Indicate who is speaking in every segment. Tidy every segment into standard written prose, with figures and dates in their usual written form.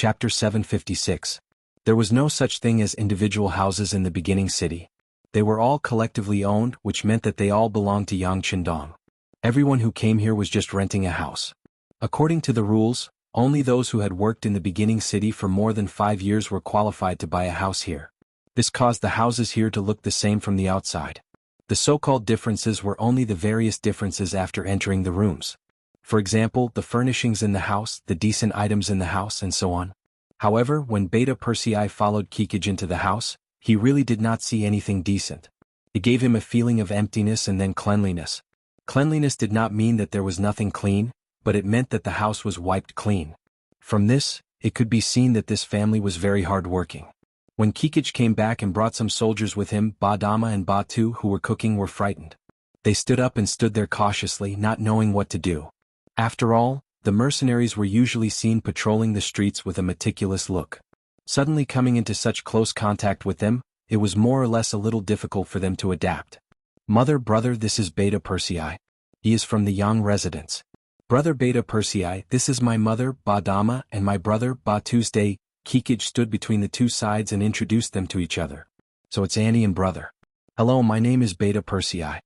Speaker 1: Chapter 756. There was no such thing as individual houses in the beginning city. They were all collectively owned, which meant that they all belonged to Yang Qindong. Everyone who came here was just renting a house. According to the rules, only those who had worked in the beginning city for more than 5 years were qualified to buy a house here. This caused the houses here to look the same from the outside. The so-called differences were only the various differences after entering the rooms. For example, the furnishings in the house, the decent items in the house, and so on. However, when Beta Persei followed Kikij into the house, he really did not see anything decent. It gave him a feeling of emptiness and then cleanliness. Cleanliness did not mean that there was nothing clean, but it meant that the house was wiped clean. From this, it could be seen that this family was very hard-working. When Kikij came back and brought some soldiers with him, Ba Dama and Ba Tu, who were cooking, were frightened. They stood up and stood there cautiously, not knowing what to do. After all, the mercenaries were usually seen patrolling the streets with a meticulous look. Suddenly coming into such close contact with them, it was more or less a little difficult for them to adapt. Mother, brother, this is Beta Persei. He is from the Yang residence. Brother Beta Persei, this is my mother, Ba Dama, and my brother, Ba Tuesday. Kikij stood between the two sides and introduced them to each other. So it's Annie and brother. Hello, my name is Beta Persei.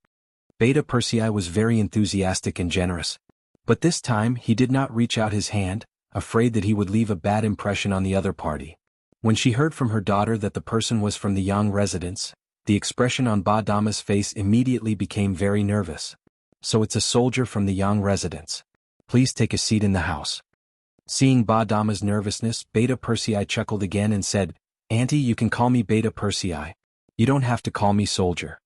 Speaker 1: Beta Persei was very enthusiastic and generous. But this time he did not reach out his hand, afraid that he would leave a bad impression on the other party. When she heard from her daughter that the person was from the Yang residence, the expression on Ba Dama's face immediately became very nervous. So it's a soldier from the Yang residence. Please take a seat in the house. Seeing Ba Dama's nervousness, Beta Persei chuckled again and said, Auntie, you can call me Beta Persei. You don't have to call me soldier.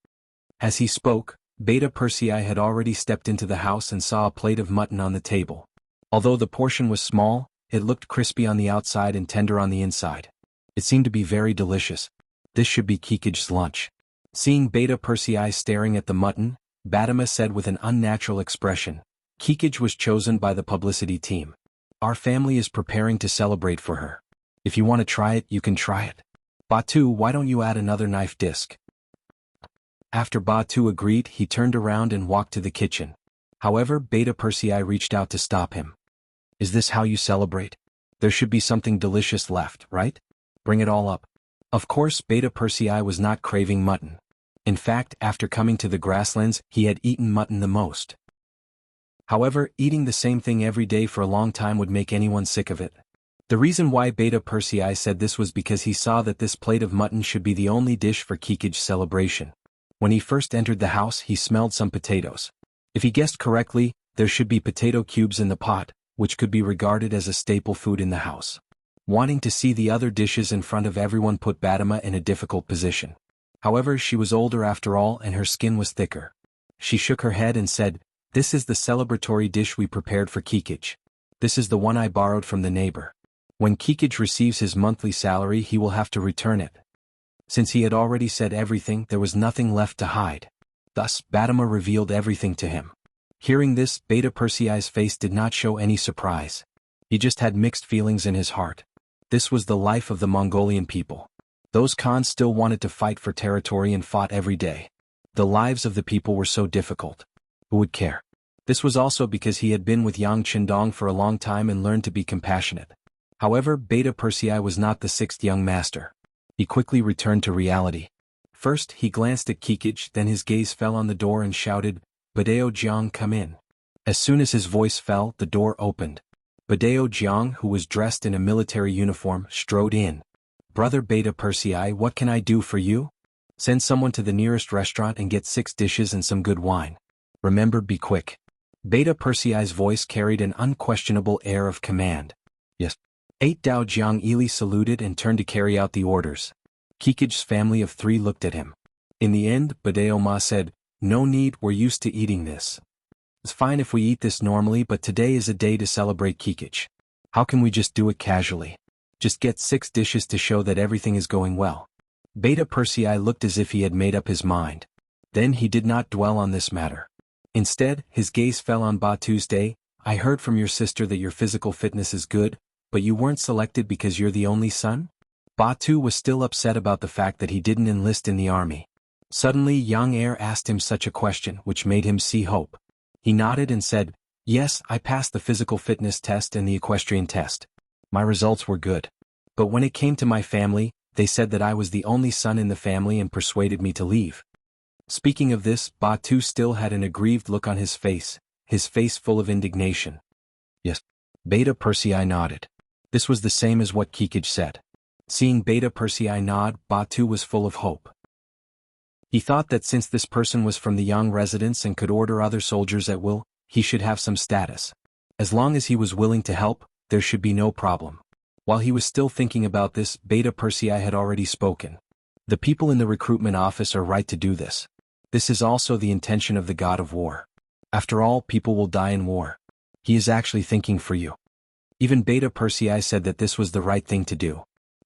Speaker 1: As he spoke, Beta Persei had already stepped into the house and saw a plate of mutton on the table. Although the portion was small, it looked crispy on the outside and tender on the inside. It seemed to be very delicious. This should be Kikij's lunch. Seeing Beta Persei staring at the mutton, Badama said with an unnatural expression, Kikij was chosen by the publicity team. Our family is preparing to celebrate for her. If you want to try it, you can try it. Batu, why don't you add another knife disc? After Batu agreed, he turned around and walked to the kitchen. However, Beta Persei reached out to stop him. Is this how you celebrate? There should be something delicious left, right? Bring it all up. Of course, Beta Persei was not craving mutton. In fact, after coming to the grasslands, he had eaten mutton the most. However, eating the same thing every day for a long time would make anyone sick of it. The reason why Beta Persei said this was because he saw that this plate of mutton should be the only dish for Kikij's celebration. When he first entered the house, he smelled some potatoes. If he guessed correctly, there should be potato cubes in the pot, which could be regarded as a staple food in the house. Wanting to see the other dishes in front of everyone put Badama in a difficult position. However, she was older after all and her skin was thicker. She shook her head and said, This is the celebratory dish we prepared for Kikij. This is the one I borrowed from the neighbor. When Kikij receives his monthly salary, he will have to return it. Since he had already said everything, there was nothing left to hide. Thus, Badama revealed everything to him. Hearing this, Beta Persei's face did not show any surprise. He just had mixed feelings in his heart. This was the life of the Mongolian people. Those Khans still wanted to fight for territory and fought every day. The lives of the people were so difficult. Who would care? This was also because he had been with Yang Qindong for a long time and learned to be compassionate. However, Beta Persei was not the sixth young master. He quickly returned to reality. First, he glanced at Kikij, then his gaze fell on the door and shouted, Badao Jiang, come in. As soon as his voice fell, the door opened. Badao Jiang, who was dressed in a military uniform, strode in. Brother Beta Persei, what can I do for you? Send someone to the nearest restaurant and get 6 dishes and some good wine. Remember, be quick. Beta Persei's voice carried an unquestionable air of command. Yes. 8 Dao Jiang Ili saluted and turned to carry out the orders. Kikij's family of 3 looked at him. In the end, Badao Ma said, No need, we're used to eating this. It's fine if we eat this normally, but today is a day to celebrate Kikij. How can we just do it casually? Just get 6 dishes to show that everything is going well. Beta Persei looked as if he had made up his mind. Then he did not dwell on this matter. Instead, his gaze fell on Ba Tuesday. I heard from your sister that your physical fitness is good, but you weren't selected because you're the only son? Batu was still upset about the fact that he didn't enlist in the army. Suddenly Yang Er asked him such a question, which made him see hope. He nodded and said, Yes, I passed the physical fitness test and the equestrian test. My results were good. But when it came to my family, they said that I was the only son in the family and persuaded me to leave. Speaking of this, Batu still had an aggrieved look on his face full of indignation. Yes. Beta Persei nodded. This was the same as what Kikij said. Seeing Beta Persei nod, Batu was full of hope. He thought that since this person was from the Yang residence and could order other soldiers at will, he should have some status. As long as he was willing to help, there should be no problem. While he was still thinking about this, Beta Persei had already spoken. The people in the recruitment office are right to do this. This is also the intention of the god of war. After all, people will die in war. He is actually thinking for you. Even Beta Persei said that this was the right thing to do.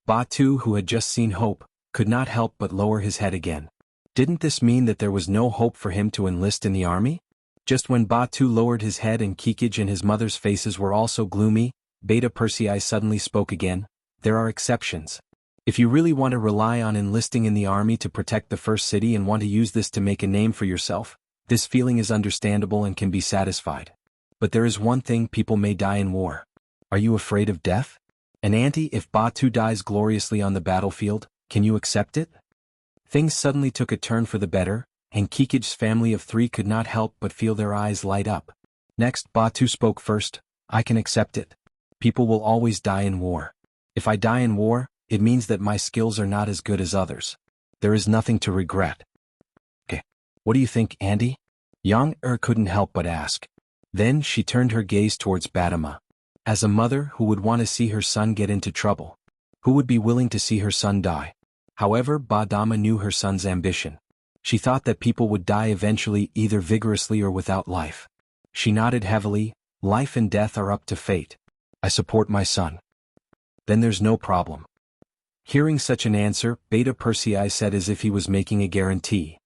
Speaker 1: Batu, who had just seen hope, could not help but lower his head again. Didn't this mean that there was no hope for him to enlist in the army? Just when Batu lowered his head and Kikij and his mother's faces were also gloomy, Beta Persei suddenly spoke again. There are exceptions. If you really want to rely on enlisting in the army to protect the first city and want to use this to make a name for yourself, this feeling is understandable and can be satisfied. But there is one thing: people may die in war. Are you afraid of death? And auntie, if Batu dies gloriously on the battlefield, can you accept it? Things suddenly took a turn for the better, and Kikij's family of 3 could not help but feel their eyes light up. Next, Batu spoke first. I can accept it. People will always die in war. If I die in war, it means that my skills are not as good as others. There is nothing to regret. Okay. What do you think, Andy? Yang couldn't help but ask. Then she turned her gaze towards Badama. As a mother who would want to see her son get into trouble? Who would be willing to see her son die? However, Badama knew her son's ambition. She thought that people would die eventually, either vigorously or without life. She nodded heavily. Life and death are up to fate. I support my son. Then there's no problem. Hearing such an answer, Beta Persei said as if he was making a guarantee.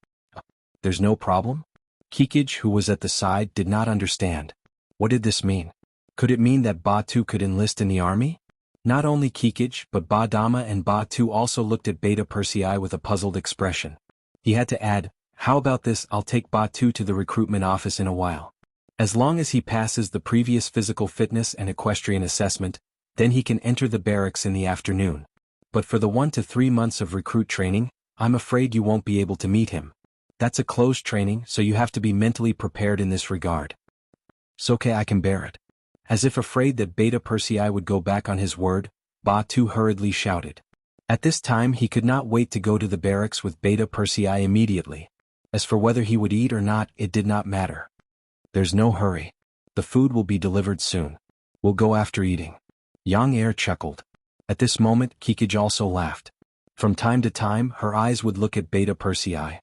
Speaker 1: There's no problem? Kikij, who was at the side, did not understand. What did this mean? Could it mean that Batu could enlist in the army? Not only Kikij, but Badama and Batu also looked at Beta Persei with a puzzled expression. He had to add, how about this? I'll take Batu to the recruitment office in a while. As long as he passes the previous physical fitness and equestrian assessment, then he can enter the barracks in the afternoon. But for the 1 to 3 months of recruit training, I'm afraid you won't be able to meet him. That's a closed training, so you have to be mentally prepared in this regard. It's okay, I can bear it. As if afraid that Beta Persei would go back on his word, Batu hurriedly shouted. At this time he could not wait to go to the barracks with Beta Persei immediately. As for whether he would eat or not, it did not matter. There's no hurry. The food will be delivered soon. We'll go after eating. Yang chuckled. At this moment, Kikij also laughed. From time to time, her eyes would look at Beta Persei.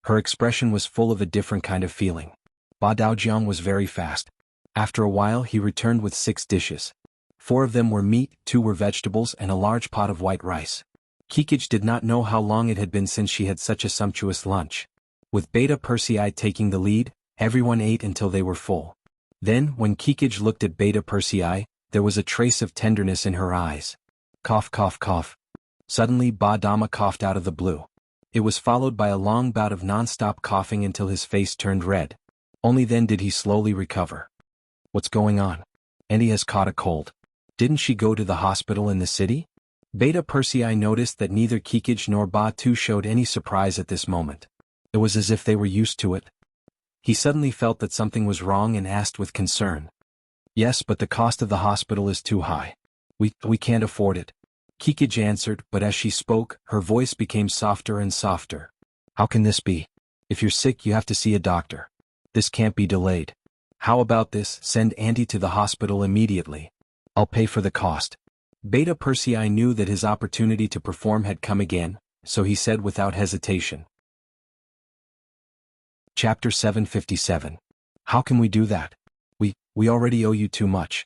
Speaker 1: Her expression was full of a different kind of feeling. Ba Daojiang was very fast. After a while he returned with 6 dishes. 4 of them were meat, 2 were vegetables, and a large pot of white rice. Kikij did not know how long it had been since she had such a sumptuous lunch. With Beta Persei taking the lead, everyone ate until they were full. Then, when Kikij looked at Beta Persei, there was a trace of tenderness in her eyes. Cough, cough, cough. Suddenly Badama coughed out of the blue. It was followed by a long bout of non-stop coughing until his face turned red. Only then did he slowly recover. What's going on? Andy has caught a cold. Didn't she go to the hospital in the city? Beta Persei noticed that neither Kikij nor Batu showed any surprise at this moment. It was as if they were used to it. He suddenly felt that something was wrong and asked with concern. Yes, but the cost of the hospital is too high. We can't afford it. Kikij answered, but as she spoke, her voice became softer and softer. How can this be? If you're sick, you have to see a doctor. This can't be delayed. How about this? Send Auntie to the hospital immediately. I'll pay for the cost. Beta Persei knew that his opportunity to perform had come again, so he said without hesitation. Chapter 757. How can we do that? We already owe you too much.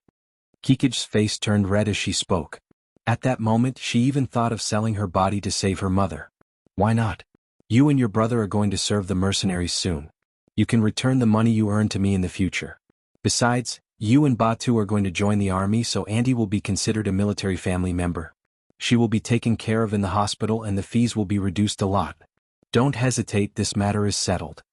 Speaker 1: Kikij's face turned red as she spoke. At that moment she even thought of selling her body to save her mother. Why not? You and your brother are going to serve the mercenaries soon. You can return the money you earn to me in the future. Besides, you and Batu are going to join the army, so Auntie will be considered a military family member. She will be taken care of in the hospital and the fees will be reduced a lot. Don't hesitate, this matter is settled.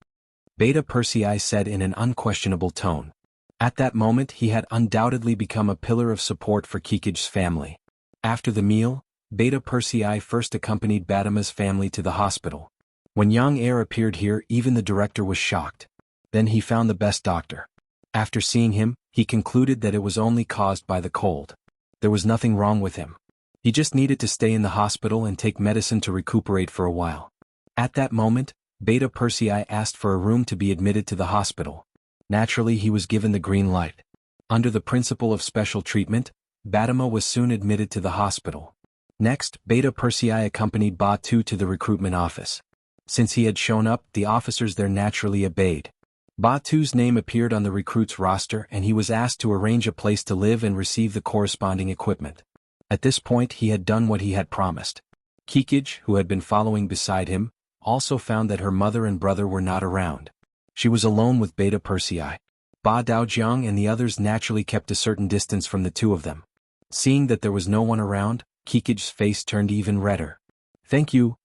Speaker 1: Beta Persei said in an unquestionable tone. At that moment he had undoubtedly become a pillar of support for Kikij's family. After the meal, Beta Persei first accompanied Batama's family to the hospital. When young heir appeared here, even the director was shocked. Then he found the best doctor. After seeing him, he concluded that it was only caused by the cold. There was nothing wrong with him. He just needed to stay in the hospital and take medicine to recuperate for a while. At that moment, Beta Persei asked for a room to be admitted to the hospital. Naturally, he was given the green light. Under the principle of special treatment, Batama was soon admitted to the hospital. Next, Beta Persei accompanied Batu to the recruitment office. Since he had shown up, the officers there naturally obeyed. Batu's name appeared on the recruits' roster and he was asked to arrange a place to live and receive the corresponding equipment. At this point he had done what he had promised. Kikij, who had been following beside him, also found that her mother and brother were not around. She was alone with Beta Persei. Ba Daojiang and the others naturally kept a certain distance from the two of them. Seeing that there was no one around, Kikij's face turned even redder. Thank you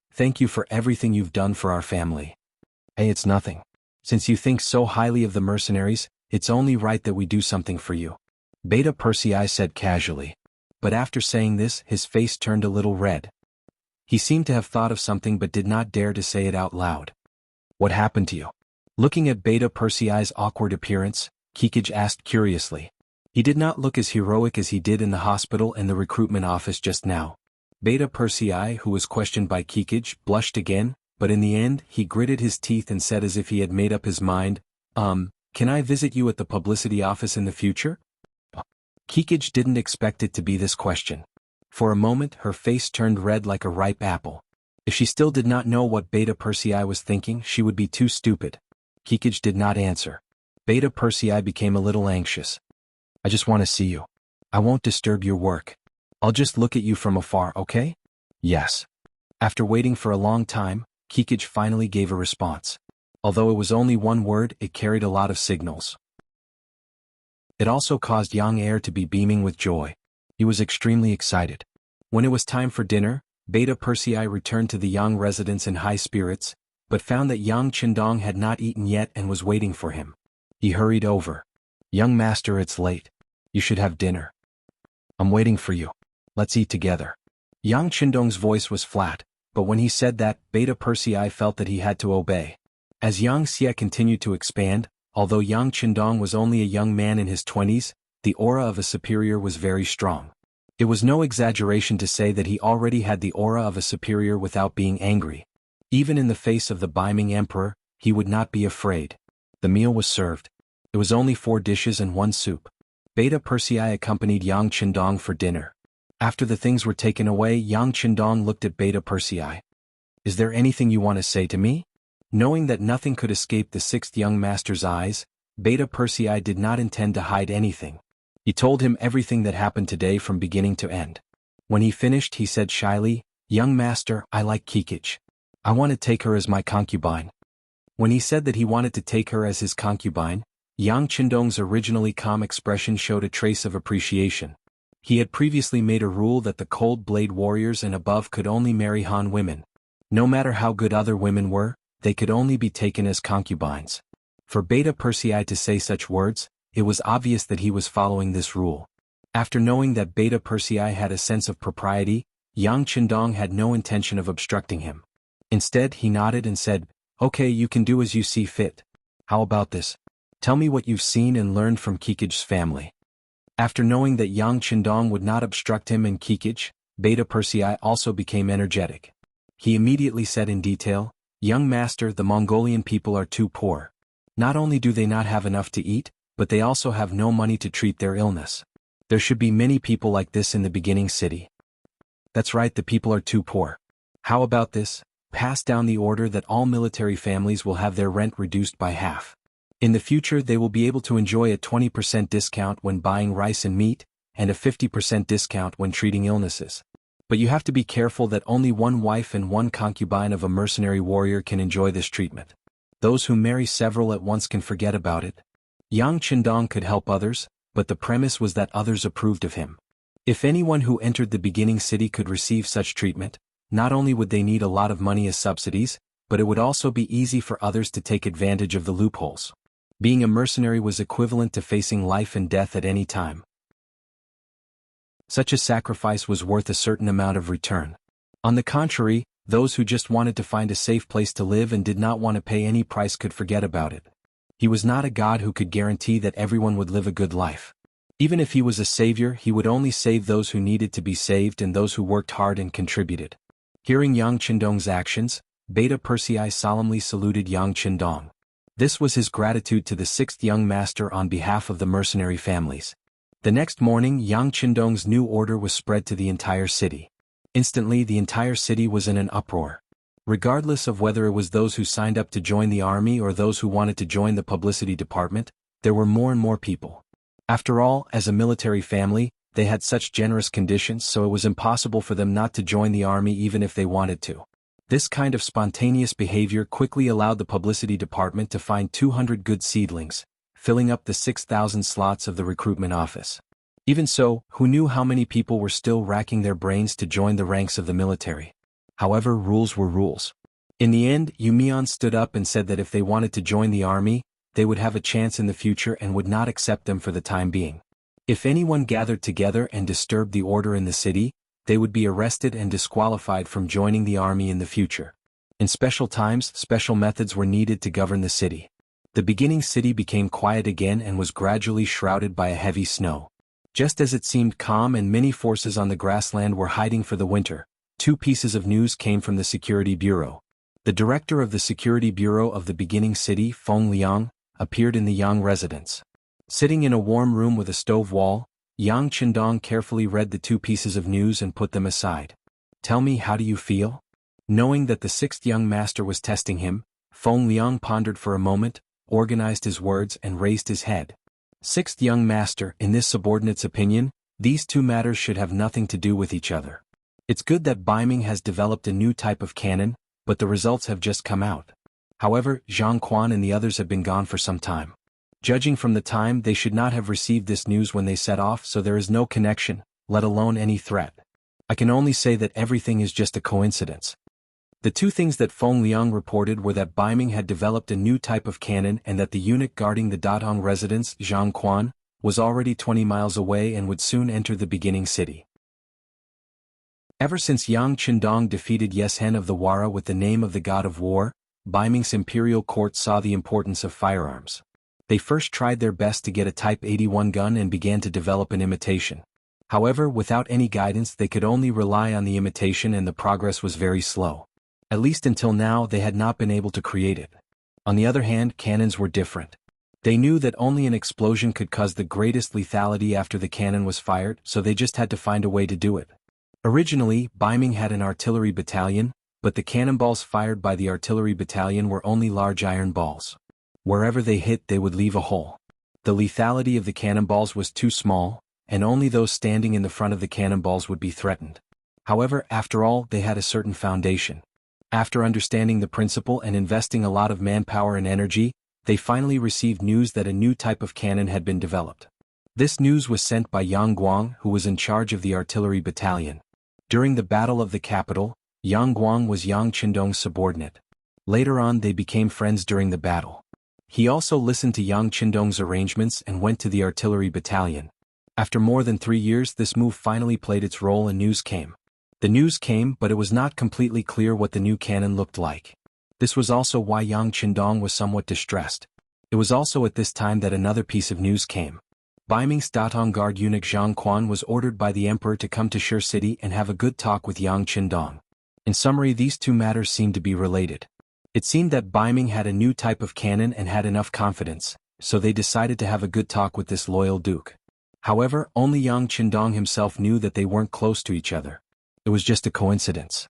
Speaker 1: for everything you've done for our family. Hey, it's nothing. Since you think so highly of the mercenaries, it's only right that we do something for you. Beta Persei said casually. But after saying this, his face turned a little red. He seemed to have thought of something but did not dare to say it out loud. What happened to you? Looking at Beta Persei's awkward appearance, Kikij asked curiously. He did not look as heroic as he did in the hospital and the recruitment office just now. Beta Persei, who was questioned by Kikij, blushed again, but in the end, he gritted his teeth and said as if he had made up his mind, can I visit you at the publicity office in the future? Kikij didn't expect it to be this question. For a moment, her face turned red like a ripe apple. If she still did not know what Beta Persei was thinking, she would be too stupid. Kikij did not answer. Beta Persei became a little anxious. I just want to see you. I won't disturb your work. I'll just look at you from afar, okay? Yes. After waiting for a long time, Kikij finally gave a response. Although it was only one word, it carried a lot of signals. It also caused young heir to be beaming with joy. He was extremely excited. When it was time for dinner, Beta Persei returned to the young residence in high spirits, but found that young Qindong had not eaten yet and was waiting for him. He hurried over. Young master, it's late. You should have dinner. I'm waiting for you. Let's eat together. Young Qindong's voice was flat, but when he said that, Beta Persei felt that he had to obey. As Yang Xie continued to expand, although young Qindong was only a young man in his 20s, the aura of a superior was very strong. It was no exaggeration to say that he already had the aura of a superior without being angry. Even in the face of the beaming emperor, he would not be afraid. The meal was served. It was only 4 dishes and 1 soup. Beta Persei accompanied Yang Qindong for dinner. After the things were taken away, Yang Qindong looked at Beta Persei. Is there anything you want to say to me? Knowing that nothing could escape the 6th young master's eyes, Beta Persei did not intend to hide anything. He told him everything that happened today from beginning to end. When he finished, he said shyly, Young master, I like Kikij. I want to take her as my concubine. When he said that he wanted to take her as his concubine, Yang Qindong's originally calm expression showed a trace of appreciation. He had previously made a rule that the cold blade warriors and above could only marry Han women. No matter how good other women were, they could only be taken as concubines. For Beta Persei to say such words, it was obvious that he was following this rule. After knowing that Beta Persei had a sense of propriety, Yang Qindong had no intention of obstructing him. Instead, he nodded and said, Okay, you can do as you see fit. How about this? Tell me what you've seen and learned from Kikij's family. After knowing that Yang Qindong would not obstruct him and Kikij, Beta Persei also became energetic. He immediately said in detail, Young master, the Mongolian people are too poor. Not only do they not have enough to eat, but they also have no money to treat their illness. There should be many people like this in the beginning city. That's right, the people are too poor. How about this? Pass down the order that all military families will have their rent reduced by half. In the future they will be able to enjoy a 20% discount when buying rice and meat, and a 50% discount when treating illnesses. But you have to be careful that only 1 wife and 1 concubine of a mercenary warrior can enjoy this treatment. Those who marry several at once can forget about it. Yang Qindong could help others, but the premise was that others approved of him. If anyone who entered the beginning city could receive such treatment, not only would they need a lot of money as subsidies, but it would also be easy for others to take advantage of the loopholes. Being a mercenary was equivalent to facing life and death at any time. Such a sacrifice was worth a certain amount of return. On the contrary, those who just wanted to find a safe place to live and did not want to pay any price could forget about it. He was not a god who could guarantee that everyone would live a good life. Even if he was a savior, he would only save those who needed to be saved and those who worked hard and contributed. Hearing Yang Qindong's actions, Beta Persei solemnly saluted Yang Qindong. This was his gratitude to the sixth young master on behalf of the mercenary families. The next morning, Yang Qindong's new order was spread to the entire city. Instantly, the entire city was in an uproar. Regardless of whether it was those who signed up to join the army or those who wanted to join the publicity department, there were more and more people. After all, as a military family, they had such generous conditions, so it was impossible for them not to join the army even if they wanted to. This kind of spontaneous behavior quickly allowed the publicity department to find 200 good seedlings, filling up the 6,000 slots of the recruitment office. Even so, who knew how many people were still racking their brains to join the ranks of the military? However, rules were rules. In the end, Yu Mian stood up and said that if they wanted to join the army, they would have a chance in the future and would not accept them for the time being. If anyone gathered together and disturbed the order in the city, they would be arrested and disqualified from joining the army in the future. In special times, special methods were needed to govern the city. The beginning city became quiet again and was gradually shrouded by a heavy snow. Just as it seemed calm and many forces on the grassland were hiding for the winter, two pieces of news came from the Security Bureau. The director of the Security Bureau of the beginning city, Feng Liang, appeared in the Yang residence. Sitting in a warm room with a stove wall, Yang Qindong carefully read the two pieces of news and put them aside. "Tell me, how do you feel?" Knowing that the sixth young master was testing him, Feng Liang pondered for a moment, organized his words and raised his head. Sixth young master, in this subordinate's opinion, these two matters should have nothing to do with each other. It's good that Ming has developed a new type of cannon, but the results have just come out. However, Zhang Quan and the others have been gone for some time. Judging from the time, they should not have received this news when they set off, so there is no connection, let alone any threat. I can only say that everything is just a coincidence. The two things that Feng Liang reported were that Ming had developed a new type of cannon and that the eunuch guarding the Datong residence, Zhang Quan, was already 20 miles away and would soon enter the beginning city. Ever since Yang Qindong defeated Yeshen of the Wara with the name of the god of war, Ming's imperial court saw the importance of firearms. They first tried their best to get a Type 81 gun and began to develop an imitation. However, without any guidance, they could only rely on the imitation and the progress was very slow. At least until now, they had not been able to create it. On the other hand, cannons were different. They knew that only an explosion could cause the greatest lethality after the cannon was fired, so they just had to find a way to do it. Originally, Ming had an artillery battalion, but the cannonballs fired by the artillery battalion were only large iron balls. Wherever they hit, they would leave a hole. The lethality of the cannonballs was too small, and only those standing in the front of the cannonballs would be threatened. However, after all, they had a certain foundation. After understanding the principle and investing a lot of manpower and energy, they finally received news that a new type of cannon had been developed. This news was sent by Yang Guang, who was in charge of the artillery battalion. During the Battle of the Capital, Yang Guang was Yang Qindong's subordinate. Later on, they became friends during the battle. He also listened to Yang Qindong's arrangements and went to the artillery battalion. After more than 3 years, this move finally played its role and news came. The news came, but it was not completely clear what the new cannon looked like. This was also why Yang Qindong was somewhat distressed. It was also at this time that another piece of news came. Ming's Datong guard eunuch Zhang Quan was ordered by the emperor to come to Shi City and have a good talk with Yang Qindong. In summary, these two matters seemed to be related. It seemed that Ming had a new type of cannon and had enough confidence, so they decided to have a good talk with this loyal duke. However, only Yang Qindong himself knew that they weren't close to each other. It was just a coincidence.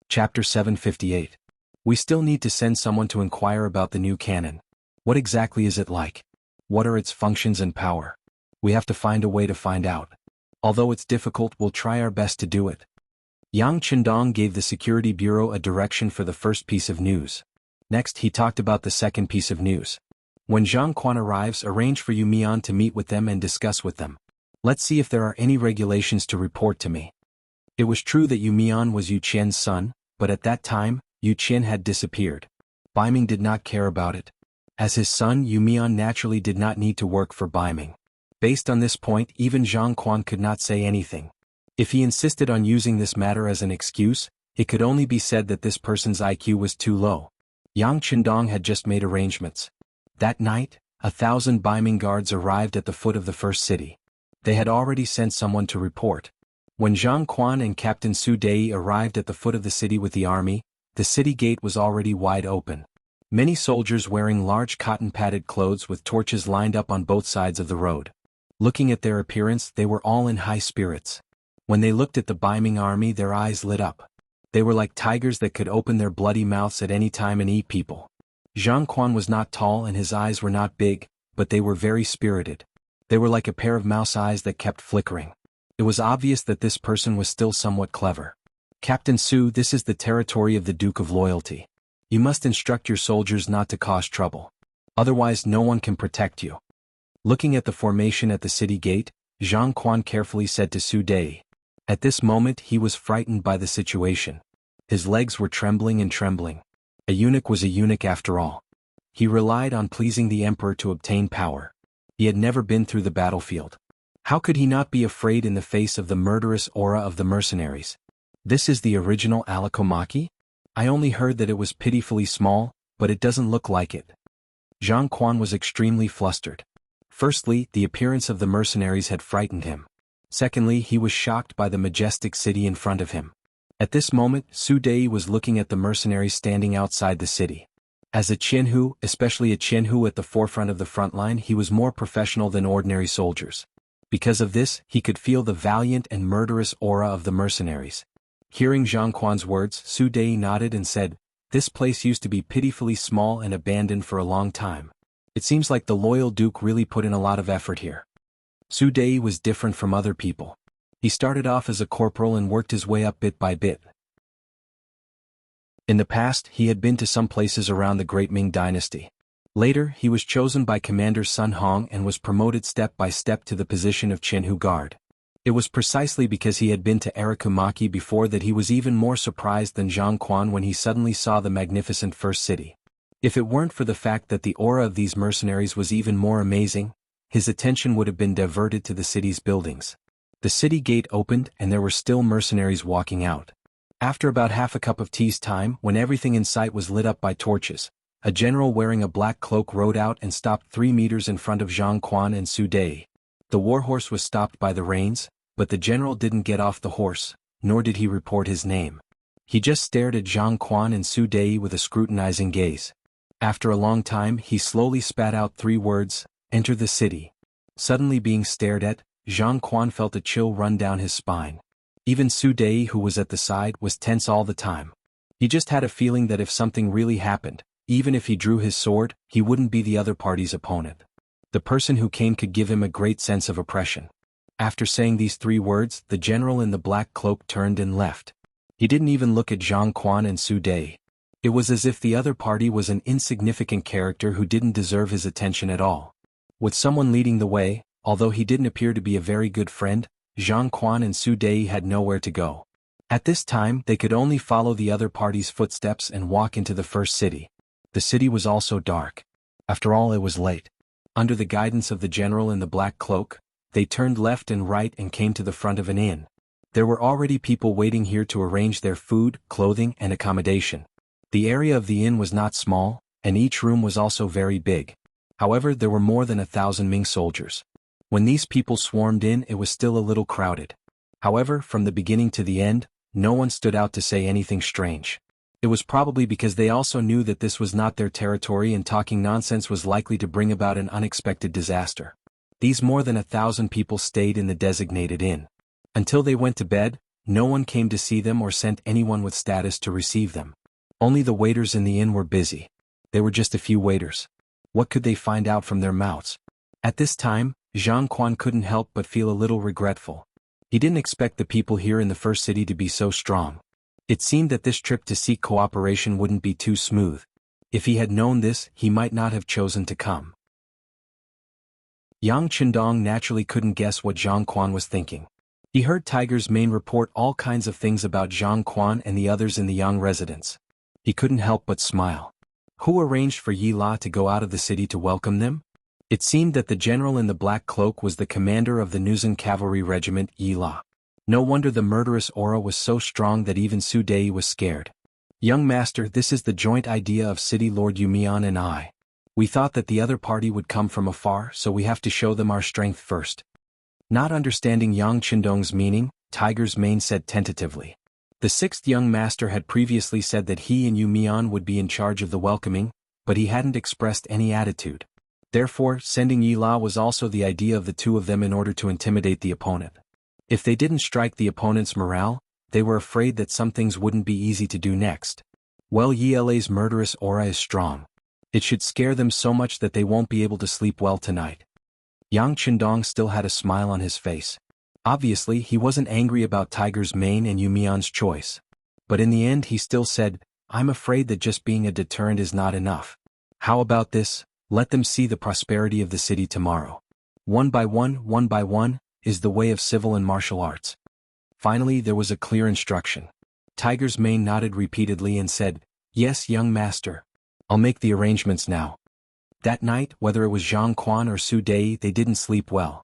Speaker 1: Chapter 758. We still need to send someone to inquire about the new cannon. What exactly is it like? What are its functions and power? We have to find a way to find out. Although it's difficult, we'll try our best to do it. Yang Qindong gave the Security Bureau a direction for the first piece of news. Next, he talked about the second piece of news. When Zhang Quan arrives, arrange for Yu Mian to meet with them and discuss with them. Let's see if there are any regulations to report to me. It was true that Yu Mian was Yu Qian's son, but at that time, Yu Qian had disappeared. Ming did not care about it. As his son, Yumian naturally did not need to work for Ming. Based on this point, even Zhang Quan could not say anything. If he insisted on using this matter as an excuse, it could only be said that this person's IQ was too low. Yang Qindong had just made arrangements. That night, 1,000 Ming guards arrived at the foot of the first city. They had already sent someone to report. When Zhang Quan and Captain Su Dei arrived at the foot of the city with the army, the city gate was already wide open. Many soldiers wearing large cotton-padded clothes with torches lined up on both sides of the road. Looking at their appearance, they were all in high spirits. When they looked at the Ming army, their eyes lit up. They were like tigers that could open their bloody mouths at any time and eat people. Zhang Quan was not tall and his eyes were not big, but they were very spirited. They were like a pair of mouse eyes that kept flickering. It was obvious that this person was still somewhat clever. Captain Su, this is the territory of the Duke of Loyalty. You must instruct your soldiers not to cause trouble. Otherwise no one can protect you. Looking at the formation at the city gate, Zhang Quan carefully said to Su Dei. At this moment he was frightened by the situation. His legs were trembling and trembling. A eunuch was a eunuch after all. He relied on pleasing the emperor to obtain power. He had never been through the battlefield. How could he not be afraid in the face of the murderous aura of the mercenaries? This is the original Alikomaki? I only heard that it was pitifully small, but it doesn't look like it. Zhang Quan was extremely flustered. Firstly, the appearance of the mercenaries had frightened him. Secondly, he was shocked by the majestic city in front of him. At this moment, Su Dei was looking at the mercenaries standing outside the city. As a Jianghu, especially a Jianghu at the forefront of the front line, he was more professional than ordinary soldiers. Because of this, he could feel the valiant and murderous aura of the mercenaries. Hearing Zhang Quan's words, Su Dei nodded and said, "This place used to be pitifully small and abandoned for a long time. It seems like the loyal duke really put in a lot of effort here." Su Dei was different from other people. He started off as a corporal and worked his way up bit by bit. In the past, he had been to some places around the Great Ming dynasty. Later, he was chosen by Commander Sun Hong and was promoted step by step to the position of Jianghu guard. It was precisely because he had been to Arikumaki before that he was even more surprised than Zhang Quan when he suddenly saw the magnificent first city. If it weren't for the fact that the aura of these mercenaries was even more amazing, his attention would have been diverted to the city's buildings. The city gate opened and there were still mercenaries walking out. After about half a cup of tea's time, when everything in sight was lit up by torches, a general wearing a black cloak rode out and stopped 3 meters in front of Zhang Quan and Su Dei. The warhorse was stopped by the reins, but the general didn't get off the horse, nor did he report his name. He just stared at Zhang Quan and Su Dei with a scrutinizing gaze. After a long time, he slowly spat out 3 words, "Enter the city." Suddenly being stared at, Zhang Quan felt a chill run down his spine. Even Su Dei, who was at the side, was tense all the time. He just had a feeling that if something really happened, even if he drew his sword, he wouldn't be the other party's opponent. The person who came could give him a great sense of oppression. After saying these 3 words, the general in the black cloak turned and left. He didn't even look at Zhang Quan and Su Dei. It was as if the other party was an insignificant character who didn't deserve his attention at all. With someone leading the way, although he didn't appear to be a very good friend, Zhang Quan and Su Dei had nowhere to go. At this time, they could only follow the other party's footsteps and walk into the first city. The city was also dark. After all, it was late. Under the guidance of the general in the black cloak, they turned left and right and came to the front of an inn. There were already people waiting here to arrange their food, clothing, and accommodation. The area of the inn was not small, and each room was also very big. However, there were more than 1,000 Ming soldiers. When these people swarmed in, it was still a little crowded. However, from the beginning to the end, no one stood out to say anything strange. It was probably because they also knew that this was not their territory and talking nonsense was likely to bring about an unexpected disaster. These more than 1,000 people stayed in the designated inn. Until they went to bed, no one came to see them or sent anyone with status to receive them. Only the waiters in the inn were busy. They were just a few waiters. What could they find out from their mouths? At this time, Zhang Quan couldn't help but feel a little regretful. He didn't expect the people here in the first city to be so strong. It seemed that this trip to seek cooperation wouldn't be too smooth. If he had known this, he might not have chosen to come. Yang Qindong naturally couldn't guess what Zhang Quan was thinking. He heard Tiger's Mane report all kinds of things about Zhang Quan and the others in the Yang residence. He couldn't help but smile. Who arranged for Yi La to go out of the city to welcome them? It seemed that the general in the black cloak was the commander of the Nuzan cavalry regiment, Yi La. No wonder the murderous aura was so strong that even Su Dei was scared. Young master, this is the joint idea of City Lord Yumian and I. We thought that the other party would come from afar, so we have to show them our strength first. Not understanding Yang Qindong's meaning, Tiger's Mane said tentatively. The sixth young master had previously said that he and Yumian would be in charge of the welcoming, but he hadn't expressed any attitude. Therefore, sending Yi La was also the idea of the two of them in order to intimidate the opponent. If they didn't strike the opponent's morale, they were afraid that some things wouldn't be easy to do next. Well, Yi La's murderous aura is strong. It should scare them so much that they won't be able to sleep well tonight. Yang Qindong still had a smile on his face. Obviously, he wasn't angry about Tiger's Mane and Yumian's choice. But in the end he still said, I'm afraid that just being a deterrent is not enough. How about this? Let them see the prosperity of the city tomorrow. One by one, is the way of civil and martial arts. Finally there was a clear instruction. Tiger's Mane nodded repeatedly and said, Yes, young master. I'll make the arrangements now. That night, whether it was Zhang Quan or Su Dei, they didn't sleep well.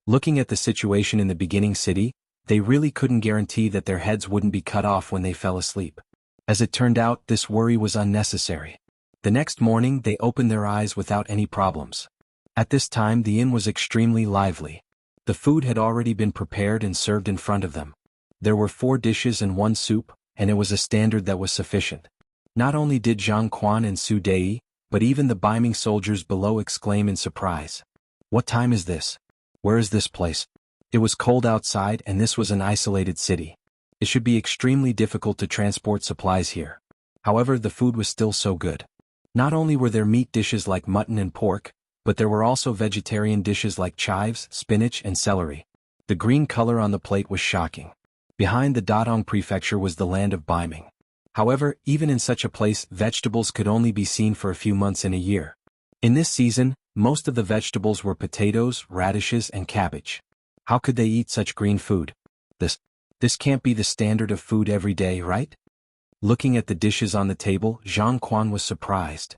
Speaker 1: Looking at the situation in the beginning city, they really couldn't guarantee that their heads wouldn't be cut off when they fell asleep. As it turned out, this worry was unnecessary. The next morning they opened their eyes without any problems. At this time the inn was extremely lively. The food had already been prepared and served in front of them. There were 4 dishes and 1 soup, and it was a standard that was sufficient. Not only did Zhang Quan and Su Dei, but even the Biming soldiers below exclaim in surprise. What time is this? Where is this place? It was cold outside and this was an isolated city. It should be extremely difficult to transport supplies here. However, the food was still so good. Not only were there meat dishes like mutton and pork, but there were also vegetarian dishes like chives, spinach and celery. The green color on the plate was shocking. Behind the Dadong prefecture was the land of Biming. However, even in such a place, vegetables could only be seen for a few months in a year. In this season, most of the vegetables were potatoes, radishes, and cabbage. How could they eat such green food? This can't be the standard of food every day, right? Looking at the dishes on the table, Zhang Quan was surprised.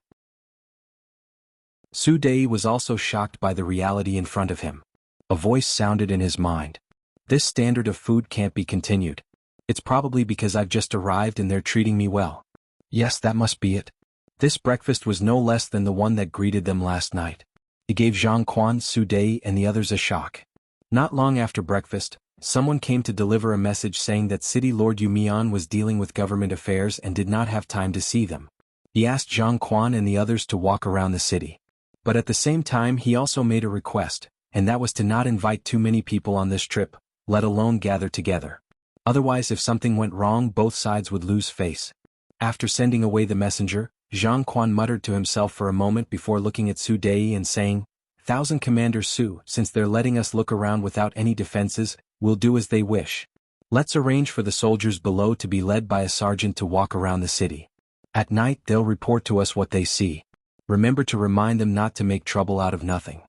Speaker 1: Su Dei was also shocked by the reality in front of him. A voice sounded in his mind. This standard of food can't be continued. It's probably because I've just arrived and they're treating me well. Yes, that must be it. This breakfast was no less than the one that greeted them last night. It gave Zhang Quan, Su Dei, and the others a shock. Not long after breakfast, someone came to deliver a message saying that City Lord Yumian was dealing with government affairs and did not have time to see them. He asked Zhang Quan and the others to walk around the city. But at the same time he also made a request, and that was to not invite too many people on this trip, let alone gather together. Otherwise, if something went wrong, both sides would lose face. After sending away the messenger, Zhang Quan muttered to himself for a moment before looking at Su Dei and saying, "Thousand Commander Su, since they're letting us look around without any defenses, we'll do as they wish. Let's arrange for the soldiers below to be led by a sergeant to walk around the city. At night they'll report to us what they see. Remember to remind them not to make trouble out of nothing.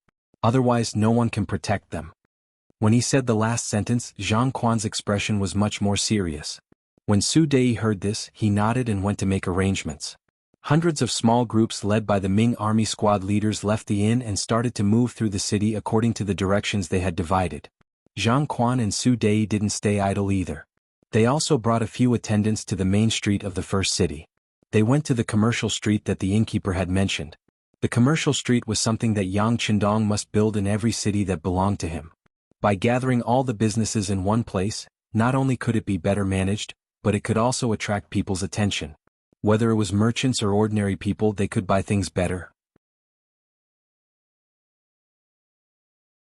Speaker 1: Otherwise no one can protect them." When he said the last sentence, Zhang Quan's expression was much more serious. When Su Dei heard this, he nodded and went to make arrangements. Hundreds of small groups led by the Ming army squad leaders left the inn and started to move through the city according to the directions they had divided. Zhang Quan and Su Dei didn't stay idle either. They also brought a few attendants to the main street of the first city. They went to the commercial street that the innkeeper had mentioned. The commercial street was something that Yang Qindong must build in every city that belonged to him. By gathering all the businesses in one place, not only could it be better managed, but it could also attract people's attention. Whether it was merchants or ordinary people, they could buy things better.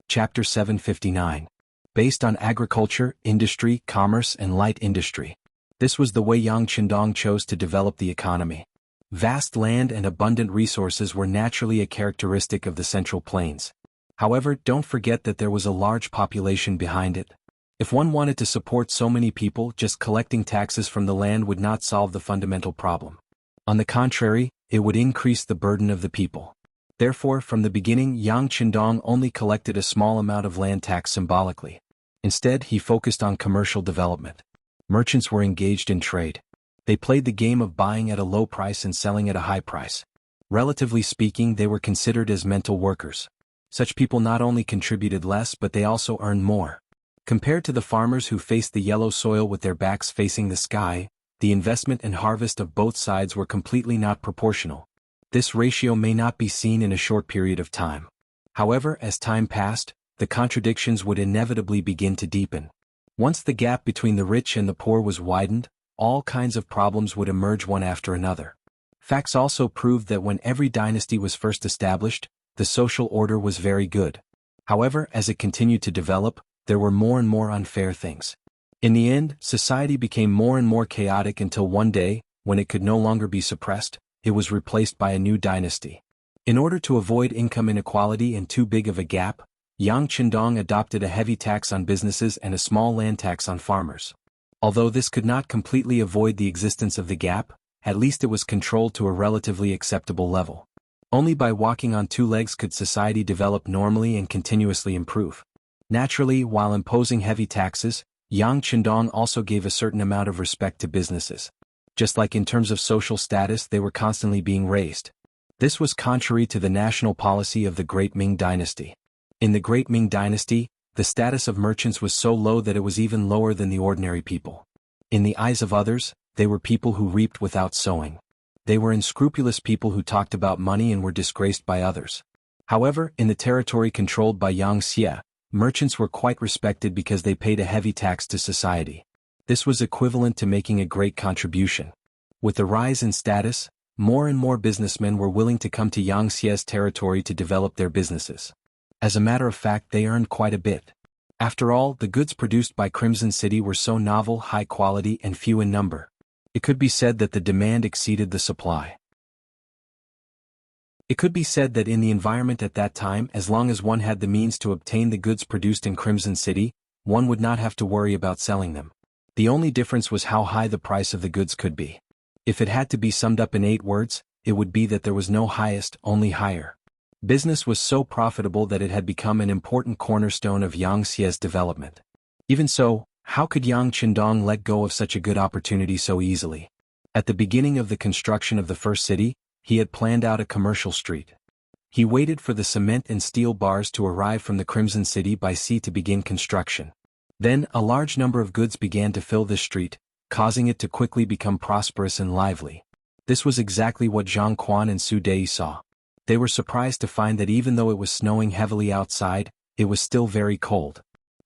Speaker 1: Chapter 759. Based on agriculture, industry, commerce, and light industry. This was the way Yang Qindong chose to develop the economy. Vast land and abundant resources were naturally a characteristic of the Central Plains. However, don't forget that there was a large population behind it. If one wanted to support so many people, just collecting taxes from the land would not solve the fundamental problem. On the contrary, it would increase the burden of the people. Therefore, from the beginning, Yang Qindong only collected a small amount of land tax symbolically. Instead, he focused on commercial development. Merchants were engaged in trade. They played the game of buying at a low price and selling at a high price. Relatively speaking, they were considered as mental workers. Such people not only contributed less but they also earned more. Compared to the farmers who faced the yellow soil with their backs facing the sky, the investment and harvest of both sides were completely not proportional. This ratio may not be seen in a short period of time. However, as time passed, the contradictions would inevitably begin to deepen. Once the gap between the rich and the poor was widened, all kinds of problems would emerge one after another. Facts also proved that when every dynasty was first established, the social order was very good. However, as it continued to develop, there were more and more unfair things. In the end, society became more and more chaotic until one day, when it could no longer be suppressed, it was replaced by a new dynasty. In order to avoid income inequality and too big of a gap, Yang Qindong adopted a heavy tax on businesses and a small land tax on farmers. Although this could not completely avoid the existence of the gap, at least it was controlled to a relatively acceptable level. Only by walking on two legs could society develop normally and continuously improve. Naturally, while imposing heavy taxes, Yang Qindong also gave a certain amount of respect to businesses. Just like in terms of social status, they were constantly being raised. This was contrary to the national policy of the Great Ming Dynasty. In the Great Ming Dynasty, the status of merchants was so low that it was even lower than the ordinary people. In the eyes of others, they were people who reaped without sowing. They were unscrupulous people who talked about money and were disgraced by others. However, in the territory controlled by Wuxia, merchants were quite respected because they paid a heavy tax to society. This was equivalent to making a great contribution. With the rise in status, more and more businessmen were willing to come to Wuxia's territory to develop their businesses. As a matter of fact, they earned quite a bit. After all, the goods produced by Crimson City were so novel, high quality, and few in number. It could be said that the demand exceeded the supply. It could be said that in the environment at that time, as long as one had the means to obtain the goods produced in Crimson City, one would not have to worry about selling them. The only difference was how high the price of the goods could be. If it had to be summed up in 8 words, it would be that there was no highest, only higher. Business was so profitable that it had become an important cornerstone of Yangxia's development. Even so, how could Yang Qindong let go of such a good opportunity so easily? At the beginning of the construction of the first city, he had planned out a commercial street. He waited for the cement and steel bars to arrive from the Crimson City by sea to begin construction. Then, a large number of goods began to fill this street, causing it to quickly become prosperous and lively. This was exactly what Zhang Quan and Su Dei saw. They were surprised to find that even though it was snowing heavily outside, it was still very cold.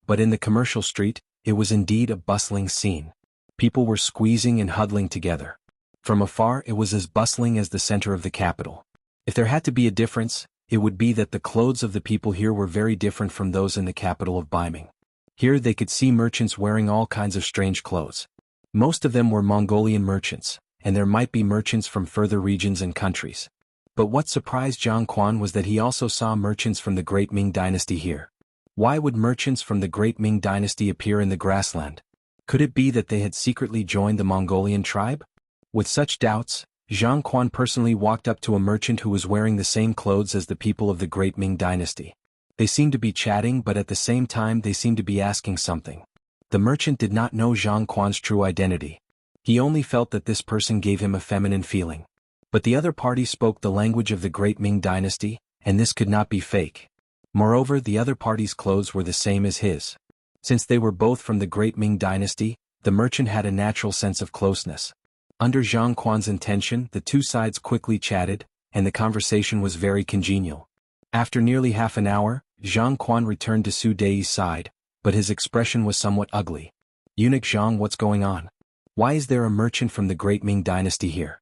Speaker 1: But in the commercial street, it was indeed a bustling scene. People were squeezing and huddling together. From afar, it was as bustling as the center of the capital. If there had to be a difference, it would be that the clothes of the people here were very different from those in the capital of Baiming. Here they could see merchants wearing all kinds of strange clothes. Most of them were Mongolian merchants, and there might be merchants from further regions and countries. But what surprised Zhang Quan was that he also saw merchants from the Great Ming Dynasty here. Why would merchants from the Great Ming Dynasty appear in the grassland? Could it be that they had secretly joined the Mongolian tribe? With such doubts, Zhang Quan personally walked up to a merchant who was wearing the same clothes as the people of the Great Ming Dynasty. They seemed to be chatting, but at the same time they seemed to be asking something. The merchant did not know Zhang Quan's true identity. He only felt that this person gave him a feminine feeling. But the other party spoke the language of the Great Ming Dynasty, and this could not be fake. Moreover, the other party's clothes were the same as his. Since they were both from the Great Ming Dynasty, the merchant had a natural sense of closeness. Under Zhang Quan's intention, the two sides quickly chatted, and the conversation was very congenial. After nearly half an hour, Zhang Quan returned to Su Dei's side, but his expression was somewhat ugly. "Eunuch Zhang, what's going on? Why is there a merchant from the Great Ming Dynasty here?"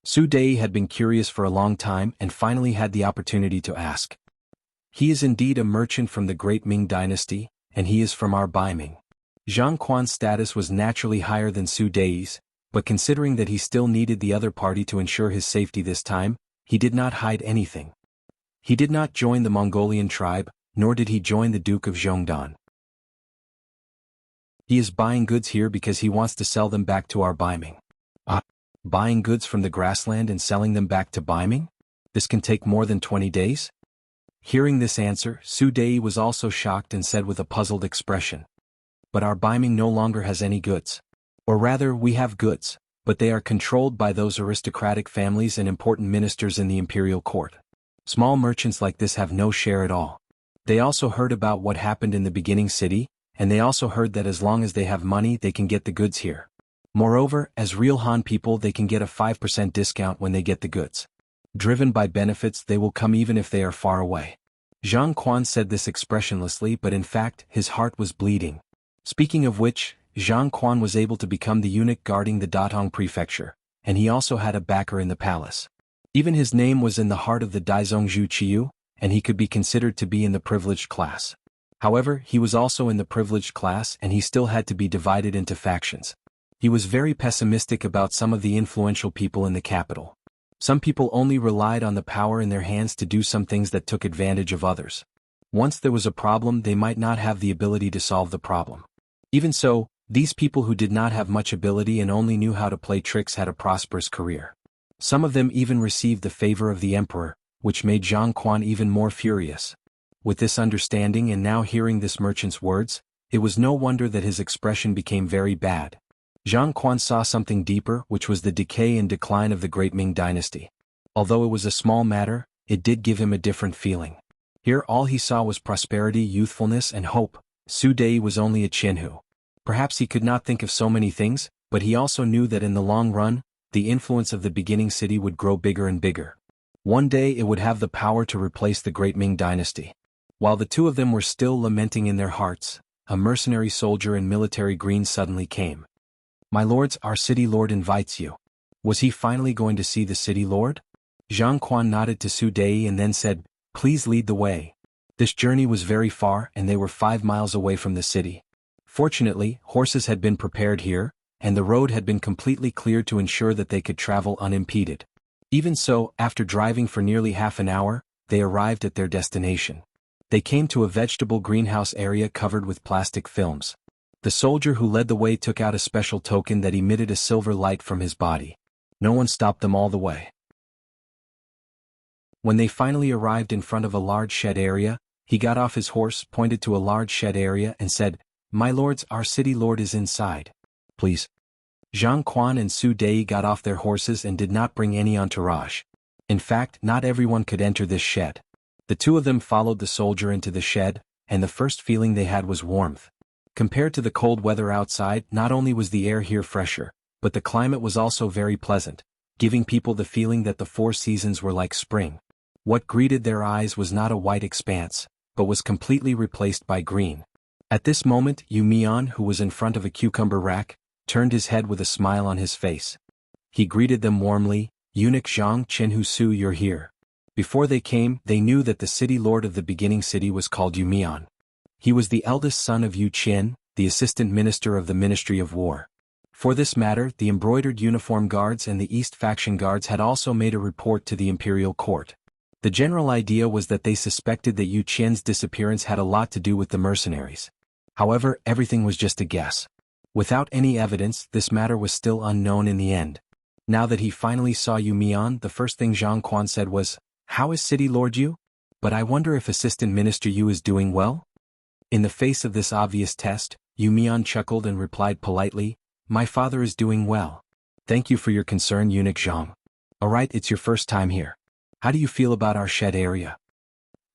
Speaker 1: Su Dei had been curious for a long time and finally had the opportunity to ask. "He is indeed a merchant from the Great Ming Dynasty, and he is from our Baiming." Zhang Quan's status was naturally higher than Su Dei's, but considering that he still needed the other party to ensure his safety this time, he did not hide anything. He did not join the Mongolian tribe, nor did he join the Duke of Zhongdan. He is buying goods here because he wants to sell them back to our Baiming. Buying goods from the grassland and selling them back to Baiming? This can take more than 20 days? Hearing this answer, Su Dei was also shocked and said with a puzzled expression. "But our Baiming no longer has any goods. Or rather, we have goods, but they are controlled by those aristocratic families and important ministers in the imperial court. Small merchants like this have no share at all. They also heard about what happened in the beginning city, and they also heard that as long as they have money they can get the goods here. Moreover, as real Han people they can get a 5% discount when they get the goods. Driven by benefits they will come even if they are far away. Zhang Quan said this expressionlessly, but in fact his heart was bleeding. Speaking of which, Zhang Quan was able to become the eunuch guarding the Datong prefecture, and he also had a backer in the palace. Even his name was in the heart of the Daizongzhu Qiyu, and he could be considered to be in the privileged class. However, he was also in the privileged class and he still had to be divided into factions. He was very pessimistic about some of the influential people in the capital. Some people only relied on the power in their hands to do some things that took advantage of others. Once there was a problem they might not have the ability to solve the problem. Even so, these people who did not have much ability and only knew how to play tricks had a prosperous career. Some of them even received the favor of the emperor, which made Zhang Quan even more furious. With this understanding and now hearing this merchant's words, it was no wonder that his expression became very bad. Zhang Quan saw something deeper, which was the decay and decline of the great Ming dynasty. Although it was a small matter, it did give him a different feeling. Here all he saw was prosperity, youthfulness and hope. Su Dei was only a Jianghu. Perhaps he could not think of so many things, but he also knew that in the long run, the influence of the beginning city would grow bigger and bigger. One day it would have the power to replace the great Ming dynasty. While the two of them were still lamenting in their hearts, a mercenary soldier in military green suddenly came. "My lords, our city lord invites you." Was he finally going to see the city lord? Zhang Quan nodded to Su Dei and then said, "Please lead the way." This journey was very far and they were 5 miles away from the city. Fortunately, horses had been prepared here, and the road had been completely cleared to ensure that they could travel unimpeded. Even so, after driving for nearly half an hour, they arrived at their destination. They came to a vegetable greenhouse area covered with plastic films. The soldier who led the way took out a special token that emitted a silver light from his body. No one stopped them all the way. When they finally arrived in front of a large shed area, he got off his horse, pointed to a large shed area and said, "My lords, our city lord is inside. Please." Zhang Quan and Su Dei got off their horses and did not bring any entourage. In fact, not everyone could enter this shed. The two of them followed the soldier into the shed, and the first feeling they had was warmth. Compared to the cold weather outside, not only was the air here fresher, but the climate was also very pleasant, giving people the feeling that the 4 seasons were like spring. What greeted their eyes was not a white expanse, but was completely replaced by green. At this moment, Yu Mian, who was in front of a cucumber rack, turned his head with a smile on his face. He greeted them warmly, "Eunuch Zhang Chenhu Su, you're here." Before they came, they knew that the city lord of the beginning city was called Yu Mian. He was the eldest son of Yu Qin, the assistant minister of the Ministry of War. For this matter, the embroidered uniform guards and the East faction guards had also made a report to the imperial court. The general idea was that they suspected that Yu Qian's disappearance had a lot to do with the mercenaries. However, everything was just a guess. Without any evidence, this matter was still unknown in the end. Now that he finally saw Yu Mian, the first thing Zhang Quan said was, "How is City Lord Yu? But I wonder if Assistant Minister Yu is doing well?" In the face of this obvious test, Yu Mian chuckled and replied politely, "My father is doing well. Thank you for your concern, Eunuch Zhang. Alright, it's your first time here. How do you feel about our shed area?"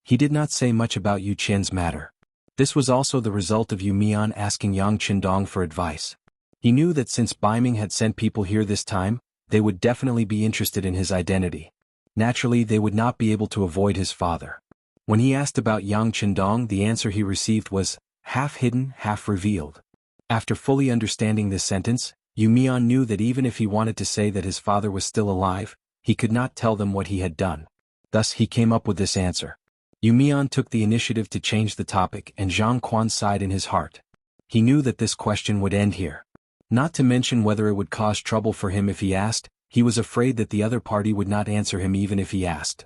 Speaker 1: He did not say much about Yu Qian's matter. This was also the result of Yu Mian asking Yang Qindong for advice. He knew that since Ming had sent people here this time, they would definitely be interested in his identity. Naturally, they would not be able to avoid his father. When he asked about Yang Qindong, the answer he received was, half hidden, half revealed. After fully understanding this sentence, Yu Mian knew that even if he wanted to say that his father was still alive, he could not tell them what he had done. Thus he came up with this answer. Yu Mian took the initiative to change the topic and Zhang Quan sighed in his heart. He knew that this question would end here. Not to mention whether it would cause trouble for him if he asked, he was afraid that the other party would not answer him even if he asked.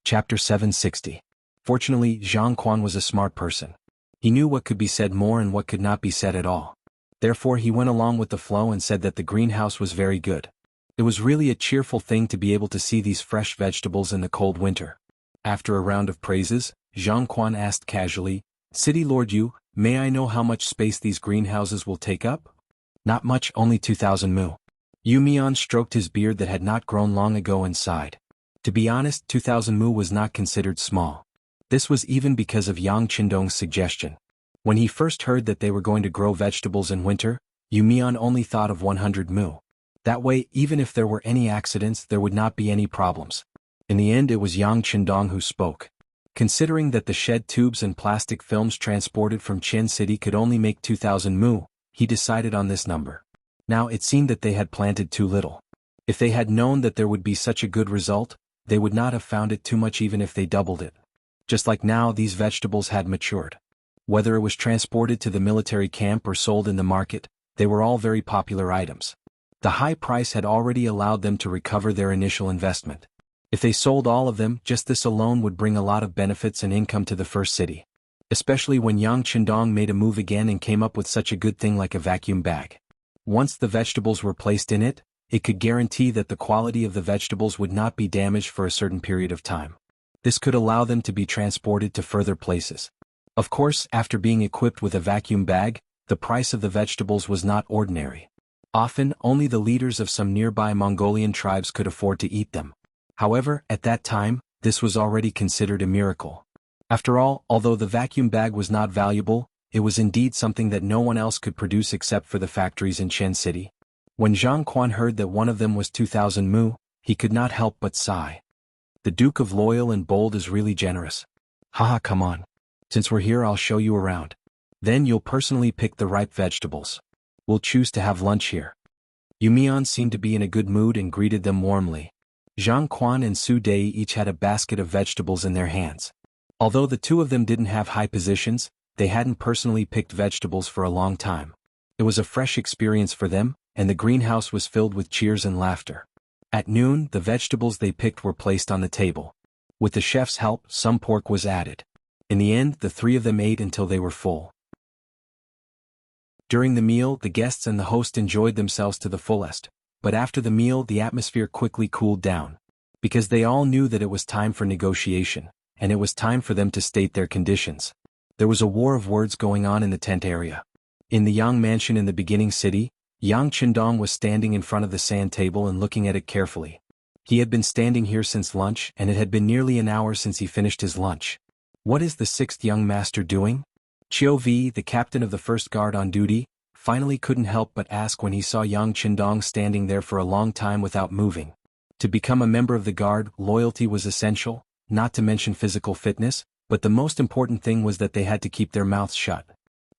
Speaker 1: Chapter 760. Fortunately, Zhang Quan was a smart person. He knew what could be said more and what could not be said at all. Therefore he went along with the flow and said that the greenhouse was very good. It was really a cheerful thing to be able to see these fresh vegetables in the cold winter. After a round of praises, Zhang Quan asked casually, "City Lord Yu, May I know how much space these greenhouses will take up? Not much, only 2,000 mu. Yu Mian stroked his beard that had not grown long ago and sighed. To be honest, 2,000 mu was not considered small. This was even because of Yang Qindong's suggestion. When he first heard that they were going to grow vegetables in winter, Yu Mian only thought of 100 mu. That way, even if there were any accidents, there would not be any problems. In the end, it was Yang Qindong who spoke. Considering that the shed tubes and plastic films transported from Qian City could only make 2,000 mu, he decided on this number. Now it seemed that they had planted too little. If they had known that there would be such a good result, they would not have found it too much even if they doubled it. Just like now, these vegetables had matured. Whether it was transported to the military camp or sold in the market, they were all very popular items. The high price had already allowed them to recover their initial investment. If they sold all of them, just this alone would bring a lot of benefits and income to the first city. Especially when Yang Qindong made a move again and came up with such a good thing like a vacuum bag. Once the vegetables were placed in it, it could guarantee that the quality of the vegetables would not be damaged for a certain period of time. This could allow them to be transported to further places. Of course, after being equipped with a vacuum bag, the price of the vegetables was not ordinary. Often, only the leaders of some nearby Mongolian tribes could afford to eat them. However, at that time, this was already considered a miracle. After all, although the vacuum bag was not valuable, it was indeed something that no one else could produce except for the factories in Qian City. When Zhang Quan heard that one of them was 2,000 mu, he could not help but sigh. The Duke of Loyal and Bold is really generous. Haha, come on. Since we're here, I'll show you around. Then you'll personally pick the ripe vegetables. We'll choose to have lunch here. Yu Mian seemed to be in a good mood and greeted them warmly. Zhang Quan and Su Dei each had a basket of vegetables in their hands. Although the two of them didn't have high positions, they hadn't personally picked vegetables for a long time. It was a fresh experience for them, and the greenhouse was filled with cheers and laughter. At noon, the vegetables they picked were placed on the table. With the chef's help, some pork was added. In the end, the three of them ate until they were full. During the meal, the guests and the host enjoyed themselves to the fullest, but after the meal, the atmosphere quickly cooled down. Because they all knew that it was time for negotiation, and it was time for them to state their conditions. There was a war of words going on in the tent area. In the Yang mansion in the beginning city, Yang Qindong was standing in front of the sand table and looking at it carefully. He had been standing here since lunch, and it had been nearly an hour since he finished his lunch. What is the sixth young master doing? Qiu Vi, the captain of the first guard on duty, finally couldn't help but ask when he saw Yang Qindong standing there for a long time without moving. To become a member of the guard, loyalty was essential, not to mention physical fitness, but the most important thing was that they had to keep their mouths shut.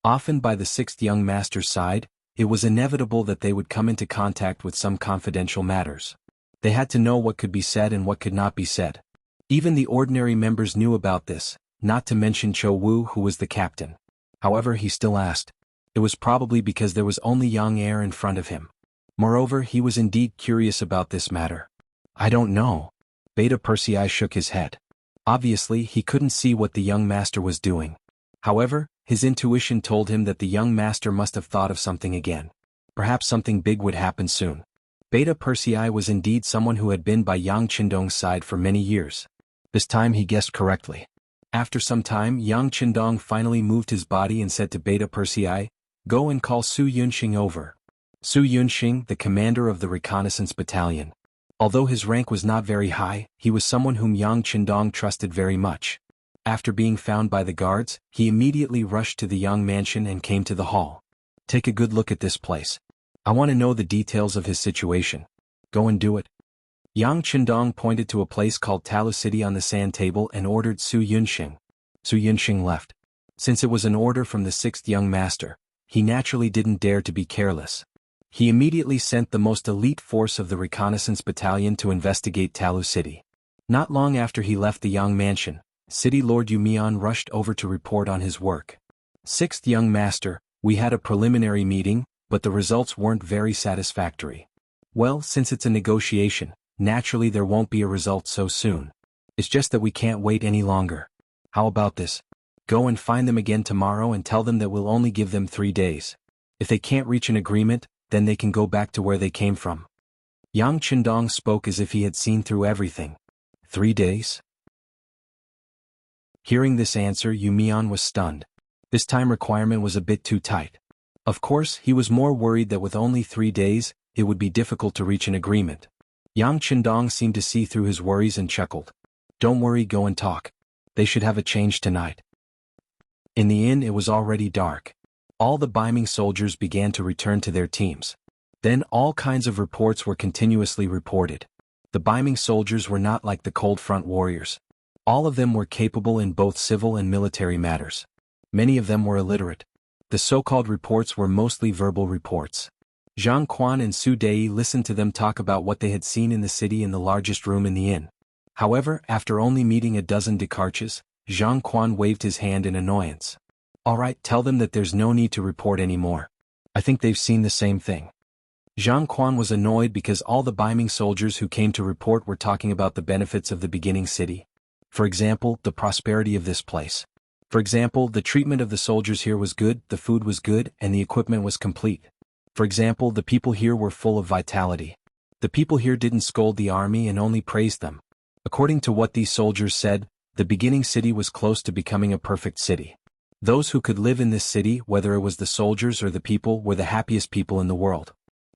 Speaker 1: Often by the sixth young master's side, it was inevitable that they would come into contact with some confidential matters. They had to know what could be said and what could not be said. Even the ordinary members knew about this, not to mention Chou Wu, who was the captain. However, he still asked. It was probably because there was only young heir in front of him. Moreover, he was indeed curious about this matter. I don't know. Beta Persei shook his head. Obviously, he couldn't see what the young master was doing. However, his intuition told him that the young master must have thought of something again. Perhaps something big would happen soon. Beta Persei was indeed someone who had been by Yang Qindong's side for many years. This time he guessed correctly. After some time, Yang Qindong finally moved his body and said to Beta Persei, "Go and call Su Yunxing over." Su Yunxing, the commander of the reconnaissance battalion. Although his rank was not very high, he was someone whom Yang Qindong trusted very much. After being found by the guards, he immediately rushed to the Yang mansion and came to the hall. Take a good look at this place. I want to know the details of his situation. Go and do it. Yang Qindong pointed to a place called Talu City on the sand table and ordered Su Yunxing. Su Yunxing left. Since it was an order from the sixth young master, he naturally didn't dare to be careless. He immediately sent the most elite force of the reconnaissance battalion to investigate Talu City. Not long after he left the Yang mansion, City Lord Yu Mian rushed over to report on his work. Sixth young master, we had a preliminary meeting, but the results weren't very satisfactory. Well, since it's a negotiation, naturally there won't be a result so soon. It's just that we can't wait any longer. How about this? Go and find them again tomorrow and tell them that we'll only give them 3 days. If they can't reach an agreement, then they can go back to where they came from. Yang Qindong spoke as if he had seen through everything. 3 days? Hearing this answer, Yu Mian was stunned. This time requirement was a bit too tight. Of course, he was more worried that with only 3 days, it would be difficult to reach an agreement. Yang Qindong seemed to see through his worries and chuckled. Don't worry, go and talk. They should have a change tonight. In the inn it was already dark. All the Ming soldiers began to return to their teams. Then all kinds of reports were continuously reported. The Ming soldiers were not like the cold front warriors. All of them were capable in both civil and military matters. Many of them were illiterate. The so-called reports were mostly verbal reports. Zhang Quan and Su Dei listened to them talk about what they had seen in the city in the largest room in the inn. However, after only meeting a dozen decarches, Zhang Quan waved his hand in annoyance. All right, tell them that there's no need to report anymore. I think they've seen the same thing. Zhang Quan was annoyed because all the Ming soldiers who came to report were talking about the benefits of the beginning city. For example, the prosperity of this place. For example, the treatment of the soldiers here was good, the food was good, and the equipment was complete. For example, the people here were full of vitality. The people here didn't scold the army and only praised them. According to what these soldiers said, the beginning city was close to becoming a perfect city. Those who could live in this city, whether it was the soldiers or the people, were the happiest people in the world.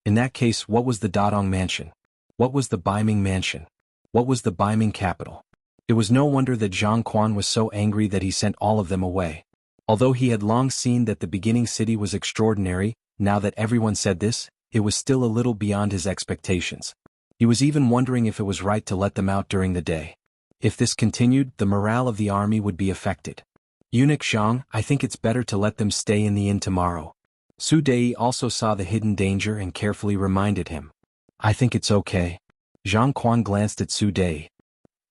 Speaker 1: In that case, what was the Dadong mansion? What was the Ming mansion? What was the Ming capital? It was no wonder that Zhang Quan was so angry that he sent all of them away. Although he had long seen that the beginning city was extraordinary, now that everyone said this, it was still a little beyond his expectations. He was even wondering if it was right to let them out during the day. If this continued, the morale of the army would be affected. Eunuch Zhang, I think it's better to let them stay in the inn tomorrow. Su Dei also saw the hidden danger and carefully reminded him. I think it's okay. Zhang Quan glanced at Su Dei.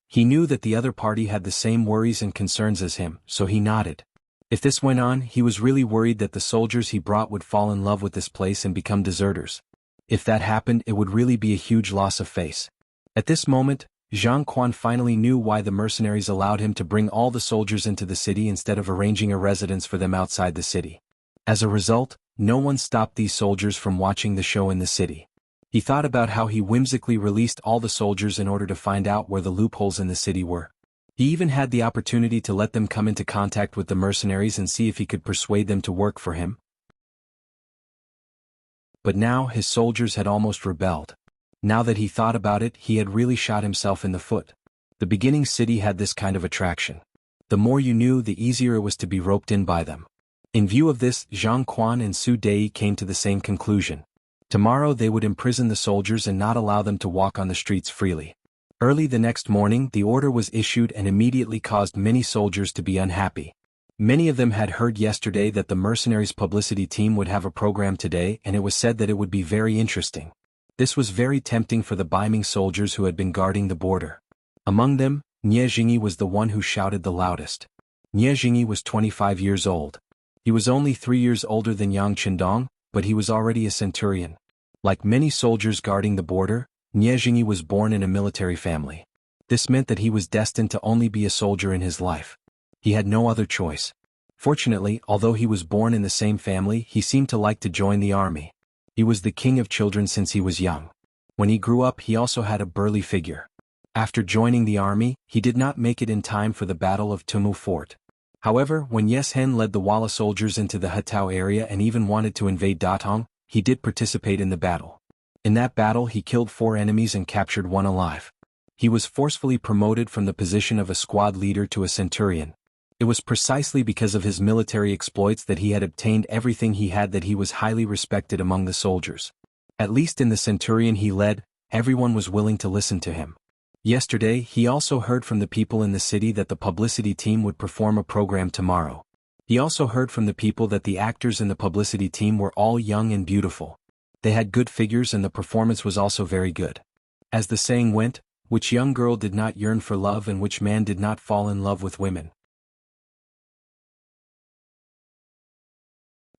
Speaker 1: He knew that the other party had the same worries and concerns as him, so he nodded. If this went on, he was really worried that the soldiers he brought would fall in love with this place and become deserters. If that happened, it would really be a huge loss of face. At this moment, Zhang Quan finally knew why the mercenaries allowed him to bring all the soldiers into the city instead of arranging a residence for them outside the city. As a result, no one stopped these soldiers from watching the show in the city. He thought about how he whimsically released all the soldiers in order to find out where the loopholes in the city were. He even had the opportunity to let them come into contact with the mercenaries and see if he could persuade them to work for him. But now his soldiers had almost rebelled. Now that he thought about it, he had really shot himself in the foot. The beginning city had this kind of attraction. The more you knew, the easier it was to be roped in by them. In view of this, Zhang Quan and Su Dei came to the same conclusion. Tomorrow they would imprison the soldiers and not allow them to walk on the streets freely. Early the next morning, the order was issued and immediately caused many soldiers to be unhappy. Many of them had heard yesterday that the mercenaries' publicity team would have a program today, and it was said that it would be very interesting. This was very tempting for the Ming soldiers who had been guarding the border. Among them, Nie Jingyi was the one who shouted the loudest. Nie Jingyi was 25 years old. He was only 3 years older than Yang Qindong, but he was already a centurion. Like many soldiers guarding the border, Nie Jingyi was born in a military family. This meant that he was destined to only be a soldier in his life. He had no other choice. Fortunately, although he was born in the same family, he seemed to like to join the army. He was the king of children since he was young. When he grew up, he also had a burly figure. After joining the army, he did not make it in time for the Battle of Tumu Fort. However, when Yes Hen led the Walla soldiers into the Hetao area and even wanted to invade Datong, he did participate in the battle. In that battle he killed 4 enemies and captured 1 alive. He was forcefully promoted from the position of a squad leader to a centurion. It was precisely because of his military exploits that he had obtained everything he had that he was highly respected among the soldiers. At least in the centurion he led, everyone was willing to listen to him. Yesterday, he also heard from the people in the city that the publicity team would perform a program tomorrow. He also heard from the people that the actors in the publicity team were all young and beautiful. They had good figures and the performance was also very good. As the saying went, which young girl did not yearn for love and which man did not fall in love with women?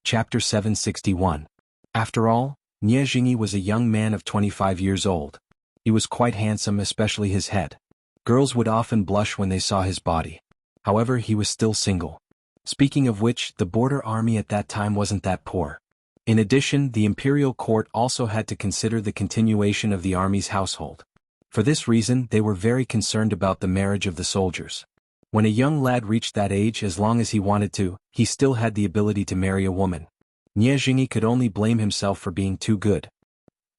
Speaker 1: Chapter 761. After all, Nie Jingyi was a young man of 25 years old. He was quite handsome, especially his head. Girls would often blush when they saw his body. However, he was still single. Speaking of which, the border army at that time wasn't that poor. In addition, the imperial court also had to consider the continuation of the army's household. For this reason, they were very concerned about the marriage of the soldiers. When a young lad reached that age, as long as he wanted to, he still had the ability to marry a woman. Nie Jingyi could only blame himself for being too good.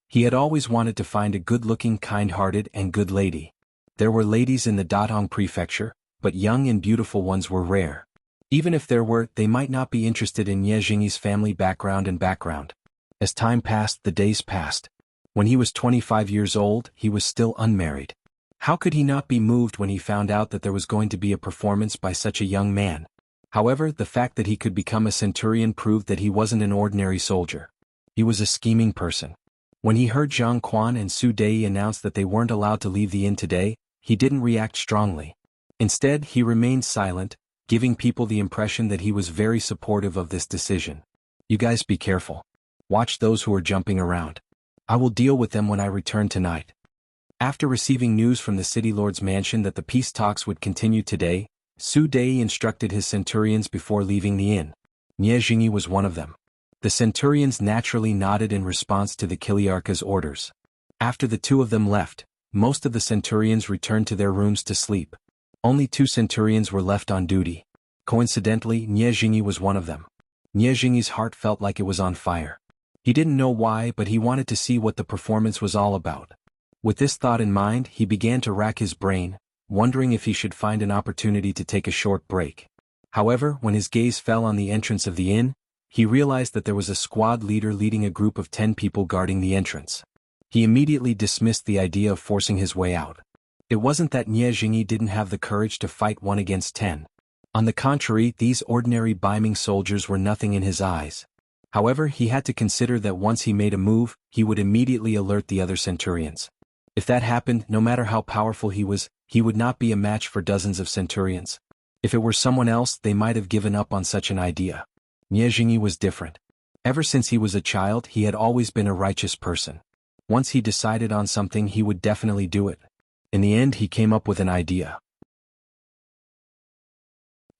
Speaker 1: He had always wanted to find a good-looking, kind-hearted, and good lady. There were ladies in the Datong prefecture, but young and beautiful ones were rare. Even if there were, they might not be interested in Nie Jingyi's family background. As time passed, the days passed. When he was 25 years old, he was still unmarried. How could he not be moved when he found out that there was going to be a performance by such a young man? However, the fact that he could become a centurion proved that he wasn't an ordinary soldier. He was a scheming person. When he heard Zhang Quan and Su Dei announce that they weren't allowed to leave the inn today, he didn't react strongly. Instead, he remained silent, giving people the impression that he was very supportive of this decision. You guys be careful. Watch those who are jumping around. I will deal with them when I return tonight. After receiving news from the city lord's mansion that the peace talks would continue today, Su Dei instructed his centurions before leaving the inn. Nie Jingyi was one of them. The centurions naturally nodded in response to the Kiliarka's orders. After the two of them left, most of the centurions returned to their rooms to sleep. Only 2 centurions were left on duty. Coincidentally, Nie Jingyi was one of them. Nie Jingyi's heart felt like it was on fire. He didn't know why, but he wanted to see what the performance was all about. With this thought in mind, he began to rack his brain, wondering if he should find an opportunity to take a short break. However, when his gaze fell on the entrance of the inn, he realized that there was a squad leader leading a group of 10 people guarding the entrance. He immediately dismissed the idea of forcing his way out. It wasn't that Nie Jingyi didn't have the courage to fight 1 against 10. On the contrary, these ordinary Ming soldiers were nothing in his eyes. However, he had to consider that once he made a move, he would immediately alert the other centurions. If that happened, no matter how powerful he would not be a match for dozens of centurions. If it were someone else, they might have given up on such an idea. Nie Jingyi was different. Ever since he was a child, he had always been a righteous person. Once he decided on something, he would definitely do it. In the end, he came up with an idea.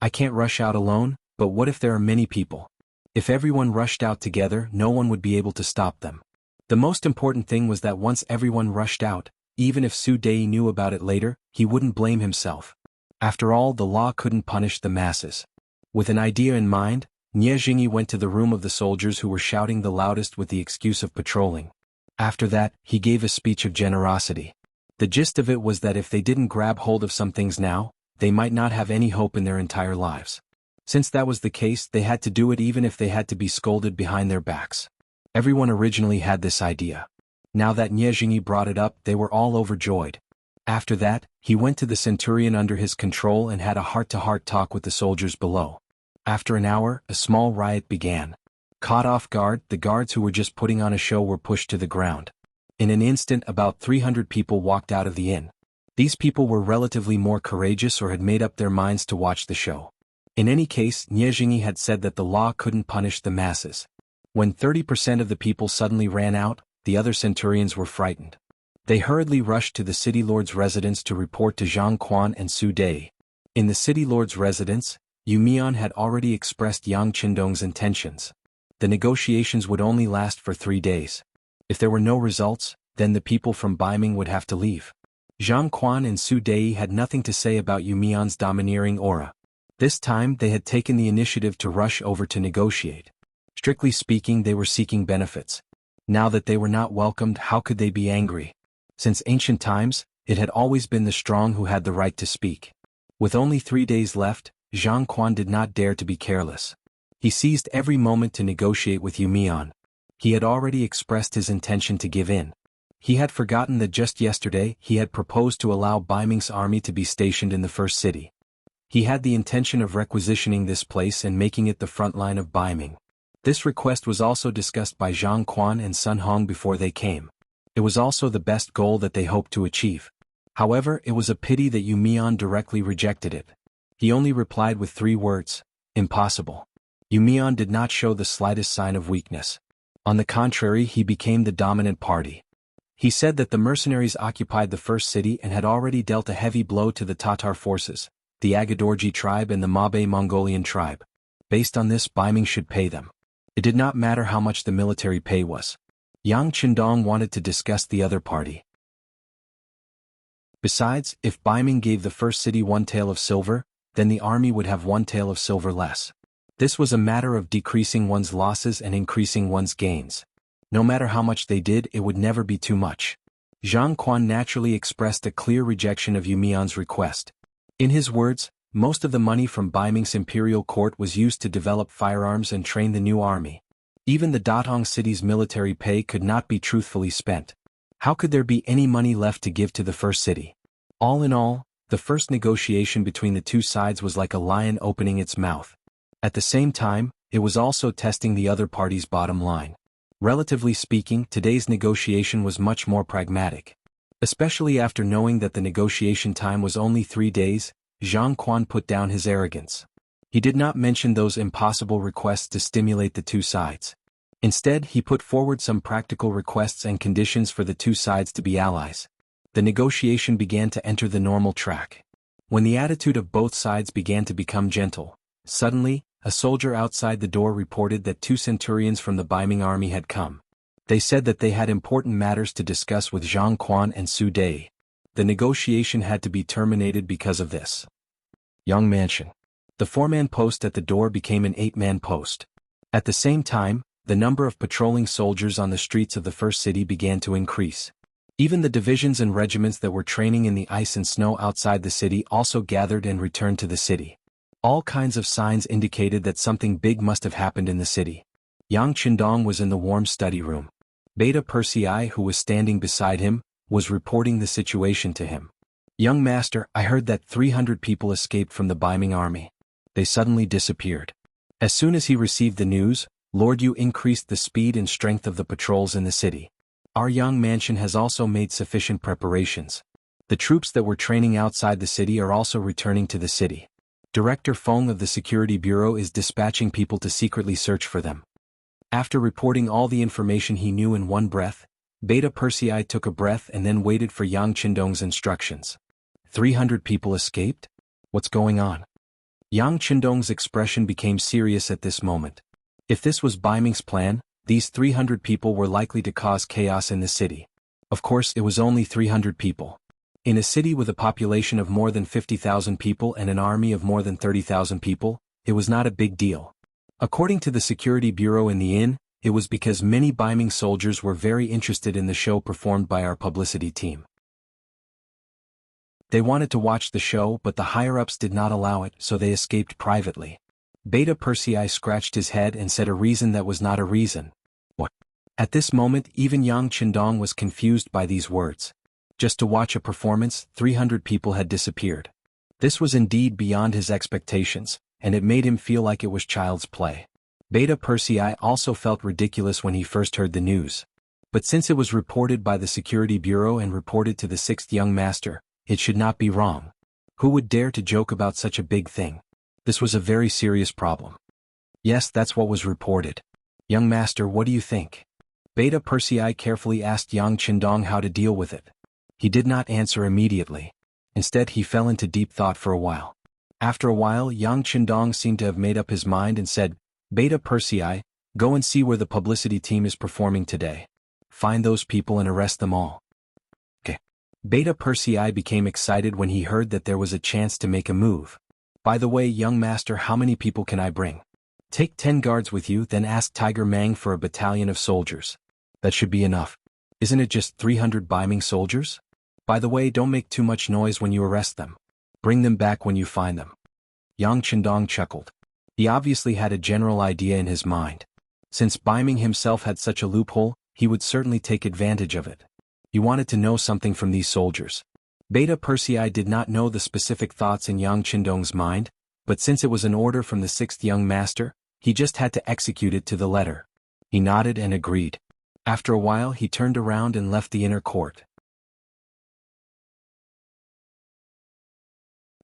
Speaker 1: I can't rush out alone, but what if there are many people? If everyone rushed out together, no one would be able to stop them. The most important thing was that once everyone rushed out, even if Su Dei knew about it later, he wouldn't blame himself. After all, the law couldn't punish the masses. With an idea in mind, Nie Jingyi went to the room of the soldiers who were shouting the loudest with the excuse of patrolling. After that, he gave a speech of generosity. The gist of it was that if they didn't grab hold of some things now, they might not have any hope in their entire lives. Since that was the case, they had to do it even if they had to be scolded behind their backs. Everyone originally had this idea. Now that Nie Jingyi brought it up, they were all overjoyed. After that, he went to the centurion under his control and had a heart-to-heart talk with the soldiers below. After an hour, a small riot began. Caught off guard, the guards who were just putting on a show were pushed to the ground. In an instant, about 300 people walked out of the inn. These people were relatively more courageous or had made up their minds to watch the show. In any case, Nie Jingyi had said that the law couldn't punish the masses. When 30% of the people suddenly ran out, the other centurions were frightened. They hurriedly rushed to the city lord's residence to report to Zhang Quan and Su Dei. In the city lord's residence, Yu Mian had already expressed Yang Qindong's intentions. The negotiations would only last for 3 days. If there were no results, then the people from Ming would have to leave. Zhang Quan and Su Dei had nothing to say about Yu Mian's domineering aura. This time they had taken the initiative to rush over to negotiate. Strictly speaking, they were seeking benefits. Now that they were not welcomed, how could they be angry? Since ancient times, it had always been the strong who had the right to speak. With only 3 days left, Zhang Quan did not dare to be careless. He seized every moment to negotiate with Yu Mian. He had already expressed his intention to give in. He had forgotten that just yesterday he had proposed to allow Ming's army to be stationed in the first city. He had the intention of requisitioning this place and making it the front line of Ming. This request was also discussed by Zhang Quan and Sun Hong before they came. It was also the best goal that they hoped to achieve. However, it was a pity that Yu Mian directly rejected it. He only replied with 3 words: impossible. Yu Mian did not show the slightest sign of weakness. On the contrary, he became the dominant party. He said that the mercenaries occupied the first city and had already dealt a heavy blow to the Tatar forces, the Agadorji tribe and the Mabe Mongolian tribe. Based on this, Ming should pay them. It did not matter how much the military pay was. Yang Qindong wanted to discuss the other party. Besides, if Ming gave the first city 1 tael of silver, then the army would have 1 tael of silver less. This was a matter of decreasing one's losses and increasing one's gains. No matter how much they did, it would never be too much. Zhang Quan naturally expressed a clear rejection of Yu Mian's request. In his words, most of the money from Bai Ming's imperial court was used to develop firearms and train the new army. Even the Datong city's military pay could not be truthfully spent. How could there be any money left to give to the first city? All in all, the first negotiation between the two sides was like a lion opening its mouth. At the same time, it was also testing the other party's bottom line. Relatively speaking, today's negotiation was much more pragmatic. Especially after knowing that the negotiation time was only 3 days, Zhang Quan put down his arrogance. He did not mention those impossible requests to stimulate the two sides. Instead, he put forward some practical requests and conditions for the two sides to be allies. The negotiation began to enter the normal track. When the attitude of both sides began to become gentle, suddenly, a soldier outside the door reported that 2 centurions from the Bai Ming army had come. They said that they had important matters to discuss with Zhang Quan and Su Dai. The negotiation had to be terminated because of this. Young Mansion. The 4-man post at the door became an 8-man post. At the same time, the number of patrolling soldiers on the streets of the first city began to increase. Even the divisions and regiments that were training in the ice and snow outside the city also gathered and returned to the city. All kinds of signs indicated that something big must have happened in the city. Yang Qindong was in the warm study room. Beta Persei, who was standing beside him, was reporting the situation to him. Young master, I heard that 300 people escaped from the Bai Ming army. They suddenly disappeared. As soon as he received the news, Lord Yu increased the speed and strength of the patrols in the city. Our young mansion has also made sufficient preparations. The troops that were training outside the city are also returning to the city. Director Feng of the Security Bureau is dispatching people to secretly search for them. After reporting all the information he knew in one breath, Beta Persei took a breath and then waited for Yang Qindong's instructions. 300 people escaped? What's going on? Yang Qindong's expression became serious at this moment. If this was Bai Ming's plan, these 300 people were likely to cause chaos in the city. Of course, it was only 300 people. In a city with a population of more than 50,000 people and an army of more than 30,000 people, it was not a big deal. According to the security bureau in the inn, it was because many Bai Ming soldiers were very interested in the show performed by our publicity team. They wanted to watch the show, but the higher-ups did not allow it, so they escaped privately. Beta Persei scratched his head and said a reason that was not a reason. What? At this moment, even Yang Qindong was confused by these words. Just to watch a performance, 300 people had disappeared. This was indeed beyond his expectations, and it made him feel like it was child's play. Beta Persei also felt ridiculous when he first heard the news. But since it was reported by the Security Bureau and reported to the 6th young master, it should not be wrong. Who would dare to joke about such a big thing? This was a very serious problem. Yes, that's what was reported. Young master, what do you think? Beta Persei carefully asked Yang Qindong how to deal with it. He did not answer immediately. Instead, he fell into deep thought for a while. After a while, Yang Qindong seemed to have made up his mind and said, Beta Persei, go and see where the publicity team is performing today. Find those people and arrest them all. Okay. Beta Persei became excited when he heard that there was a chance to make a move. By the way, young master, how many people can I bring? Take 10 guards with you, then ask Tiger Mang for a battalion of soldiers. That should be enough. Isn't it just 300 Bai Ming soldiers? By the way, don't make too much noise when you arrest them. Bring them back when you find them. Yang Qindong chuckled. He obviously had a general idea in his mind. Since Bai Ming himself had such a loophole, he would certainly take advantage of it. He wanted to know something from these soldiers. Beta Persei did not know the specific thoughts in Yang Qindong's mind, but since it was an order from the 6th young master, he just had to execute it to the letter. He nodded and agreed. After a while, he turned around and left the inner court.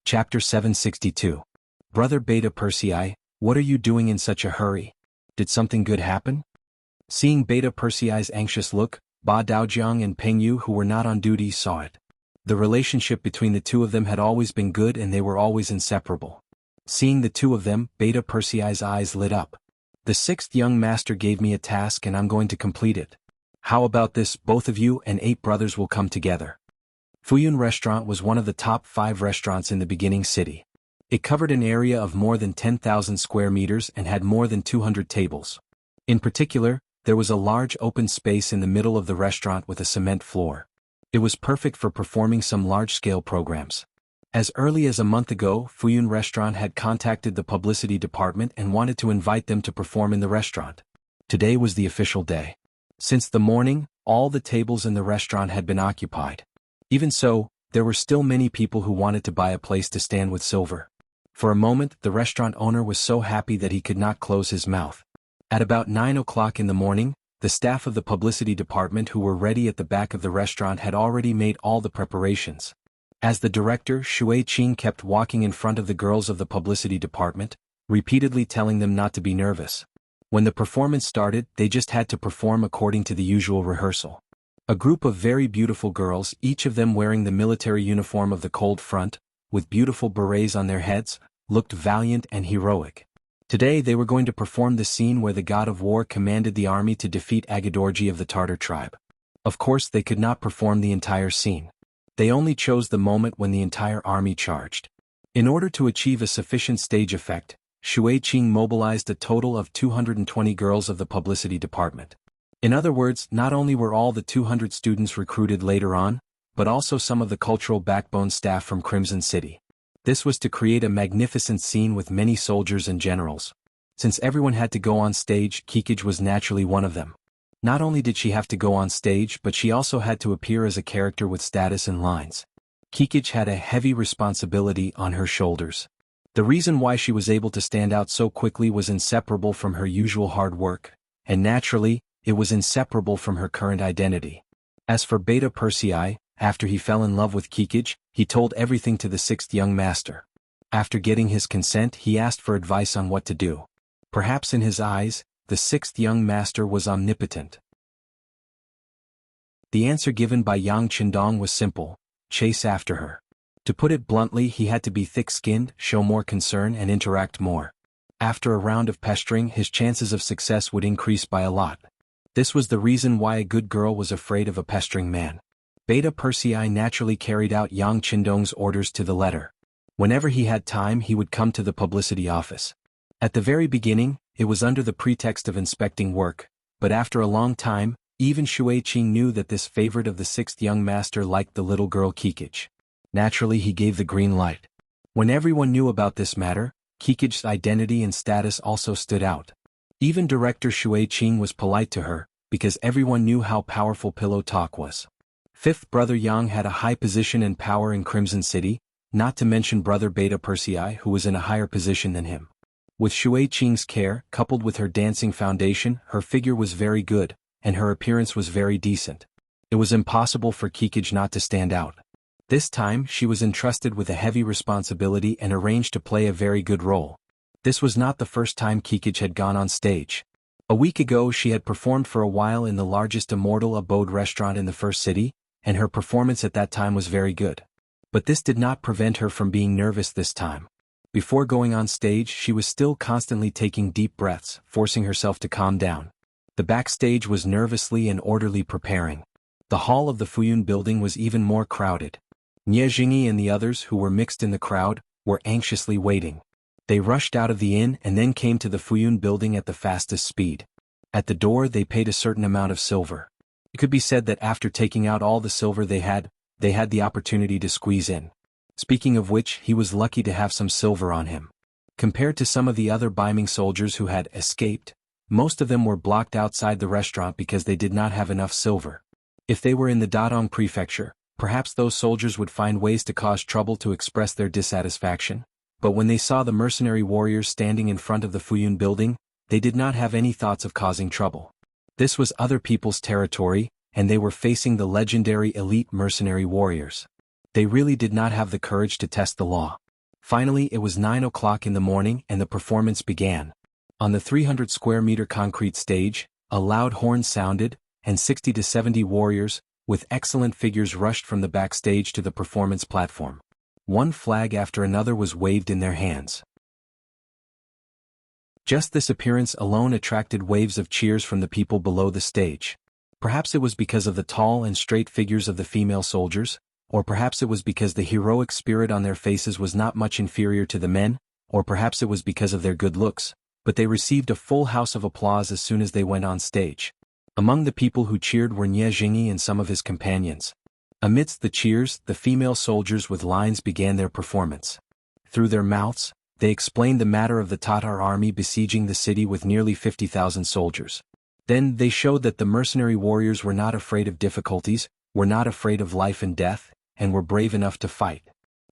Speaker 1: Chapter 762. Brother Beta Persei, what are you doing in such a hurry? Did something good happen? Seeing Beta Persei's anxious look, Ba Daojiang and Peng Yu, who were not on duty, saw it. The relationship between the two of them had always been good and they were always inseparable. Seeing the two of them, Beta Persei's eyes lit up. The 6th young master gave me a task and I'm going to complete it. How about this, both of you and 8 brothers will come together. Fuyun Restaurant was one of the top 5 restaurants in the beginning city. It covered an area of more than 10,000 square meters and had more than 200 tables. In particular, there was a large open space in the middle of the restaurant with a cement floor. It was perfect for performing some large-scale programs. As early as a month ago, Fuyun Restaurant had contacted the publicity department and wanted to invite them to perform in the restaurant. Today was the official day. Since the morning, all the tables in the restaurant had been occupied. Even so, there were still many people who wanted to buy a place to stand with silver. For a moment, the restaurant owner was so happy that he could not close his mouth. At about 9 o'clock in the morning, the staff of the publicity department who were ready at the back of the restaurant had already made all the preparations. As the director, Shui Qing kept walking in front of the girls of the publicity department, repeatedly telling them not to be nervous. When the performance started, they just had to perform according to the usual rehearsal. A group of very beautiful girls, each of them wearing the military uniform of the Cold Front, with beautiful berets on their heads, looked valiant and heroic. Today they were going to perform the scene where the god of war commanded the army to defeat Agadorji of the Tartar tribe. Of course they could not perform the entire scene. They only chose the moment when the entire army charged. In order to achieve a sufficient stage effect, Shui Qing mobilized a total of 220 girls of the publicity department. In other words, not only were all the 200 students recruited later on, but also some of the cultural backbone staff from Crimson City. This was to create a magnificent scene with many soldiers and generals. Since everyone had to go on stage, Kikij was naturally one of them. Not only did she have to go on stage, but she also had to appear as a character with status and lines. Kikij had a heavy responsibility on her shoulders. The reason why she was able to stand out so quickly was inseparable from her usual hard work, and naturally, it was inseparable from her current identity. As for Beta Persei, after he fell in love with Kikij, he told everything to the sixth young master. After getting his consent, he asked for advice on what to do. Perhaps in his eyes, the sixth young master was omnipotent. The answer given by Yang Qindong was simple: chase after her. To put it bluntly, he had to be thick-skinned, show more concern and interact more. After a round of pestering, his chances of success would increase by a lot. This was the reason why a good girl was afraid of a pestering man. Beta Persei naturally carried out Yang Qindong's orders to the letter. Whenever he had time, he would come to the publicity office. At the very beginning, it was under the pretext of inspecting work, but after a long time, even Shui Qing knew that this favorite of the sixth young master liked the little girl Kikij. Naturally, he gave the green light. When everyone knew about this matter, Kikij's identity and status also stood out. Even director Shui Qing was polite to her, because everyone knew how powerful Pillow Talk was. Fifth brother Yang had a high position and power in Crimson City, not to mention brother Beta Persei, who was in a higher position than him. With Shui Qing's care, coupled with her dancing foundation, her figure was very good, and her appearance was very decent. It was impossible for Kikij not to stand out. This time, she was entrusted with a heavy responsibility and arranged to play a very good role. This was not the first time Kikij had gone on stage. A week ago she had performed for a while in the largest immortal abode restaurant in the first city, and her performance at that time was very good. But this did not prevent her from being nervous this time. Before going on stage, she was still constantly taking deep breaths, forcing herself to calm down. The backstage was nervously and orderly preparing. The hall of the Fuyun building was even more crowded. Nie Jingyi and the others, who were mixed in the crowd, were anxiously waiting. They rushed out of the inn and then came to the Fuyun building at the fastest speed. At the door they paid a certain amount of silver. It could be said that after taking out all the silver they had the opportunity to squeeze in. Speaking of which, he was lucky to have some silver on him. Compared to some of the other Baiming soldiers who had escaped, most of them were blocked outside the restaurant because they did not have enough silver. If they were in the Dadong prefecture, perhaps those soldiers would find ways to cause trouble to express their dissatisfaction. But when they saw the mercenary warriors standing in front of the Fuyun building, they did not have any thoughts of causing trouble. This was other people's territory, and they were facing the legendary elite mercenary warriors. They really did not have the courage to test the law. Finally, it was 9 o'clock in the morning and the performance began. On the 300 square meter concrete stage, a loud horn sounded, and 60 to 70 warriors, with excellent figures, rushed from the backstage to the performance platform. One flag after another was waved in their hands. Just this appearance alone attracted waves of cheers from the people below the stage. Perhaps it was because of the tall and straight figures of the female soldiers, or perhaps it was because the heroic spirit on their faces was not much inferior to the men, or perhaps it was because of their good looks, but they received a full house of applause as soon as they went on stage. Among the people who cheered were Nie Jingyi and some of his companions. Amidst the cheers, the female soldiers with lines began their performance. Through their mouths, they explained the matter of the Tatar army besieging the city with nearly 50,000 soldiers. Then they showed that the mercenary warriors were not afraid of difficulties, were not afraid of life and death, and were brave enough to fight.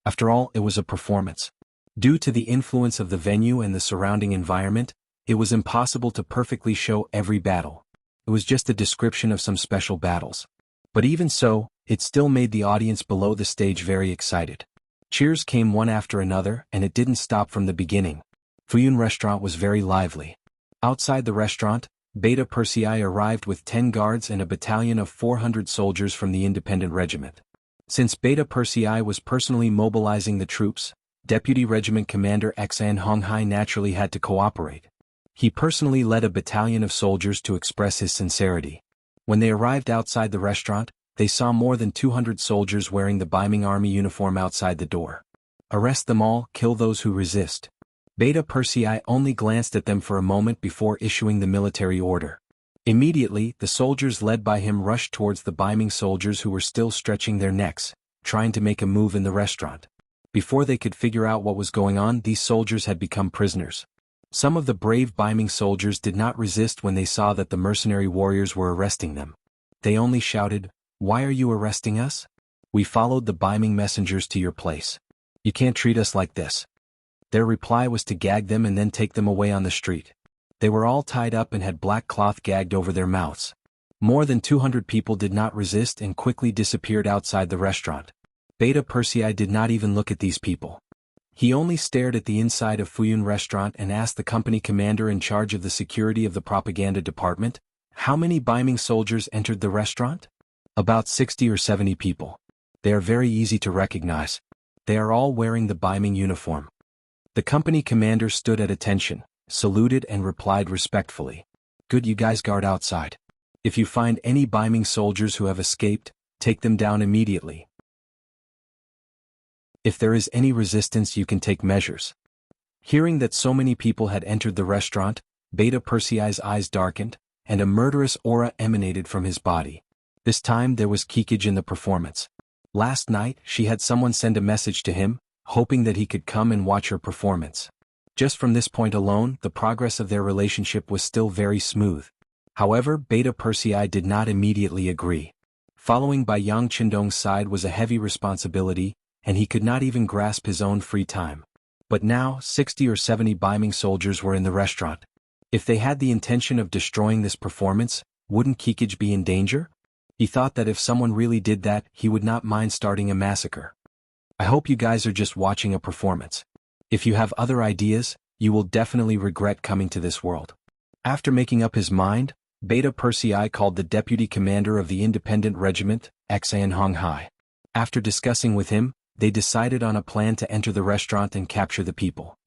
Speaker 1: After all, it was a performance. Due to the influence of the venue and the surrounding environment, it was impossible to perfectly show every battle. It was just a description of some special battles. But even so, it still made the audience below the stage very excited. Cheers came one after another, and it didn't stop from the beginning. Fuyun restaurant was very lively. Outside the restaurant, Beta Persei arrived with 10 guards and a battalion of 400 soldiers from the independent regiment. Since Beta Persei was personally mobilizing the troops, Deputy Regiment Commander Xan Honghai naturally had to cooperate. He personally led a battalion of soldiers to express his sincerity. When they arrived outside the restaurant, they saw more than 200 soldiers wearing the Ming army uniform outside the door. Arrest them all, kill those who resist. Beta Persei only glanced at them for a moment before issuing the military order. Immediately, the soldiers led by him rushed towards the Ming soldiers who were still stretching their necks, trying to make a move in the restaurant. Before they could figure out what was going on, these soldiers had become prisoners. Some of the brave Ming soldiers did not resist when they saw that the mercenary warriors were arresting them. They only shouted, "Why are you arresting us? We followed the Ming messengers to your place. You can't treat us like this." Their reply was to gag them and then take them away on the street. They were all tied up and had black cloth gagged over their mouths. More than 200 people did not resist and quickly disappeared outside the restaurant. Beta Persei did not even look at these people. He only stared at the inside of Fuyun restaurant and asked the company commander in charge of the security of the propaganda department, "How many Ming soldiers entered the restaurant?" "About 60 or 70 people. They are very easy to recognize. They are all wearing the Ming uniform." The company commander stood at attention, saluted and replied respectfully, "Good, you guys guard outside. If you find any Ming soldiers who have escaped, take them down immediately. If there is any resistance, you can take measures." Hearing that so many people had entered the restaurant, Beta Persei's eyes darkened, and a murderous aura emanated from his body. This time there was Kikij in the performance. Last night, she had someone send a message to him, hoping that he could come and watch her performance. Just from this point alone, the progress of their relationship was still very smooth. However, Beta Persei did not immediately agree. Following by Yang Qindong's side was a heavy responsibility, and he could not even grasp his own free time. But now, 60 or 70 Ming soldiers were in the restaurant. If they had the intention of destroying this performance, wouldn't Kikij be in danger? He thought that if someone really did that, he would not mind starting a massacre. "I hope you guys are just watching a performance. If you have other ideas, you will definitely regret coming to this world." After making up his mind, Beta Persei called the deputy commander of the independent regiment, Xan Honghai. After discussing with him, they decided on a plan to enter the restaurant and capture the people.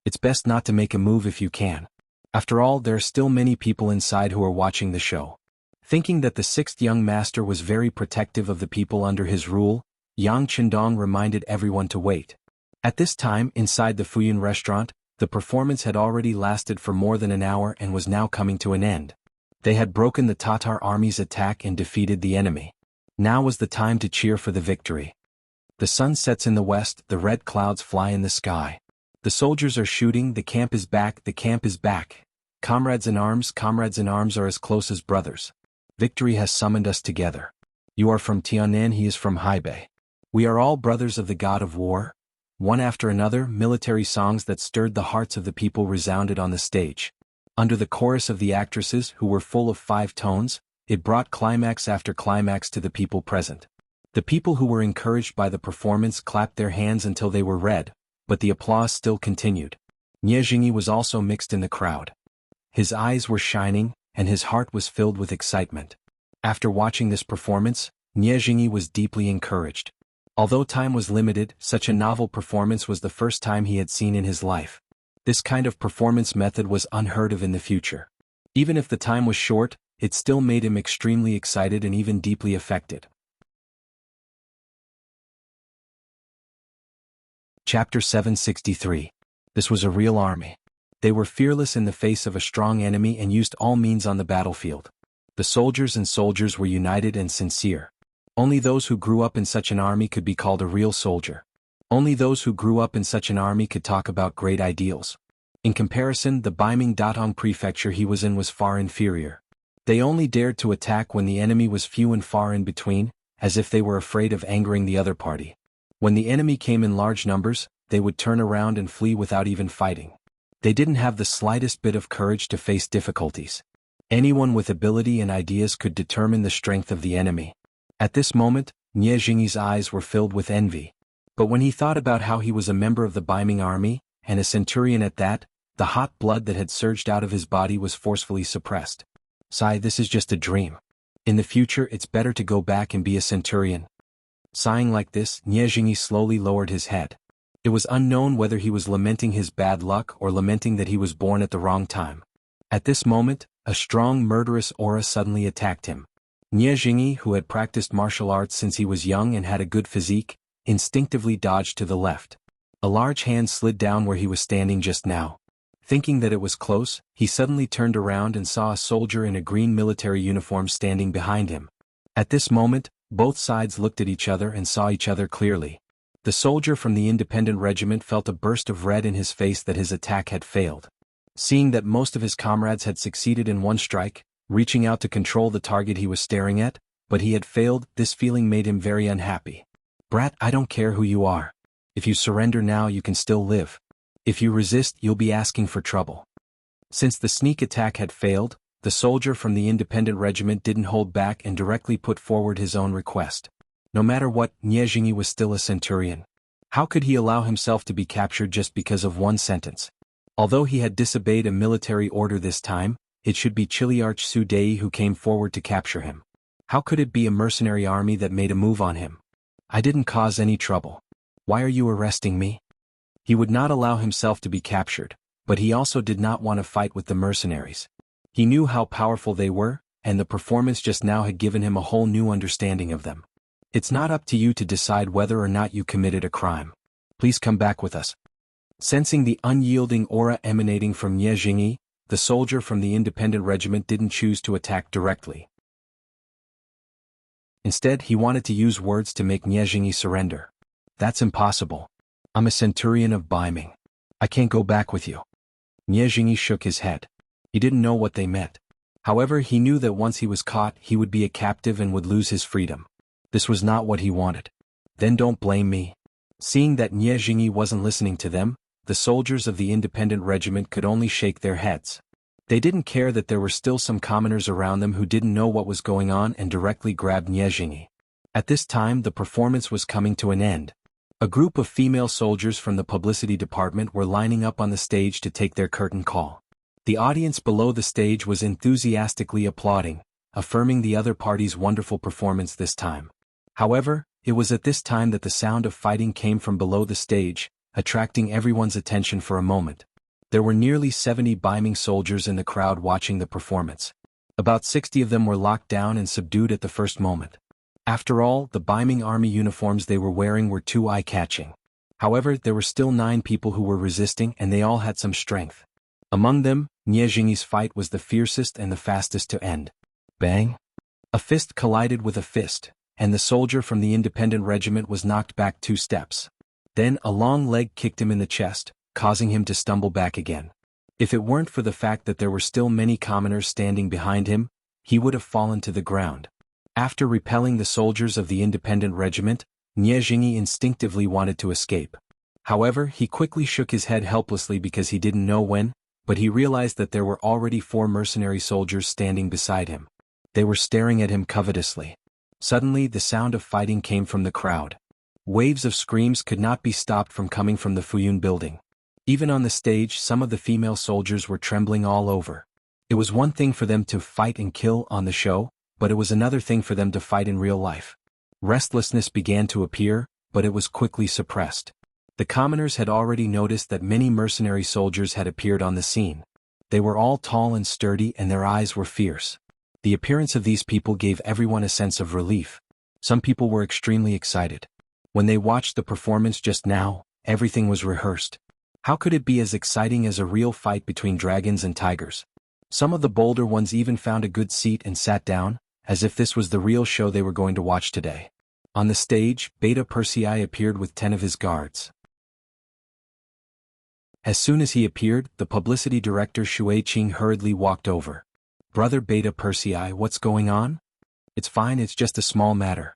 Speaker 1: It's best not to make a move if you can. After all, there are still many people inside who are watching the show. Thinking that the sixth young master was very protective of the people under his rule, Yang Qindong reminded everyone to wait. At this time, inside the Fuyun restaurant, the performance had already lasted for more than an hour and was now coming to an end. They had broken the Tatar army's attack and defeated the enemy. Now was the time to cheer for the victory. The sun sets in the west, the red clouds fly in the sky. The soldiers are shooting, the camp is back, the camp is back. Comrades in arms are as close as brothers. Victory has summoned us together. You are from Tianan, he is from Hebei. We are all brothers of the god of war. One after another, military songs that stirred the hearts of the people resounded on the stage. Under the chorus of the actresses, who were full of 5 tones, it brought climax after climax to the people present. The people who were encouraged by the performance clapped their hands until they were red, but the applause still continued. Nie Jingyi was also mixed in the crowd. His eyes were shining, and his heart was filled with excitement. After watching this performance, Nie Jingyi was deeply encouraged. Although time was limited, such a novel performance was the first time he had seen in his life. This kind of performance method was unheard of in the future. Even if the time was short, it still made him extremely excited and even deeply affected. Chapter 763. This was a real army. They were fearless in the face of a strong enemy and used all means on the battlefield. The soldiers were united and sincere. Only those who grew up in such an army could be called a real soldier. Only those who grew up in such an army could talk about great ideals. In comparison, the Baiming Datong prefecture he was in was far inferior. They only dared to attack when the enemy was few and far in between, as if they were afraid of angering the other party. When the enemy came in large numbers, they would turn around and flee without even fighting. They didn't have the slightest bit of courage to face difficulties. Anyone with ability and ideas could determine the strength of the enemy. At this moment, Nie Jingyi's eyes were filled with envy. But when he thought about how he was a member of the Baiming army, and a centurion at that, the hot blood that had surged out of his body was forcefully suppressed. This is just a dream. In the future it's better to go back and be a centurion. Sighing like this, Nie Jingyi slowly lowered his head. It was unknown whether he was lamenting his bad luck or lamenting that he was born at the wrong time. At this moment, a strong murderous aura suddenly attacked him. Nie Jingyi, who had practiced martial arts since he was young and had a good physique, instinctively dodged to the left. A large hand slid down where he was standing just now. Thinking that it was close, he suddenly turned around and saw a soldier in a green military uniform standing behind him. At this moment, both sides looked at each other and saw each other clearly. The soldier from the independent regiment felt a burst of red in his face that his attack had failed. Seeing that most of his comrades had succeeded in one strike, reaching out to control the target he was staring at, but he had failed, this feeling made him very unhappy. "Brat, I don't care who you are. If you surrender now you can still live. If you resist you'll be asking for trouble." Since the sneak attack had failed, the soldier from the independent regiment didn't hold back and directly put forward his own request. No matter what, Nie Jingyi was still a centurion. How could he allow himself to be captured just because of one sentence? Although he had disobeyed a military order this time, it should be Chiliarch Su Dei who came forward to capture him. How could it be a mercenary army that made a move on him? "I didn't cause any trouble. Why are you arresting me?" He would not allow himself to be captured, but he also did not want to fight with the mercenaries. He knew how powerful they were, and the performance just now had given him a whole new understanding of them. "It's not up to you to decide whether or not you committed a crime. Please come back with us." Sensing the unyielding aura emanating from Nie Jingyi, the soldier from the independent regiment didn't choose to attack directly. Instead, he wanted to use words to make Nie Jingyi surrender. "That's impossible. I'm a centurion of Baiming. I can't go back with you." Nie Jingyi shook his head. He didn't know what they meant. However, he knew that once he was caught, he would be a captive and would lose his freedom. This was not what he wanted. "Then don't blame me." Seeing that Nie Jingyi wasn't listening to them, the soldiers of the independent regiment could only shake their heads. They didn't care that there were still some commoners around them who didn't know what was going on and directly grabbed Nie Jingyi. At this time the performance was coming to an end. A group of female soldiers from the publicity department were lining up on the stage to take their curtain call. The audience below the stage was enthusiastically applauding, affirming the other party's wonderful performance this time. However, it was at this time that the sound of fighting came from below the stage, attracting everyone's attention for a moment. There were nearly 70 Baiming soldiers in the crowd watching the performance. About 60 of them were locked down and subdued at the first moment. After all, the Baiming army uniforms they were wearing were too eye-catching. However, there were still 9 people who were resisting and they all had some strength. Among them, Nie Jingyi's fight was the fiercest and the fastest to end. Bang! A fist collided with a fist, and the soldier from the independent regiment was knocked back 2 steps. Then a long leg kicked him in the chest, causing him to stumble back again. If it weren't for the fact that there were still many commoners standing behind him, he would have fallen to the ground. After repelling the soldiers of the independent regiment, Nie Jingyi instinctively wanted to escape. However, he quickly shook his head helplessly because he didn't know when, but he realized that there were already 4 mercenary soldiers standing beside him. They were staring at him covetously. Suddenly, the sound of fighting came from the crowd. Waves of screams could not be stopped from coming from the Fuyun building. Even on the stage, some of the female soldiers were trembling all over. It was one thing for them to fight and kill on the show, but it was another thing for them to fight in real life. Restlessness began to appear, but it was quickly suppressed. The commoners had already noticed that many mercenary soldiers had appeared on the scene. They were all tall and sturdy and their eyes were fierce. The appearance of these people gave everyone a sense of relief. Some people were extremely excited. When they watched the performance just now, everything was rehearsed. How could it be as exciting as a real fight between dragons and tigers? Some of the bolder ones even found a good seat and sat down, as if this was the real show they were going to watch today. On the stage, Beta Persei appeared with 10 of his guards. As soon as he appeared, the publicity director Shui Qing hurriedly walked over. "Brother Beta Persei, what's going on?" "It's fine, it's just a small matter."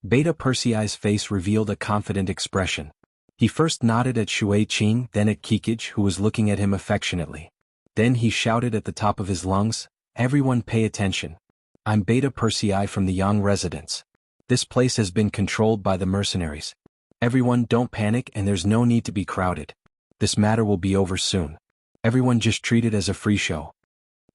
Speaker 1: Beta Persei's face revealed a confident expression. He first nodded at Shui Qing, then at Kikij, who was looking at him affectionately. Then he shouted at the top of his lungs, "Everyone pay attention. I'm Beta Persei from the Yang residence. This place has been controlled by the mercenaries. Everyone don't panic and there's no need to be crowded. This matter will be over soon. Everyone just treat it as a free show."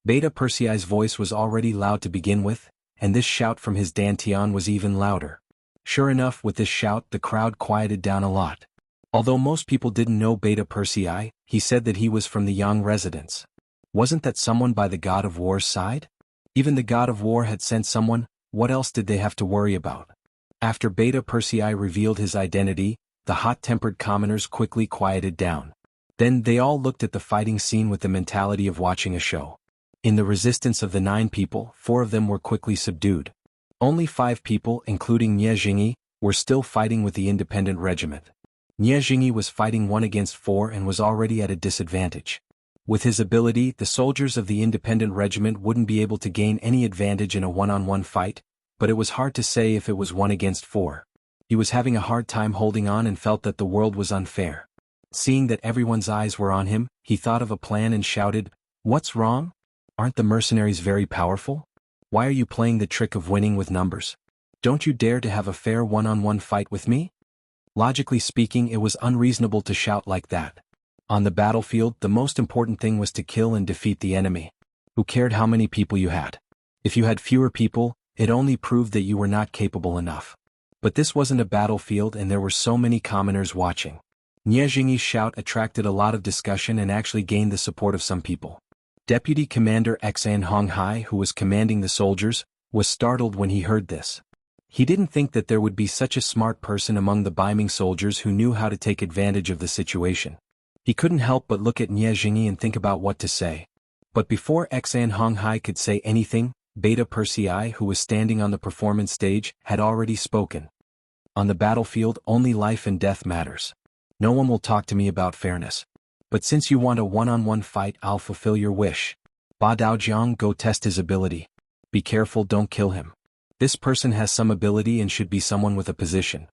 Speaker 1: Beta Persei's voice was already loud to begin with, and this shout from his dantian was even louder. Sure enough, with this shout the crowd quieted down a lot. Although most people didn't know Beta Persei, he said that he was from the Yang residence. Wasn't that someone by the god of war's side? Even the god of war had sent someone, what else did they have to worry about? After Beta Persei revealed his identity, the hot-tempered commoners quickly quieted down. Then they all looked at the fighting scene with the mentality of watching a show. In the resistance of the 9 people, 4 of them were quickly subdued. Only 5 people, including Nie Jingyi, were still fighting with the independent regiment. Nie Jingyi was fighting 1 against 4 and was already at a disadvantage. With his ability, the soldiers of the independent regiment wouldn't be able to gain any advantage in a one-on-one fight, but it was hard to say if it was 1 against 4. He was having a hard time holding on and felt that the world was unfair. Seeing that everyone's eyes were on him, he thought of a plan and shouted, "What's wrong? Aren't the mercenaries very powerful? Why are you playing the trick of winning with numbers? Don't you dare to have a fair one-on-one fight with me?" Logically speaking, it was unreasonable to shout like that. On the battlefield, the most important thing was to kill and defeat the enemy. Who cared how many people you had? If you had fewer people, it only proved that you were not capable enough. But this wasn't a battlefield and there were so many commoners watching. Nie Jingyi's shout attracted a lot of discussion and actually gained the support of some people. Deputy Commander Xan Honghai, who was commanding the soldiers, was startled when he heard this. He didn't think that there would be such a smart person among the Biming soldiers who knew how to take advantage of the situation. He couldn't help but look at Nie Jingyi and think about what to say. But before Xan Honghai could say anything, Beta Persei, who was standing on the performance stage, had already spoken. "On the battlefield, only life and death matters. No one will talk to me about fairness. But since you want a one-on-one fight, I'll fulfill your wish. Ba Daojiang, go test his ability. Be careful, don't kill him. This person has some ability and should be someone with a position."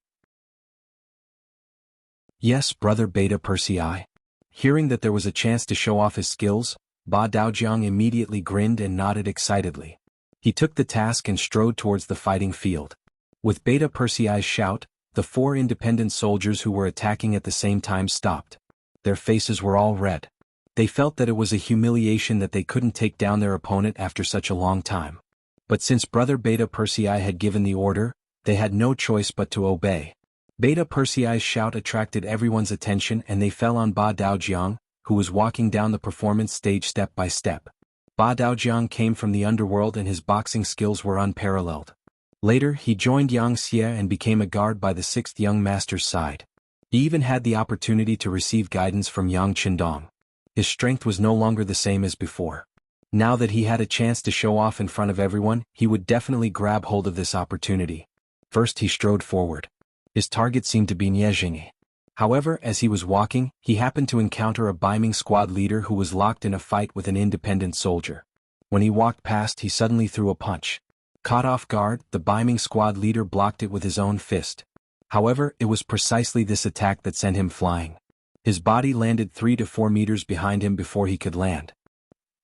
Speaker 1: "Yes, brother Beta Persei." Hearing that there was a chance to show off his skills, Ba Daojiang immediately grinned and nodded excitedly. He took the task and strode towards the fighting field. With Beta Persei's shout, the 4 independent soldiers who were attacking at the same time stopped. Their faces were all red. They felt that it was a humiliation that they couldn't take down their opponent after such a long time. But since Brother Beta Persei had given the order, they had no choice but to obey. Beta Persei's shout attracted everyone's attention and they fell on Ba Daojiang, who was walking down the performance stage step by step. Ba Daojiang came from the underworld and his boxing skills were unparalleled. Later, he joined Yang Xie and became a guard by the 6th young master's side. He even had the opportunity to receive guidance from Yang Qindong. His strength was no longer the same as before. Now that he had a chance to show off in front of everyone, he would definitely grab hold of this opportunity. First he strode forward. His target seemed to be Nie Jingyi. However, as he was walking, he happened to encounter a Biming squad leader who was locked in a fight with an independent soldier. When he walked past, he suddenly threw a punch. Caught off guard, the Biming squad leader blocked it with his own fist. However, it was precisely this attack that sent him flying. His body landed 3 to 4 meters behind him before he could land.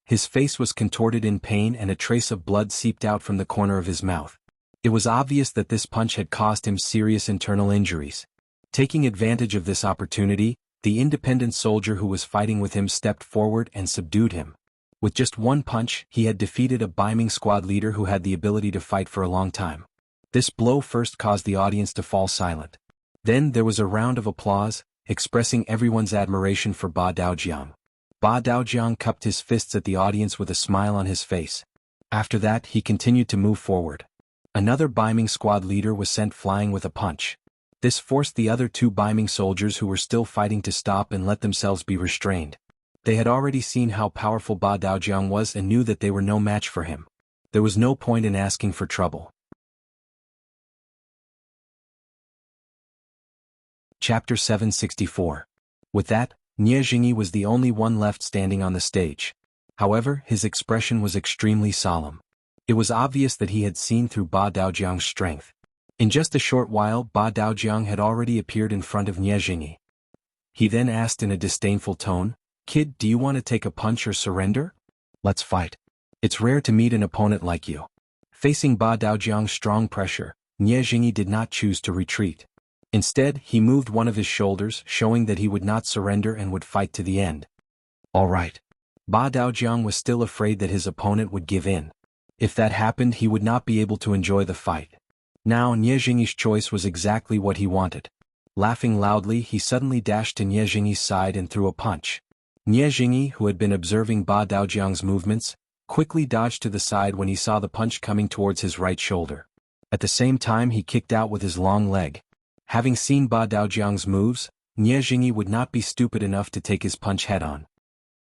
Speaker 1: His face was contorted in pain and a trace of blood seeped out from the corner of his mouth. It was obvious that this punch had caused him serious internal injuries. Taking advantage of this opportunity, the independent soldier who was fighting with him stepped forward and subdued him. With just one punch, he had defeated a Biming squad leader who had the ability to fight for a long time. This blow first caused the audience to fall silent. Then there was a round of applause, expressing everyone's admiration for Ba Daojiang. Ba Daojiang cupped his fists at the audience with a smile on his face. After that, he continued to move forward. Another Biming squad leader was sent flying with a punch. This forced the other two Ming soldiers who were still fighting to stop and let themselves be restrained. They had already seen how powerful Ba Daojiang was and knew that they were no match for him. There was no point in asking for trouble. Chapter 764. With that, Nie Jingyi was the only one left standing on the stage. However, his expression was extremely solemn. It was obvious that he had seen through Ba Daojiang's strength. In just a short while, Ba Daojiang had already appeared in front of Nie Jingyi. He then asked in a disdainful tone, "Kid, do you want to take a punch or surrender? Let's fight. It's rare to meet an opponent like you." Facing Ba Daojiang's strong pressure, Nie Jingyi did not choose to retreat. Instead, he moved one of his shoulders, showing that he would not surrender and would fight to the end. All right. Ba Daojiang was still afraid that his opponent would give in. If that happened, he would not be able to enjoy the fight. Now Nie Jingyi's choice was exactly what he wanted. Laughing loudly, he suddenly dashed to Nie Jingyi's side and threw a punch. Nie Jingyi, who had been observing Ba Daojiang's movements, quickly dodged to the side when he saw the punch coming towards his right shoulder. At the same time, he kicked out with his long leg. Having seen Ba Daojiang's moves, Nie Jingyi would not be stupid enough to take his punch head-on.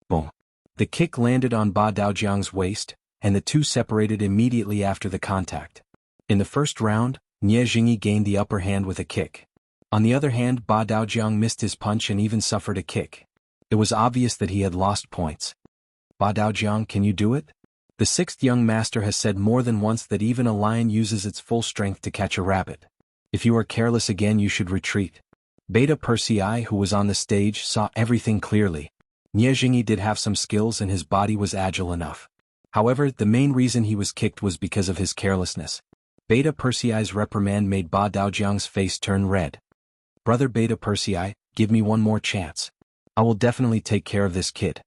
Speaker 1: Boom. The kick landed on Ba Daojiang's waist, and the two separated immediately after the contact. In the first round, Nie Jingyi gained the upper hand with a kick. On the other hand, Ba Daojiang missed his punch and even suffered a kick. It was obvious that he had lost points. "Ba Daojiang, can you do it?" The sixth young master has said more than once that even a lion uses its full strength to catch a rabbit. If you are careless again, you should retreat. Beta Persei, who was on the stage, saw everything clearly. Nie Jingyi did have some skills and his body was agile enough. However, the main reason he was kicked was because of his carelessness. Beta Persei's reprimand made Ba Daojiang's face turn red. "Brother Beta Persei, give me one more chance. I will definitely take care of this kid."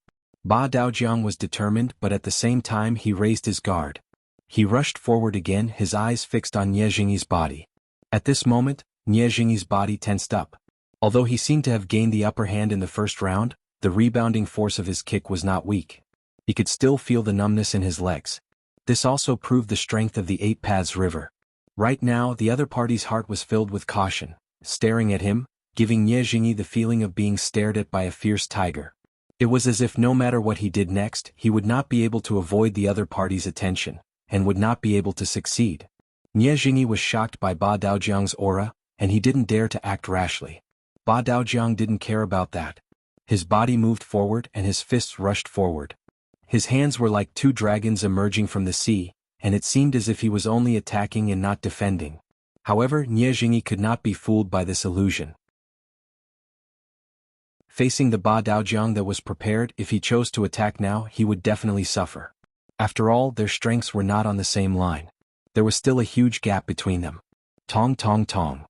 Speaker 1: Ba Daojiang was determined, but at the same time he raised his guard. He rushed forward again, his eyes fixed on Nie Jingyi's body. At this moment, Nie Jingyi's body tensed up. Although he seemed to have gained the upper hand in the first round, the rebounding force of his kick was not weak. He could still feel the numbness in his legs. This also proved the strength of the Eight Paths River. Right now, the other party's heart was filled with caution, staring at him, giving Nie Jingyi the feeling of being stared at by a fierce tiger. It was as if no matter what he did next, he would not be able to avoid the other party's attention, and would not be able to succeed. Nie Jingyi was shocked by Ba Daojiang's aura, and he didn't dare to act rashly. Ba Daojiang didn't care about that. His body moved forward and his fists rushed forward. His hands were like two dragons emerging from the sea, and it seemed as if he was only attacking and not defending. However, Nie Jingyi could not be fooled by this illusion. Facing the Ba Daojiang that was prepared, if he chose to attack now, he would definitely suffer. After all, their strengths were not on the same line. There was still a huge gap between them. Tong tong tong.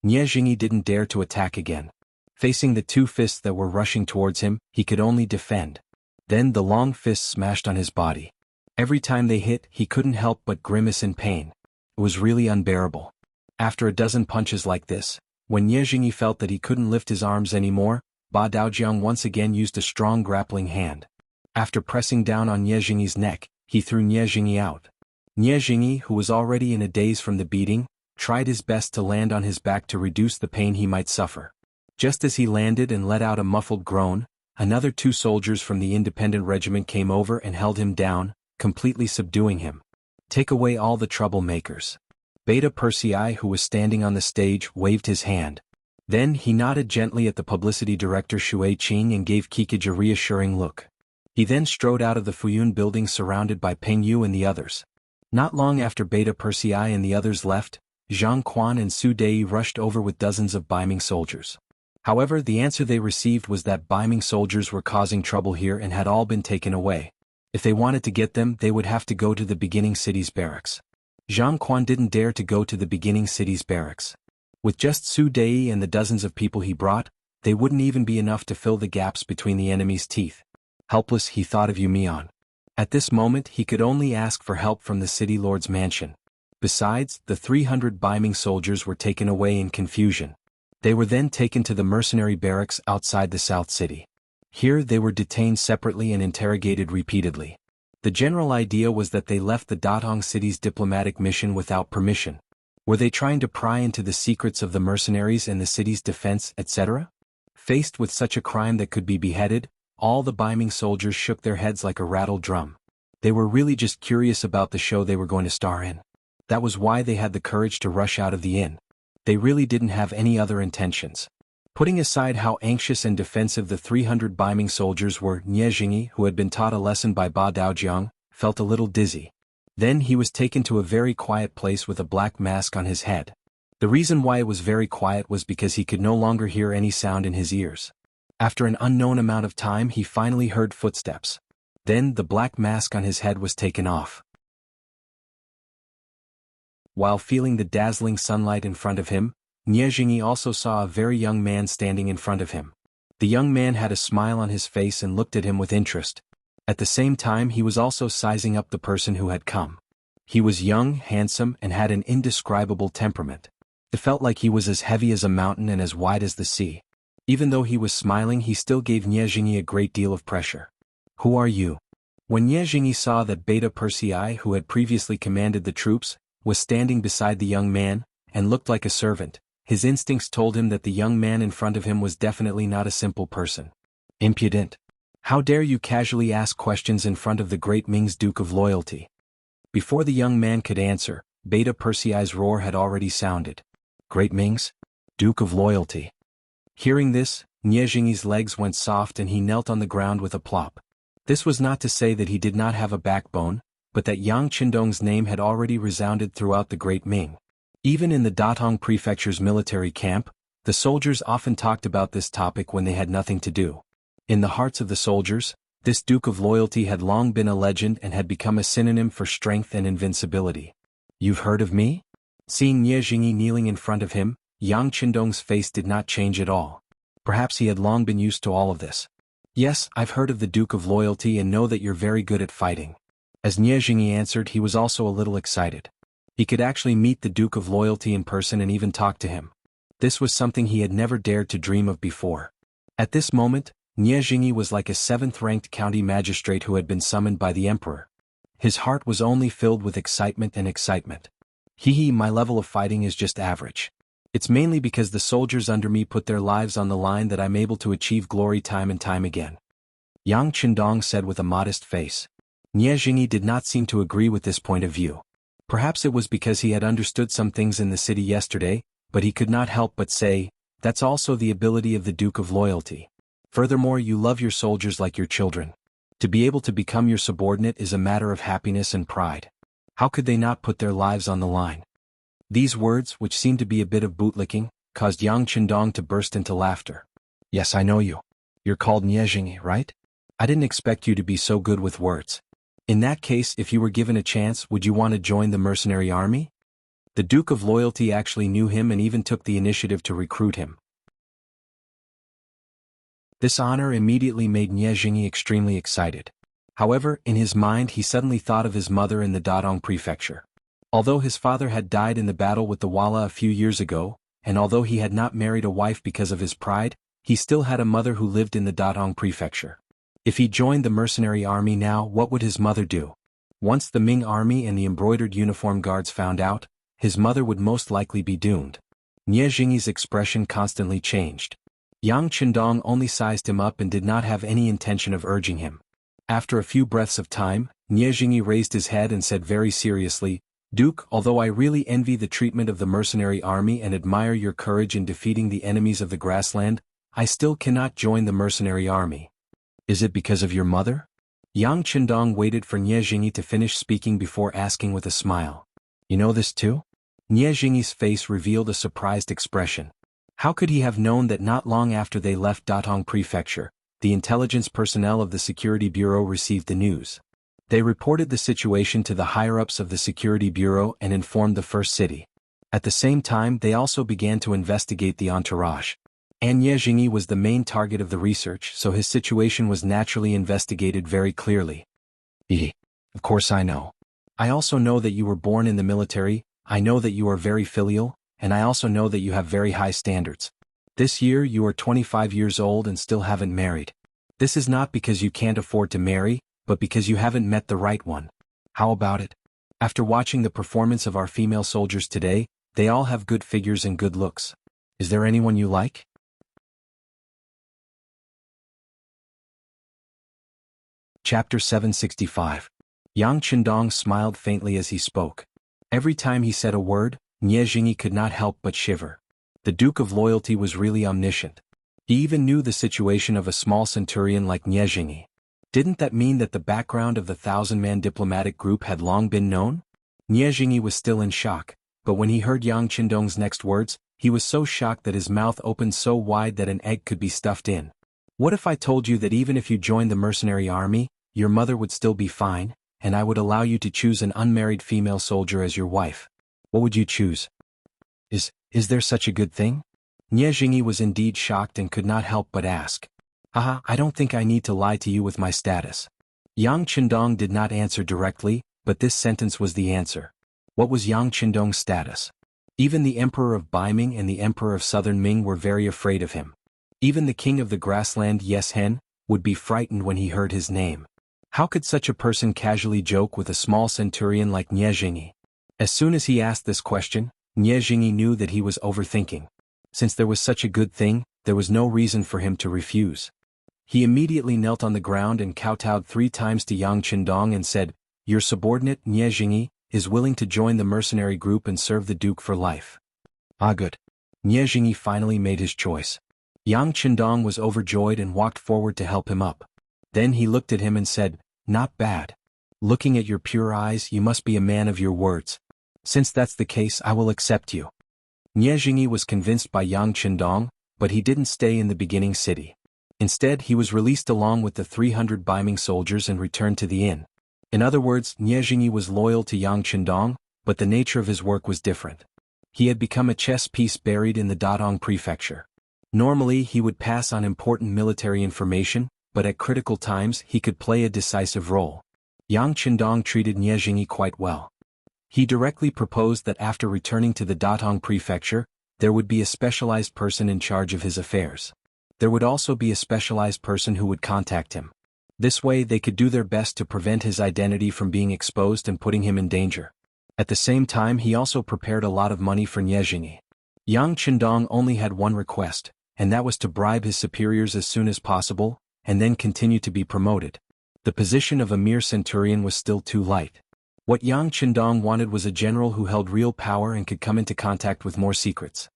Speaker 1: Nie Jingyi didn't dare to attack again. Facing the two fists that were rushing towards him, he could only defend. Then the long fists smashed on his body. Every time they hit, he couldn't help but grimace in pain. It was really unbearable. After a dozen punches like this, when Nie Jingyi felt that he couldn't lift his arms anymore, Ba Daojiang once again used a strong grappling hand. After pressing down on Nie Jingyi's neck, he threw Nie Jingyi out. Nie Jingyi, who was already in a daze from the beating, tried his best to land on his back to reduce the pain he might suffer. Just as he landed and let out a muffled groan, another two soldiers from the independent regiment came over and held him down, completely subduing him. "Take away all the troublemakers." Beta Persei, who was standing on the stage, waved his hand. Then he nodded gently at the publicity director Shui Qing and gave Kikij a reassuring look. He then strode out of the Fuyun building surrounded by Peng Yu and the others. Not long after Beta Persei and the others left, Zhang Quan and Su Dei rushed over with dozens of Ming soldiers. However, the answer they received was that Ming soldiers were causing trouble here and had all been taken away. If they wanted to get them, they would have to go to the beginning city's barracks. Zhang Quan didn't dare to go to the beginning city's barracks. With just Su Dei and the dozens of people he brought, they wouldn't even be enough to fill the gaps between the enemy's teeth. Helpless, he thought of Yumian. At this moment, he could only ask for help from the city lord's mansion. Besides, the 300 Ming soldiers were taken away in confusion. They were then taken to the mercenary barracks outside the South City. Here they were detained separately and interrogated repeatedly. The general idea was that they left the Datong city's diplomatic mission without permission. Were they trying to pry into the secrets of the mercenaries and the city's defense, etc.? Faced with such a crime that could be beheaded, all the Ming soldiers shook their heads like a rattled drum. They were really just curious about the show they were going to star in. That was why they had the courage to rush out of the inn. They really didn't have any other intentions. Putting aside how anxious and defensive the 300 Ming soldiers were, Nie Jingyi, who had been taught a lesson by Ba Daojiang, felt a little dizzy. Then he was taken to a very quiet place with a black mask on his head. The reason why it was very quiet was because he could no longer hear any sound in his ears. After an unknown amount of time he finally heard footsteps. Then the black mask on his head was taken off. While feeling the dazzling sunlight in front of him, Nie Jingyi also saw a very young man standing in front of him. The young man had a smile on his face and looked at him with interest. At the same time he was also sizing up the person who had come. He was young, handsome, and had an indescribable temperament. It felt like he was as heavy as a mountain and as wide as the sea. Even though he was smiling he still gave Nie Jingyi a great deal of pressure. "Who are you?" When Nie Jingyi saw that Beta Persei, who had previously commanded the troops, was standing beside the young man, and looked like a servant, his instincts told him that the young man in front of him was definitely not a simple person. Impudent. How dare you casually ask questions in front of the great Ming's Duke of Loyalty? Before the young man could answer, Beta Persei's roar had already sounded. Great Ming's Duke of Loyalty. Hearing this, Nie Jingyi's legs went soft and he knelt on the ground with a plop. This was not to say that he did not have a backbone, but that Yang Qindong's name had already resounded throughout the great Ming. Even in the Datong Prefecture's military camp, the soldiers often talked about this topic when they had nothing to do. In the hearts of the soldiers, this Duke of Loyalty had long been a legend and had become a synonym for strength and invincibility. "You've heard of me?" Seeing Nie Jingyi kneeling in front of him, Yang Qindong's face did not change at all. Perhaps he had long been used to all of this. "Yes, I've heard of the Duke of Loyalty and know that you're very good at fighting." As Nie Jingyi answered, he was also a little excited. He could actually meet the Duke of Loyalty in person and even talk to him. This was something he had never dared to dream of before. At this moment, Nie Jingyi was like a 7th-ranked county magistrate who had been summoned by the emperor. His heart was only filled with excitement and excitement. My level of fighting is just average. It's mainly because the soldiers under me put their lives on the line that I'm able to achieve glory time and time again. Yang Qindong said with a modest face. Nie Jingyi did not seem to agree with this point of view. Perhaps it was because he had understood some things in the city yesterday, but he could not help but say, "That's also the ability of the Duke of Loyalty. Furthermore, you love your soldiers like your children. To be able to become your subordinate is a matter of happiness and pride. How could they not put their lives on the line?" These words, which seemed to be a bit of bootlicking, caused Yang Qindong to burst into laughter. "Yes, I know you. You're called Nie Jingyi, right? I didn't expect you to be so good with words. In that case, if you were given a chance, would you want to join the mercenary army?" The Duke of Loyalty actually knew him and even took the initiative to recruit him. This honor immediately made Nie Jingyi extremely excited. However, in his mind he suddenly thought of his mother in the Datong Prefecture. Although his father had died in the battle with the Walla a few years ago, and although he had not married a wife because of his pride, he still had a mother who lived in the Datong Prefecture. If he joined the mercenary army now, what would his mother do? Once the Ming army and the embroidered uniform guards found out, his mother would most likely be doomed. Nie Jingyi's expression constantly changed. Yang Qindong only sized him up and did not have any intention of urging him. After a few breaths of time, Nie Jingyi raised his head and said very seriously, "Duke, although I really envy the treatment of the mercenary army and admire your courage in defeating the enemies of the grassland, I still cannot join the mercenary army." "Is it because of your mother?" Yang Qindong waited for Nie Jingyi to finish speaking before asking with a smile. "You know this too?" Nie Jingyi's face revealed a surprised expression. How could he have known that not long after they left Datong Prefecture, the intelligence personnel of the Security Bureau received the news? They reported the situation to the higher-ups of the Security Bureau and informed the First City. At the same time they also began to investigate the entourage. And Nie Jingyi was the main target of the research, so his situation was naturally investigated very clearly. Of course I know. I also know that you were born in the military, I know that you are very filial, and I also know that you have very high standards. This year you are 25 years old and still haven't married. This is not because you can't afford to marry, but because you haven't met the right one. How about it? After watching the performance of our female soldiers today, They all have good figures and good looks. Is there anyone you like? Chapter 765. Yang Qindong smiled faintly as he spoke. Every time he said a word, Nie Jingyi could not help but shiver. The Duke of Loyalty was really omniscient. He even knew the situation of a small centurion like Nie Jingyi. Didn't that mean that the background of the 1,000-man diplomatic group had long been known? Nie Jingyi was still in shock, but when he heard Yang Qindong's next words, he was so shocked that his mouth opened so wide that an egg could be stuffed in. What if I told you that even if you joined the mercenary army, your mother would still be fine, and I would allow you to choose an unmarried female soldier as your wife? What would you choose? Is there such a good thing? Nie Jingyi was indeed shocked and could not help but ask. Haha, I don't think I need to lie to you with my status. Yang Qindong did not answer directly, but this sentence was the answer. What was Yang Qindong's status? Even the Emperor of Ming and the Emperor of Southern Ming were very afraid of him. Even the King of the Grassland Yeshen would be frightened when he heard his name. How could such a person casually joke with a small centurion like Nie Jingyi? As soon as he asked this question, Nie Jingyi knew that he was overthinking. Since there was such a good thing, there was no reason for him to refuse. He immediately knelt on the ground and kowtowed 3 times to Yang Qindong and said, "Your subordinate, Nie Jingyi, is willing to join the mercenary group and serve the Duke for life." Ah, good. Nie Jingyi finally made his choice. Yang Qindong was overjoyed and walked forward to help him up. Then he looked at him and said, "Not bad. Looking at your pure eyes, you must be a man of your words. Since that's the case, I will accept you." Nie Jingyi was convinced by Yang Qindong, but he didn't stay in the beginning city. Instead, he was released along with the 300 Ming soldiers and returned to the inn. In other words, Nie Jingyi was loyal to Yang Qindong, but the nature of his work was different. He had become a chess piece buried in the Datong prefecture. Normally, he would pass on important military information, but at critical times he could play a decisive role. Yang Qindong treated Nie Jingyi quite well. He directly proposed that after returning to the Datong prefecture, there would be a specialized person in charge of his affairs. There would also be a specialized person who would contact him. This way they could do their best to prevent his identity from being exposed and putting him in danger. At the same time, he also prepared a lot of money for Nie Jingyi. Yang Qindong only had one request, and that was to bribe his superiors as soon as possible, and then continue to be promoted. The position of a mere centurion was still too light. What Yang Qindong wanted was a general who held real power and could come into contact with more secrets.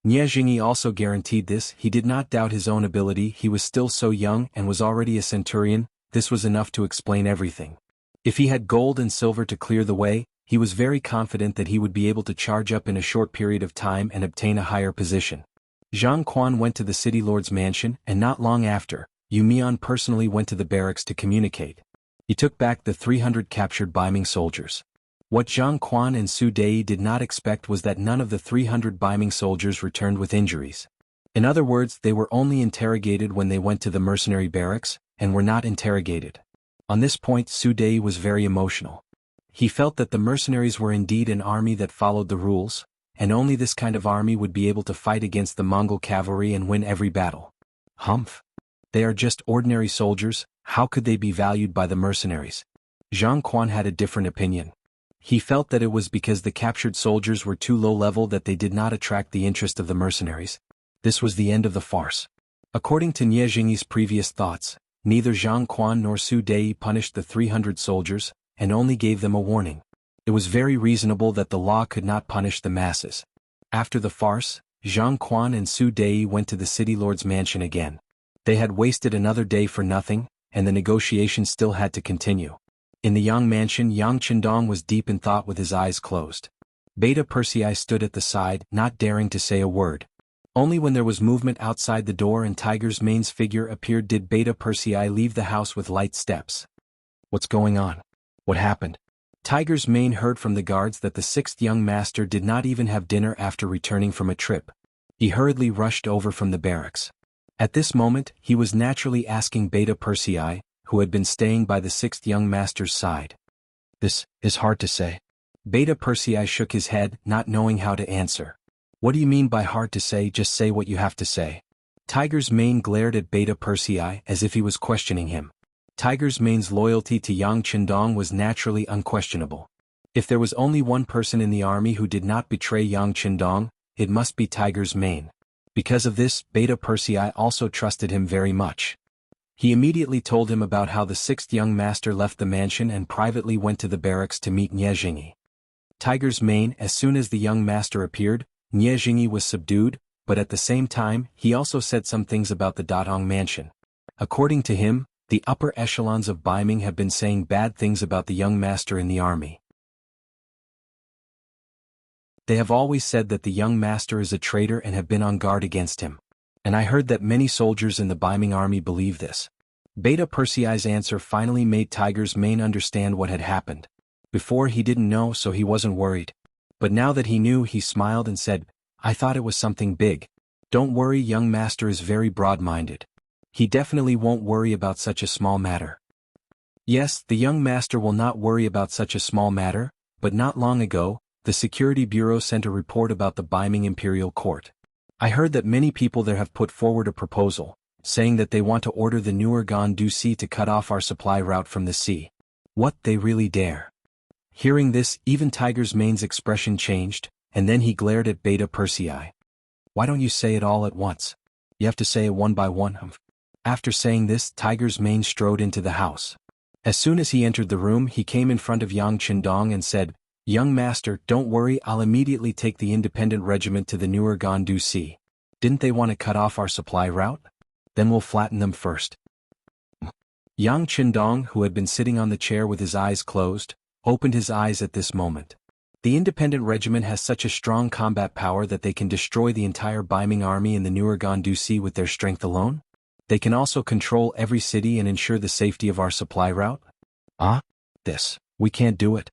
Speaker 1: Nie Jingyi also guaranteed this. He did not doubt his own ability. He was still so young and was already a centurion. This was enough to explain everything. If he had gold and silver to clear the way, he was very confident that he would be able to charge up in a short period of time and obtain a higher position. Zhang Quan went to the city lord's mansion, and not long after, Yu Mian personally went to the barracks to communicate. He took back the 300 captured Ming soldiers. What Zhang Quan and Su Dei did not expect was that none of the 300 Ming soldiers returned with injuries. In other words, they were only interrogated when they went to the mercenary barracks, and were not interrogated. On this point, Su Dei was very emotional. He felt that the mercenaries were indeed an army that followed the rules, and only this kind of army would be able to fight against the Mongol cavalry and win every battle. Humph! They are just ordinary soldiers. How could they be valued by the mercenaries? Zhang Quan had a different opinion. He felt that it was because the captured soldiers were too low level that they did not attract the interest of the mercenaries. This was the end of the farce. According to Nie Jingyi's previous thoughts, neither Zhang Quan nor Su Dei punished the 300 soldiers, and only gave them a warning. It was very reasonable that the law could not punish the masses. After the farce, Zhang Quan and Su Dei went to the city lord's mansion again. They had wasted another day for nothing, and the negotiations still had to continue. In the Yang mansion, Yang Qindong was deep in thought with his eyes closed. Beta Persei stood at the side, not daring to say a word. Only when there was movement outside the door and Tiger's Mane's figure appeared did Beta Persei leave the house with light steps. What's going on? What happened? Tiger's Mane heard from the guards that the 6th young master did not even have dinner after returning from a trip. He hurriedly rushed over from the barracks. At this moment, he was naturally asking Beta Persei, who had been staying by the 6th young master's side. This is hard to say. Beta Persei shook his head, not knowing how to answer. What do you mean by hard to say? Just say what you have to say. Tiger's Mane glared at Beta Persei as if he was questioning him. Tiger's Mane's loyalty to Yang Qindong was naturally unquestionable. If there was only one person in the army who did not betray Yang Qindong, it must be Tiger's Mane. Because of this, Beta Persei also trusted him very much. He immediately told him about how the sixth young master left the mansion and privately went to the barracks to meet Nie Jingyi. Tiger's Mane. As soon as the young master appeared, Nie Jingyi was subdued, but at the same time, he also said some things about the Datong mansion. According to him, the upper echelons of Ming have been saying bad things about the young master in the army. They have always said that the young master is a traitor and have been on guard against him. And I heard that many soldiers in the Ming army believe this. Beta Persei's answer finally made Tiger's Mane understand what had happened. Before he didn't know, so he wasn't worried. But now that he knew, he smiled and said, "I thought it was something big. Don't worry, young master is very broad-minded. He definitely won't worry about such a small matter." Yes, the young master will not worry about such a small matter, but not long ago, the Security Bureau sent a report about the Ming Imperial Court. I heard that many people there have put forward a proposal, saying that they want to order the Nuergan Sea to cut off our supply route from the sea. What, they really dare? Hearing this, even Tiger's Mane's expression changed, and then he glared at Beta Persei. "Why don't you say it all at once? You have to say it one by one." After saying this, Tiger's Mane strode into the house. As soon as he entered the room, he came in front of Yang Qindong and said, "Young master, don't worry, I'll immediately take the independent regiment to the Nuergan Sea. Didn't they want to cut off our supply route? Then we'll flatten them first." Yang Qindong, who had been sitting on the chair with his eyes closed, opened his eyes at this moment. The independent regiment has such a strong combat power that they can destroy the entire Ming army in the Nuergan Sea with their strength alone? They can also control every city and ensure the safety of our supply route? We can't do it.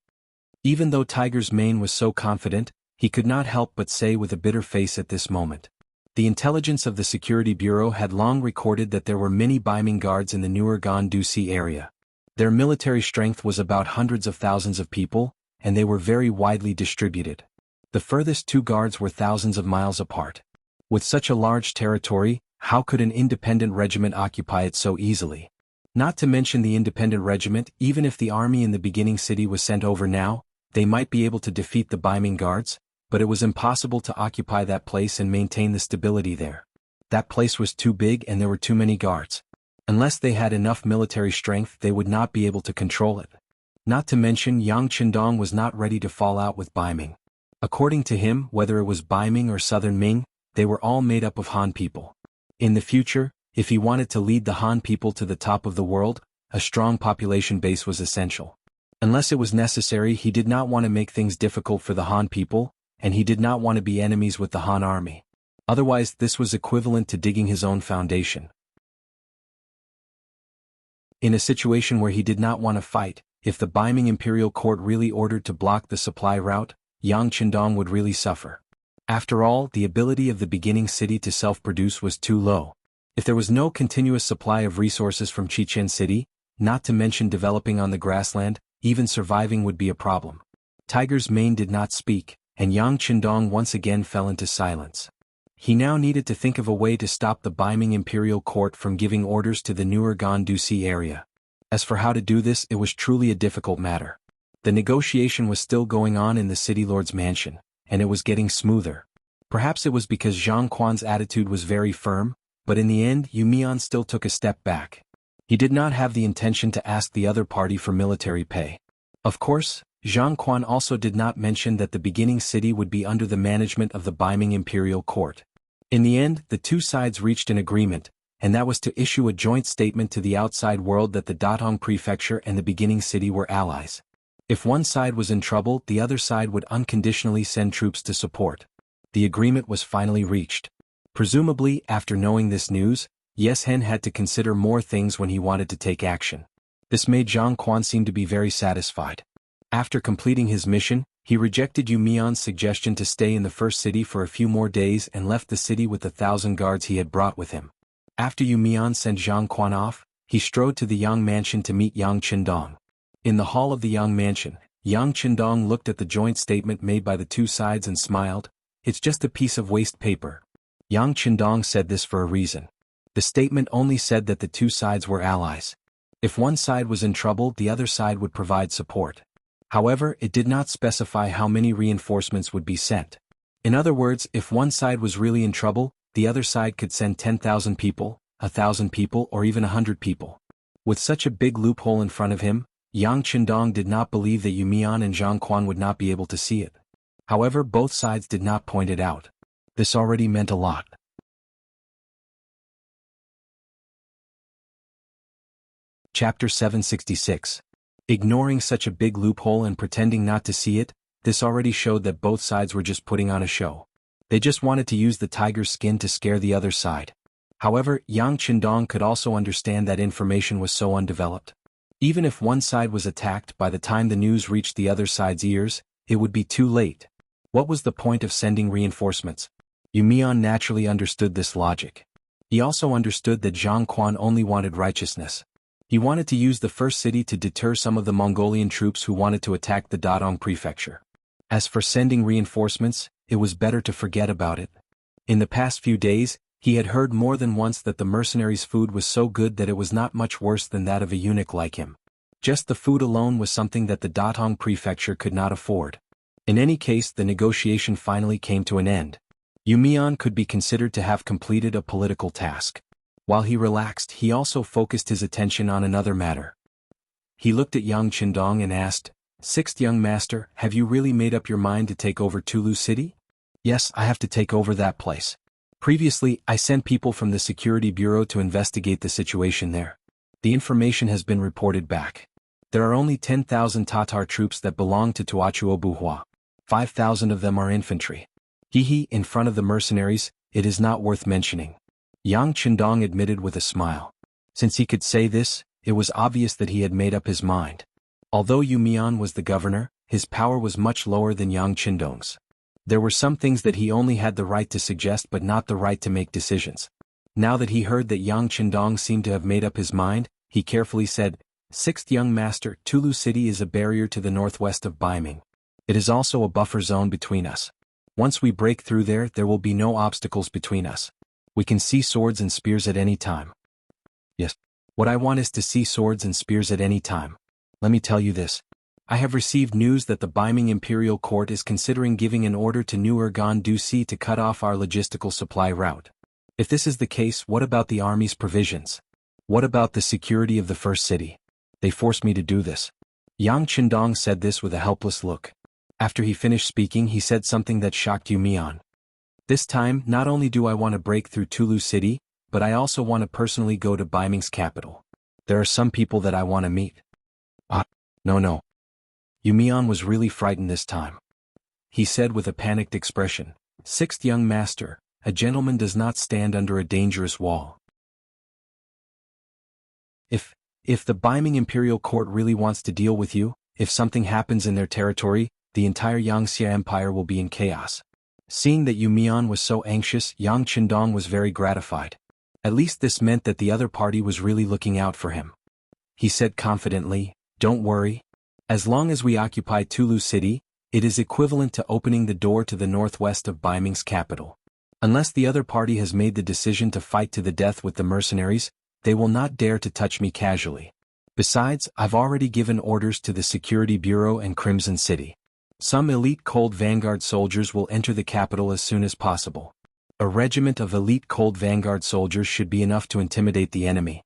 Speaker 1: Even though Tiger's Mane was so confident, he could not help but say with a bitter face at this moment. The intelligence of the Security Bureau had long recorded that there were many Ming guards in the Nuergan Sea area. Their military strength was about hundreds of thousands of people, and they were very widely distributed. The furthest two guards were thousands of miles apart. With such a large territory, how could an independent regiment occupy it so easily? Not to mention the independent regiment, even if the army in the beginning city was sent over now, they might be able to defeat the Ming guards, but it was impossible to occupy that place and maintain the stability there. That place was too big and there were too many guards. Unless they had enough military strength, they would not be able to control it. Not to mention Yang Qindong was not ready to fall out with Ming. According to him, whether it was Ming or Southern Ming, they were all made up of Han people. In the future, if he wanted to lead the Han people to the top of the world, a strong population base was essential. Unless it was necessary, he did not want to make things difficult for the Han people, and he did not want to be enemies with the Han army. Otherwise, this was equivalent to digging his own foundation. In a situation where he did not want to fight, if the Ming Imperial Court really ordered to block the supply route, Yang Qindong would really suffer. After all, the ability of the beginning city to self-produce was too low. If there was no continuous supply of resources from Chichen City, not to mention developing on the grassland, even surviving would be a problem. Tiger's Mane did not speak, and Yang Qindong once again fell into silence. He now needed to think of a way to stop the Ming Imperial Court from giving orders to the Nuergan Sea area. As for how to do this, it was truly a difficult matter. The negotiation was still going on in the city lord's mansion, and it was getting smoother. Perhaps it was because Zhang Quan's attitude was very firm, but in the end Yu Mian still took a step back. He did not have the intention to ask the other party for military pay. Of course, Zhang Quan also did not mention that the beginning city would be under the management of the Ming Imperial Court. In the end, the two sides reached an agreement, and that was to issue a joint statement to the outside world that the Datong Prefecture and the beginning city were allies. If one side was in trouble, the other side would unconditionally send troops to support. The agreement was finally reached. Presumably, after knowing this news, Yes Hen had to consider more things when he wanted to take action. This made Zhang Quan seem to be very satisfied. After completing his mission, he rejected Yu Mian's suggestion to stay in the first city for a few more days and left the city with the 1,000 guards he had brought with him. After Yu Mian sent Zhang Quan off, he strode to the Yang mansion to meet Yang Qindong. In the hall of the Yang mansion, Yang Qindong looked at the joint statement made by the two sides and smiled. "It's just a piece of waste paper." Yang Qindong said this for a reason. The statement only said that the two sides were allies. If one side was in trouble, the other side would provide support. However, it did not specify how many reinforcements would be sent. In other words, if one side was really in trouble, the other side could send 10,000 people, 1,000 people, or even 100 people. With such a big loophole in front of him, Yang Qindong did not believe that Yu Mian and Zhang Quan would not be able to see it. However, both sides did not point it out. This already meant a lot. Chapter 766. Ignoring such a big loophole and pretending not to see it, this already showed that both sides were just putting on a show. They just wanted to use the tiger's skin to scare the other side. However, Yang Qindong could also understand that information was so undeveloped. Even if one side was attacked, by the time the news reached the other side's ears, it would be too late. What was the point of sending reinforcements? Yu Mian naturally understood this logic. He also understood that Zhang Quan only wanted righteousness. He wanted to use the first city to deter some of the Mongolian troops who wanted to attack the Dadong prefecture. As for sending reinforcements, it was better to forget about it. In the past few days, he had heard more than once that the mercenaries' food was so good that it was not much worse than that of a eunuch like him. Just the food alone was something that the Datong prefecture could not afford. In any case, the negotiation finally came to an end. Yu Mian could be considered to have completed a political task. While he relaxed, he also focused his attention on another matter. He looked at Yang Qindong and asked, "Sixth young master, have you really made up your mind to take over Tulu City?" "Yes, I have to take over that place. Previously, I sent people from the Security Bureau to investigate the situation there. The information has been reported back. There are only 10,000 Tatar troops that belong to Tuachuobuhua. 5,000 of them are infantry. In front of the mercenaries, it is not worth mentioning." Yang Qindong admitted with a smile. Since he could say this, it was obvious that he had made up his mind. Although Yu Mian was the governor, his power was much lower than Yang Qindong's. There were some things that he only had the right to suggest but not the right to make decisions. Now that he heard that Yang Qindong seemed to have made up his mind, he carefully said, "Sixth young master, Tulu City is a barrier to the northwest of Baiming. It is also a buffer zone between us. Once we break through there, there will be no obstacles between us. We can see swords and spears at any time." "Yes. What I want is to see swords and spears at any time. Let me tell you this. I have received news that the Baiming Imperial Court is considering giving an order to New Urgan Dusi to cut off our logistical supply route. If this is the case, what about the army's provisions? What about the security of the first city? They forced me to do this." Yang Qindong said this with a helpless look. After he finished speaking, he said something that shocked Yu Mian. "This time, not only do I want to break through Tulu City, but I also want to personally go to Baiming's capital. There are some people that I want to meet." No. Yu Mian was really frightened this time. He said with a panicked expression, "Sixth young master, a gentleman does not stand under a dangerous wall. If the Baiming Imperial Court really wants to deal with you, if something happens in their territory, the entire Yangxia Empire will be in chaos." Seeing that Yu Mian was so anxious, Yang Qindong was very gratified. At least this meant that the other party was really looking out for him. He said confidently, "Don't worry. As long as we occupy Tulu City, it is equivalent to opening the door to the northwest of Baiming's capital. Unless the other party has made the decision to fight to the death with the mercenaries, they will not dare to touch me casually. Besides, I've already given orders to the Security Bureau and Crimson City. Some elite Cold Vanguard soldiers will enter the capital as soon as possible. A regiment of elite Cold Vanguard soldiers should be enough to intimidate the enemy."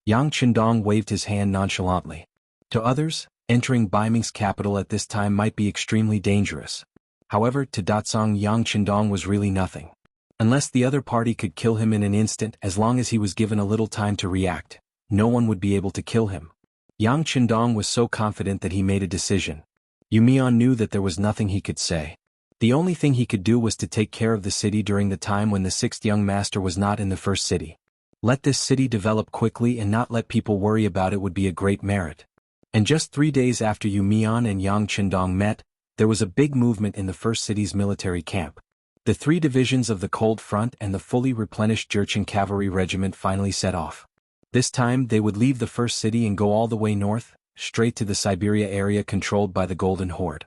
Speaker 1: Yang Qindong waved his hand nonchalantly. To others, entering Baiming's capital at this time might be extremely dangerous. However, to Datsong, Yang Qindong was really nothing. Unless the other party could kill him in an instant, as long as he was given a little time to react, no one would be able to kill him. Yang Qindong was so confident that he made a decision. Yu Mian knew that there was nothing he could say. The only thing he could do was to take care of the city during the time when the sixth young master was not in the first city. Let this city develop quickly and not let people worry about it would be a great merit. And just 3 days after Yu Mian and Yang Qindong met, there was a big movement in the first city's military camp. The 3 divisions of the Cold Front and the fully replenished Jurchen Cavalry Regiment finally set off. This time they would leave the first city and go all the way north, straight to the Siberia area controlled by the Golden Horde.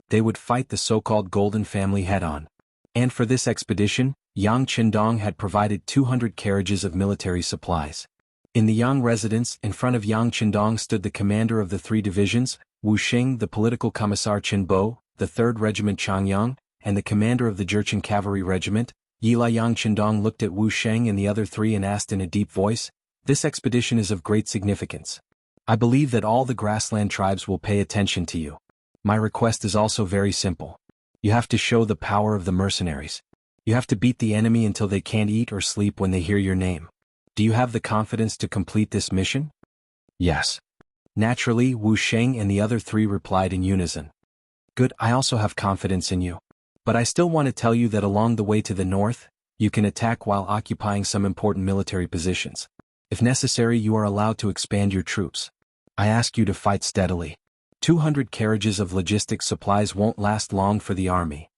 Speaker 1: They would fight the so-called Golden Family head-on. And for this expedition, Yang Qindong had provided 200 carriages of military supplies. In the Yang residence, in front of Yang Qindong stood the commander of the 3 divisions, Wu Xing, the political commissar Qinbo, the 3rd Regiment Changyang, and the commander of the Jurchen Cavalry Regiment. Yila. Yang Qindong looked at Wu Sheng and the other 3 and asked in a deep voice, "This expedition is of great significance. I believe that all the grassland tribes will pay attention to you. My request is also very simple. You have to show the power of the mercenaries. You have to beat the enemy until they can't eat or sleep when they hear your name. Do you have the confidence to complete this mission?" "Yes." Naturally, Wu Sheng and the other 3 replied in unison. "Good, I also have confidence in you. But I still want to tell you that along the way to the north, you can attack while occupying some important military positions. If necessary, you are allowed to expand your troops. I ask you to fight steadily. 200 carriages of logistic supplies won't last long for the army.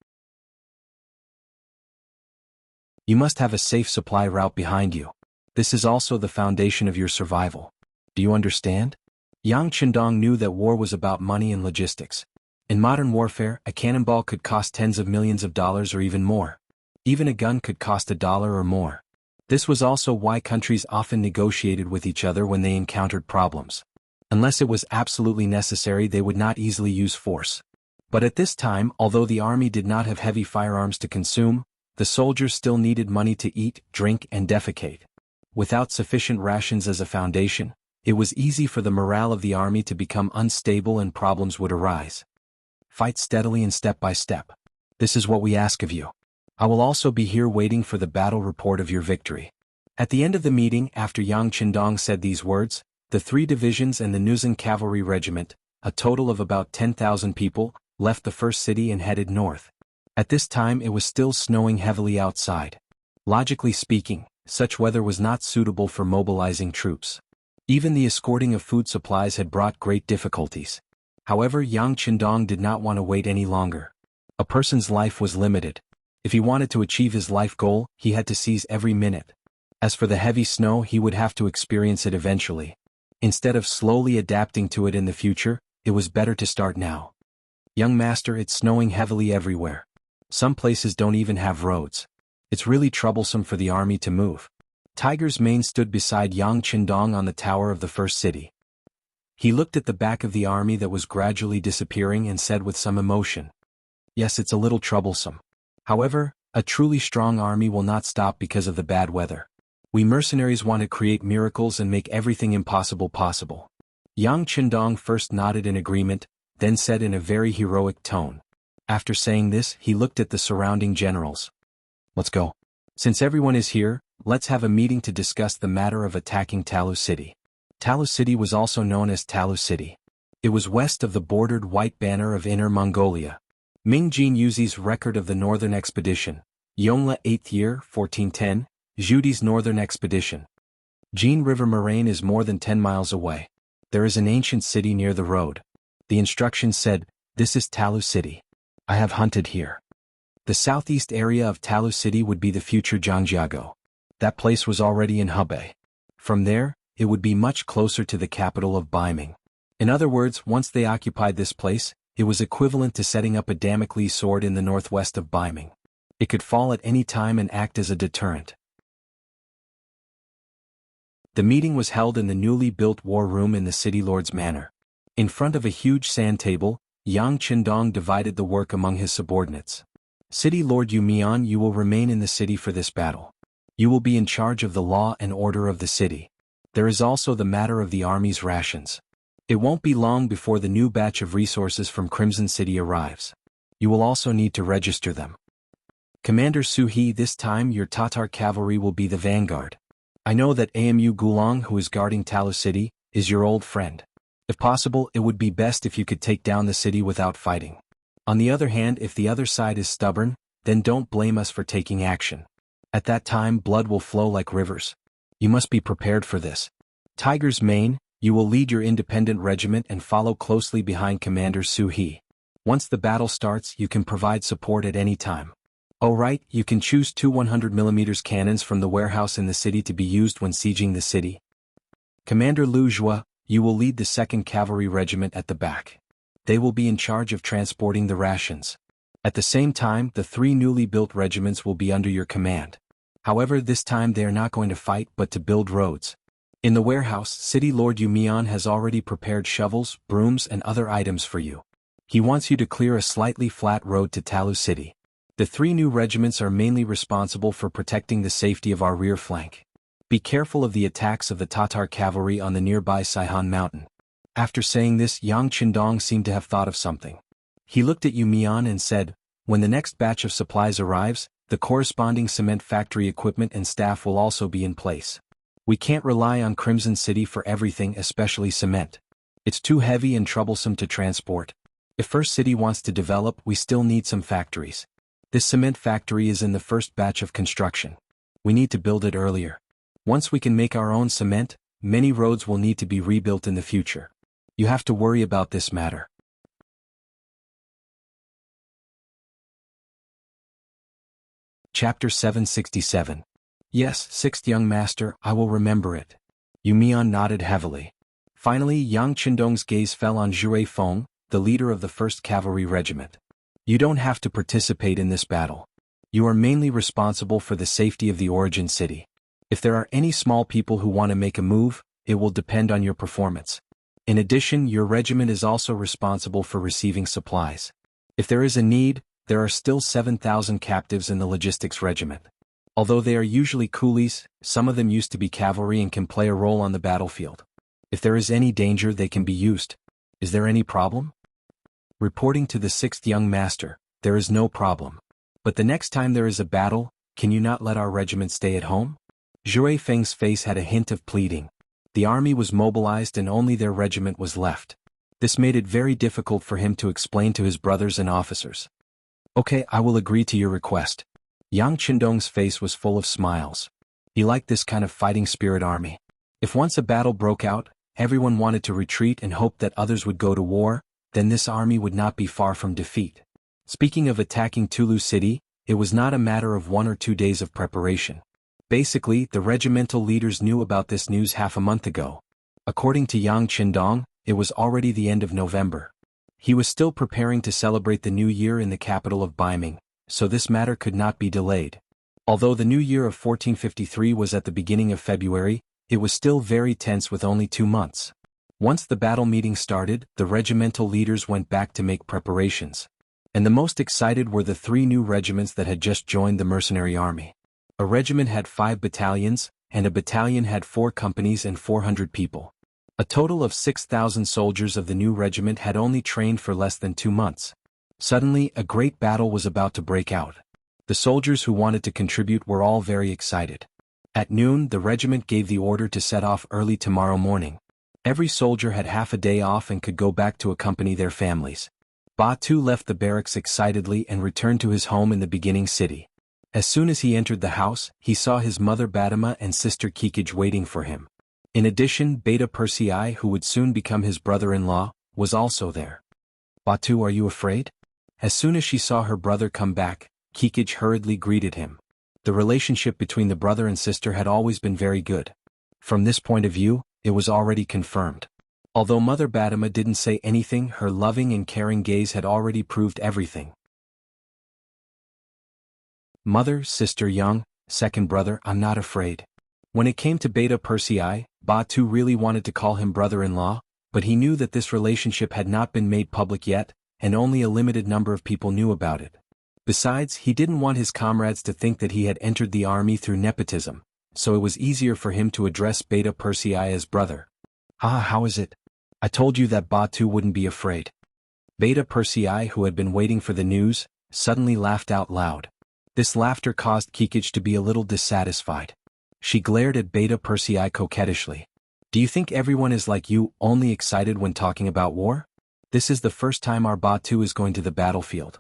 Speaker 1: You must have a safe supply route behind you. This is also the foundation of your survival. Do you understand?" Yang Qindong knew that war was about money and logistics. In modern warfare, a cannonball could cost tens of millions of dollars or even more. Even a gun could cost $1 or more. This was also why countries often negotiated with each other when they encountered problems. Unless it was absolutely necessary, they would not easily use force. But at this time, although the army did not have heavy firearms to consume, the soldiers still needed money to eat, drink, and defecate. Without sufficient rations as a foundation, it was easy for the morale of the army to become unstable and problems would arise. Fight steadily and step by step. This is what we ask of you. I will also be here waiting for the battle report of your victory." At the end of the meeting, after Yang Qindong said these words, the 3 divisions and the Nuzhen Cavalry Regiment, a total of about 10,000 people, left the first city and headed north. At this time it was still snowing heavily outside. Logically speaking, such weather was not suitable for mobilizing troops. Even the escorting of food supplies had brought great difficulties. However, Yang Qindong did not want to wait any longer. A person's life was limited. If he wanted to achieve his life goal, he had to seize every minute. As for the heavy snow, he would have to experience it eventually. Instead of slowly adapting to it in the future, it was better to start now. "Young master, it's snowing heavily everywhere. Some places don't even have roads. It's really troublesome for the army to move." Tiger's Mane stood beside Yang Qindong on the tower of the first city. He looked at the back of the army that was gradually disappearing and said with some emotion, "Yes, it's a little troublesome. However, a truly strong army will not stop because of the bad weather. We mercenaries want to create miracles and make everything impossible possible." Yang Qindong first nodded in agreement, then said in a very heroic tone. After saying this, he looked at the surrounding generals. "Let's go. Since everyone is here, let's have a meeting to discuss the matter of attacking Talu City." Talu City was also known as Talu City. It was west of the bordered white banner of Inner Mongolia. Ming Yuzi's record of the northern expedition. Yongle 8th year, 1410, Judi's northern expedition. Jin River moraine is more than 10 miles away. There is an ancient city near the road. The instructions said, "This is Talu City. I have hunted here." The southeast area of Talu City would be the future Jianghu. That place was already in Hebei. From there, it would be much closer to the capital of Ming. In other words, once they occupied this place, it was equivalent to setting up a Damocles sword in the northwest of Ming. It could fall at any time and act as a deterrent. The meeting was held in the newly built war room in the city lord's manor. In front of a huge sand table, Yang Qindong divided the work among his subordinates. "City Lord Yu Mian, you will remain in the city for this battle. You will be in charge of the law and order of the city. There is also the matter of the army's rations. It won't be long before the new batch of resources from Crimson City arrives. You will also need to register them. Commander Suhi, this time your Tatar cavalry will be the vanguard. I know that Amu Gulong, who is guarding Talu City, is your old friend. If possible, it would be best if you could take down the city without fighting. On the other hand, if the other side is stubborn, then don't blame us for taking action. At that time, blood will flow like rivers. You must be prepared for this. Tiger's Mane, you will lead your independent regiment and follow closely behind Commander Suhi. Once the battle starts, you can provide support at any time. Oh right, you can choose 2 100mm cannons from the warehouse in the city to be used when sieging the city. Commander Lu Jua, you will lead the 2nd Cavalry Regiment at the back. They will be in charge of transporting the rations. At the same time, the 3 newly built regiments will be under your command. However, this time they are not going to fight but to build roads. In the warehouse, City Lord Yumian has already prepared shovels, brooms and other items for you. He wants you to clear a slightly flat road to Talu City. The 3 new regiments are mainly responsible for protecting the safety of our rear flank. Be careful of the attacks of the Tatar cavalry on the nearby Saihan mountain. After saying this, Yang Qindong seemed to have thought of something. He looked at Yumian and said, when the next batch of supplies arrives, the corresponding cement factory equipment and staff will also be in place. We can't rely on Crimson City for everything, especially cement. It's too heavy and troublesome to transport. If First City wants to develop, we still need some factories. This cement factory is in the first batch of construction. We need to build it earlier. Once we can make our own cement, many roads will need to be rebuilt in the future. You have to worry about this matter. Chapter 767. Yes, 6th young master, I will remember it. Yumian nodded heavily. Finally, Yang Qindong's gaze fell on Zhui Feng, the leader of the 1st Cavalry Regiment. You don't have to participate in this battle. You are mainly responsible for the safety of the origin city. If there are any small people who want to make a move, it will depend on your performance. In addition, your regiment is also responsible for receiving supplies. If there is a need, there are still 7,000 captives in the logistics regiment. Although they are usually coolies, some of them used to be cavalry and can play a role on the battlefield. If there is any danger, they can be used. Is there any problem? Reporting to the 6th young master, there is no problem. But the next time there is a battle, can you not let our regiment stay at home? Zhui Feng's face had a hint of pleading. The army was mobilized and only their regiment was left. This made it very difficult for him to explain to his brothers and officers. Okay, I will agree to your request. Yang Qindong's face was full of smiles. He liked this kind of fighting spirit army. If once a battle broke out, everyone wanted to retreat and hoped that others would go to war, then this army would not be far from defeat. Speaking of attacking Tulu City, it was not a matter of 1 or 2 days of preparation. Basically, the regimental leaders knew about this news half a month ago. According to Yang Qindong, it was already the end of November. He was still preparing to celebrate the new year in the capital of Ming, so this matter could not be delayed. Although the new year of 1453 was at the beginning of February, it was still very tense with only 2 months. Once the battle meeting started, the regimental leaders went back to make preparations. And the most excited were the 3 new regiments that had just joined the mercenary army. A regiment had 5 battalions, and a battalion had 4 companies and 400 people. A total of 6,000 soldiers of the new regiment had only trained for less than 2 months. Suddenly, a great battle was about to break out. The soldiers who wanted to contribute were all very excited. At noon, the regiment gave the order to set off early tomorrow morning. Every soldier had half a day off and could go back to accompany their families. Batu left the barracks excitedly and returned to his home in the beginning city. As soon as he entered the house, he saw his mother Batama and sister Kikij waiting for him. In addition, Beta Persei, who would soon become his brother-in-law, was also there. Batu, are you afraid? As soon as she saw her brother come back, Kikij hurriedly greeted him. The relationship between the brother and sister had always been very good. From this point of view, it was already confirmed. Although Mother Batama didn't say anything, her loving and caring gaze had already proved everything. Mother, sister Young, second brother, I'm not afraid. When it came to Beta Persei, Batu really wanted to call him brother-in-law, but he knew that this relationship had not been made public yet, and only a limited number of people knew about it. Besides, he didn't want his comrades to think that he had entered the army through nepotism, so it was easier for him to address Beta Persei as brother. Ah, how is it? I told you that Batu wouldn't be afraid. Beta Persei, who had been waiting for the news, suddenly laughed out loud. This laughter caused Kikij to be a little dissatisfied. She glared at Beta Persei coquettishly. Do you think everyone is like you, only excited when talking about war? This is the first time our Batu is going to the battlefield.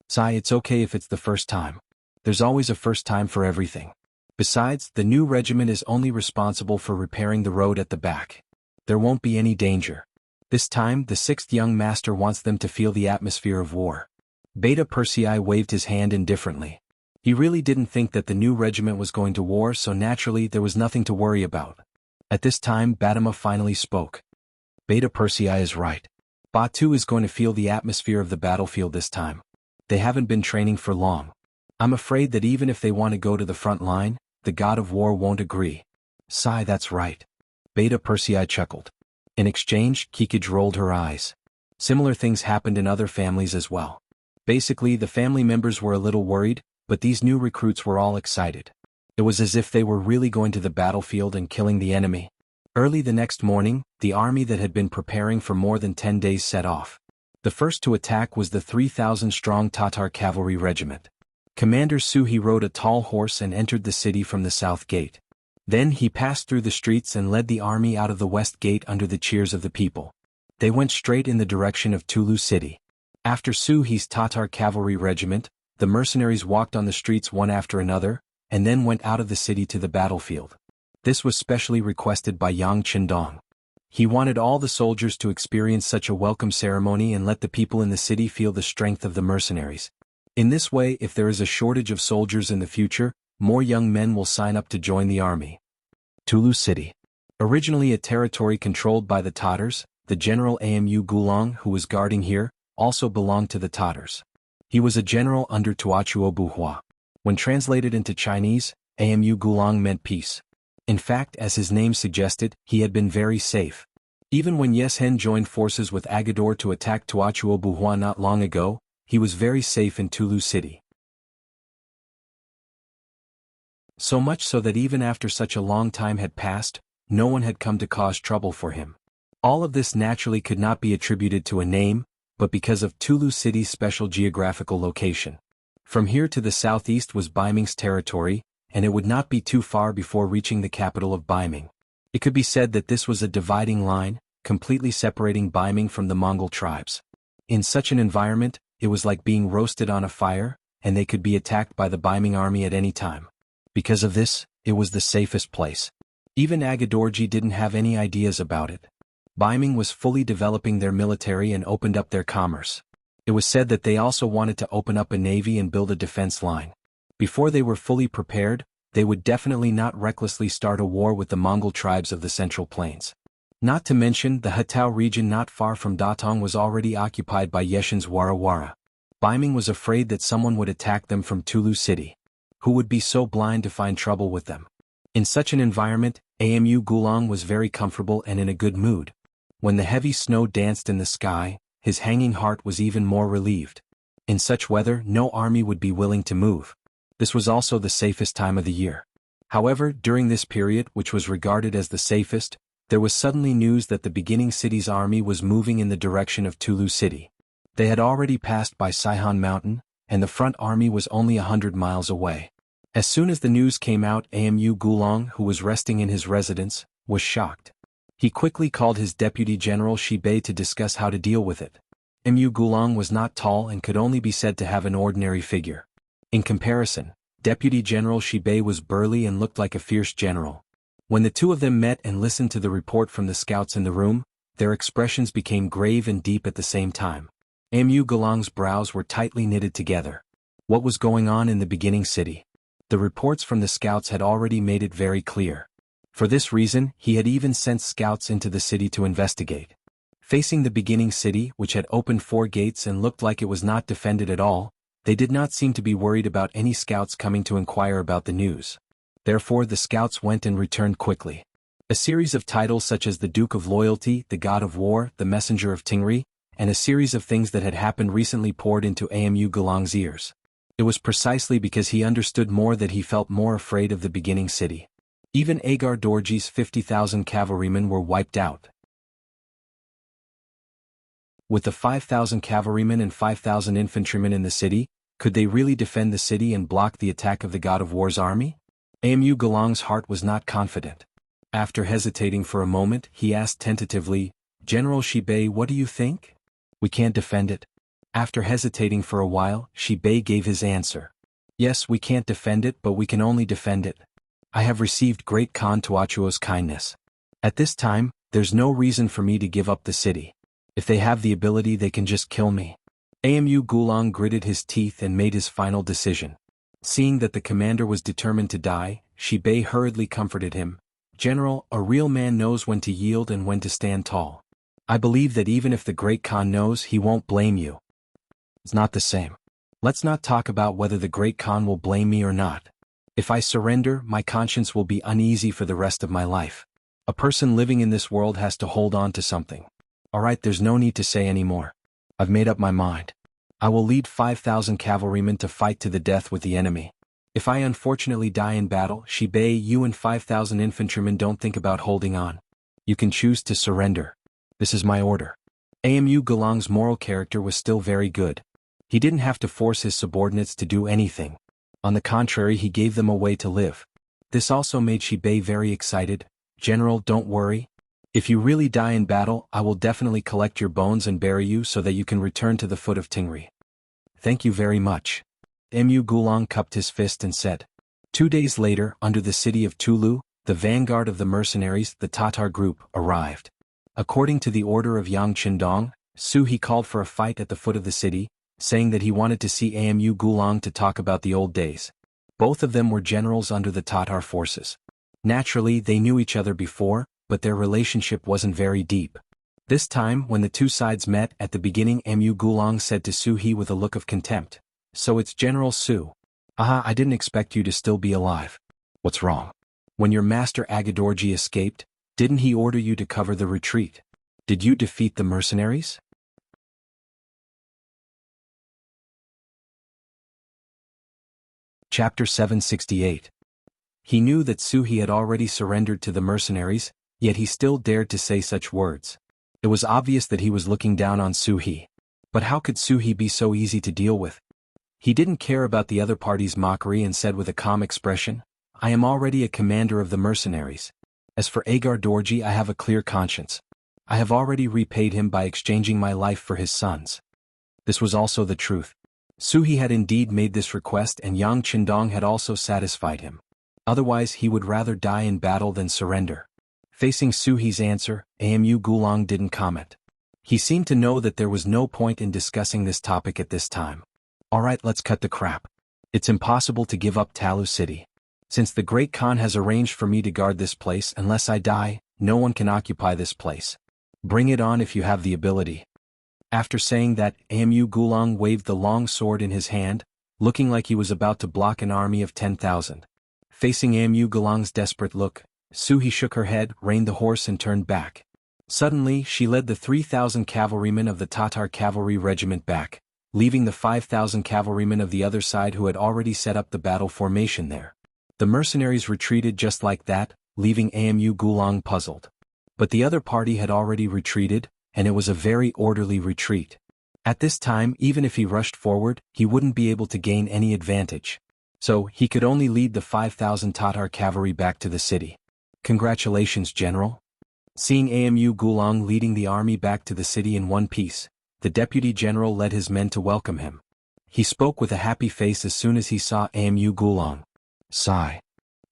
Speaker 1: Sai, it's okay if it's the first time. There's always a first time for everything. Besides, the new regiment is only responsible for repairing the road at the back. There won't be any danger. This time, the 6th young master wants them to feel the atmosphere of war. Beta Persei waved his hand indifferently. He really didn't think that the new regiment was going to war, so naturally there was nothing to worry about. At this time, Batama finally spoke. Beta Persei is right. Batu is going to feel the atmosphere of the battlefield this time. They haven't been training for long. I'm afraid that even if they want to go to the front line, the god of war won't agree. Sai, that's right. Beta Persei chuckled. In exchange, Kikij rolled her eyes. Similar things happened in other families as well. Basically, the family members were a little worried, but these new recruits were all excited. It was as if they were really going to the battlefield and killing the enemy. Early the next morning, the army that had been preparing for more than 10 days set off. The first to attack was the 3,000-strong Tatar cavalry regiment. Commander Suhi rode a tall horse and entered the city from the south gate. Then he passed through the streets and led the army out of the west gate under the cheers of the people. They went straight in the direction of Tulu city. After Suhi's Tatar cavalry regiment, the mercenaries walked on the streets one after another, and then went out of the city to the battlefield. This was specially requested by Yang Qindong. He wanted all the soldiers to experience such a welcome ceremony and let the people in the city feel the strength of the mercenaries. In this way, if there is a shortage of soldiers in the future, more young men will sign up to join the army. Tulu City. Originally a territory controlled by the Tatars, the general Amu Gulong who was guarding here, also belonged to the Tatars. He was a general under Tuachuo Buhua. When translated into Chinese, Amu Gulong meant peace. In fact, as his name suggested, he had been very safe. Even when Yeshen joined forces with Agador to attack Tuachuo Buhua not long ago, he was very safe in Tulu City. So much so that even after such a long time had passed, no one had come to cause trouble for him. All of this naturally could not be attributed to a name, but because of Tulu City's special geographical location. From here to the southeast was Baiming's territory, and it would not be too far before reaching the capital of Baiming. It could be said that this was a dividing line, completely separating Baiming from the Mongol tribes. In such an environment, it was like being roasted on a fire, and they could be attacked by the Baiming army at any time. Because of this, it was the safest place. Even Agadorji didn't have any ideas about it. Baiming was fully developing their military and opened up their commerce. It was said that they also wanted to open up a navy and build a defense line. Before they were fully prepared, they would definitely not recklessly start a war with the Mongol tribes of the Central Plains. Not to mention, the Hatao region not far from Datong was already occupied by Yeshen's Warawara. Baiming was afraid that someone would attack them from Tulu City. Who would be so blind to find trouble with them? In such an environment, Amu Gulong was very comfortable and in a good mood. When the heavy snow danced in the sky, his hanging heart was even more relieved. In such weather, no army would be willing to move. This was also the safest time of the year. However, during this period, which was regarded as the safest, there was suddenly news that the beginning city's army was moving in the direction of Tulu City. They had already passed by Saihan Mountain, and the front army was only 100 miles away. As soon as the news came out, Amu Gulong, who was resting in his residence, was shocked. He quickly called his deputy general Shibei to discuss how to deal with it. Amu Gulong was not tall and could only be said to have an ordinary figure. In comparison, Deputy General Shibei was burly and looked like a fierce general. When the two of them met and listened to the report from the scouts in the room, their expressions became grave and deep at the same time. Amu Gulong's brows were tightly knitted together. What was going on in the beginning city? The reports from the scouts had already made it very clear. For this reason, he had even sent scouts into the city to investigate. Facing the beginning city, which had opened 4 gates and looked like it was not defended at all, they did not seem to be worried about any scouts coming to inquire about the news. Therefore the scouts went and returned quickly. A series of titles such as the Duke of Loyalty, the God of War, the Messenger of Tingri, and a series of things that had happened recently poured into Amu Gulong's ears. It was precisely because he understood more that he felt more afraid of the beginning city. Even Agar Dorji's 50,000 cavalrymen were wiped out. With the 5,000 cavalrymen and 5,000 infantrymen in the city, could they really defend the city and block the attack of the God of War's army? Amu Gulong's heart was not confident. After hesitating for a moment, he asked tentatively, "General Shibei, what do you think?" "We can't defend it." After hesitating for a while, Shibei gave his answer. "Yes, we can't defend it, but we can only defend it. I have received great Khan Tuachuo's kindness. At this time, there's no reason for me to give up the city. If they have the ability, they can just kill me." Amu Gulong gritted his teeth and made his final decision. Seeing that the commander was determined to die, Shibei hurriedly comforted him. "General, a real man knows when to yield and when to stand tall. I believe that even if the great Khan knows, he won't blame you." "It's not the same. Let's not talk about whether the great Khan will blame me or not. If I surrender, my conscience will be uneasy for the rest of my life. A person living in this world has to hold on to something. Alright, there's no need to say any more. I've made up my mind. I will lead 5,000 cavalrymen to fight to the death with the enemy. If I unfortunately die in battle, Shibei, you and 5,000 infantrymen don't think about holding on. You can choose to surrender. This is my order. Amu Gulong's moral character was still very good. He didn't have to force his subordinates to do anything. On the contrary, he gave them a way to live. This also made Shibei very excited. General, don't worry. If you really die in battle, I will definitely collect your bones and bury you so that you can return to the foot of Tingri. Thank you very much. Amu Gulong cupped his fist and said. 2 days later, under the city of Tulu, the vanguard of the mercenaries, the Tatar group, arrived. According to the order of Yang Qindong, He called for a fight at the foot of the city, saying that he wanted to see Amu Gulong to talk about the old days. Both of them were generals under the Tatar forces. Naturally, they knew each other before, but their relationship wasn't very deep. This time, when the two sides met at the beginning, Amu Gulong said to He with a look of contempt. So it's General Su. Aha, I didn't expect you to still be alive. What's wrong? When your master Agadorji escaped, didn't he order you to cover the retreat? Did you defeat the mercenaries? Chapter 768. He knew that He had already surrendered to the mercenaries, yet he still dared to say such words. It was obvious that he was looking down on He. But how could He be so easy to deal with? He didn't care about the other party's mockery and said with a calm expression, I am already a commander of the mercenaries. As for Agar Dorji, I have a clear conscience. I have already repaid him by exchanging my life for his sons. This was also the truth. He had indeed made this request and Yang Qindong had also satisfied him. Otherwise he would rather die in battle than surrender. Facing He's answer, Amu Gulong didn't comment. He seemed to know that there was no point in discussing this topic at this time. Alright, let's cut the crap. It's impossible to give up Talu City. Since the Great Khan has arranged for me to guard this place, unless I die, no one can occupy this place. Bring it on if you have the ability. After saying that, Amu Gulong waved the long sword in his hand, looking like he was about to block an army of 10,000. Facing Amu Gulong's desperate look, He shook her head, reined the horse and turned back. Suddenly, she led the 3,000 cavalrymen of the Tatar cavalry regiment back, leaving the 5,000 cavalrymen of the other side who had already set up the battle formation there. The mercenaries retreated just like that, leaving Amu Gulong puzzled. But the other party had already retreated, and it was a very orderly retreat. At this time, even if he rushed forward, he wouldn't be able to gain any advantage. So, he could only lead the 5,000 Tatar cavalry back to the city. Congratulations, General. Seeing Amu Gulong leading the army back to the city in one piece, the deputy general led his men to welcome him. He spoke with a happy face as soon as he saw Amu Gulong. Sigh.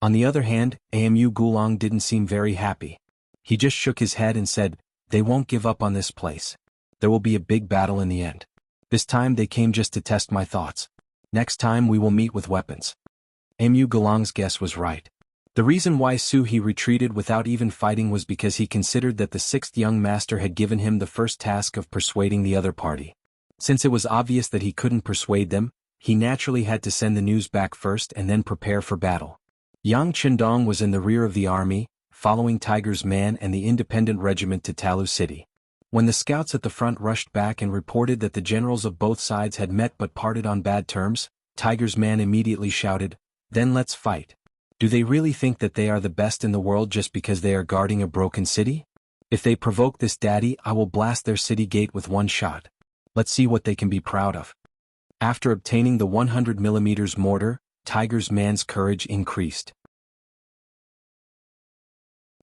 Speaker 1: On the other hand, Amu Gulong didn't seem very happy. He just shook his head and said, they won't give up on this place. There will be a big battle in the end. This time they came just to test my thoughts. Next time we will meet with weapons. Amu Gulong's guess was right. The reason why He retreated without even fighting was because he considered that the sixth young master had given him the first task of persuading the other party. Since it was obvious that he couldn't persuade them, he naturally had to send the news back first and then prepare for battle. Yang Qindong was in the rear of the army, following Tiger's Man and the independent regiment to Talu City. When the scouts at the front rushed back and reported that the generals of both sides had met but parted on bad terms, Tiger's Man immediately shouted, then let's fight. Do they really think that they are the best in the world just because they are guarding a broken city? If they provoke this daddy, I will blast their city gate with one shot. Let's see what they can be proud of. After obtaining the 100mm mortar, Tiger's Man's courage increased.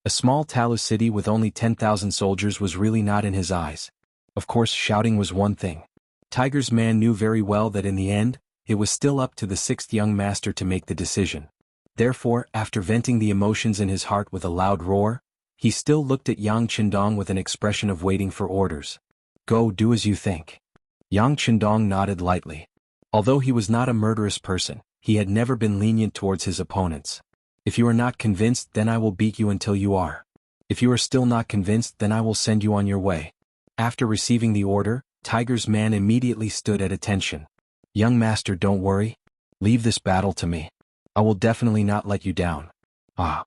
Speaker 1: A small Talu city with only 10,000 soldiers was really not in his eyes. Of course, shouting was one thing. Tiger's Man knew very well that in the end, it was still up to the sixth young master to make the decision. Therefore, after venting the emotions in his heart with a loud roar, he still looked at Yang Qindong with an expression of waiting for orders. Go, do as you think. Yang Qindong nodded lightly. Although he was not a murderous person, he had never been lenient towards his opponents. If you are not convinced, then I will beat you until you are. If you are still not convinced, then I will send you on your way. After receiving the order, Tiger's Man immediately stood at attention. Young master, don't worry. Leave this battle to me. I will definitely not let you down. Ah.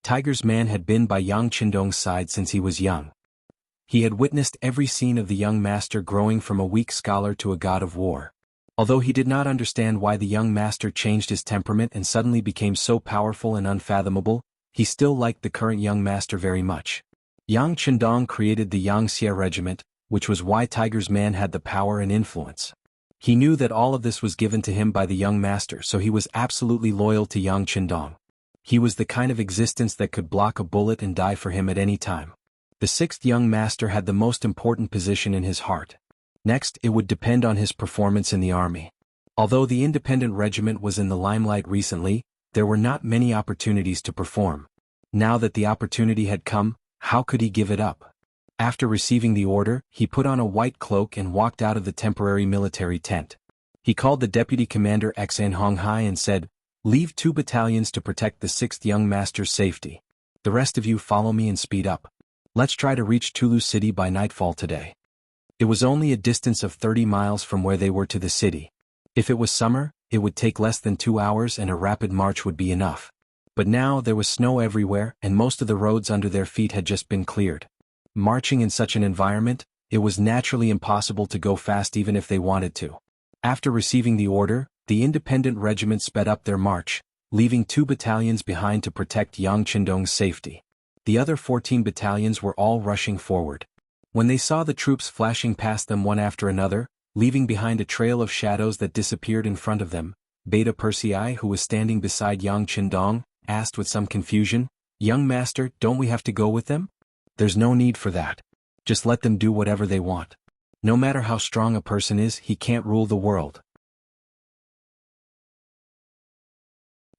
Speaker 1: Tiger's man had been by Yang Qindong's side since he was young. He had witnessed every scene of the young master growing from a weak scholar to a god of war. Although he did not understand why the young master changed his temperament and suddenly became so powerful and unfathomable, he still liked the current young master very much. Yang Qindong created the Yangxia regiment, which was why Tiger's man had the power and influence. He knew that all of this was given to him by the young master, so he was absolutely loyal to Yang Qindong. He was the kind of existence that could block a bullet and die for him at any time. The sixth young master had the most important position in his heart. Next, it would depend on his performance in the army. Although the independent regiment was in the limelight recently, there were not many opportunities to perform. Now that the opportunity had come, how could he give it up? After receiving the order, he put on a white cloak and walked out of the temporary military tent. He called the deputy commander Xan Honghai and said, "Leave 2 battalions to protect the 6th young master's safety. The rest of you follow me and speed up. Let's try to reach Tulu City by nightfall today." It was only a distance of 30 miles from where they were to the city. If it was summer, it would take less than 2 hours and a rapid march would be enough. But now there was snow everywhere and most of the roads under their feet had just been cleared. Marching in such an environment, it was naturally impossible to go fast even if they wanted to. After receiving the order, the independent regiment sped up their march, leaving 2 battalions behind to protect Yang Qindong's safety. The other 14 battalions were all rushing forward. When they saw the troops flashing past them one after another, leaving behind a trail of shadows that disappeared in front of them, Beta Persei, who was standing beside Yang Qindong, asked with some confusion, "Young master, don't we have to go with them?" "There's no need for that. Just let them do whatever they want. No matter how strong a person is, he can't rule the world.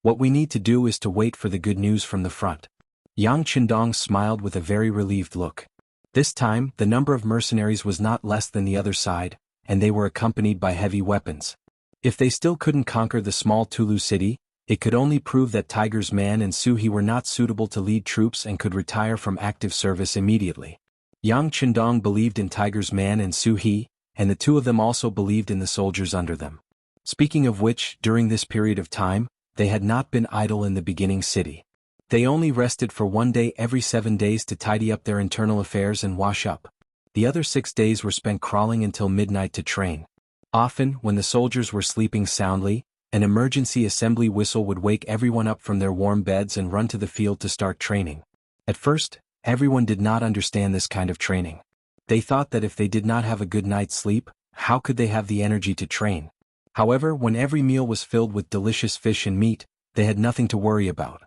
Speaker 1: What we need to do is to wait for the good news from the front." Yang Qindong smiled with a very relieved look. This time, the number of mercenaries was not less than the other side, and they were accompanied by heavy weapons. If they still couldn't conquer the small Tulu city, it could only prove that Tiger's man and Su He were not suitable to lead troops and could retire from active service immediately. Yang Qindong believed in Tiger's man and Su He, and the 2 of them also believed in the soldiers under them. Speaking of which, during this period of time, they had not been idle in the beginning city. They only rested for 1 day every 7 days to tidy up their internal affairs and wash up. The other 6 days were spent crawling until midnight to train. Often, when the soldiers were sleeping soundly, an emergency assembly whistle would wake everyone up from their warm beds and run to the field to start training. At first, everyone did not understand this kind of training. They thought that if they did not have a good night's sleep, how could they have the energy to train? However, when every meal was filled with delicious fish and meat, they had nothing to worry about.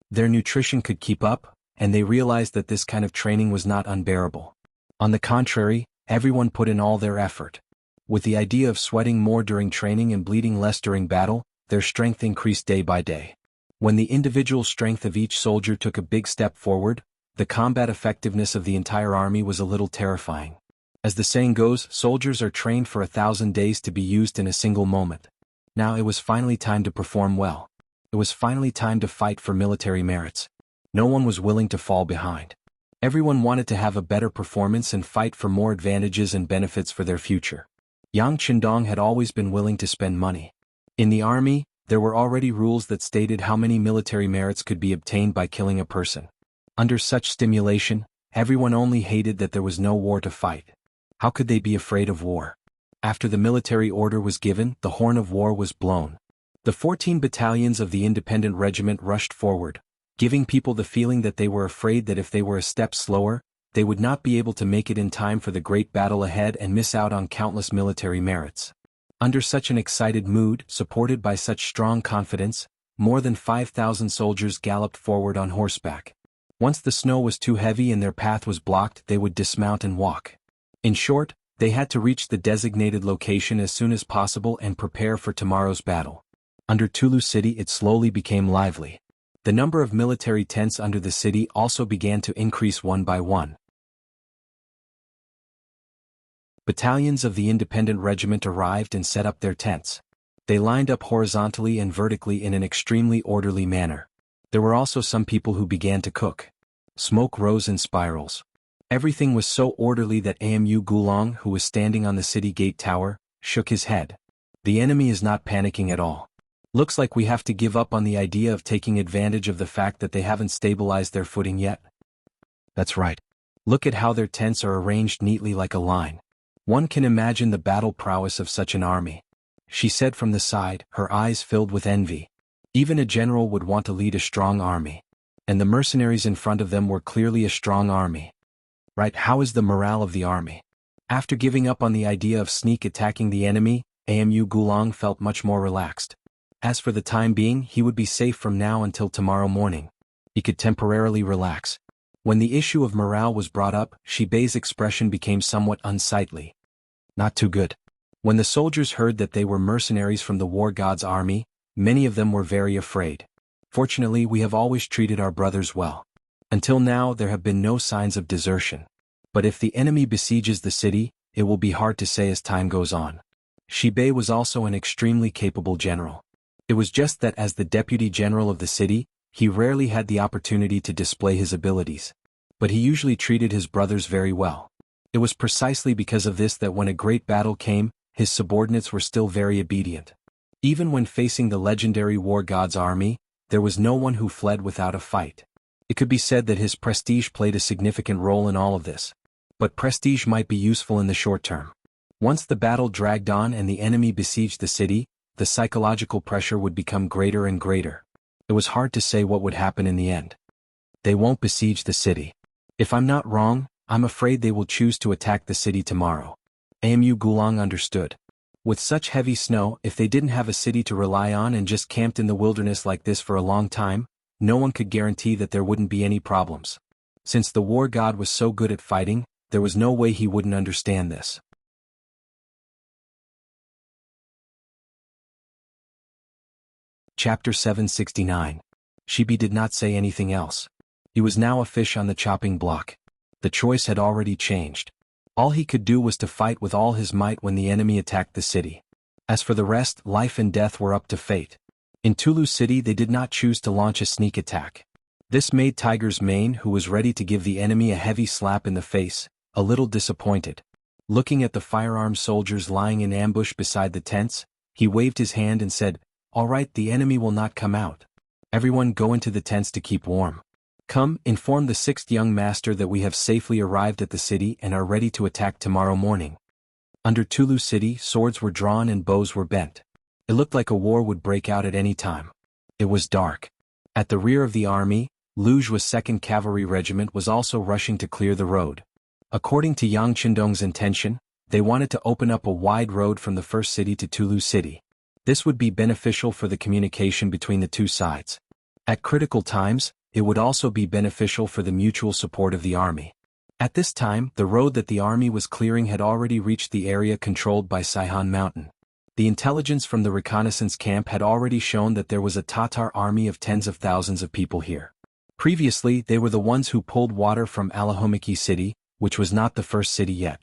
Speaker 1: Their nutrition could keep up, and they realized that this kind of training was not unbearable. On the contrary, everyone put in all their effort. With the idea of sweating more during training and bleeding less during battle, their strength increased day by day. When the individual strength of each soldier took a big step forward, the combat effectiveness of the entire army was a little terrifying. As the saying goes, soldiers are trained for 1,000 days to be used in a single moment. Now it was finally time to perform well. It was finally time to fight for military merits. No one was willing to fall behind. Everyone wanted to have a better performance and fight for more advantages and benefits for their future. Yang Qindong had always been willing to spend money. In the army, there were already rules that stated how many military merits could be obtained by killing a person. Under such stimulation, everyone only hated that there was no war to fight. How could they be afraid of war? After the military order was given, the horn of war was blown. The 14 battalions of the independent regiment rushed forward, giving people the feeling that they were afraid that if they were a step slower, they would not be able to make it in time for the great battle ahead and miss out on countless military merits. Under such an excited mood, supported by such strong confidence, more than 5,000 soldiers galloped forward on horseback. Once the snow was too heavy and their path was blocked, they would dismount and walk. In short, they had to reach the designated location as soon as possible and prepare for tomorrow's battle. Under Tulu City it slowly became lively. The number of military tents under the city also began to increase one by one. Battalions of the independent regiment arrived and set up their tents. They lined up horizontally and vertically in an extremely orderly manner. There were also some people who began to cook. Smoke rose in spirals. Everything was so orderly that Amu Gulong, who was standing on the city gate tower, shook his head. The enemy is not panicking at all. Looks like we have to give up on the idea of taking advantage of the fact that they haven't stabilized their footing yet. That's right. Look at how their tents are arranged neatly like a line. One can imagine the battle prowess of such an army. She said from the side, her eyes filled with envy. Even a general would want to lead a strong army. And the mercenaries in front of them were clearly a strong army. Right, how is the morale of the army? After giving up on the idea of sneak attacking the enemy, Amu Gulong felt much more relaxed. As for the time being, he would be safe from now until tomorrow morning. He could temporarily relax. When the issue of morale was brought up, Shibei's expression became somewhat unsightly. Not too good. When the soldiers heard that they were mercenaries from the war god's army, many of them were very afraid. Fortunately, we have always treated our brothers well. Until now, there have been no signs of desertion. But if the enemy besieges the city, it will be hard to say as time goes on. Shibei was also an extremely capable general. It was just that as the deputy general of the city, he rarely had the opportunity to display his abilities. But he usually treated his brothers very well. It was precisely because of this that when a great battle came, his subordinates were still very obedient. Even when facing the legendary war god's army, there was no one who fled without a fight. It could be said that his prestige played a significant role in all of this. But prestige might be useful in the short term. Once the battle dragged on and the enemy besieged the city, the psychological pressure would become greater and greater. It was hard to say what would happen in the end. They won't besiege the city. If I'm not wrong, I'm afraid they will choose to attack the city tomorrow. Amu Gulong understood. With such heavy snow, if they didn't have a city to rely on and just camped in the wilderness like this for a long time, no one could guarantee that there wouldn't be any problems. Since the war god was so good at fighting, there was no way he wouldn't understand this. Chapter 769. Shibi did not say anything else. He was now a fish on the chopping block. The choice had already changed. All he could do was to fight with all his might when the enemy attacked the city. As for the rest, life and death were up to fate. In Tulu City they did not choose to launch a sneak attack. This made Tiger's Mane, who was ready to give the enemy a heavy slap in the face, a little disappointed. Looking at the firearmed soldiers lying in ambush beside the tents, he waved his hand and said, "All right, the enemy will not come out. Everyone go into the tents to keep warm. Come, inform the 6th young master that we have safely arrived at the city and are ready to attack tomorrow morning." Under Tulu City, swords were drawn and bows were bent. It looked like a war would break out at any time. It was dark. At the rear of the army, Lujua's 2nd Cavalry Regiment was also rushing to clear the road. According to Yang Qindong's intention, they wanted to open up a wide road from the first city to Tulu City. This would be beneficial for the communication between the two sides. At critical times, it would also be beneficial for the mutual support of the army. At this time, the road that the army was clearing had already reached the area controlled by Saihan Mountain. The intelligence from the reconnaissance camp had already shown that there was a Tatar army of tens of thousands of people here. Previously, they were the ones who pulled water from Alahomiki City, which was not the first city yet.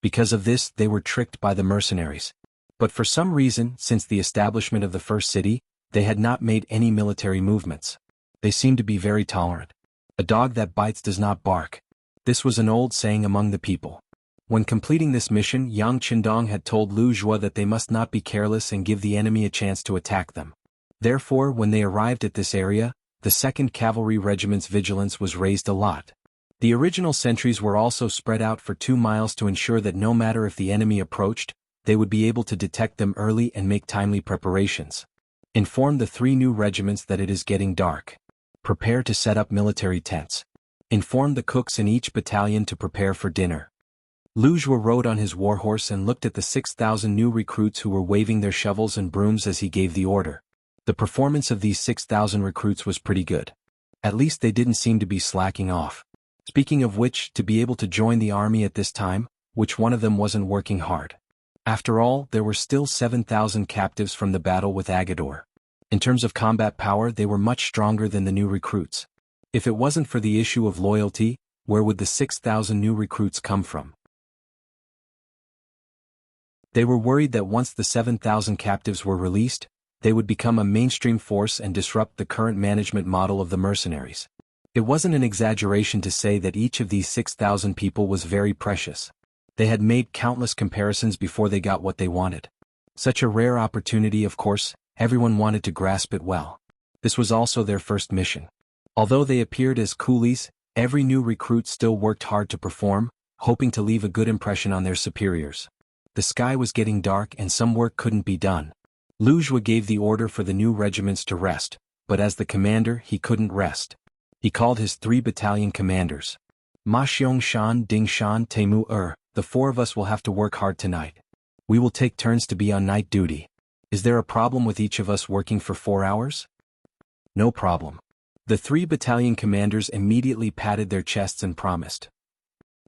Speaker 1: Because of this, they were tricked by the mercenaries. But for some reason, since the establishment of the first city, they had not made any military movements. They seemed to be very tolerant. A dog that bites does not bark. This was an old saying among the people. When completing this mission, Yang Qindong had told Lu Jua that they must not be careless and give the enemy a chance to attack them. Therefore, when they arrived at this area, the 2nd Cavalry Regiment's vigilance was raised a lot. The original sentries were also spread out for 2 miles to ensure that no matter if the enemy approached, they would be able to detect them early and make timely preparations. Inform the 3 new regiments that it is getting dark. Prepare to set up military tents. Inform the cooks in each battalion to prepare for dinner. Lu Jua rode on his warhorse and looked at the 6,000 new recruits who were waving their shovels and brooms as he gave the order. The performance of these 6,000 recruits was pretty good. At least they didn't seem to be slacking off. Speaking of which, to be able to join the army at this time, which one of them wasn't working hard? After all, there were still 7,000 captives from the battle with Agador. In terms of combat power, they were much stronger than the new recruits. If it wasn't for the issue of loyalty, where would the 6,000 new recruits come from? They were worried that once the 7,000 captives were released, they would become a mainstream force and disrupt the current management model of the mercenaries. It wasn't an exaggeration to say that each of these 6,000 people was very precious. They had made countless comparisons before they got what they wanted. Such a rare opportunity, of course, everyone wanted to grasp it well. This was also their first mission. Although they appeared as coolies, every new recruit still worked hard to perform, hoping to leave a good impression on their superiors. The sky was getting dark and some work couldn't be done. Lu Zhua gave the order for the new regiments to rest, but as the commander he couldn't rest. He called his 3 battalion commanders. Ma Xiong-shan, Ding-shan, Temu-er, the 4 of us will have to work hard tonight. We will take turns to be on night duty. Is there a problem with each of us working for 4 hours? No problem. The 3 battalion commanders immediately patted their chests and promised.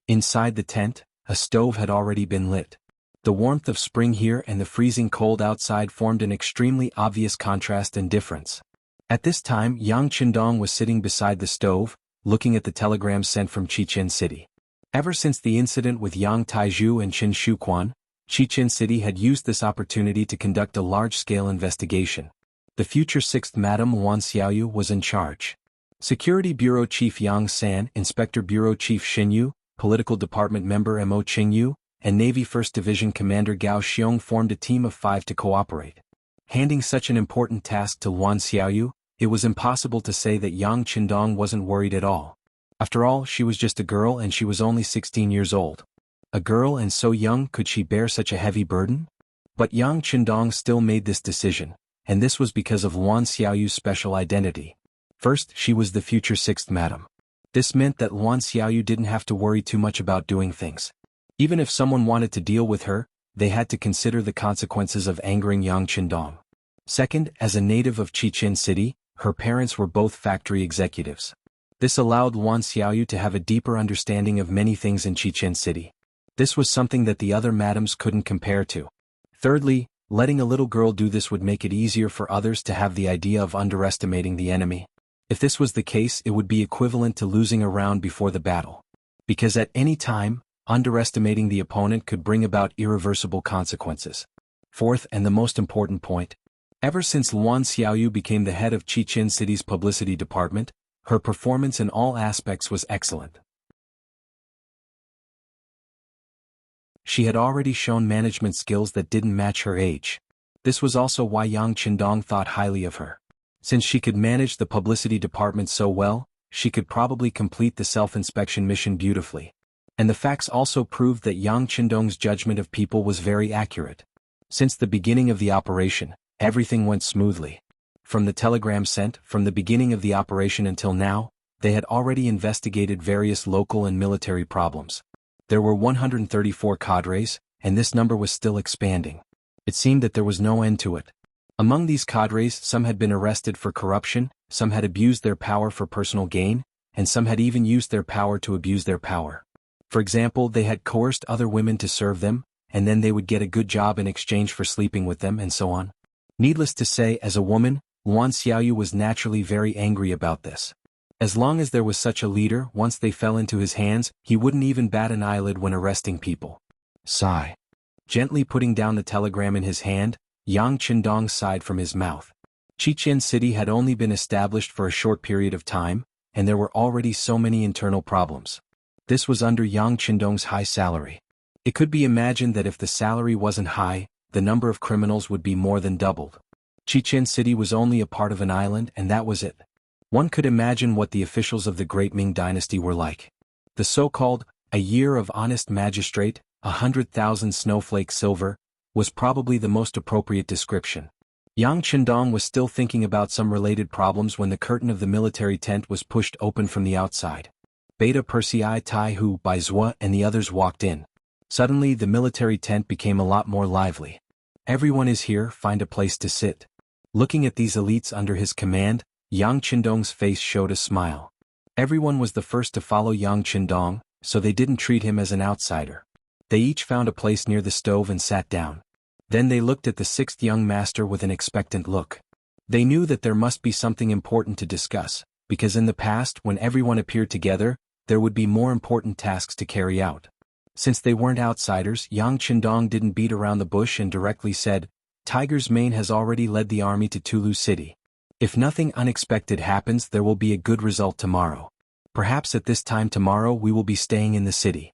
Speaker 1: Inside the tent, a stove had already been lit. The warmth of spring here and the freezing cold outside formed an extremely obvious contrast and difference. At this time Yang Qindong was sitting beside the stove, looking at the telegrams sent from Qichen City. Ever since the incident with Yang Taizhu and Qin Shuquan, Qichen City had used this opportunity to conduct a large-scale investigation. The future 6th Madam Wan Xiaoyu was in charge. Security Bureau Chief Yang San, Inspector Bureau Chief Xin Yu, Political Department Member Mo Qingyu, and Navy 1st Division Commander Gao Xiong formed a team of 5 to cooperate. Handing such an important task to Wan Xiaoyu, it was impossible to say that Yang Qindong wasn't worried at all. After all, she was just a girl and she was only 16 years old. A girl and so young, could she bear such a heavy burden? But Yang Qindong still made this decision, and this was because of Wan Xiaoyu's special identity. First, she was the future 6th Madam. This meant that Wan Xiaoyu didn't have to worry too much about doing things. Even if someone wanted to deal with her, they had to consider the consequences of angering Yang Qindong. Second, as a native of Qichen City, her parents were both factory executives. This allowed Wan Xiaoyu to have a deeper understanding of many things in Qichen City. This was something that the other madams couldn't compare to. Thirdly, letting a little girl do this would make it easier for others to have the idea of underestimating the enemy. If this was the case, it would be equivalent to losing a round before the battle. Because at any time, underestimating the opponent could bring about irreversible consequences. Fourth, and the most important point, ever since Wan Xiaoyu became the head of Qichen City's publicity department, her performance in all aspects was excellent. She had already shown management skills that didn't match her age. This was also why Yang Qindong thought highly of her. Since she could manage the publicity department so well, she could probably complete the self-inspection mission beautifully. And the facts also proved that Yang Qindong's judgment of people was very accurate. Since the beginning of the operation, everything went smoothly. From the telegram sent, from the beginning of the operation until now, they had already investigated various local and military problems. There were 134 cadres, and this number was still expanding. It seemed that there was no end to it. Among these cadres, some had been arrested for corruption, some had abused their power for personal gain, and some had even used their power to abuse their power. For example, they had coerced other women to serve them, and then they would get a good job in exchange for sleeping with them and so on. Needless to say, as a woman, Wan Xiaoyu was naturally very angry about this. As long as there was such a leader, once they fell into his hands, he wouldn't even bat an eyelid when arresting people. Sigh. Gently putting down the telegram in his hand, Yang Qindong sighed from his mouth. Qichen City had only been established for a short period of time, and there were already so many internal problems. This was under Yang Qindong's high salary. It could be imagined that if the salary wasn't high, the number of criminals would be more than doubled. Qichen City was only a part of an island, and that was it. One could imagine what the officials of the great Ming dynasty were like. The so-called, a year of honest magistrate, 100,000 snowflake silver, was probably the most appropriate description. Yang Qindong was still thinking about some related problems when the curtain of the military tent was pushed open from the outside. Beta Persei Tai Hu, Bai Zhua and the others walked in. Suddenly the military tent became a lot more lively. Everyone is here, find a place to sit. Looking at these elites under his command, Yang Qindong's face showed a smile. Everyone was the first to follow Yang Qindong, so they didn't treat him as an outsider. They each found a place near the stove and sat down. Then they looked at the sixth young master with an expectant look. They knew that there must be something important to discuss, because in the past when everyone appeared together, there would be more important tasks to carry out. Since they weren't outsiders, Yang Qindong didn't beat around the bush and directly said, Tiger's Mane has already led the army to Tulu City. If nothing unexpected happens, there will be a good result tomorrow. Perhaps at this time tomorrow we will be staying in the city.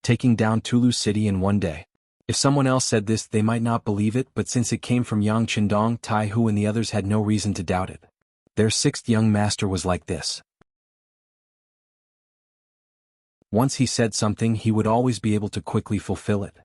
Speaker 1: Taking down Tulu City in one day. If someone else said this they might not believe it, but since it came from Yang Qindong, Tai Hu and the others had no reason to doubt it. Their sixth young master was like this. Once he said something he would always be able to quickly fulfill it.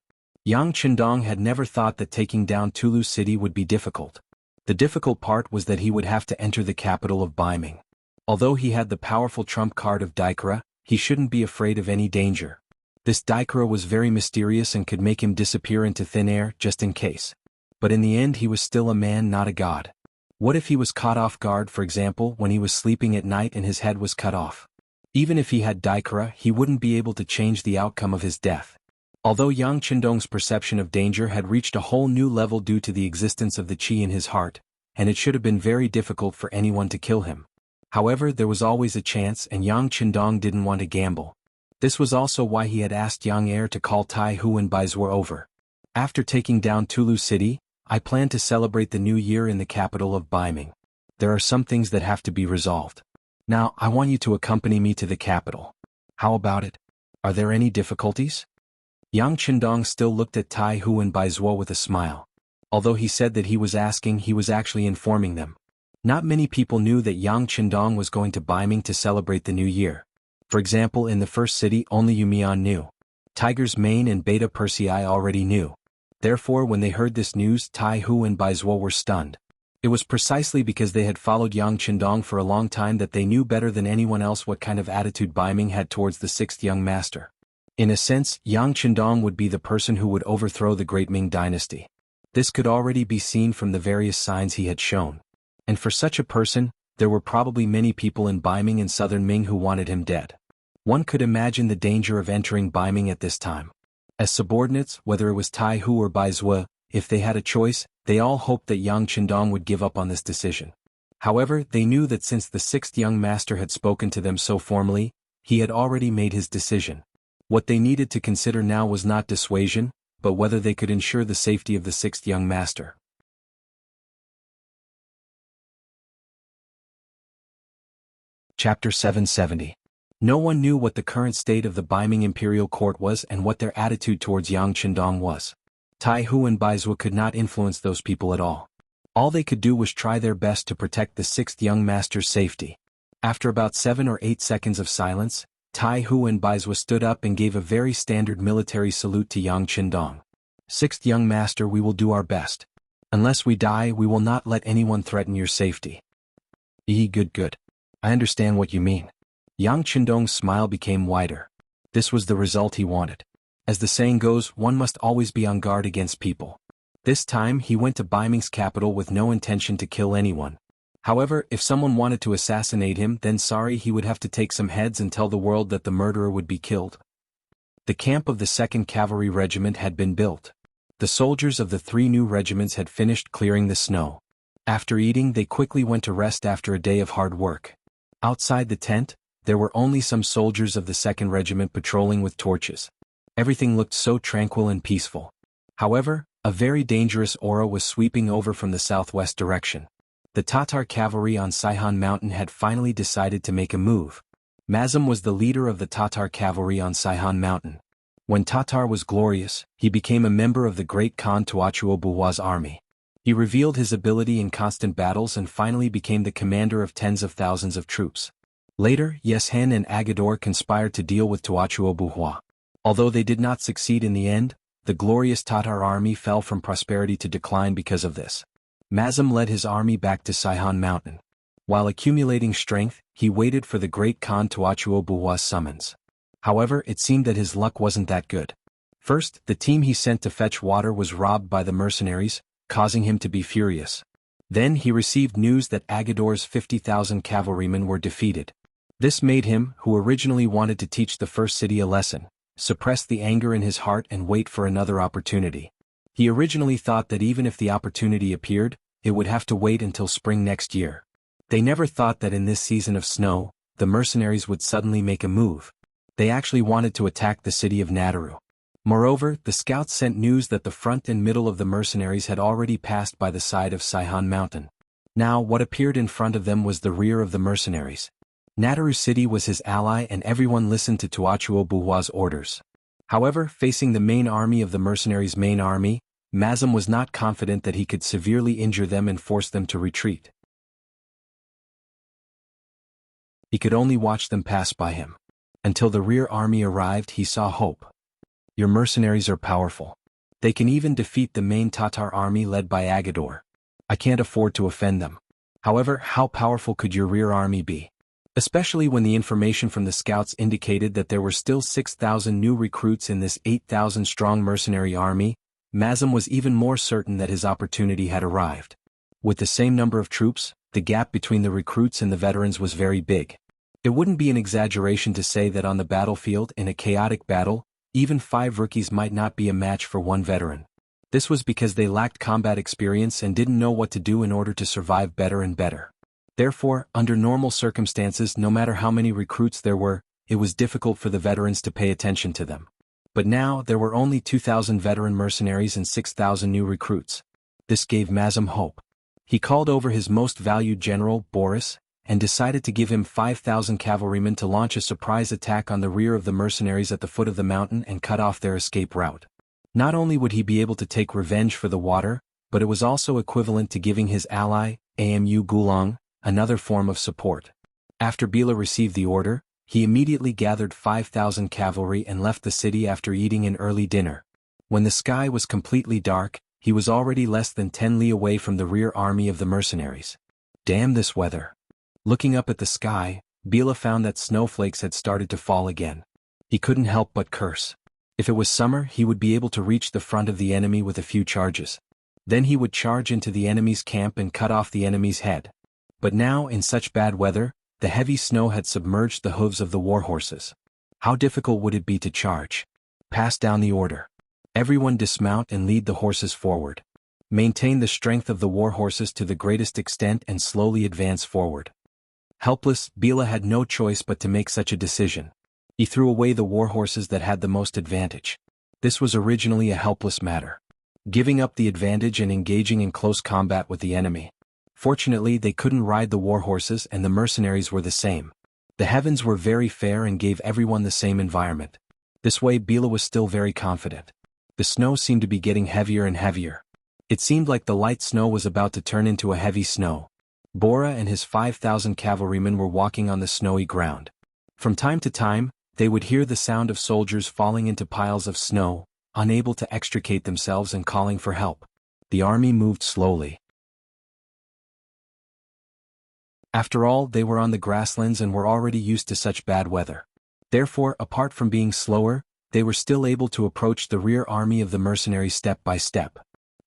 Speaker 1: Yang Qindong had never thought that taking down Tulu city would be difficult. The difficult part was that he would have to enter the capital of Ming. Although he had the powerful trump card of Daikara, he shouldn't be afraid of any danger. This Daikara was very mysterious and could make him disappear into thin air just in case. But in the end he was still a man, not a god. What if he was caught off guard, for example, when he was sleeping at night and his head was cut off? Even if he had Daikara, he wouldn't be able to change the outcome of his death. Although Yang Qindong's perception of danger had reached a whole new level due to the existence of the qi in his heart, and it should have been very difficult for anyone to kill him. However, there was always a chance and Yang Qindong didn't want to gamble. This was also why he had asked Yang Heir to call Tai Hu and Baizhuo over. After taking down Tulu city, I plan to celebrate the new year in the capital of Ming. There are some things that have to be resolved. Now, I want you to accompany me to the capital. How about it? Are there any difficulties? Yang Qindong still looked at Tai Hu and Baizhuo with a smile. Although he said that he was asking, he was actually informing them. Not many people knew that Yang Qindong was going to Ming to celebrate the new year. For example, in the first city only Yumian knew. Tiger's Mane and Beta Persei already knew. Therefore when they heard this news Tai Hu and Baizhuo were stunned. It was precisely because they had followed Yang Qindong for a long time that they knew better than anyone else what kind of attitude Ming had towards the sixth young master. In a sense, Yang Qindong would be the person who would overthrow the great Ming dynasty. This could already be seen from the various signs he had shown. And for such a person, there were probably many people in Ming and southern Ming who wanted him dead. One could imagine the danger of entering Ming at this time. As subordinates, whether it was Tai Hu or Baizhuo, if they had a choice, they all hoped that Yang Qindong would give up on this decision. However, they knew that since the sixth young master had spoken to them so formally, he had already made his decision. What they needed to consider now was not dissuasion, but whether they could ensure the safety of the sixth young master. Chapter 770. No one knew what the current state of the Ming imperial court was and what their attitude towards Yang Qindong was. Tai Hu and Baizhuo could not influence those people at all. All they could do was try their best to protect the sixth young master's safety. After about 7 or 8 seconds of silence, Tai Hu and Baizhuo stood up and gave a very standard military salute to Yang Qindong. Sixth young master, we will do our best. Unless we die, we will not let anyone threaten your safety. Good. I understand what you mean. Yang Qindong's smile became wider. This was the result he wanted. As the saying goes, one must always be on guard against people. This time he went to Ming's capital with no intention to kill anyone. However, if someone wanted to assassinate him, then sorry, he would have to take some heads and tell the world that the murderer would be killed. The camp of the 2nd Cavalry Regiment had been built. The soldiers of the 3 new regiments had finished clearing the snow. After eating, they quickly went to rest after a day of hard work. Outside the tent, there were only some soldiers of the 2nd Regiment patrolling with torches. Everything looked so tranquil and peaceful. However, a very dangerous aura was sweeping over from the southwest direction. The Tatar cavalry on Saihan Mountain had finally decided to make a move. Mazum was the leader of the Tatar cavalry on Saihan Mountain. When Tatar was glorious, he became a member of the great Khan Tuachuo Buhua's army. He revealed his ability in constant battles and finally became the commander of tens of thousands of troops. Later, Yeshen and Agador conspired to deal with Tuachuo Buhua. Although they did not succeed in the end, the glorious Tatar army fell from prosperity to decline because of this. Mazum led his army back to Saihan Mountain. While accumulating strength, he waited for the great Khan Tuachuo Buhua's summons. However, it seemed that his luck wasn't that good. First, the team he sent to fetch water was robbed by the mercenaries, causing him to be furious. Then he received news that Agador's 50,000 cavalrymen were defeated. This made him, who originally wanted to teach the first city a lesson, suppress the anger in his heart and wait for another opportunity. He originally thought that even if the opportunity appeared, it would have to wait until spring next year. They never thought that in this season of snow, the mercenaries would suddenly make a move. They actually wanted to attack the city of Nadaru. Moreover, the scouts sent news that the front and middle of the mercenaries had already passed by the side of Saihan Mountain. Now, what appeared in front of them was the rear of the mercenaries. Nadaru City was his ally and everyone listened to Tuachuo Buhua's orders. However, facing the main army of the mercenaries' main army, Mazem was not confident that he could severely injure them and force them to retreat. He could only watch them pass by him. Until the rear army arrived, he saw hope. Your mercenaries are powerful. They can even defeat the main Tatar army led by Agador. I can't afford to offend them. However, how powerful could your rear army be? Especially when the information from the scouts indicated that there were still 6,000 new recruits in this 8,000-strong mercenary army, Mazem was even more certain that his opportunity had arrived. With the same number of troops, the gap between the recruits and the veterans was very big. It wouldn't be an exaggeration to say that on the battlefield in a chaotic battle, even 5 rookies might not be a match for 1 veteran. This was because they lacked combat experience and didn't know what to do in order to survive better and better. Therefore, under normal circumstances, no matter how many recruits there were, it was difficult for the veterans to pay attention to them. But now, there were only 2,000 veteran mercenaries and 6,000 new recruits. This gave Mazem hope. He called over his most valued general, Boris, and decided to give him 5,000 cavalrymen to launch a surprise attack on the rear of the mercenaries at the foot of the mountain and cut off their escape route. Not only would he be able to take revenge for the water, but it was also equivalent to giving his ally, Amu Gulong, another form of support. After Bila received the order, he immediately gathered 5,000 cavalry and left the city after eating an early dinner. When the sky was completely dark, he was already less than 10 li away from the rear army of the mercenaries. Damn this weather. Looking up at the sky, Bila found that snowflakes had started to fall again. He couldn't help but curse. If it was summer, he would be able to reach the front of the enemy with a few charges. Then he would charge into the enemy's camp and cut off the enemy's head. But now, in such bad weather, the heavy snow had submerged the hooves of the war horses. How difficult would it be to charge? Pass down the order. Everyone dismount and lead the horses forward. Maintain the strength of the war horses to the greatest extent and slowly advance forward. Helpless, Bila had no choice but to make such a decision. He threw away the war horses that had the most advantage. This was originally a helpless matter. Giving up the advantage and engaging in close combat with the enemy. Fortunately, they couldn't ride the war horses and the mercenaries were the same. The heavens were very fair and gave everyone the same environment. This way Bila was still very confident. The snow seemed to be getting heavier and heavier. It seemed like the light snow was about to turn into a heavy snow. Bora and his 5,000 cavalrymen were walking on the snowy ground. From time to time, they would hear the sound of soldiers falling into piles of snow, unable to extricate themselves and calling for help. The army moved slowly. After all, they were on the grasslands and were already used to such bad weather. Therefore, apart from being slower, they were still able to approach the rear army of the mercenaries step by step.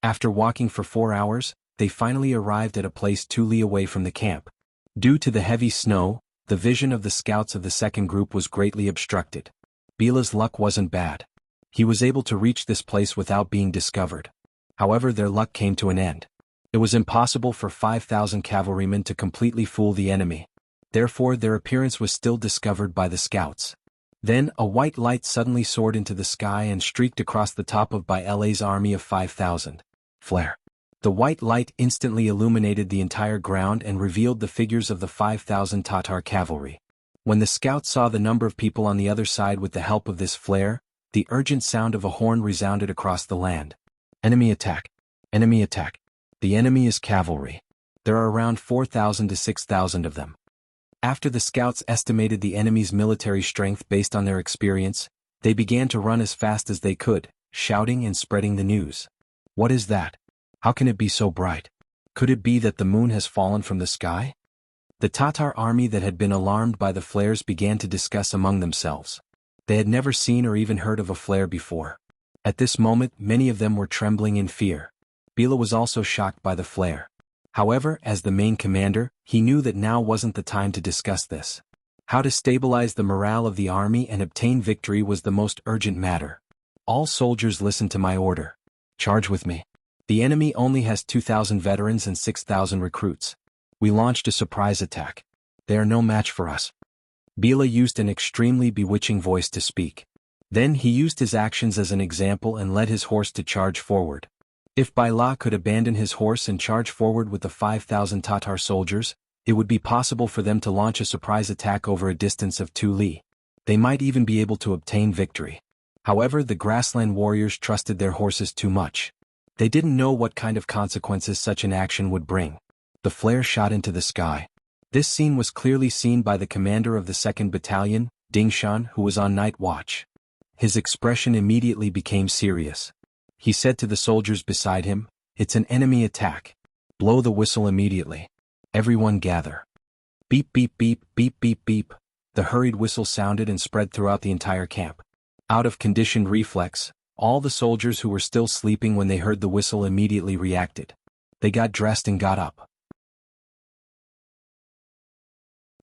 Speaker 1: After walking for 4 hours, they finally arrived at a place 2 li away from the camp. Due to the heavy snow, the vision of the scouts of the second group was greatly obstructed. Bila's luck wasn't bad. He was able to reach this place without being discovered. However, their luck came to an end. It was impossible for 5,000 cavalrymen to completely fool the enemy. Therefore, their appearance was still discovered by the scouts. Then, a white light suddenly soared into the sky and streaked across the top of Bila's army of 5,000. Flare. The white light instantly illuminated the entire ground and revealed the figures of the 5,000 Tatar cavalry. When the scouts saw the number of people on the other side with the help of this flare, the urgent sound of a horn resounded across the land. Enemy attack! Enemy attack! The enemy is cavalry. There are around 4,000 to 6,000 of them. After the scouts estimated the enemy's military strength based on their experience, they began to run as fast as they could, shouting and spreading the news. What is that? How can it be so bright? Could it be that the moon has fallen from the sky? The Tatar army that had been alarmed by the flares began to discuss among themselves. They had never seen or even heard of a flare before. At this moment, many of them were trembling in fear. Bila was also shocked by the flare. However, as the main commander, he knew that now wasn't the time to discuss this. How to stabilize the morale of the army and obtain victory was the most urgent matter. All soldiers listen to my order. Charge with me. The enemy only has 2,000 veterans and 6,000 recruits. We launched a surprise attack. They are no match for us. Bila used an extremely bewitching voice to speak. Then he used his actions as an example and led his horse to charge forward. If Bila could abandon his horse and charge forward with the 5,000 Tatar soldiers, it would be possible for them to launch a surprise attack over a distance of 2 li. They might even be able to obtain victory. However, the grassland warriors trusted their horses too much. They didn't know what kind of consequences such an action would bring. The flare shot into the sky. This scene was clearly seen by the commander of the 2nd Battalion, Dingshan, who was on night watch. His expression immediately became serious. He said to the soldiers beside him, "It's an enemy attack. Blow the whistle immediately. Everyone gather." Beep beep beep beep beep beep. The hurried whistle sounded and spread throughout the entire camp. Out of conditioned reflex, all the soldiers who were still sleeping when they heard the whistle immediately reacted. They got dressed and got up.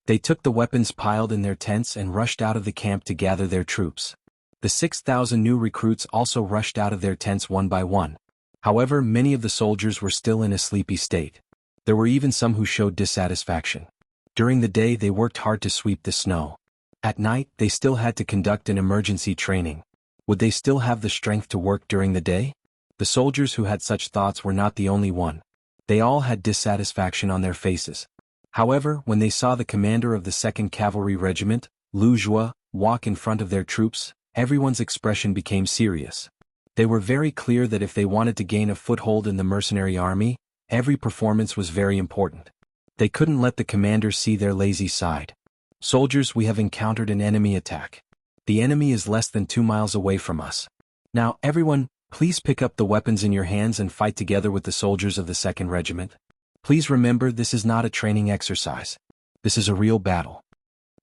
Speaker 1: They took the weapons piled in their tents and rushed out of the camp to gather their troops. The 6,000 new recruits also rushed out of their tents one by one. However, many of the soldiers were still in a sleepy state. There were even some who showed dissatisfaction. During the day they worked hard to sweep the snow. At night they still had to conduct an emergency training. Would they still have the strength to work during the day? The soldiers who had such thoughts were not the only one. They all had dissatisfaction on their faces. However, when they saw the commander of the 2nd Cavalry Regiment, Lu Zhua, walk in front of their troops, everyone's expression became serious. They were very clear that if they wanted to gain a foothold in the mercenary army, every performance was very important. They couldn't let the commander see their lazy side. "Soldiers, we have encountered an enemy attack. The enemy is less than 2 miles away from us. Now, everyone, please pick up the weapons in your hands and fight together with the soldiers of the 2nd Regiment. Please remember, this is not a training exercise. This is a real battle."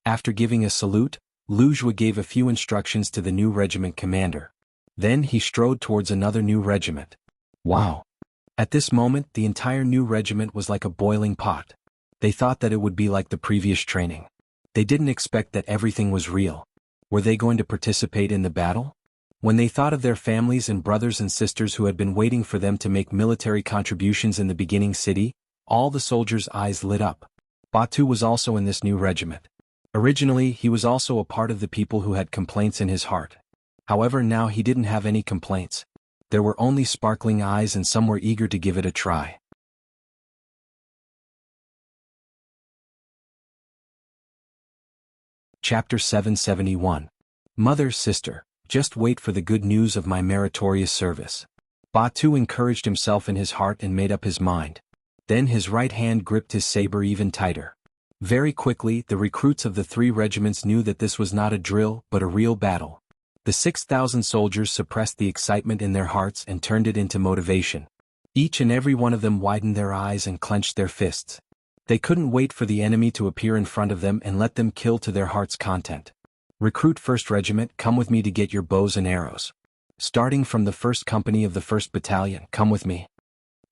Speaker 1: After giving a salute, Lu Zhua gave a few instructions to the new regiment commander. Then he strode towards another new regiment. Wow! At this moment, the entire new regiment was like a boiling pot. They thought that it would be like the previous training. They didn't expect that everything was real. Were they going to participate in the battle? When they thought of their families and brothers and sisters who had been waiting for them to make military contributions in the beginning city, all the soldiers' eyes lit up. Batu was also in this new regiment. Originally, he was also a part of the people who had complaints in his heart. However, now he didn't have any complaints. There were only sparkling eyes and some were eager to give it a try. Chapter 771. Mother, sister, just wait for the good news of my meritorious service. Batu encouraged himself in his heart and made up his mind. Then his right hand gripped his saber even tighter. Very quickly, the recruits of the 3 regiments knew that this was not a drill but a real battle. The 6,000 soldiers suppressed the excitement in their hearts and turned it into motivation. Each and every one of them widened their eyes and clenched their fists. They couldn't wait for the enemy to appear in front of them and let them kill to their heart's content. "Recruit 1st Regiment, come with me to get your bows and arrows. Starting from the 1st Company of the 1st Battalion, come with me."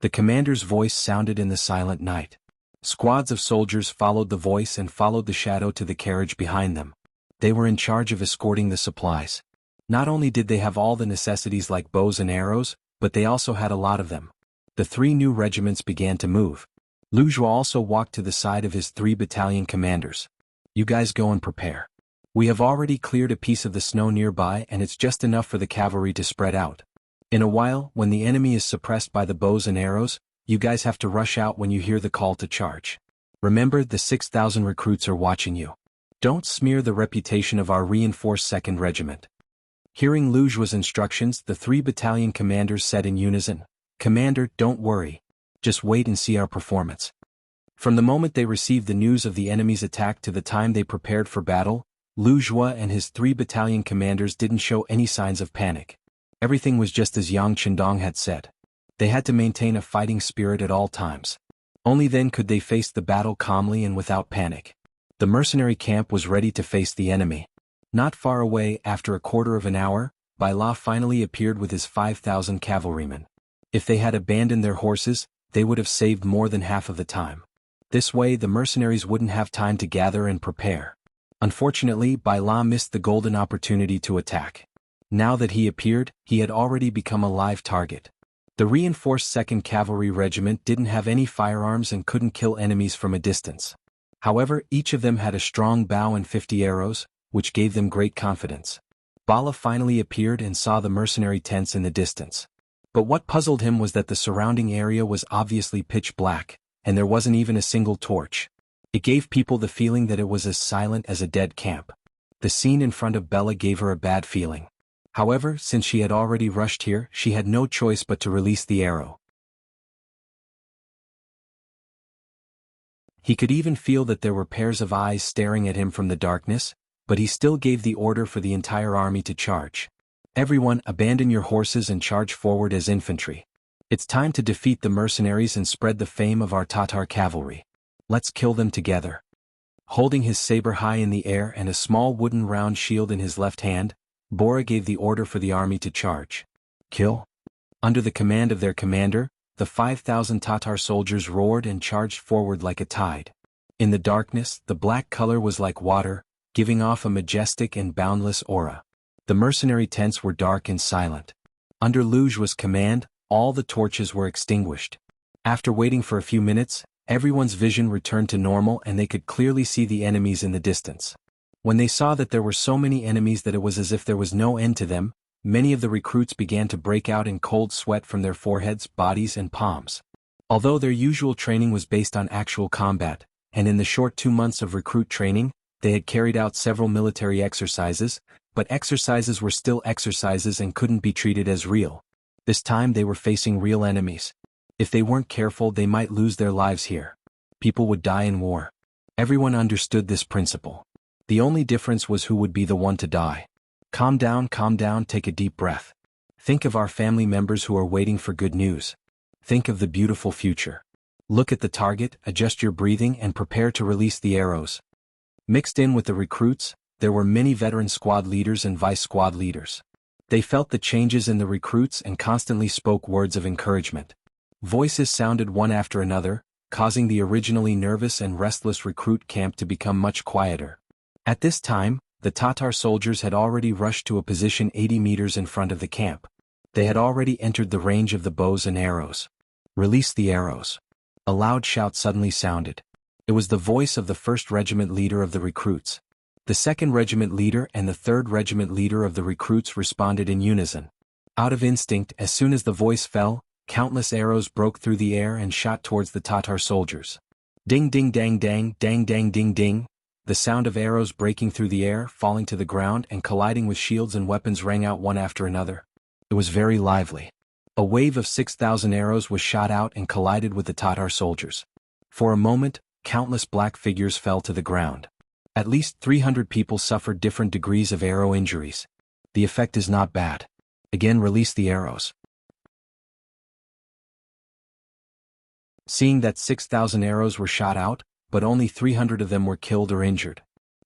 Speaker 1: The commander's voice sounded in the silent night. Squads of soldiers followed the voice and followed the shadow to the carriage behind them. They were in charge of escorting the supplies. Not only did they have all the necessities like bows and arrows, but they also had a lot of them. The 3 new regiments began to move. Lu Zhua also walked to the side of his 3 battalion commanders. "You guys go and prepare. We have already cleared a piece of the snow nearby and it's just enough for the cavalry to spread out. In a while, when the enemy is suppressed by the bows and arrows, you guys have to rush out when you hear the call to charge. Remember, the 6,000 recruits are watching you. Don't smear the reputation of our reinforced 2nd Regiment." Hearing Lu Zhua's instructions, the 3 battalion commanders said in unison, "Commander, don't worry. Just wait and see our performance." From the moment they received the news of the enemy's attack to the time they prepared for battle, Lu Zhua and his 3 battalion commanders didn't show any signs of panic. Everything was just as Yang Chendong had said. They had to maintain a fighting spirit at all times. Only then could they face the battle calmly and without panic. The mercenary camp was ready to face the enemy. Not far away, after a quarter of an hour, Bai La finally appeared with his 5,000 cavalrymen. If they had abandoned their horses, they would have saved more than half of the time. This way the mercenaries wouldn't have time to gather and prepare. Unfortunately, Bai La missed the golden opportunity to attack. Now that he appeared, he had already become a live target. The reinforced 2nd Cavalry Regiment didn't have any firearms and couldn't kill enemies from a distance. However, each of them had a strong bow and 50 arrows, which gave them great confidence. Bala finally appeared and saw the mercenary tents in the distance. But what puzzled him was that the surrounding area was obviously pitch black, and there wasn't even a single torch. It gave people the feeling that it was as silent as a dead camp. The scene in front of Bella gave her a bad feeling. However, since she had already rushed here, she had no choice but to release the arrow. He could even feel that there were pairs of eyes staring at him from the darkness, but he still gave the order for the entire army to charge. Everyone, abandon your horses and charge forward as infantry. It's time to defeat the mercenaries and spread the fame of our Tatar cavalry. Let's kill them together. Holding his saber high in the air and a small wooden round shield in his left hand, Bora gave the order for the army to charge. Kill? Under the command of their commander, the 5,000 Tatar soldiers roared and charged forward like a tide. In the darkness, the black color was like water, giving off a majestic and boundless aura. The mercenary tents were dark and silent. Under Luju's command, all the torches were extinguished. After waiting for a few minutes, everyone's vision returned to normal and they could clearly see the enemies in the distance. When they saw that there were so many enemies that it was as if there was no end to them, many of the recruits began to break out in cold sweat from their foreheads, bodies, and palms. Although their usual training was based on actual combat, and in the short 2 months of recruit training, they had carried out several military exercises, but exercises were still exercises and couldn't be treated as real. This time they were facing real enemies. If they weren't careful, they might lose their lives here. People would die in war. Everyone understood this principle. The only difference was who would be the one to die. Calm down, take a deep breath. Think of our family members who are waiting for good news. Think of the beautiful future. Look at the target, adjust your breathing and prepare to release the arrows. Mixed in with the recruits, there were many veteran squad leaders and vice squad leaders. They felt the changes in the recruits and constantly spoke words of encouragement. Voices sounded one after another, causing the originally nervous and restless recruit camp to become much quieter. At this time, the Tatar soldiers had already rushed to a position 80 meters in front of the camp. They had already entered the range of the bows and arrows. Release the arrows. A loud shout suddenly sounded. It was the voice of the 1st Regiment leader of the recruits. The 2nd Regiment leader and the 3rd Regiment leader of the recruits responded in unison. Out of instinct, as soon as the voice fell, countless arrows broke through the air and shot towards the Tatar soldiers. Ding ding dang dang, dang dang ding ding. The sound of arrows breaking through the air, falling to the ground and colliding with shields and weapons rang out one after another. It was very lively. A wave of 6,000 arrows was shot out and collided with the Tatar soldiers. For a moment, countless black figures fell to the ground. At least 300 people suffered different degrees of arrow injuries. The effect is not bad. Again, release the arrows. Seeing that 6,000 arrows were shot out, but only 300 of them were killed or injured.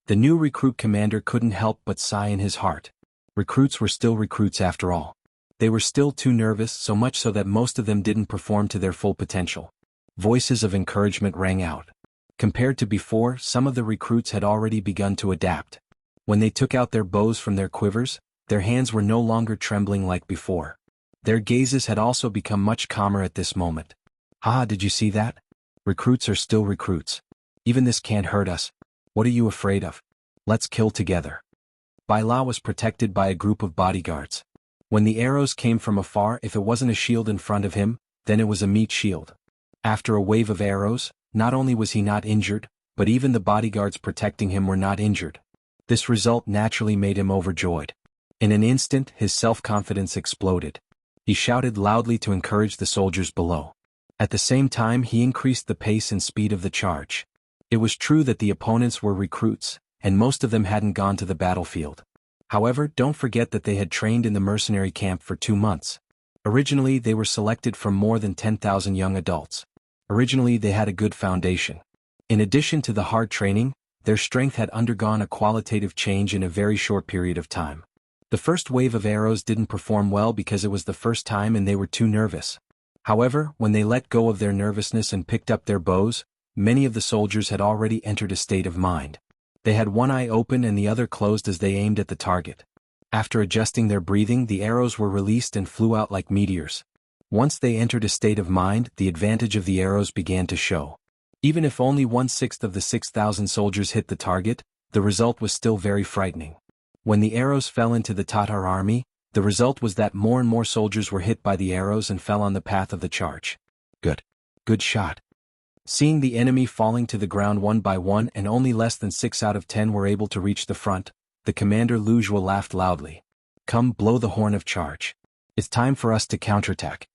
Speaker 1: The new recruit commander couldn't help but sigh in his heart. Recruits were still recruits after all. They were still too nervous, so much so that most of them didn't perform to their full potential. Voices of encouragement rang out. Compared to before, some of the recruits had already begun to adapt. When they took out their bows from their quivers, their hands were no longer trembling like before. Their gazes had also become much calmer at this moment. "Ah, did you see that? Recruits are still recruits. Even this can't hurt us. What are you afraid of? Let's kill together." Bai La was protected by a group of bodyguards. When the arrows came from afar, if it wasn't a shield in front of him, then it was a meat shield. After a wave of arrows, not only was he not injured, but even the bodyguards protecting him were not injured. This result naturally made him overjoyed. In an instant, his self-confidence exploded. He shouted loudly to encourage the soldiers below. At the same time, he increased the pace and speed of the charge. It was true that the opponents were recruits, and most of them hadn't gone to the battlefield. However, don't forget that they had trained in the mercenary camp for 2 months. Originally, they were selected from more than 10,000 young adults. Originally, they had a good foundation. In addition to the hard training, their strength had undergone a qualitative change in a very short period of time. The first wave of arrows didn't perform well because it was the first time and they were too nervous. However, when they let go of their nervousness and picked up their bows, many of the soldiers had already entered a state of mind. They had one eye open and the other closed as they aimed at the target. After adjusting their breathing, the arrows were released and flew out like meteors. Once they entered a state of mind, the advantage of the arrows began to show. Even if only 1/6 of the 6,000 soldiers hit the target, the result was still very frightening. When the arrows fell into the Tatar army, the result was that more and more soldiers were hit by the arrows and fell on the path of the charge. Good shot. Seeing the enemy falling to the ground one by one and only less than 6 out of 10 were able to reach the front, the commander Lujua laughed loudly. Come, blow the horn of charge. It's time for us to counterattack.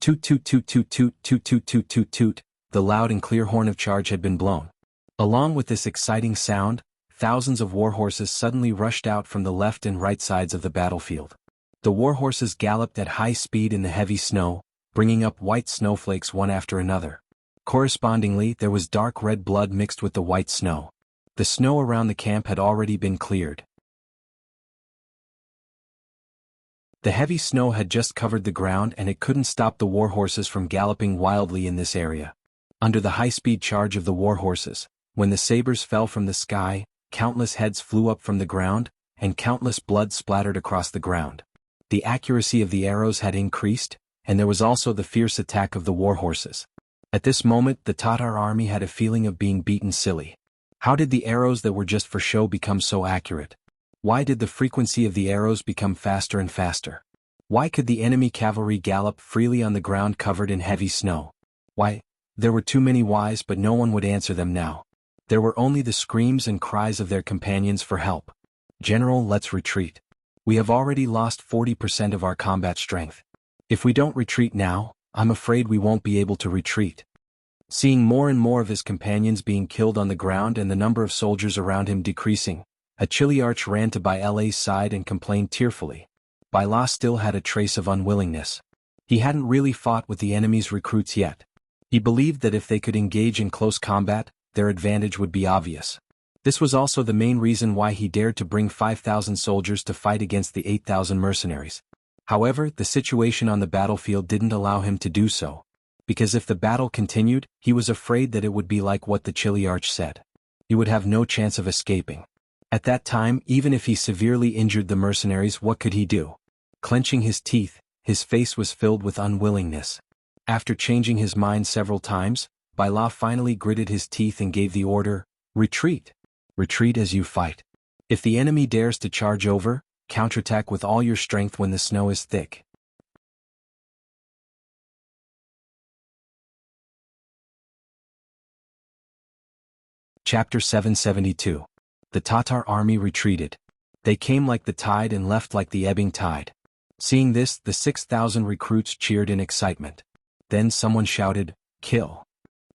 Speaker 1: Toot toot toot toot toot toot toot toot toot toot. The loud and clear horn of charge had been blown. Along with this exciting sound, thousands of warhorses suddenly rushed out from the left and right sides of the battlefield. The warhorses galloped at high speed in the heavy snow, bringing up white snowflakes one after another. Correspondingly, there was dark red blood mixed with the white snow. The snow around the camp had already been cleared. The heavy snow had just covered the ground and it couldn't stop the warhorses from galloping wildly in this area. Under the high-speed charge of the warhorses, when the sabers fell from the sky, countless heads flew up from the ground, and countless blood splattered across the ground. The accuracy of the arrows had increased, and there was also the fierce attack of the warhorses. At this moment the Tatar army had a feeling of being beaten silly. How did the arrows that were just for show become so accurate? Why did the frequency of the arrows become faster and faster? Why could the enemy cavalry gallop freely on the ground covered in heavy snow? Why? There were too many whys, but no one would answer them now. There were only the screams and cries of their companions for help. General, let's retreat. We have already lost 40% of our combat strength. If we don't retreat now, I'm afraid we won't be able to retreat. Seeing more and more of his companions being killed on the ground and the number of soldiers around him decreasing, a Chiliarch ran to Baila's side and complained tearfully. Baila still had a trace of unwillingness. He hadn't really fought with the enemy's recruits yet. He believed that if they could engage in close combat, their advantage would be obvious. This was also the main reason why he dared to bring 5,000 soldiers to fight against the 8,000 mercenaries. However, the situation on the battlefield didn't allow him to do so. Because if the battle continued, he was afraid that it would be like what the Chiliarch said. He would have no chance of escaping. At that time, even if he severely injured the mercenaries, what could he do? Clenching his teeth, his face was filled with unwillingness. After changing his mind several times, Baila finally gritted his teeth and gave the order, retreat. Retreat as you fight. If the enemy dares to charge over, counterattack with all your strength when the snow is thick. Chapter 772. The Tatar army retreated. They came like the tide and left like the ebbing tide. Seeing this, the 6,000 recruits cheered in excitement. Then someone shouted, kill.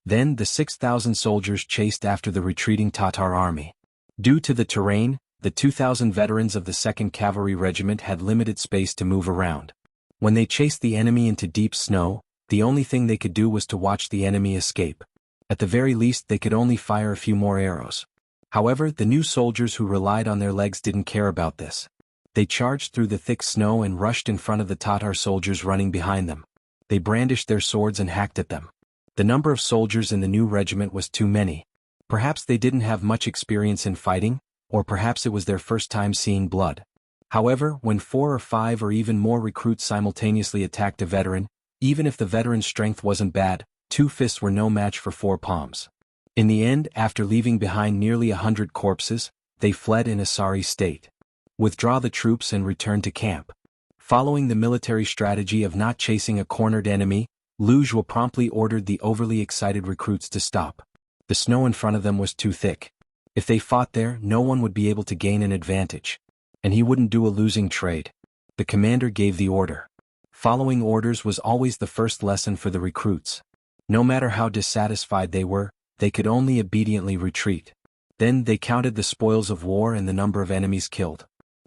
Speaker 1: Then the 6,000 soldiers chased after the retreating Tatar army. Due to the terrain, the 2,000 veterans of the 2nd Cavalry Regiment had limited space to move around. When they chased the enemy into deep snow, the only thing they could do was to watch the enemy escape. At the very least, they could only fire a few more arrows. However, the new soldiers who relied on their legs didn't care about this. They charged through the thick snow and rushed in front of the Tatar soldiers running behind them. They brandished their swords and hacked at them. The number of soldiers in the new regiment was too many. Perhaps they didn't have much experience in fighting, or perhaps it was their first time seeing blood. However, when 4 or 5 or even more recruits simultaneously attacked a veteran, even if the veteran's strength wasn't bad, 2 fists were no match for 4 palms. In the end, after leaving behind nearly 100 corpses, they fled in a sorry state. Withdraw the troops and return to camp. Following the military strategy of not chasing a cornered enemy, Wuxia promptly ordered the overly excited recruits to stop. The snow in front of them was too thick. If they fought there, no one would be able to gain an advantage. And he wouldn't do a losing trade. The commander gave the order. Following orders was always the first lesson for the recruits. No matter how dissatisfied they were, they could only obediently retreat. Then they counted the spoils of war and the number of enemies killed.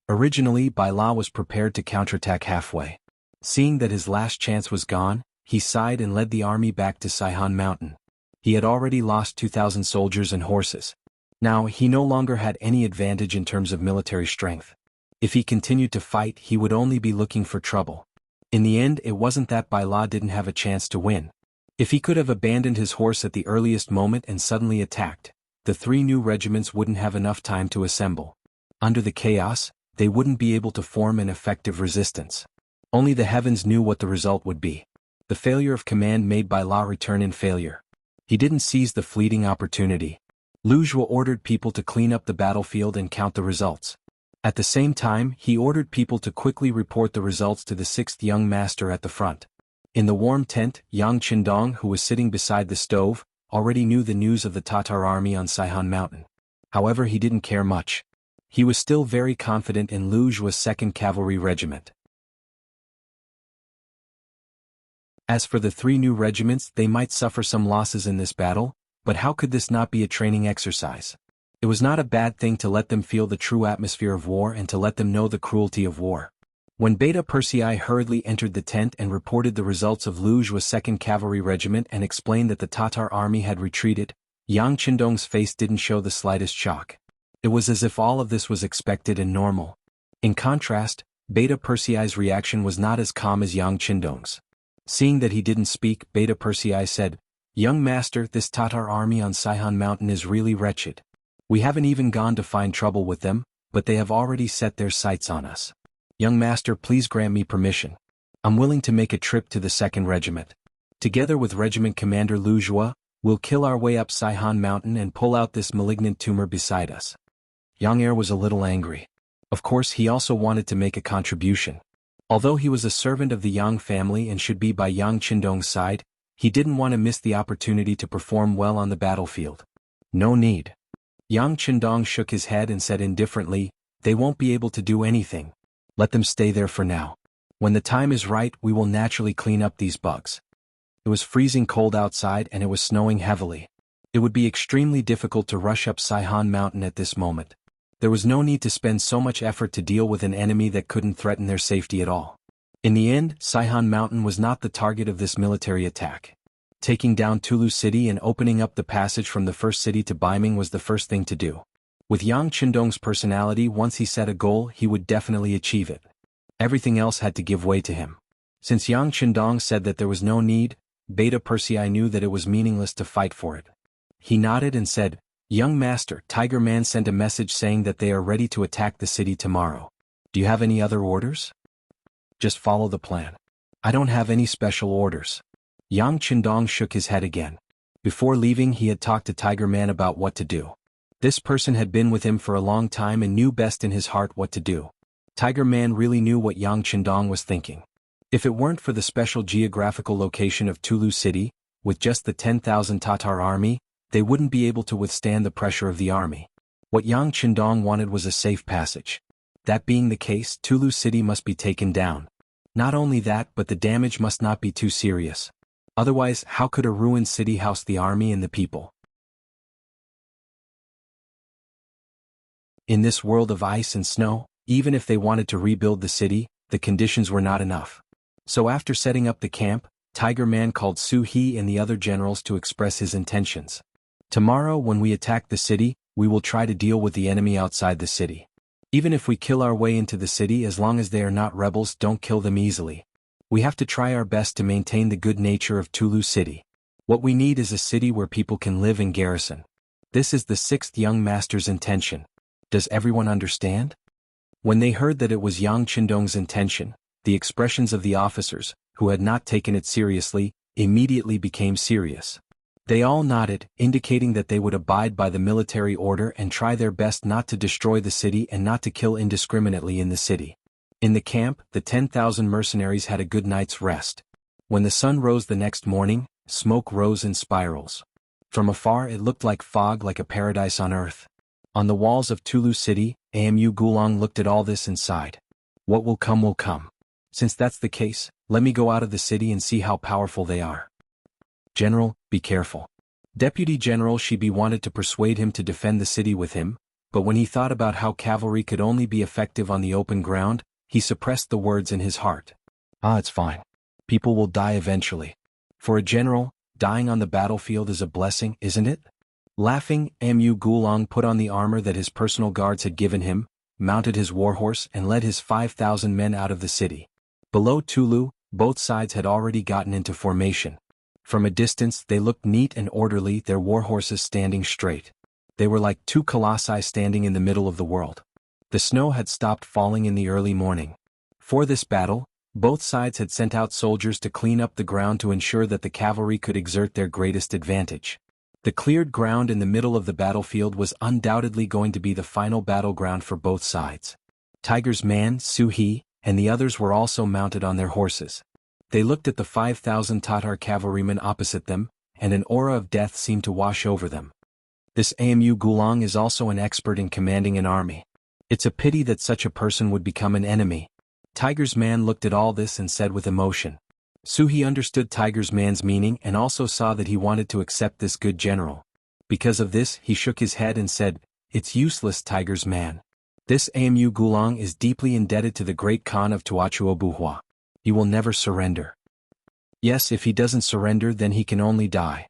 Speaker 1: Originally, Baila was prepared to counterattack halfway. Seeing that his last chance was gone, he sighed and led the army back to Saihan Mountain. He had already lost 2,000 soldiers and horses. Now, he no longer had any advantage in terms of military strength. If he continued to fight, he would only be looking for trouble. In the end, it wasn't that Baila didn't have a chance to win. If he could have abandoned his horse at the earliest moment and suddenly attacked, the 3 new regiments wouldn't have enough time to assemble. Under the chaos, they wouldn't be able to form an effective resistance. Only the heavens knew what the result would be. The failure of command made Baila return in failure. He didn't seize the fleeting opportunity. Wuxia ordered people to clean up the battlefield and count the results. At the same time, he ordered people to quickly report the results to the 6th young master at the front. In the warm tent, Yang Qindong, who was sitting beside the stove, already knew the news of the Tatar army on Saihan Mountain. However, he didn't care much. He was still very confident in Lu Zhua's 2nd Cavalry Regiment. As for the 3 new regiments, they might suffer some losses in this battle, but how could this not be a training exercise? It was not a bad thing to let them feel the true atmosphere of war and to let them know the cruelty of war. When Beta Persei hurriedly entered the tent and reported the results of Lu Zhua's 2nd Cavalry Regiment and explained that the Tatar army had retreated, Yang Qindong's face didn't show the slightest shock. It was as if all of this was expected and normal. In contrast, Beta Persei's reaction was not as calm as Yang Qindong's. Seeing that he didn't speak, Beta Persei said, "Young master, this Tatar army on Saihan Mountain is really wretched. We haven't even gone to find trouble with them, but they have already set their sights on us. Young master, please grant me permission. I'm willing to make a trip to the 2nd Regiment. Together with Regiment Commander Lu Zhua, we'll kill our way up Saihan Mountain and pull out this malignant tumor beside us." Yang Er was a little angry. Of course, he also wanted to make a contribution. Although he was a servant of the Yang family and should be by Yang Qindong's side, he didn't want to miss the opportunity to perform well on the battlefield. No need. Yang Qindong shook his head and said indifferently, "They won't be able to do anything. Let them stay there for now. When the time is right, we will naturally clean up these bugs." It was freezing cold outside and it was snowing heavily. It would be extremely difficult to rush up Saihan Mountain at this moment. There was no need to spend so much effort to deal with an enemy that couldn't threaten their safety at all. In the end, Saihan Mountain was not the target of this military attack. Taking down Tulu City and opening up the passage from the first city to Baiming was the first thing to do. With Yang Qindong's personality, once he set a goal, he would definitely achieve it. Everything else had to give way to him. Since Yang Qindong said that there was no need, Beta Persei knew that it was meaningless to fight for it. He nodded and said, "Young master, Tiger Man sent a message saying that they are ready to attack the city tomorrow. Do you have any other orders?" "Just follow the plan. I don't have any special orders." Yang Qindong shook his head again. Before leaving, he had talked to Tiger Man about what to do. This person had been with him for a long time and knew best in his heart what to do. Tiger Man really knew what Yang Qindong was thinking. If it weren't for the special geographical location of Tulu City, with just the 10,000 Tatar army, they wouldn't be able to withstand the pressure of the army. What Yang Qindong wanted was a safe passage. That being the case, Tulu City must be taken down. Not only that, but the damage must not be too serious. Otherwise, how could a ruined city house the army and the people? In this world of ice and snow, even if they wanted to rebuild the city, the conditions were not enough. So after setting up the camp, Tiger Man called Su He and the other generals to express his intentions. "Tomorrow when we attack the city, we will try to deal with the enemy outside the city. Even if we kill our way into the city, as long as they are not rebels, don't kill them easily. We have to try our best to maintain the good nature of Tulu City. What we need is a city where people can live and garrison. This is the 6th young master's intention. Does everyone understand?" When they heard that it was Yang Qindong's intention, the expressions of the officers, who had not taken it seriously, immediately became serious. They all nodded, indicating that they would abide by the military order and try their best not to destroy the city and not to kill indiscriminately in the city. In the camp, the 10,000 mercenaries had a good night's rest. When the sun rose the next morning, smoke rose in spirals. From afar it looked like fog, like a paradise on earth. On the walls of Tulu City, Amu Gulong looked at all this and sighed. "What will come will come. Since that's the case, let me go out of the city and see how powerful they are." "General, be careful." Deputy General Shibi wanted to persuade him to defend the city with him, but when he thought about how cavalry could only be effective on the open ground, he suppressed the words in his heart. It's fine. People will die eventually. For a general, dying on the battlefield is a blessing, isn't it? Laughing, Amu Gulong put on the armor that his personal guards had given him, mounted his warhorse and led his 5,000 men out of the city. Below Tulu, both sides had already gotten into formation. From a distance they looked neat and orderly, their warhorses standing straight. They were like two colossi standing in the middle of the world. The snow had stopped falling in the early morning. For this battle, both sides had sent out soldiers to clean up the ground to ensure that the cavalry could exert their greatest advantage. The cleared ground in the middle of the battlefield was undoubtedly going to be the final battleground for both sides. Tiger's man, Su He, and the others were also mounted on their horses. They looked at the 5,000 Tatar cavalrymen opposite them, and an aura of death seemed to wash over them. This Amu Gulong is also an expert in commanding an army. It's a pity that such a person would become an enemy. Tiger's man looked at all this and said with emotion. Suhi understood Tiger's man's meaning and also saw that he wanted to accept this good general. Because of this, he shook his head and said, "It's useless, Tiger's man. This Amu Gulang is deeply indebted to the great Khan of Tuachuobuhua. He will never surrender. Yes, if he doesn't surrender, then he can only die."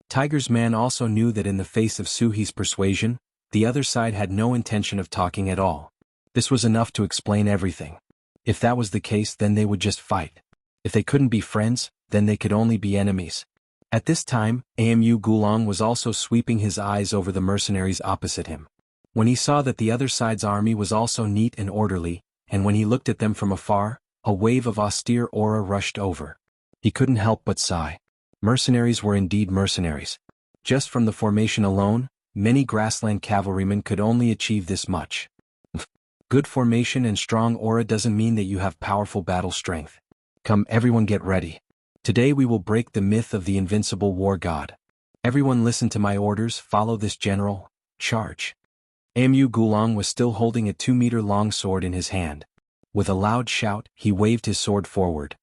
Speaker 1: Tiger's man also knew that in the face of Suhi's persuasion, the other side had no intention of talking at all. This was enough to explain everything. If that was the case, then they would just fight. If they couldn't be friends, then they could only be enemies. At this time, Amu Gulang was also sweeping his eyes over the mercenaries opposite him. When he saw that the other side's army was also neat and orderly, and when he looked at them from afar, a wave of austere aura rushed over. He couldn't help but sigh. Mercenaries were indeed mercenaries. Just from the formation alone, many grassland cavalrymen could only achieve this much. Good formation and strong aura doesn't mean that you have powerful battle strength. Come, everyone, get ready. Today we will break the myth of the invincible war god. Everyone listen to my orders, follow this general, charge. Amu Gulang was still holding a 2-meter-long sword in his hand. With a loud shout, he waved his sword forward.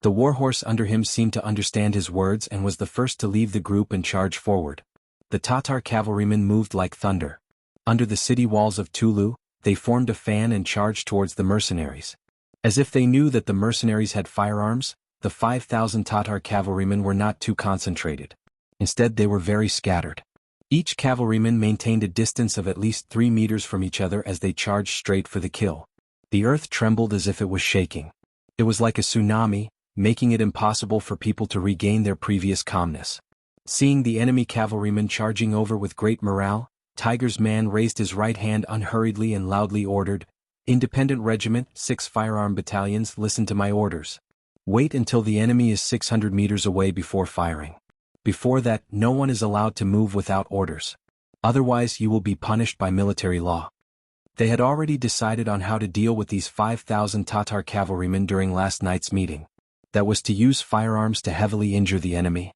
Speaker 1: The warhorse under him seemed to understand his words and was the first to leave the group and charge forward. The Tatar cavalrymen moved like thunder. Under the city walls of Tulu, they formed a fan and charged towards the mercenaries. As if they knew that the mercenaries had firearms, the 5,000 Tatar cavalrymen were not too concentrated. Instead, they were very scattered. Each cavalryman maintained a distance of at least 3 meters from each other as they charged straight for the kill. The earth trembled as if it was shaking. It was like a tsunami, making it impossible for people to regain their previous calmness. Seeing the enemy cavalrymen charging over with great morale, Tiger's man raised his right hand unhurriedly and loudly ordered, "Independent Regiment, 6 firearm battalions, listen to my orders. Wait until the enemy is 600 meters away before firing. Before that, no one is allowed to move without orders. Otherwise you will be punished by military law." They had already decided on how to deal with these 5,000 Tatar cavalrymen during last night's meeting. That was to use firearms to heavily injure the enemy.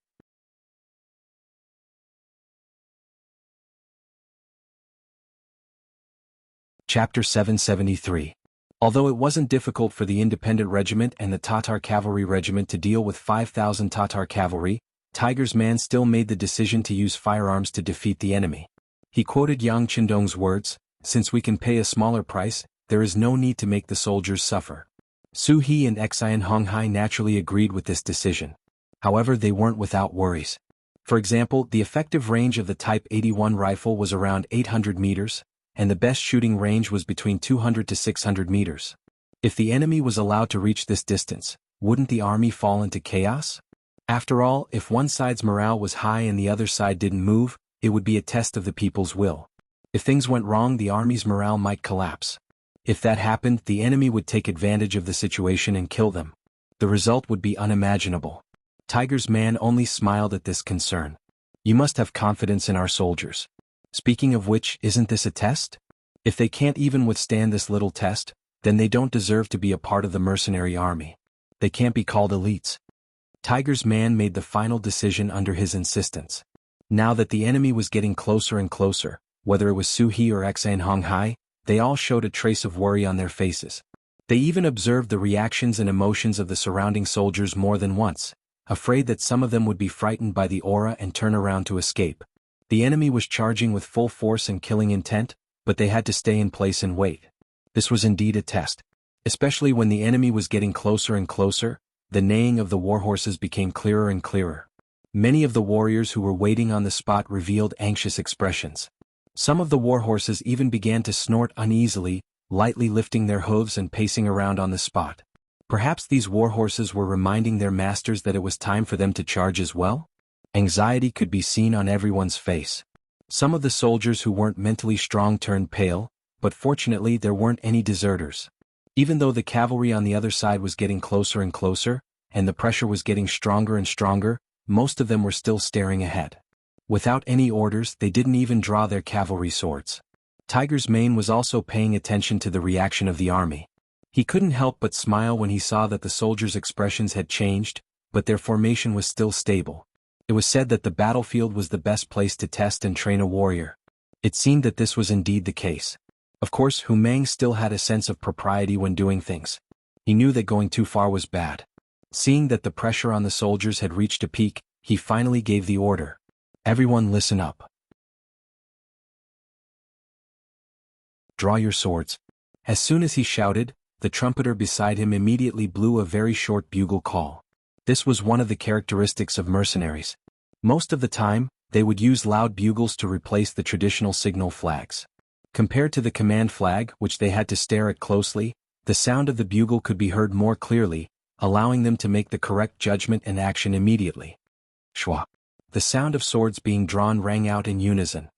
Speaker 1: Chapter 773. Although it wasn't difficult for the Independent Regiment and the Tatar Cavalry Regiment to deal with 5,000 Tatar cavalry, Tiger's man still made the decision to use firearms to defeat the enemy. He quoted Yang Qindong's words, "Since we can pay a smaller price, there is no need to make the soldiers suffer." Su He and Xian Honghai naturally agreed with this decision. However, they weren't without worries. For example, the effective range of the Type 81 rifle was around 800 meters, and the best shooting range was between 200 to 600 meters. If the enemy was allowed to reach this distance, wouldn't the army fall into chaos? After all, if one side's morale was high and the other side didn't move, it would be a test of the people's will. If things went wrong, the army's morale might collapse. If that happened, the enemy would take advantage of the situation and kill them. The result would be unimaginable. Tiger's man only smiled at this concern. "You must have confidence in our soldiers. Speaking of which, isn't this a test? If they can't even withstand this little test, then they don't deserve to be a part of the mercenary army. They can't be called elites." Tiger's man made the final decision under his insistence. Now that the enemy was getting closer and closer, whether it was Su He or Xian Honghai, they all showed a trace of worry on their faces. They even observed the reactions and emotions of the surrounding soldiers more than once, afraid that some of them would be frightened by the aura and turn around to escape. The enemy was charging with full force and killing intent, but they had to stay in place and wait. This was indeed a test. Especially when the enemy was getting closer and closer, the neighing of the warhorses became clearer and clearer. Many of the warriors who were waiting on the spot revealed anxious expressions. Some of the warhorses even began to snort uneasily, lightly lifting their hooves and pacing around on the spot. Perhaps these warhorses were reminding their masters that it was time for them to charge as well? Anxiety could be seen on everyone's face. Some of the soldiers who weren't mentally strong turned pale, but fortunately there weren't any deserters. Even though the cavalry on the other side was getting closer and closer, and the pressure was getting stronger and stronger, most of them were still staring ahead. Without any orders, they didn't even draw their cavalry swords. Tiger's mane was also paying attention to the reaction of the army. He couldn't help but smile when he saw that the soldiers' expressions had changed, but their formation was still stable. It was said that the battlefield was the best place to test and train a warrior. It seemed that this was indeed the case. Of course, Hu Mang still had a sense of propriety when doing things. He knew that going too far was bad. Seeing that the pressure on the soldiers had reached a peak, he finally gave the order. Everyone listen up. Draw your swords. As soon as he shouted, the trumpeter beside him immediately blew a very short bugle call. This was one of the characteristics of mercenaries. Most of the time, they would use loud bugles to replace the traditional signal flags. Compared to the command flag, which they had to stare at closely, the sound of the bugle could be heard more clearly, allowing them to make the correct judgment and action immediately. Shwa. The sound of swords being drawn rang out in unison.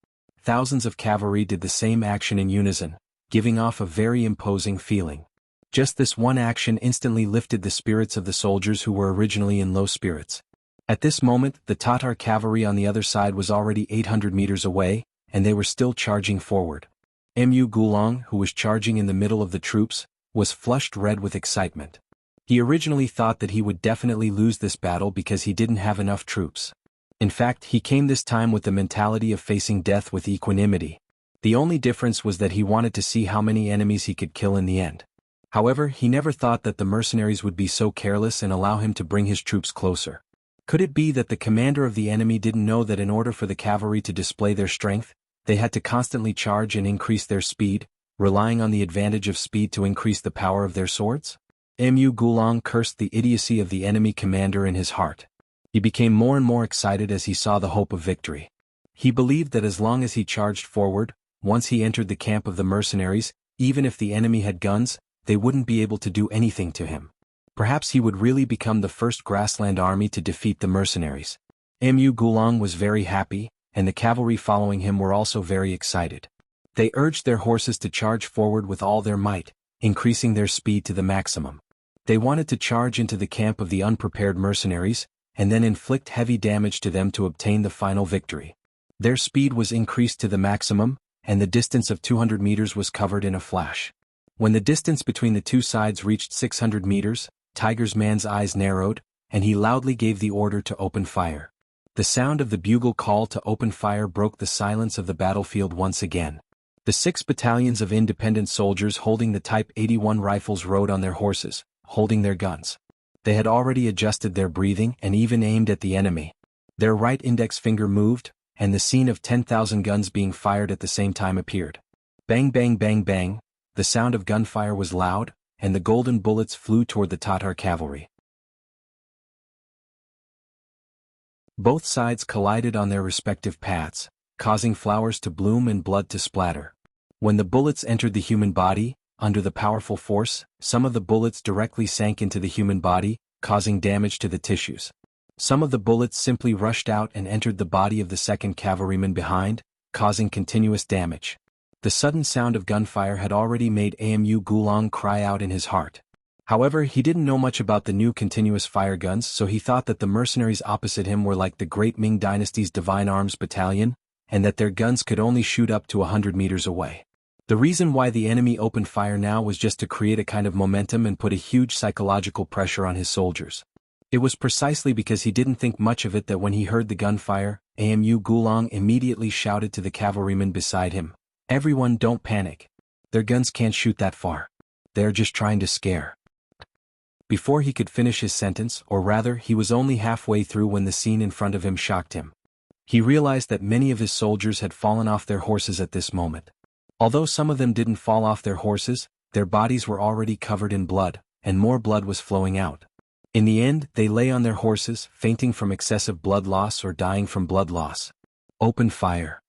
Speaker 1: Thousands of cavalry did the same action in unison, giving off a very imposing feeling. Just this one action instantly lifted the spirits of the soldiers who were originally in low spirits. At this moment, the Tatar cavalry on the other side was already 800 meters away, and they were still charging forward. Mu Gulong, who was charging in the middle of the troops, was flushed red with excitement. He originally thought that he would definitely lose this battle because he didn't have enough troops. In fact, he came this time with the mentality of facing death with equanimity. The only difference was that he wanted to see how many enemies he could kill in the end. However, he never thought that the mercenaries would be so careless and allow him to bring his troops closer. Could it be that the commander of the enemy didn't know that in order for the cavalry to display their strength, they had to constantly charge and increase their speed, relying on the advantage of speed to increase the power of their swords? Mu Gulong cursed the idiocy of the enemy commander in his heart. He became more and more excited as he saw the hope of victory. He believed that as long as he charged forward, once he entered the camp of the mercenaries, even if the enemy had guns, they wouldn't be able to do anything to him. Perhaps he would really become the first grassland army to defeat the mercenaries. Mu Gulong was very happy, and the cavalry following him were also very excited. They urged their horses to charge forward with all their might, increasing their speed to the maximum. They wanted to charge into the camp of the unprepared mercenaries, and then inflict heavy damage to them to obtain the final victory. Their speed was increased to the maximum, and the distance of 200 meters was covered in a flash. When the distance between the two sides reached 600 meters, Tiger's man's eyes narrowed, and he loudly gave the order to open fire. The sound of the bugle call to open fire broke the silence of the battlefield once again. The 6 battalions of independent soldiers holding the Type 81 rifles rode on their horses, holding their guns. They had already adjusted their breathing and even aimed at the enemy. Their right index finger moved, and the scene of 10,000 guns being fired at the same time appeared. Bang bang bang bang, the sound of gunfire was loud, and the golden bullets flew toward the Tatar cavalry. Both sides collided on their respective paths, causing flowers to bloom and blood to splatter. When the bullets entered the human body, under the powerful force, some of the bullets directly sank into the human body, causing damage to the tissues. Some of the bullets simply rushed out and entered the body of the second cavalryman behind, causing continuous damage. The sudden sound of gunfire had already made Mu Gulong cry out in his heart. However, he didn't know much about the new continuous fire guns, so he thought that the mercenaries opposite him were like the great Ming dynasty's Divine Arms Battalion, and that their guns could only shoot up to 100 meters away. The reason why the enemy opened fire now was just to create a kind of momentum and put a huge psychological pressure on his soldiers. It was precisely because he didn't think much of it that when he heard the gunfire, Mu Gulong immediately shouted to the cavalryman beside him, "Everyone, don't panic. Their guns can't shoot that far. They're just trying to scare." Before he could finish his sentence, or rather he was only halfway through when the scene in front of him shocked him. He realized that many of his soldiers had fallen off their horses at this moment. Although some of them didn't fall off their horses, their bodies were already covered in blood, and more blood was flowing out. In the end, they lay on their horses, fainting from excessive blood loss or dying from blood loss. Open fire.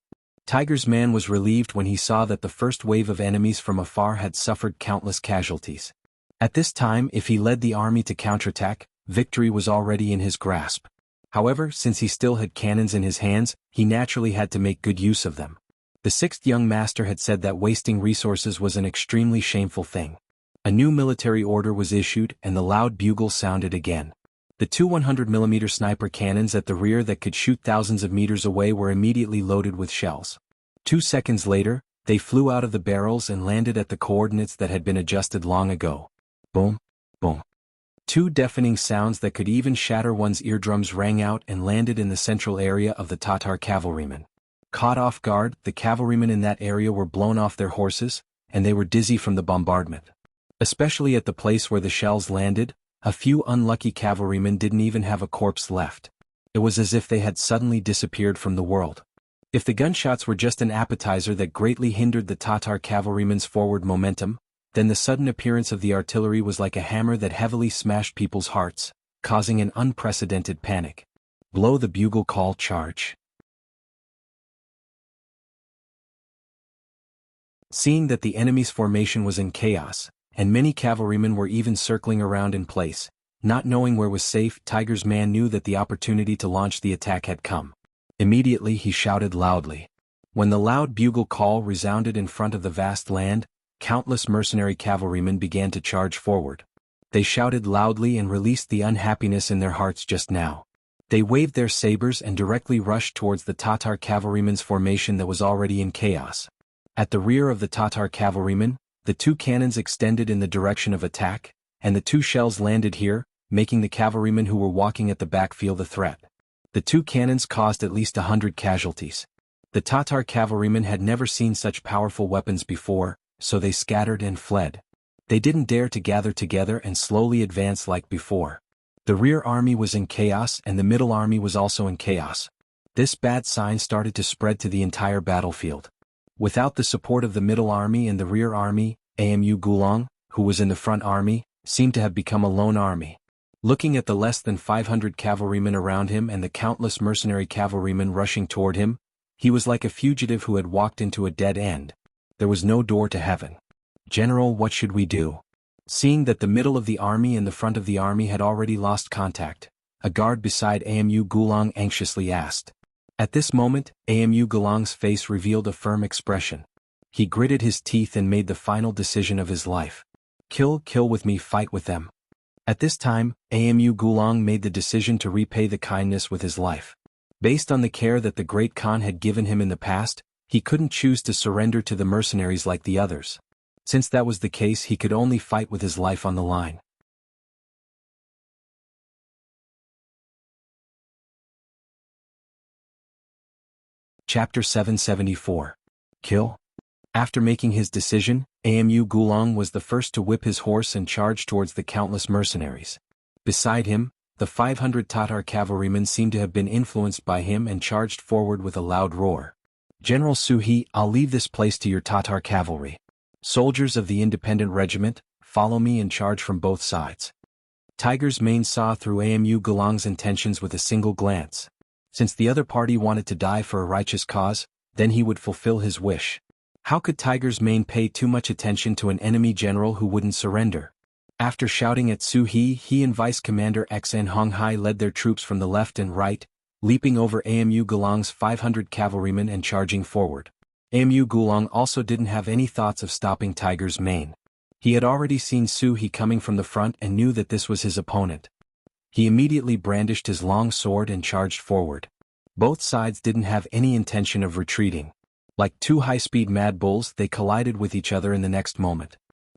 Speaker 1: Tiger's man was relieved when he saw that the first wave of enemies from afar had suffered countless casualties. At this time, if he led the army to counterattack, victory was already in his grasp. However, since he still had cannons in his hands, he naturally had to make good use of them. The 6th young master had said that wasting resources was an extremely shameful thing. A new military order was issued and the loud bugle sounded again. The 2 100mm sniper cannons at the rear that could shoot thousands of meters away were immediately loaded with shells. 2 seconds later, they flew out of the barrels and landed at the coordinates that had been adjusted long ago. Boom, boom. 2 deafening sounds that could even shatter one's eardrums rang out and landed in the central area of the Tatar cavalrymen. Caught off guard, the cavalrymen in that area were blown off their horses, and they were dizzy from the bombardment. Especially at the place where the shells landed, a few unlucky cavalrymen didn't even have a corpse left. It was as if they had suddenly disappeared from the world. If the gunshots were just an appetizer that greatly hindered the Tatar cavalrymen's forward momentum, then the sudden appearance of the artillery was like a hammer that heavily smashed people's hearts, causing an unprecedented panic. Blow the bugle call, charge. Seeing that the enemy's formation was in chaos, and many cavalrymen were even circling around in place, not knowing where was safe, Tiger's man knew that the opportunity to launch the attack had come. Immediately he shouted loudly. When the loud bugle call resounded in front of the vast land, countless mercenary cavalrymen began to charge forward. They shouted loudly and released the unhappiness in their hearts just now. They waved their sabers and directly rushed towards the Tatar cavalrymen's formation that was already in chaos. At the rear of the Tatar cavalrymen, the two cannons extended in the direction of attack, and the two shells landed here, making the cavalrymen who were walking at the back feel the threat. The two cannons caused at least 100 casualties. The Tatar cavalrymen had never seen such powerful weapons before, so they scattered and fled. They didn't dare to gather together and slowly advance like before. The rear army was in chaos and the middle army was also in chaos. This bad sign started to spread to the entire battlefield. Without the support of the middle army and the rear army, Amu Gulong, who was in the front army, seemed to have become a lone army. Looking at the less than 500 cavalrymen around him and the countless mercenary cavalrymen rushing toward him, he was like a fugitive who had walked into a dead end. There was no door to heaven. General, what should we do? Seeing that the middle of the army and the front of the army had already lost contact, a guard beside Amu Gulong anxiously asked. At this moment, Amu Gulong's face revealed a firm expression. He gritted his teeth and made the final decision of his life. Kill with me, fight with them. At this time, Amu Gulong made the decision to repay the kindness with his life. Based on the care that the Great Khan had given him in the past, he couldn't choose to surrender to the mercenaries like the others. Since that was the case, he could only fight with his life on the line. Chapter 774. Kill. After making his decision, Amu Gulong was the first to whip his horse and charge towards the countless mercenaries. Beside him, the 500 Tatar cavalrymen seemed to have been influenced by him and charged forward with a loud roar. General Suhi, I'll leave this place to your Tatar cavalry. Soldiers of the independent regiment, follow me and charge from both sides. Tiger's mane saw through Amu Gulong's intentions with a single glance. Since the other party wanted to die for a righteous cause, then he would fulfill his wish. How could Tiger's mane pay too much attention to an enemy general who wouldn't surrender? After shouting at Suhi, he and Vice Commander XN Honghai led their troops from the left and right, leaping over Amu Gulong's 500 cavalrymen and charging forward. Amu Gulong also didn't have any thoughts of stopping Tiger's mane. He had already seen Suhi coming from the front and knew that this was his opponent. He immediately brandished his long sword and charged forward. Both sides didn't have any intention of retreating. Like two high-speed mad bulls, they collided with each other in the next moment.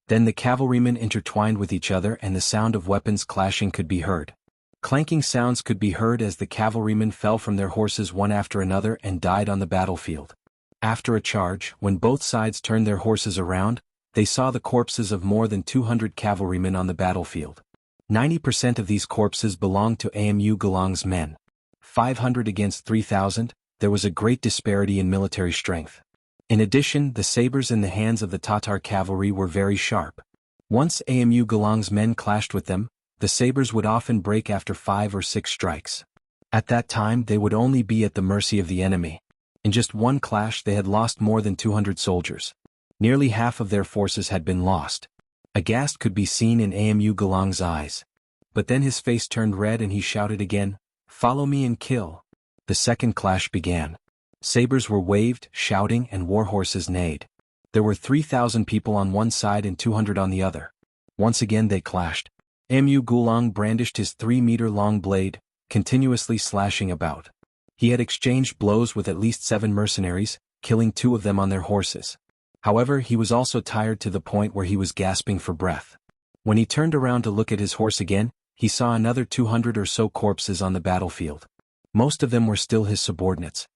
Speaker 1: Then the cavalrymen intertwined with each other and the sound of weapons clashing could be heard. Clanking sounds could be heard as the cavalrymen fell from their horses one after another and died on the battlefield. After a charge, when both sides turned their horses around, they saw the corpses of more than 200 cavalrymen on the battlefield. 90% of these corpses belonged to Amu Gulong's men. 500 against 3,000, there was a great disparity in military strength. In addition, the sabers in the hands of the Tatar cavalry were very sharp. Once Amu Gulong's men clashed with them, the sabers would often break after 5 or 6 strikes. At that time they would only be at the mercy of the enemy. In just one clash they had lost more than 200 soldiers. Nearly half of their forces had been lost. Aghast could be seen in Amu Gulong's eyes. But then his face turned red and he shouted again, "Follow me and kill." The second clash began. Sabers were waved, shouting, and war horses neighed. There were 3,000 people on one side and 200 on the other. Once again they clashed. Amu Gulong brandished his 3-meter-long blade, continuously slashing about. He had exchanged blows with at least 7 mercenaries, killing 2 of them on their horses. However, he was also tired to the point where he was gasping for breath. When he turned around to look at his horse again, he saw another 200 or so corpses on the battlefield. Most of them were still his subordinates.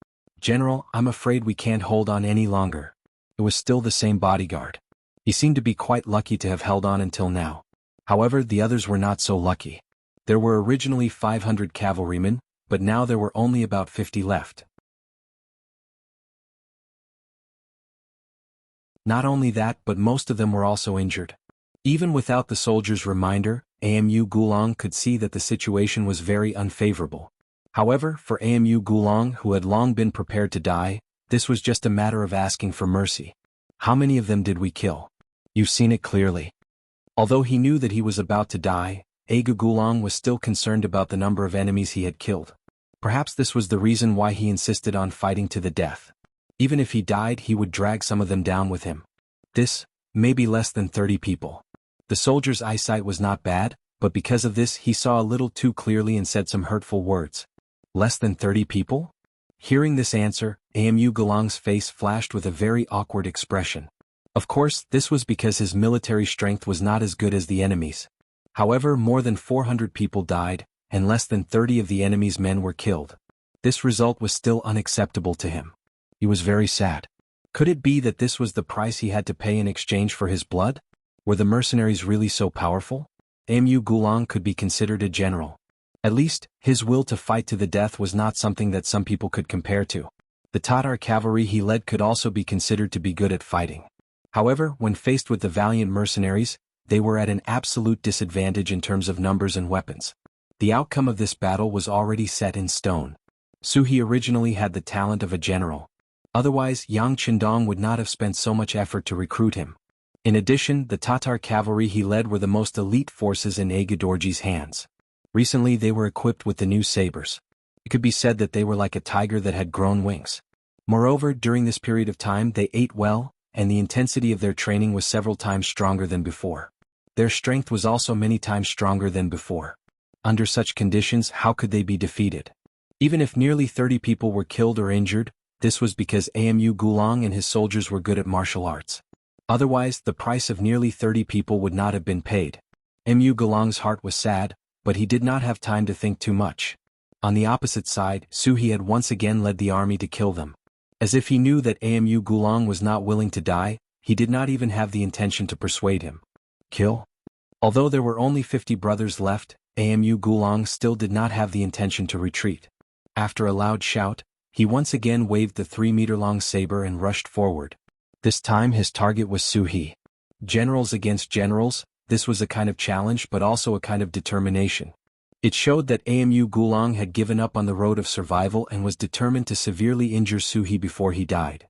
Speaker 1: "General, I'm afraid we can't hold on any longer." It was still the same bodyguard. He seemed to be quite lucky to have held on until now. However, the others were not so lucky. There were originally 500 cavalrymen, but now there were only about 50 left. Not only that, but most of them were also injured. Even without the soldier's reminder, Amu Gulong could see that the situation was very unfavorable. However, for Amu Gulong, who had long been prepared to die, this was just a matter of asking for mercy. How many of them did we kill? You've seen it clearly. Although he knew that he was about to die, Aga Gulong was still concerned about the number of enemies he had killed. Perhaps this was the reason why he insisted on fighting to the death. Even if he died, he would drag some of them down with him. This, maybe less than 30 people. The soldier's eyesight was not bad, but because of this he saw a little too clearly and said some hurtful words. Less than 30 people? Hearing this answer, Amu Gulong's face flashed with a very awkward expression. Of course, this was because his military strength was not as good as the enemy's. However, more than 400 people died, and less than 30 of the enemy's men were killed. This result was still unacceptable to him. He was very sad. Could it be that this was the price he had to pay in exchange for his blood? Were the mercenaries really so powerful? Amu Gulong could be considered a general. At least, his will to fight to the death was not something that some people could compare to. The Tatar cavalry he led could also be considered to be good at fighting. However, when faced with the valiant mercenaries, they were at an absolute disadvantage in terms of numbers and weapons. The outcome of this battle was already set in stone. Suhi originally had the talent of a general. Otherwise, Yang Qindong would not have spent so much effort to recruit him. In addition, the Tatar cavalry he led were the most elite forces in Aga Dorji's hands. Recently they were equipped with the new sabers. It could be said that they were like a tiger that had grown wings. Moreover, during this period of time they ate well, and the intensity of their training was several times stronger than before. Their strength was also many times stronger than before. Under such conditions, how could they be defeated? Even if nearly 30 people were killed or injured, this was because Amu Gulong and his soldiers were good at martial arts. Otherwise, the price of nearly 30 people would not have been paid. Amu Gulong's heart was sad, but he did not have time to think too much. On the opposite side, Suhi had once again led the army to kill them. As if he knew that Amu Gulong was not willing to die, he did not even have the intention to persuade him. Kill? Although there were only 50 brothers left, Amu Gulong still did not have the intention to retreat. After a loud shout, he once again waved the 3-meter-long saber and rushed forward. This time his target was Suhi. Generals against generals, this was a kind of challenge but also a kind of determination. It showed that Amu Gulong had given up on the road of survival and was determined to severely injure Suhi before he died.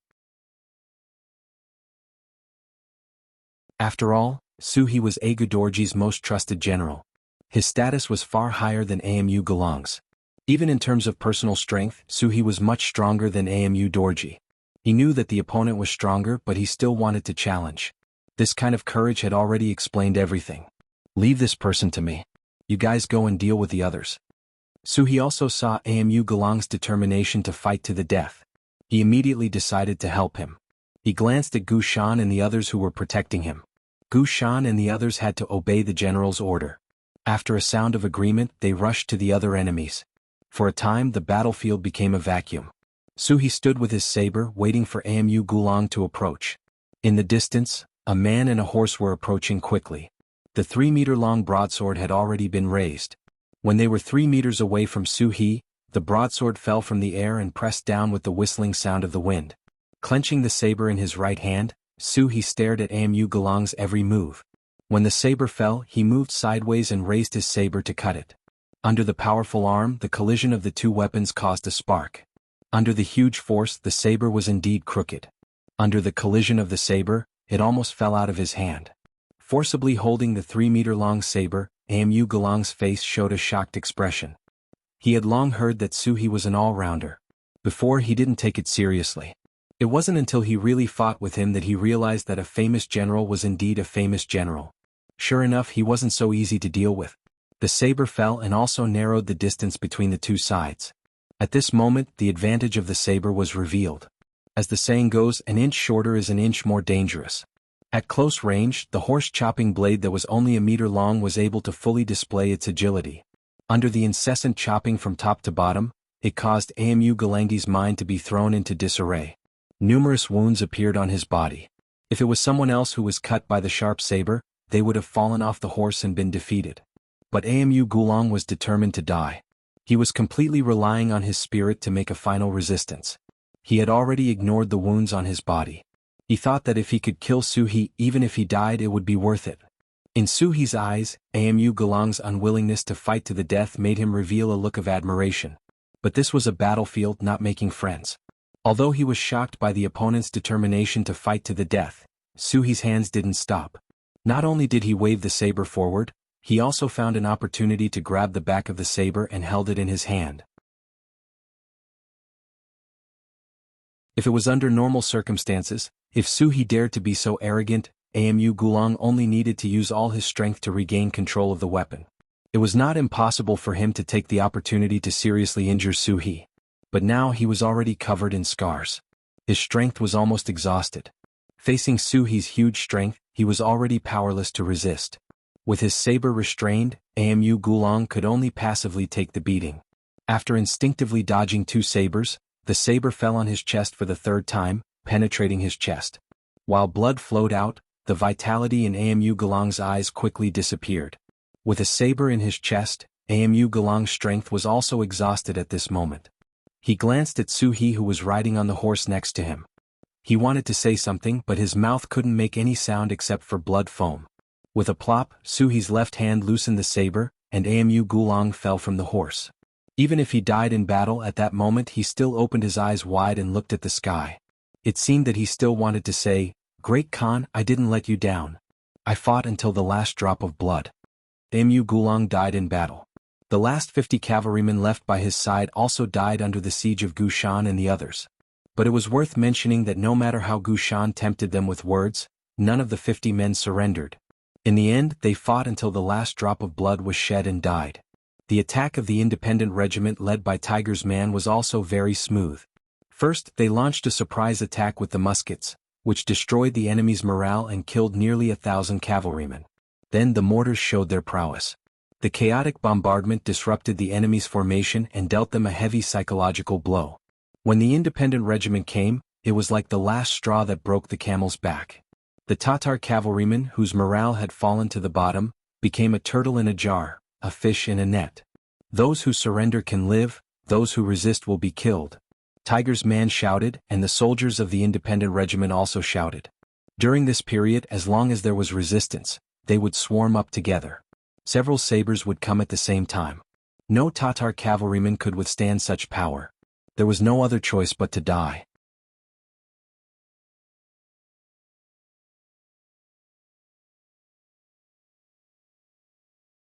Speaker 1: After all, Suhi was Aga Dorji's most trusted general. His status was far higher than Amu Gulong's. Even in terms of personal strength, Suhi was much stronger than Amu Dorji. He knew that the opponent was stronger, but he still wanted to challenge. This kind of courage had already explained everything. Leave this person to me. You guys go and deal with the others. Suhi also saw Amu Gulong's determination to fight to the death. He immediately decided to help him. He glanced at Gu Shan and the others who were protecting him. Gu Shan and the others had to obey the general's order. After a sound of agreement, they rushed to the other enemies. For a time the battlefield became a vacuum. Suhi stood with his saber waiting for Amu Gulong to approach. In the distance, a man and a horse were approaching quickly. The 3-meter-long broadsword had already been raised. When they were 3 meters away from Suhi, the broadsword fell from the air and pressed down with the whistling sound of the wind. Clenching the saber in his right hand, Suhi stared at Amu Gulong's every move. When the saber fell, he moved sideways and raised his saber to cut it. Under the powerful arm, the collision of the two weapons caused a spark. Under the huge force, the saber was indeed crooked. Under the collision of the saber, it almost fell out of his hand. Forcibly holding the 3-meter-long saber, Amu Gulong's face showed a shocked expression. He had long heard that Suhi was an all-rounder. Before, he didn't take it seriously. It wasn't until he really fought with him that he realized that a famous general was indeed a famous general. Sure enough, he wasn't so easy to deal with. The saber fell and also narrowed the distance between the two sides. At this moment, the advantage of the saber was revealed. As the saying goes, an inch shorter is an inch more dangerous. At close range, the horse-chopping blade that was only a meter long was able to fully display its agility. Under the incessant chopping from top to bottom, it caused Amu Galangi's mind to be thrown into disarray. Numerous wounds appeared on his body. If it was someone else who was cut by the sharp saber, they would have fallen off the horse and been defeated. But Amu Gulang was determined to die. He was completely relying on his spirit to make a final resistance. He had already ignored the wounds on his body. He thought that if he could kill Suhi, even if he died, it would be worth it. In Suhi's eyes, Amu Gulang's unwillingness to fight to the death made him reveal a look of admiration. But this was a battlefield, not making friends. Although he was shocked by the opponent's determination to fight to the death, Suhi's hands didn't stop. Not only did he wave the saber forward, he also found an opportunity to grab the back of the saber and held it in his hand. If it was under normal circumstances, if Suhi dared to be so arrogant, Amu Gulang only needed to use all his strength to regain control of the weapon. It was not impossible for him to take the opportunity to seriously injure Suhi. But now he was already covered in scars. His strength was almost exhausted. Facing Suhi's huge strength, he was already powerless to resist. With his saber restrained, Amu Gulang could only passively take the beating. After instinctively dodging 2 sabers, the saber fell on his chest for the 3rd time, penetrating his chest. While blood flowed out, the vitality in Amu Gulang's eyes quickly disappeared. With a saber in his chest, Amu Gulang's strength was also exhausted at this moment. He glanced at Suhi, who was riding on the horse next to him. He wanted to say something, but his mouth couldn't make any sound except for blood foam. With a plop, Suhi's left hand loosened the saber, and Amu Gulang fell from the horse. Even if he died in battle at that moment, he still opened his eyes wide and looked at the sky. It seemed that he still wanted to say, "Great Khan, I didn't let you down. I fought until the last drop of blood." Amu Gulang died in battle. The last 50 cavalrymen left by his side also died under the siege of Gushan and the others. But it was worth mentioning that no matter how Gushan tempted them with words, none of the 50 men surrendered. In the end, they fought until the last drop of blood was shed and died. The attack of the independent regiment led by Tiger's man was also very smooth. First, they launched a surprise attack with the muskets, which destroyed the enemy's morale and killed nearly 1,000 cavalrymen. Then the mortars showed their prowess. The chaotic bombardment disrupted the enemy's formation and dealt them a heavy psychological blow. When the independent regiment came, it was like the last straw that broke the camel's back. The Tatar cavalrymen, whose morale had fallen to the bottom, became a turtle in a jar, a fish in a net. Those who surrender can live, those who resist will be killed. Tiger's man shouted, and the soldiers of the independent regiment also shouted. During this period, as long as there was resistance, they would swarm up together. Several sabers would come at the same time. No Tatar cavalryman could withstand such power. There was no other choice but to die.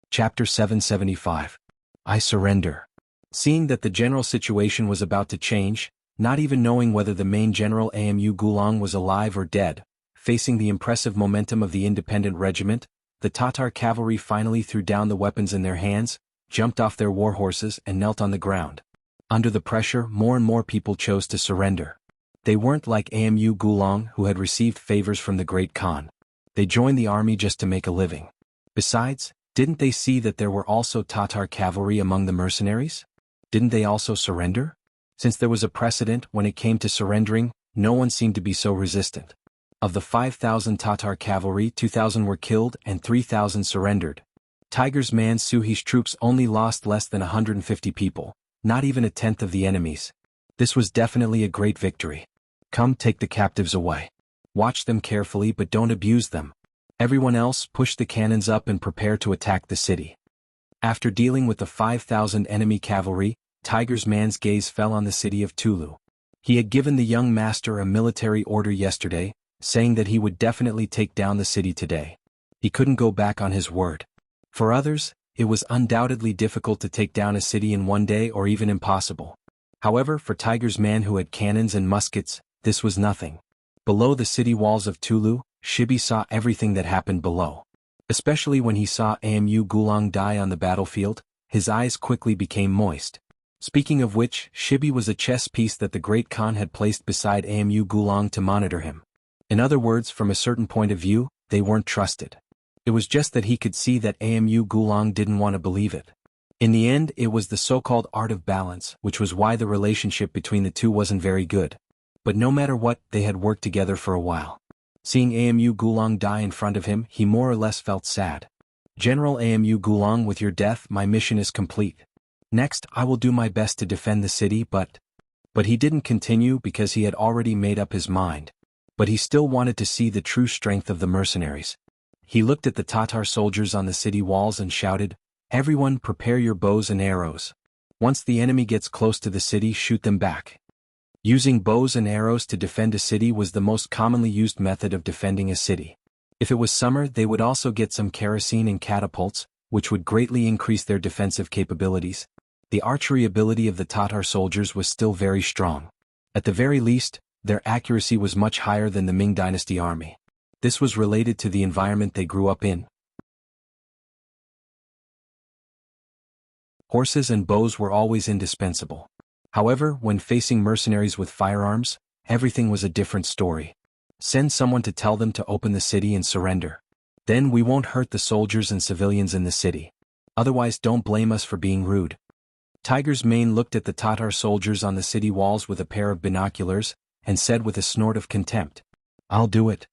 Speaker 1: Chapter 775. I surrender. Seeing that the general situation was about to change, not even knowing whether the main general Amu Gulang was alive or dead, facing the impressive momentum of the independent regiment, the Tatar cavalry finally threw down the weapons in their hands, jumped off their war horses and knelt on the ground. Under the pressure, more and more people chose to surrender. They weren't like Amu Gulang, who had received favors from the Great Khan. They joined the army just to make a living. Besides, didn't they see that there were also Tatar cavalry among the mercenaries? Didn't they also surrender? Since there was a precedent when it came to surrendering, no one seemed to be so resistant. Of the 5,000 Tatar cavalry, 2,000 were killed and 3,000 surrendered. Tiger's man Suhi's troops only lost less than 150 people, not even a tenth of the enemy's. This was definitely a great victory. Come, take the captives away. Watch them carefully but don't abuse them. Everyone else, push the cannons up and prepare to attack the city. After dealing with the 5,000 enemy cavalry, Tiger's man's gaze fell on the city of Tulu. He had given the young master a military order yesterday, saying that he would definitely take down the city today. He couldn't go back on his word. For others, it was undoubtedly difficult to take down a city in one day or even impossible. However, for Tiger's man who had cannons and muskets, this was nothing. Below the city walls of Tulu, Shibi saw everything that happened below. Especially when he saw Amu Gulang die on the battlefield, his eyes quickly became moist. Speaking of which, Shibi was a chess piece that the Great Khan had placed beside Amu Gulang to monitor him. In other words, from a certain point of view, they weren't trusted. It was just that he could see that Amu Gulang didn't want to believe it. In the end, it was the so-called art of balance, which was why the relationship between the two wasn't very good. But no matter what, they had worked together for a while. Seeing Amu Gulong die in front of him, he more or less felt sad. General Amu Gulong, with your death, my mission is complete. Next, I will do my best to defend the city, but he didn't continue because he had already made up his mind. But he still wanted to see the true strength of the mercenaries. He looked at the Tatar soldiers on the city walls and shouted, "Everyone prepare your bows and arrows. Once the enemy gets close to the city, shoot them back." Using bows and arrows to defend a city was the most commonly used method of defending a city. If it was summer, they would also get some kerosene and catapults, which would greatly increase their defensive capabilities. The archery ability of the Tatar soldiers was still very strong. At the very least, their accuracy was much higher than the Ming Dynasty army. This was related to the environment they grew up in. Horses and bows were always indispensable. However, when facing mercenaries with firearms, everything was a different story. Send someone to tell them to open the city and surrender. Then we won't hurt the soldiers and civilians in the city. Otherwise, don't blame us for being rude. Tiger's Mane looked at the Tatar soldiers on the city walls with a pair of binoculars, and said with a snort of contempt, "I'll do it."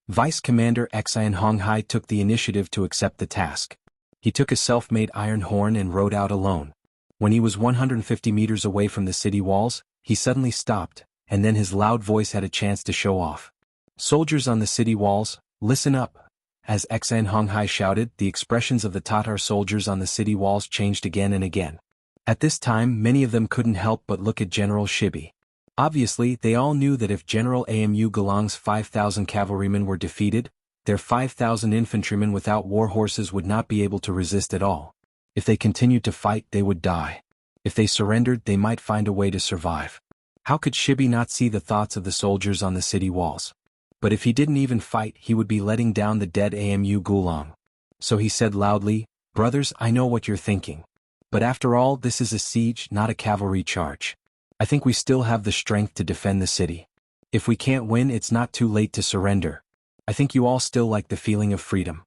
Speaker 1: Vice Commander Xian Honghai took the initiative to accept the task. He took a self-made iron horn and rode out alone. When he was 150 meters away from the city walls, he suddenly stopped, and then his loud voice had a chance to show off. "Soldiers on the city walls, listen up." As Xian Honghai shouted, the expressions of the Tatar soldiers on the city walls changed again and again. At this time, many of them couldn't help but look at General Shibi. Obviously, they all knew that if General Amu Gulong's 5,000 cavalrymen were defeated, their 5,000 infantrymen without war horses would not be able to resist at all. If they continued to fight, they would die. If they surrendered, they might find a way to survive. How could Shibi not see the thoughts of the soldiers on the city walls? But if he didn't even fight, he would be letting down the dead Amu Gulong. So he said loudly, "Brothers, I know what you're thinking. But after all, this is a siege, not a cavalry charge. I think we still have the strength to defend the city. If we can't win, it's not too late to surrender. I think you all still like the feeling of freedom."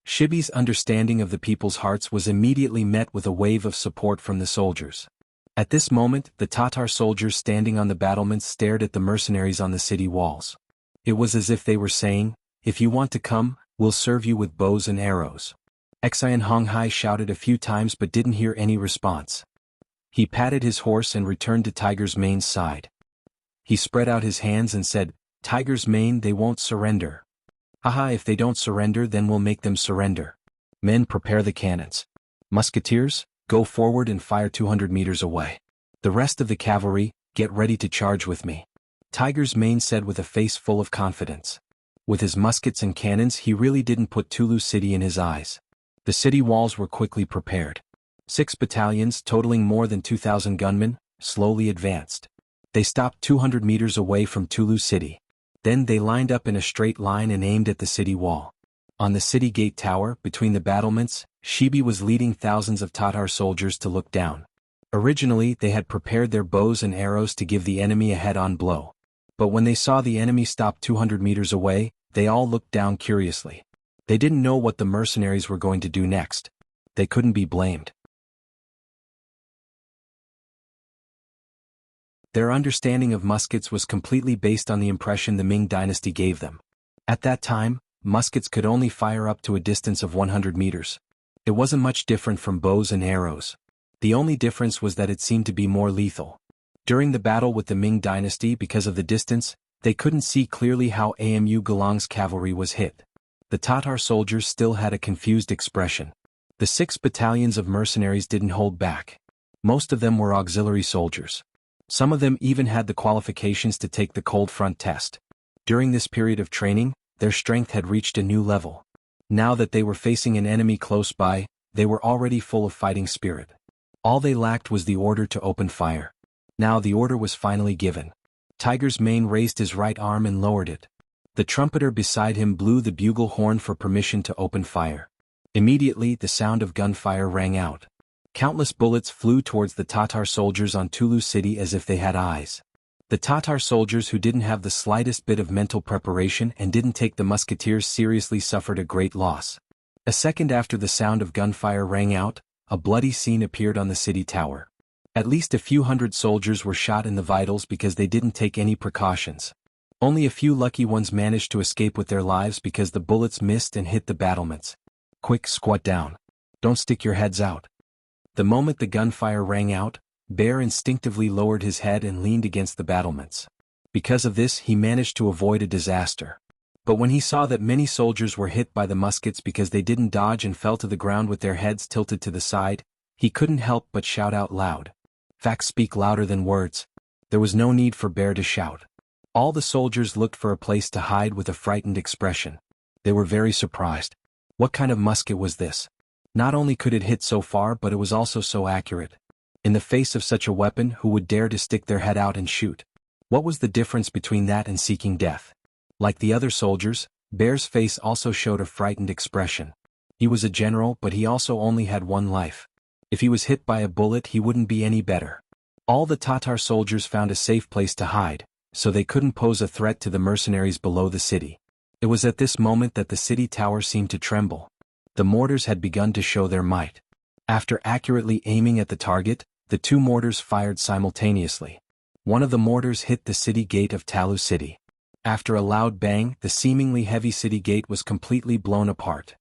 Speaker 1: Shibi's understanding of the people's hearts was immediately met with a wave of support from the soldiers. At this moment, the Tatar soldiers standing on the battlements stared at the mercenaries on the city walls. It was as if they were saying, "If you want to come, we'll serve you with bows and arrows." Xian Honghai shouted a few times but didn't hear any response. He patted his horse and returned to Tiger's Mane's side. He spread out his hands and said, "Tiger's Mane, they won't surrender. Haha, if they don't surrender, then we'll make them surrender. Men, prepare the cannons. Musketeers, go forward and fire 200 meters away. The rest of the cavalry, get ready to charge with me." Tiger's Mane said with a face full of confidence. With his muskets and cannons, he really didn't put Tulu City in his eyes. The city walls were quickly prepared. 6 battalions, totaling more than 2,000 gunmen, slowly advanced. They stopped 200 meters away from Tulu City. Then they lined up in a straight line and aimed at the city wall. On the city gate tower, between the battlements, Shibi was leading thousands of Tatar soldiers to look down. Originally, they had prepared their bows and arrows to give the enemy a head-on blow. But when they saw the enemy stop 200 meters away, they all looked down curiously. They didn't know what the mercenaries were going to do next. They couldn't be blamed. Their understanding of muskets was completely based on the impression the Ming dynasty gave them. At that time, muskets could only fire up to a distance of 100 meters. It wasn't much different from bows and arrows. The only difference was that it seemed to be more lethal. During the battle with the Ming dynasty, because of the distance, they couldn't see clearly how Amu Gulong's cavalry was hit. The Tatar soldiers still had a confused expression. The 6 battalions of mercenaries didn't hold back. Most of them were auxiliary soldiers. Some of them even had the qualifications to take the cold front test. During this period of training, their strength had reached a new level. Now that they were facing an enemy close by, they were already full of fighting spirit. All they lacked was the order to open fire. Now the order was finally given. Tiger's Mane raised his right arm and lowered it. The trumpeter beside him blew the bugle horn for permission to open fire. Immediately, the sound of gunfire rang out. Countless bullets flew towards the Tatar soldiers on Tulu City as if they had eyes. The Tatar soldiers who didn't have the slightest bit of mental preparation and didn't take the musketeers seriously suffered a great loss. A second after the sound of gunfire rang out, a bloody scene appeared on the city tower. At least a few hundred soldiers were shot in the vitals because they didn't take any precautions. Only a few lucky ones managed to escape with their lives because the bullets missed and hit the battlements. Quick, squat down. Don't stick your heads out. The moment the gunfire rang out, Bear instinctively lowered his head and leaned against the battlements. Because of this, he managed to avoid a disaster. But when he saw that many soldiers were hit by the muskets because they didn't dodge and fell to the ground with their heads tilted to the side, he couldn't help but shout out loud. Facts speak louder than words. There was no need for Bear to shout. All the soldiers looked for a place to hide with a frightened expression. They were very surprised. What kind of musket was this? Not only could it hit so far, but it was also so accurate. In the face of such a weapon, who would dare to stick their head out and shoot? What was the difference between that and seeking death? Like the other soldiers, Bear's face also showed a frightened expression. He was a general, but he also only had one life. If he was hit by a bullet, he wouldn't be any better. All the Tatar soldiers found a safe place to hide, so they couldn't pose a threat to the mercenaries below the city. It was at this moment that the city tower seemed to tremble. The mortars had begun to show their might. After accurately aiming at the target, the two mortars fired simultaneously. One of the mortars hit the city gate of Talu City. After a loud bang, the seemingly heavy city gate was completely blown apart.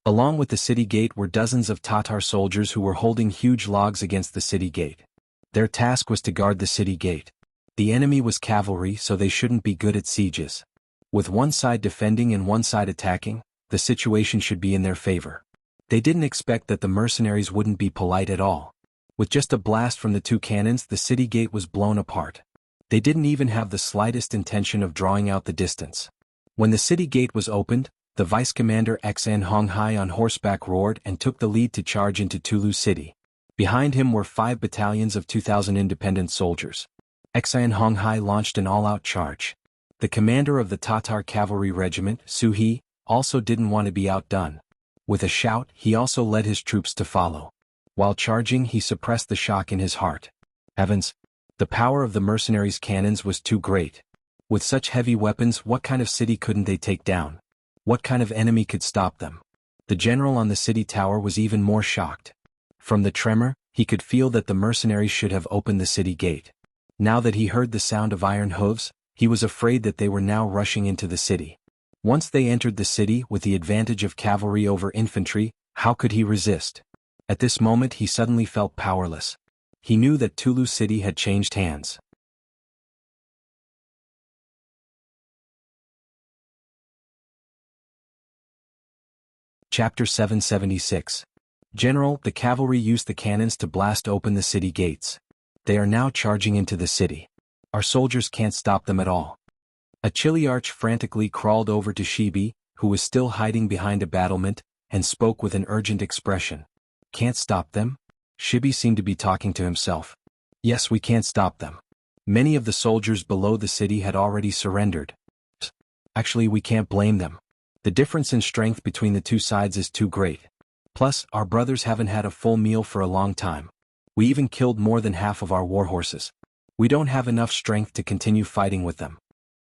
Speaker 1: Along with the city gate were dozens of Tatar soldiers who were holding huge logs against the city gate. Their task was to guard the city gate. The enemy was cavalry, so they shouldn't be good at sieges. With one side defending and one side attacking, the situation should be in their favor. They didn't expect that the mercenaries wouldn't be polite at all. With just a blast from the two cannons, the city gate was blown apart. They didn't even have the slightest intention of drawing out the distance. When the city gate was opened, the vice commander Xan Honghai on horseback roared and took the lead to charge into Tulu City. Behind him were 5 battalions of 2,000 independent soldiers. Xan Honghai launched an all-out charge. The commander of the Tatar cavalry regiment, Su He, also didn't want to be outdone. With a shout, he also led his troops to follow. While charging, he suppressed the shock in his heart. Heavens! The power of the mercenaries' cannons was too great. With such heavy weapons, what kind of city couldn't they take down? What kind of enemy could stop them? The general on the city tower was even more shocked. From the tremor, he could feel that the mercenaries should have opened the city gate. Now that he heard the sound of iron hooves, he was afraid that they were now rushing into the city. Once they entered the city with the advantage of cavalry over infantry, how could he resist? At this moment he suddenly felt powerless. He knew that Tulu City had changed hands. Chapter 776. General, the cavalry used the cannons to blast open the city gates. They are now charging into the city. Our soldiers can't stop them at all. A Chiliarch frantically crawled over to Shibi, who was still hiding behind a battlement, and spoke with an urgent expression. Can't stop them? Shibi seemed to be talking to himself. Yes, we can't stop them. Many of the soldiers below the city had already surrendered. Actually, we can't blame them. The difference in strength between the two sides is too great. Plus, our brothers haven't had a full meal for a long time. We even killed more than half of our warhorses. We don't have enough strength to continue fighting with them.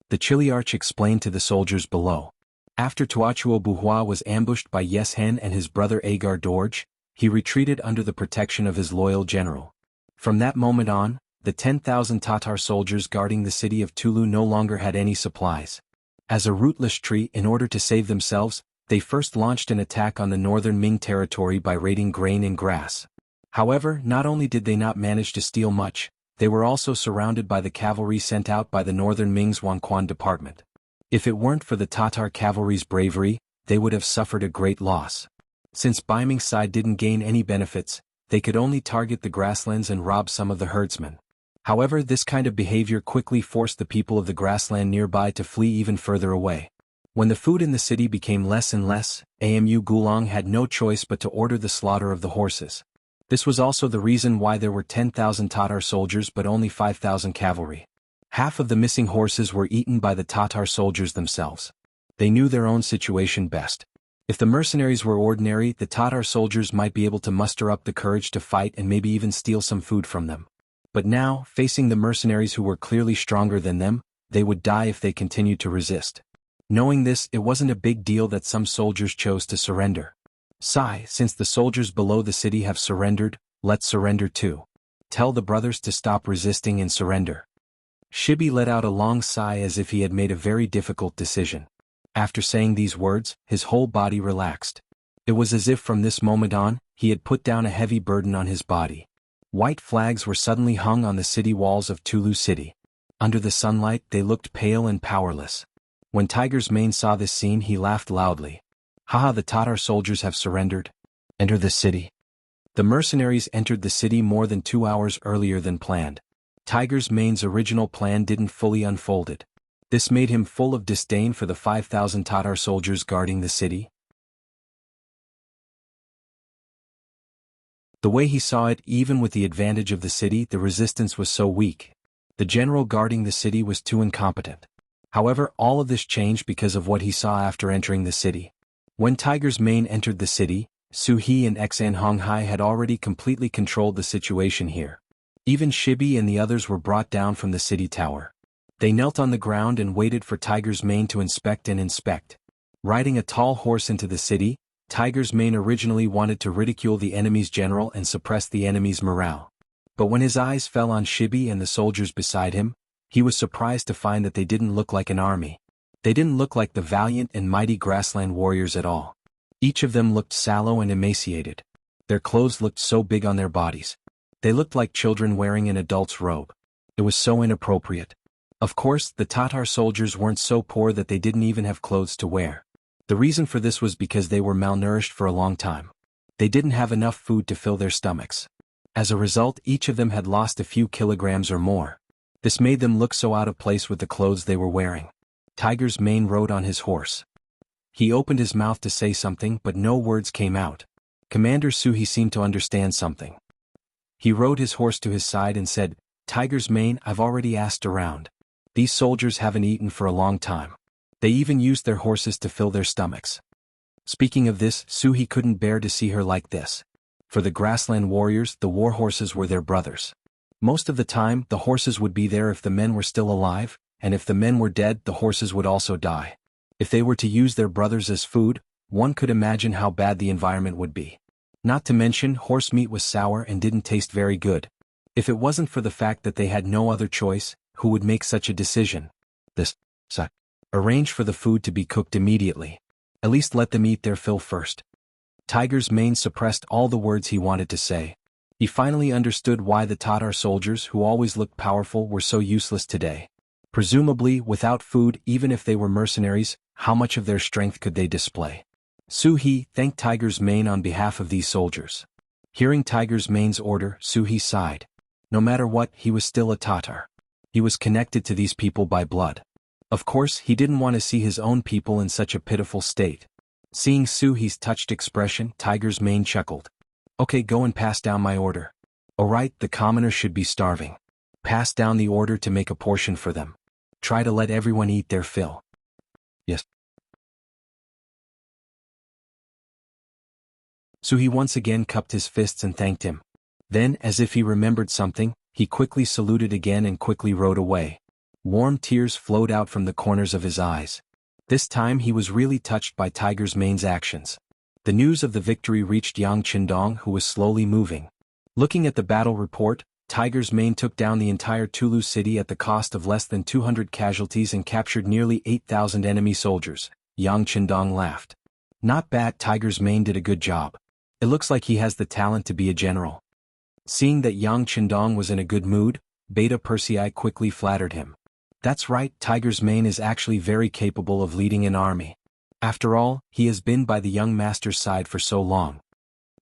Speaker 1: The Chiliarch explained to the soldiers below. After Tuachuo Buhua was ambushed by Yeshen and his brother Agar Dorje, he retreated under the protection of his loyal general. From that moment on, the 10,000 Tatar soldiers guarding the city of Tulu no longer had any supplies. As a rootless tree, in order to save themselves, they first launched an attack on the northern Ming territory by raiding grain and grass. However, not only did they not manage to steal much, they were also surrounded by the cavalry sent out by the northern Ming's Wanquan department. If it weren't for the Tatar cavalry's bravery, they would have suffered a great loss. Since Baiming's side didn't gain any benefits, they could only target the grasslands and rob some of the herdsmen. However, this kind of behavior quickly forced the people of the grassland nearby to flee even further away. When the food in the city became less and less, Amu Gulong had no choice but to order the slaughter of the horses. This was also the reason why there were 10,000 Tatar soldiers but only 5,000 cavalry. Half of the missing horses were eaten by the Tatar soldiers themselves. They knew their own situation best. If the mercenaries were ordinary, the Tatar soldiers might be able to muster up the courage to fight and maybe even steal some food from them. But now, facing the mercenaries who were clearly stronger than them, they would die if they continued to resist. Knowing this, it wasn't a big deal that some soldiers chose to surrender. Sigh, since the soldiers below the city have surrendered, let's surrender too. Tell the brothers to stop resisting and surrender. Shibi let out a long sigh as if he had made a very difficult decision. After saying these words, his whole body relaxed. It was as if from this moment on, he had put down a heavy burden on his body. White flags were suddenly hung on the city walls of Tulu City. Under the sunlight, they looked pale and powerless. When Tiger's Mane saw this scene, he laughed loudly. Haha, the Tatar soldiers have surrendered. Enter the city. The mercenaries entered the city more than 2 hours earlier than planned. Tiger's Mane's original plan didn't fully unfold it. This made him full of disdain for the 5,000 Tatar soldiers guarding the city. The way he saw it, even with the advantage of the city, the resistance was so weak. The general guarding the city was too incompetent. However, all of this changed because of what he saw after entering the city. When Tiger's Mane entered the city, Su He and Xan Honghai had already completely controlled the situation here. Even Shibi and the others were brought down from the city tower. They knelt on the ground and waited for Tiger's Mane to inspect and inspect. Riding a tall horse into the city, Tiger's Mane originally wanted to ridicule the enemy's general and suppress the enemy's morale. But when his eyes fell on Shibi and the soldiers beside him, he was surprised to find that they didn't look like an army. They didn't look like the valiant and mighty grassland warriors at all. Each of them looked sallow and emaciated. Their clothes looked so big on their bodies. They looked like children wearing an adult's robe. It was so inappropriate. Of course, the Tatar soldiers weren't so poor that they didn't even have clothes to wear. The reason for this was because they were malnourished for a long time. They didn't have enough food to fill their stomachs. As a result, each of them had lost a few kilograms or more. This made them look so out of place with the clothes they were wearing. Tiger's Mane rode on his horse. He opened his mouth to say something, but no words came out. Commander Suhi seemed to understand something. He rode his horse to his side and said, Tiger's Mane, I've already asked around. These soldiers haven't eaten for a long time. They even used their horses to fill their stomachs. Speaking of this, Suhi couldn't bear to see her like this. For the grassland warriors, the war horses were their brothers. Most of the time, the horses would be there if the men were still alive, and if the men were dead, the horses would also die. If they were to use their brothers as food, one could imagine how bad the environment would be. Not to mention, horse meat was sour and didn't taste very good. If it wasn't for the fact that they had no other choice, who would make such a decision? Arrange for the food to be cooked immediately. At least let them eat their fill first. Tiger's Mane suppressed all the words he wanted to say. He finally understood why the Tatar soldiers, who always looked powerful, were so useless today. Presumably, without food, even if they were mercenaries, how much of their strength could they display? Suhi thanked Tiger's Mane on behalf of these soldiers. Hearing Tiger's Mane's order, Suhi sighed. No matter what, he was still a Tatar. He was connected to these people by blood. Of course, he didn't want to see his own people in such a pitiful state. Seeing Suhi's touched expression, Tiger's Mane chuckled. Okay, go and pass down my order. Alright, the commoners should be starving. Pass down the order to make a portion for them. Try to let everyone eat their fill. Yes. Suhi once again cupped his fists and thanked him. Then, as if he remembered something, he quickly saluted again and quickly rode away. Warm tears flowed out from the corners of his eyes. This time he was really touched by Tiger's Mane's actions. The news of the victory reached Yang Qindong, who was slowly moving. Looking at the battle report, Tiger's Mane took down the entire Tulu city at the cost of less than 200 casualties and captured nearly 8,000 enemy soldiers. Yang Qindong laughed. Not bad, Tiger's Mane did a good job. It looks like he has the talent to be a general. Seeing that Yang Qindong was in a good mood, Beta Persei quickly flattered him. That's right, Tiger's Mane is actually very capable of leading an army. After all, he has been by the young master's side for so long.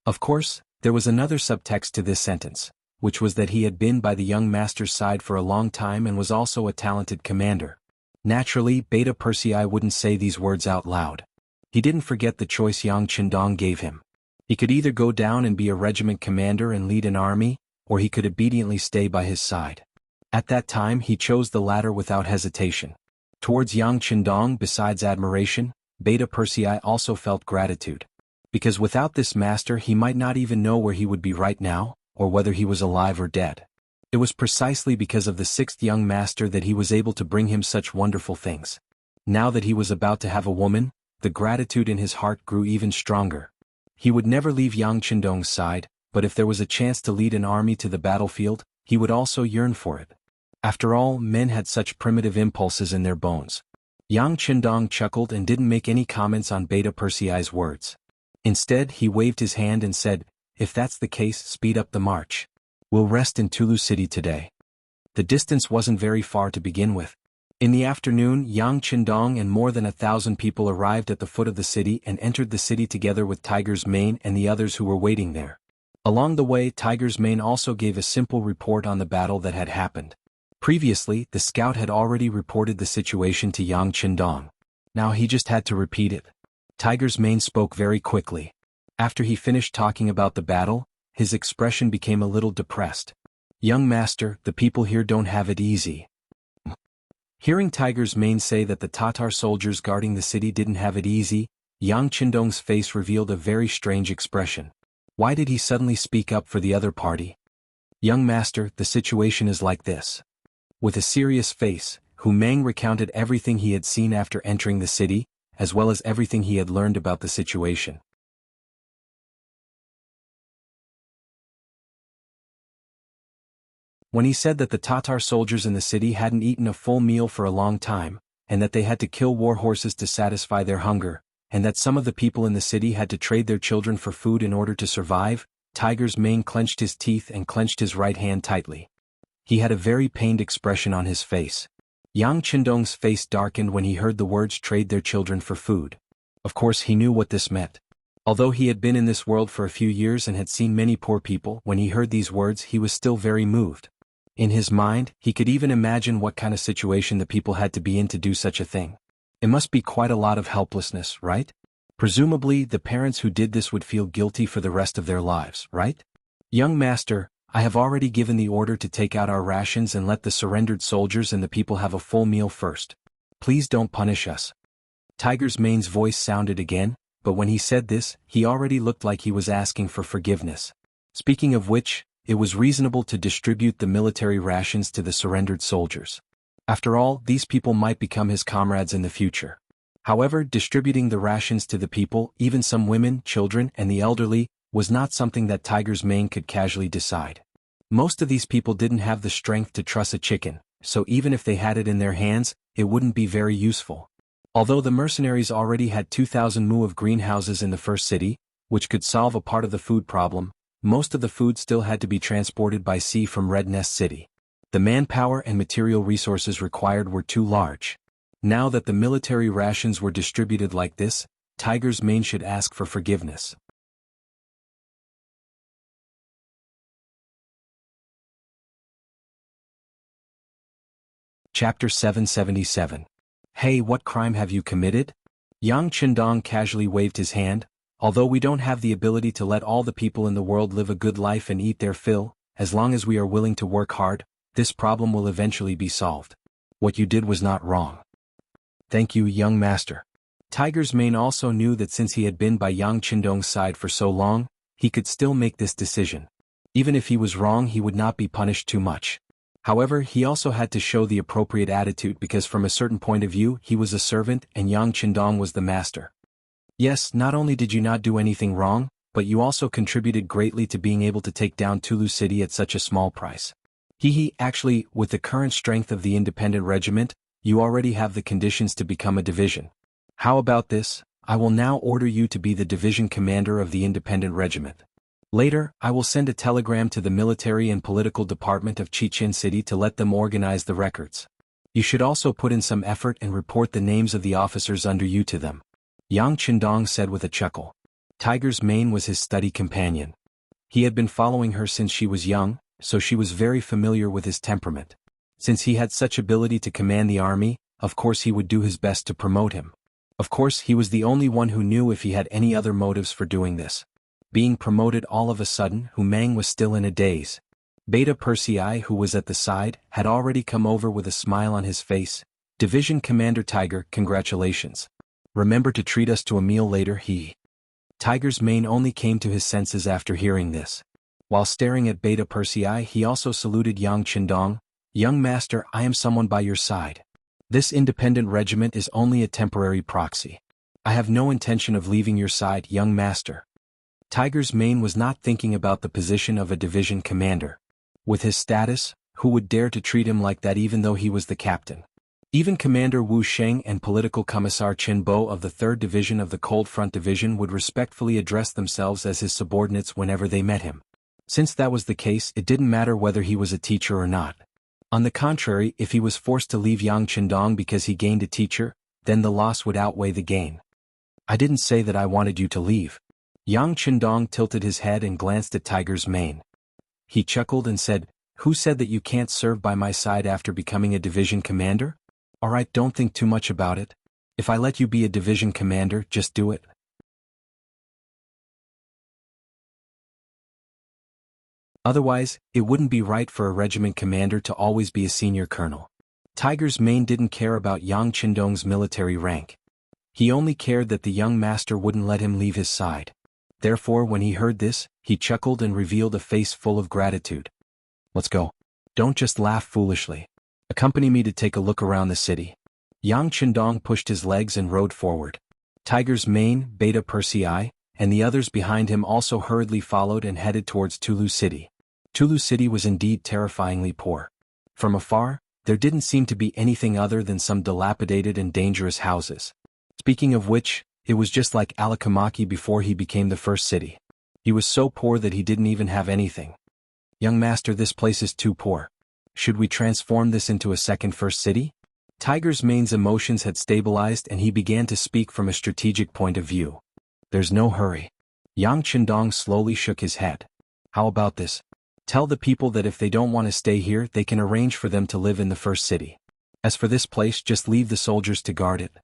Speaker 1: Of course, there was another subtext to this sentence, which was that he had been by the young master's side for a long time and was also a talented commander. Naturally, Beta Persei wouldn't say these words out loud. He didn't forget the choice Yang Qindong gave him. He could either go down and be a regiment commander and lead an army, or he could obediently stay by his side. At that time he chose the latter without hesitation. Towards Yang Qindong, besides admiration, Beta Persei also felt gratitude. Because without this master he might not even know where he would be right now, or whether he was alive or dead. It was precisely because of the sixth young master that he was able to bring him such wonderful things. Now that he was about to have a woman, the gratitude in his heart grew even stronger. He would never leave Yang Qindong's side, but if there was a chance to lead an army to the battlefield, he would also yearn for it. After all, men had such primitive impulses in their bones. Yang Qindong chuckled and didn't make any comments on Beta Persei's words. Instead, he waved his hand and said, "If that's the case, speed up the march. We'll rest in Tulu City today." The distance wasn't very far to begin with. In the afternoon, Yang Qindong and more than 1,000 people arrived at the foot of the city and entered the city together with Tiger's Mane and the others who were waiting there. Along the way, Tiger's Mane also gave a simple report on the battle that had happened. Previously, the scout had already reported the situation to Yang Qindong. Now he just had to repeat it. Tiger's Mane spoke very quickly. After he finished talking about the battle, his expression became a little depressed. "Young master, the people here don't have it easy." Hearing Tiger's Mane say that the Tatar soldiers guarding the city didn't have it easy, Yang Qindong's face revealed a very strange expression. Why did he suddenly speak up for the other party? "Young master, the situation is like this." With a serious face, Ming recounted everything he had seen after entering the city, as well as everything he had learned about the situation. When he said that the Tatar soldiers in the city hadn't eaten a full meal for a long time, and that they had to kill war horses to satisfy their hunger, and that some of the people in the city had to trade their children for food in order to survive, Tiger's Mane clenched his teeth and clenched his right hand tightly. He had a very pained expression on his face. Yang Qindong's face darkened when he heard the words "trade their children for food." Of course he knew what this meant. Although he had been in this world for a few years and had seen many poor people, when he heard these words he was still very moved. In his mind, he could even imagine what kind of situation the people had to be in to do such a thing. It must be quite a lot of helplessness, right? Presumably, the parents who did this would feel guilty for the rest of their lives, right? "Young master, I have already given the order to take out our rations and let the surrendered soldiers and the people have a full meal first. Please don't punish us." Tiger's Mane's voice sounded again, but when he said this, he already looked like he was asking for forgiveness. Speaking of which, it was reasonable to distribute the military rations to the surrendered soldiers. After all, these people might become his comrades in the future. However, distributing the rations to the people, even some women, children, and the elderly, was not something that Tiger's Mane could casually decide. Most of these people didn't have the strength to truss a chicken, so even if they had it in their hands, it wouldn't be very useful. Although the mercenaries already had 2,000 mu of greenhouses in the first city, which could solve a part of the food problem, most of the food still had to be transported by sea from Red Nest City. The manpower and material resources required were too large. Now that the military rations were distributed like this, Tiger's Mane should ask for forgiveness. Chapter 777. "Hey, what crime have you committed?" Yang Qindong casually waved his hand. "Although we don't have the ability to let all the people in the world live a good life and eat their fill, as long as we are willing to work hard, this problem will eventually be solved. What you did was not wrong." "Thank you, young master." Tiger's Mane also knew that since he had been by Yang Qindong's side for so long, he could still make this decision. Even if he was wrong, he would not be punished too much. However, he also had to show the appropriate attitude because from a certain point of view he was a servant and Yang Qindong was the master. "Yes, not only did you not do anything wrong, but you also contributed greatly to being able to take down Tulu City at such a small price. Actually, with the current strength of the independent regiment, you already have the conditions to become a division. How about this? I will now order you to be the division commander of the independent regiment. Later, I will send a telegram to the military and political department of Chichen City to let them organize the records. You should also put in some effort and report the names of the officers under you to them." Yang Qindong said with a chuckle. Tiger's Mane was his study companion. He had been following her since she was young, so she was very familiar with his temperament. Since he had such ability to command the army, of course he would do his best to promote him. Of course he was the only one who knew if he had any other motives for doing this. Being promoted all of a sudden, Ming was still in a daze. Beta Persei, who was at the side, had already come over with a smile on his face. "Division Commander Tiger, congratulations. Remember to treat us to a meal later." Tiger's Mane only came to his senses after hearing this. While staring at Beta Persei, he also saluted Yang Qindong. "Young master, I am someone by your side. This independent regiment is only a temporary proxy. I have no intention of leaving your side, young master. Tiger's Mane was not thinking about the position of a division commander. With his status, who would dare to treat him like that even though he was the captain? Even Commander Wu Sheng and Political Commissar Qin Bo of the 3rd Division of the Cold Front Division would respectfully address themselves as his subordinates whenever they met him. Since that was the case, it didn't matter whether he was a teacher or not. On the contrary, if he was forced to leave Yang Qindong because he gained a teacher, then the loss would outweigh the gain. I didn't say that I wanted you to leave. Yang Qindong tilted his head and glanced at Tiger's Mane. He chuckled and said, "Who said that you can't serve by my side after becoming a division commander? Alright, don't think too much about it. If I let you be a division commander, just do it." Otherwise, it wouldn't be right for a regiment commander to always be a senior colonel. Tiger's Mane didn't care about Yang Qindong's military rank. He only cared that the young master wouldn't let him leave his side. Therefore, when he heard this, he chuckled and revealed a face full of gratitude. "Let's go. Don't just laugh foolishly. Accompany me to take a look around the city." Yang Qindong pushed his legs and rode forward. Tiger's Mane, Beta Persei, and the others behind him also hurriedly followed and headed towards Tulu City. Tulu City was indeed terrifyingly poor. From afar, there didn't seem to be anything other than some dilapidated and dangerous houses. Speaking of which, it was just like Alakamaki before he became the first city. He was so poor that he didn't even have anything. "Young master, this place is too poor. Should we transform this into a second first city?" Tiger's Mane's emotions had stabilized and he began to speak from a strategic point of view. "There's no hurry." Yang Qindong slowly shook his head. "How about this? Tell the people that if they don't want to stay here, they can arrange for them to live in the first city. As for this place, just leave the soldiers to guard it."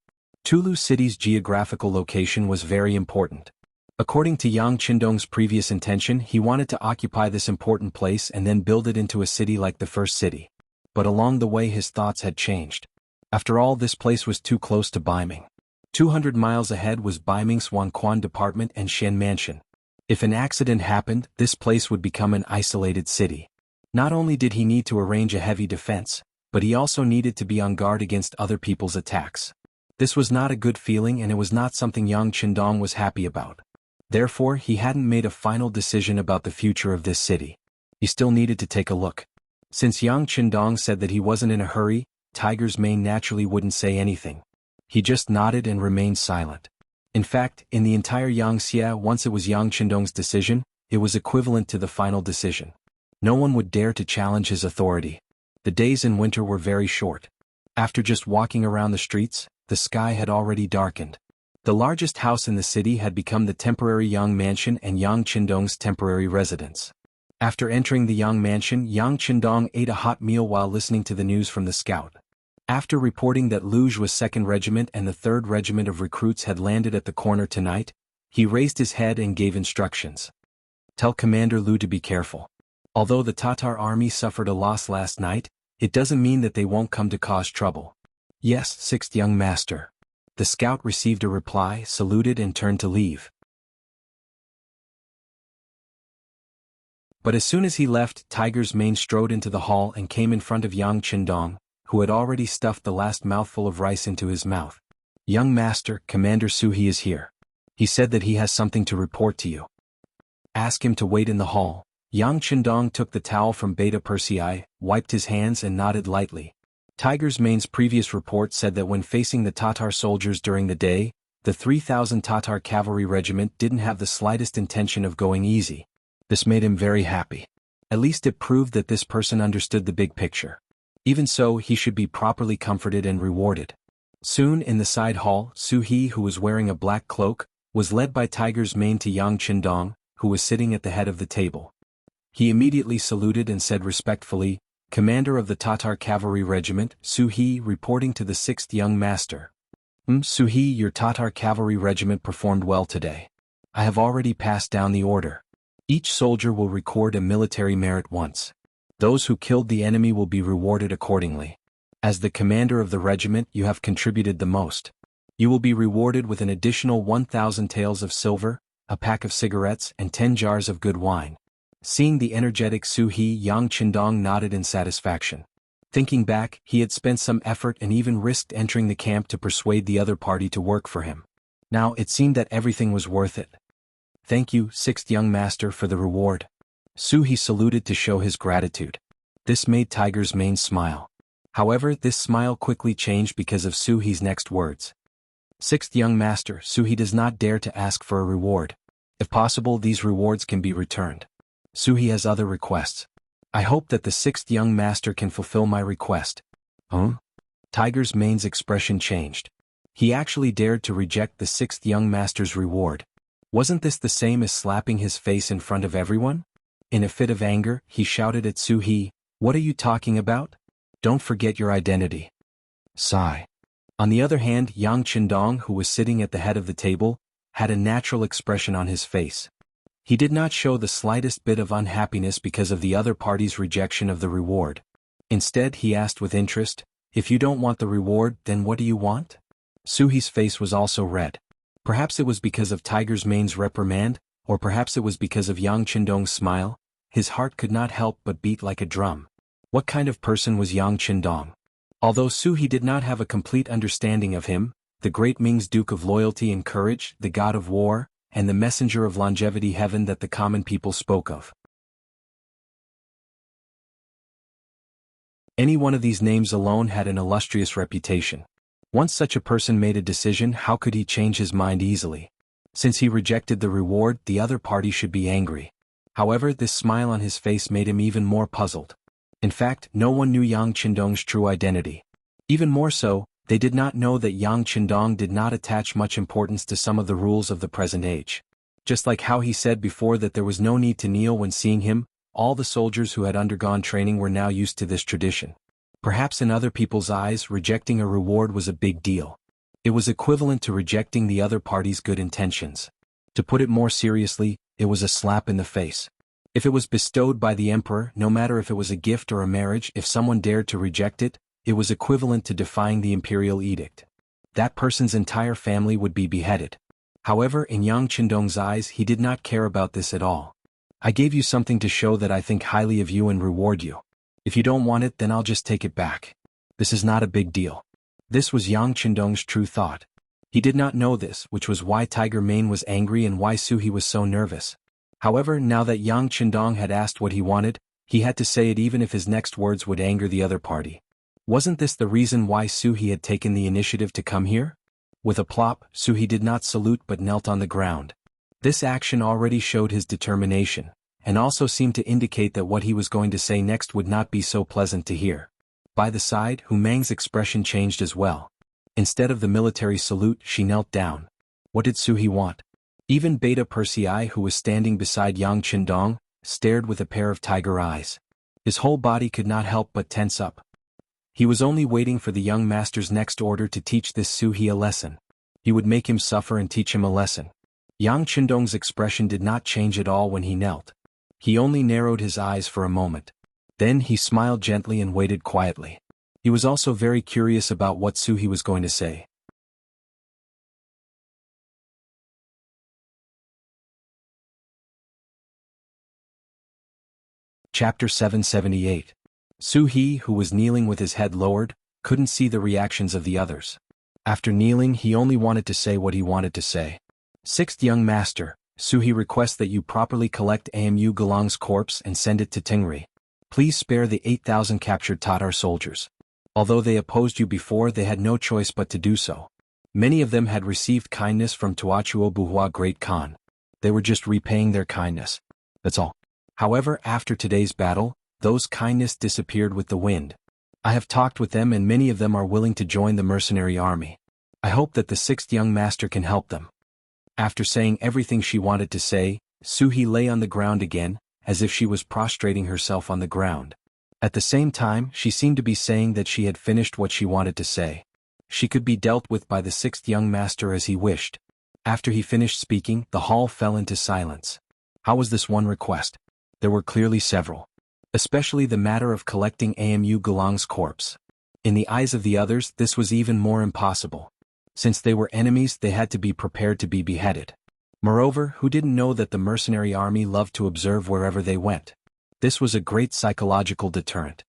Speaker 1: Tulu City's geographical location was very important. According to Yang Qindong's previous intention, he wanted to occupy this important place and then build it into a city like the first city. But along the way his thoughts had changed. After all, this place was too close to Baiming. 200 miles ahead was Baiming's Wanquan Department and Shen Mansion. If an accident happened, this place would become an isolated city. Not only did he need to arrange a heavy defense, but he also needed to be on guard against other people's attacks. This was not a good feeling and it was not something Yang Qindong was happy about. Therefore, he hadn't made a final decision about the future of this city. He still needed to take a look. Since Yang Qindong said that he wasn't in a hurry, Tiger's Mane naturally wouldn't say anything. He just nodded and remained silent. In fact, in the entire Yangxia, once it was Yang Qindong's decision, it was equivalent to the final decision. No one would dare to challenge his authority. The days in winter were very short. After just walking around the streets, the sky had already darkened. The largest house in the city had become the temporary Yang Mansion and Yang Qindong's temporary residence. After entering the Yang Mansion, Yang Qindong ate a hot meal while listening to the news from the scout. After reporting that Luju's 2nd Regiment and the 3rd Regiment of recruits had landed at the corner tonight, he raised his head and gave instructions. "Tell Commander Lu to be careful. Although the Tatar army suffered a loss last night, it doesn't mean that they won't come to cause trouble." "Yes, 6th young master." The scout received a reply, saluted and turned to leave. But as soon as he left, Tiger's Mane strode into the hall and came in front of Yang Qindong, who had already stuffed the last mouthful of rice into his mouth. "Young master, Commander Suhi is here. He said that he has something to report to you." "Ask him to wait in the hall." Yang Qindong took the towel from Beta Persei, wiped his hands and nodded lightly. Tiger's Mane's previous report said that when facing the Tatar soldiers during the day, the 3,000 Tatar cavalry regiment didn't have the slightest intention of going easy. This made him very happy. At least it proved that this person understood the big picture. Even so, he should be properly comforted and rewarded. Soon in the side hall, Suhi, who was wearing a black cloak, was led by Tiger's Mane to Yang Qindong, who was sitting at the head of the table. He immediately saluted and said respectfully, "Commander of the Tatar Cavalry Regiment, Suhi, reporting to the 6th young master." Suhi, your Tatar Cavalry Regiment performed well today. I have already passed down the order. Each soldier will record a military merit once. Those who killed the enemy will be rewarded accordingly. As the commander of the regiment, you have contributed the most. You will be rewarded with an additional 1,000 taels of silver, a pack of cigarettes and 10 jars of good wine. Seeing the energetic Suhi, Yang Qindong nodded in satisfaction. Thinking back, he had spent some effort and even risked entering the camp to persuade the other party to work for him. Now it seemed that everything was worth it. "Thank you, sixth young master, for the reward." He saluted to show his gratitude. This made Tiger's Mane smile. However, this smile quickly changed because of He's next words. "Sixth young master, He does not dare to ask for a reward. If possible, these rewards can be returned. He has other requests. I hope that the sixth young master can fulfill my request." Huh? Tiger's Mane's expression changed. He actually dared to reject the sixth young master's reward. Wasn't this the same as slapping his face in front of everyone? In a fit of anger, he shouted at He, "What are you talking about? Don't forget your identity." Sigh. On the other hand, Yang Qindong, who was sitting at the head of the table, had a natural expression on his face. He did not show the slightest bit of unhappiness because of the other party's rejection of the reward. Instead, he asked with interest, "If you don't want the reward, then what do you want?" He's face was also red. Perhaps it was because of Tiger's Mane's reprimand, or perhaps it was because of Yang Qindong's smile. His heart could not help but beat like a drum. What kind of person was Yang Qindong? Although He did not have a complete understanding of him, the great Ming's Duke of Loyalty and Courage, the God of War, and the messenger of longevity heaven that the common people spoke of. Any one of these names alone had an illustrious reputation. Once such a person made a decision, how could he change his mind easily? Since he rejected the reward, the other party should be angry. However, this smile on his face made him even more puzzled. In fact, no one knew Yang Qindong's true identity. Even more so, they did not know that Yang Qindong did not attach much importance to some of the rules of the present age. Just like how he said before that there was no need to kneel when seeing him, all the soldiers who had undergone training were now used to this tradition. Perhaps in other people's eyes, rejecting a reward was a big deal. It was equivalent to rejecting the other party's good intentions. To put it more seriously, it was a slap in the face. If it was bestowed by the emperor, no matter if it was a gift or a marriage, if someone dared to reject it, it was equivalent to defying the imperial edict. That person's entire family would be beheaded. However, in Yang Qindong's eyes, he did not care about this at all. "I gave you something to show that I think highly of you and reward you. If you don't want it, then I'll just take it back. This is not a big deal." This was Yang Qindong's true thought. He did not know this, which was why Tiger Mane was angry and why He was so nervous. However, now that Yang Qindong had asked what he wanted, he had to say it even if his next words would anger the other party. Wasn't this the reason why He had taken the initiative to come here? With a plop, He did not salute but knelt on the ground. This action already showed his determination, and also seemed to indicate that what he was going to say next would not be so pleasant to hear. By the side, Mang's expression changed as well. Instead of the military salute, she knelt down. What did He want? Even Beta Persei, who was standing beside Yang Qindong, stared with a pair of tiger eyes. His whole body could not help but tense up. He was only waiting for the young master's next order to teach this He a lesson. He would make him suffer and teach him a lesson. Yang Qindong's expression did not change at all when he knelt. He only narrowed his eyes for a moment. Then he smiled gently and waited quietly. He was also very curious about what He was going to say. Chapter 778. He, who was kneeling with his head lowered, couldn't see the reactions of the others. After kneeling, he only wanted to say what he wanted to say. "Sixth young master, He requests that you properly collect Amu Galong's corpse and send it to Tingri. Please spare the 8,000 captured Tatar soldiers. Although they opposed you before, they had no choice but to do so. Many of them had received kindness from Tuachuo Buhua Great Khan. They were just repaying their kindness. That's all. However, after today's battle, those kindness disappeared with the wind. I have talked with them and many of them are willing to join the mercenary army. I hope that the sixth young master can help them." After saying everything she wanted to say, He lay on the ground again, as if she was prostrating herself on the ground. At the same time, she seemed to be saying that she had finished what she wanted to say. She could be dealt with by the sixth young master as he wished. After he finished speaking, the hall fell into silence. How was this one request? There were clearly several. Especially the matter of collecting Amu Galong's corpse. In the eyes of the others, this was even more impossible. Since they were enemies, they had to be prepared to be beheaded. Moreover, who didn't know that the mercenary army loved to observe wherever they went? This was a great psychological deterrent.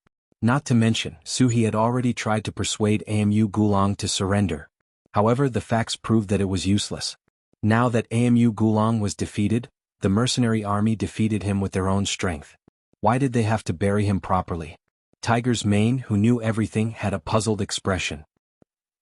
Speaker 1: Not to mention, Suhi had already tried to persuade Amu Gulang to surrender. However, the facts proved that it was useless. Now that Amu Gulang was defeated, the mercenary army defeated him with their own strength. Why did they have to bury him properly? Tiger's mane, who knew everything, had a puzzled expression.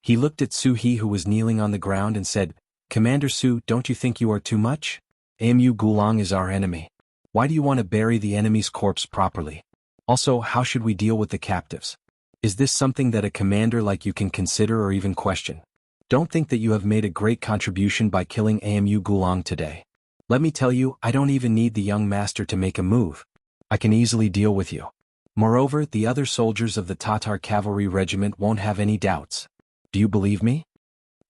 Speaker 1: He looked at Suhi, who was kneeling on the ground, and said, "Commander Su, don't you think you are too much? Amu Gulang is our enemy. Why do you want to bury the enemy's corpse properly? Also, how should we deal with the captives? Is this something that a commander like you can consider or even question? Don't think that you have made a great contribution by killing Amu Gulang today. Let me tell you, I don't even need the young master to make a move. I can easily deal with you. Moreover, the other soldiers of the Tatar cavalry regiment won't have any doubts. Do you believe me?"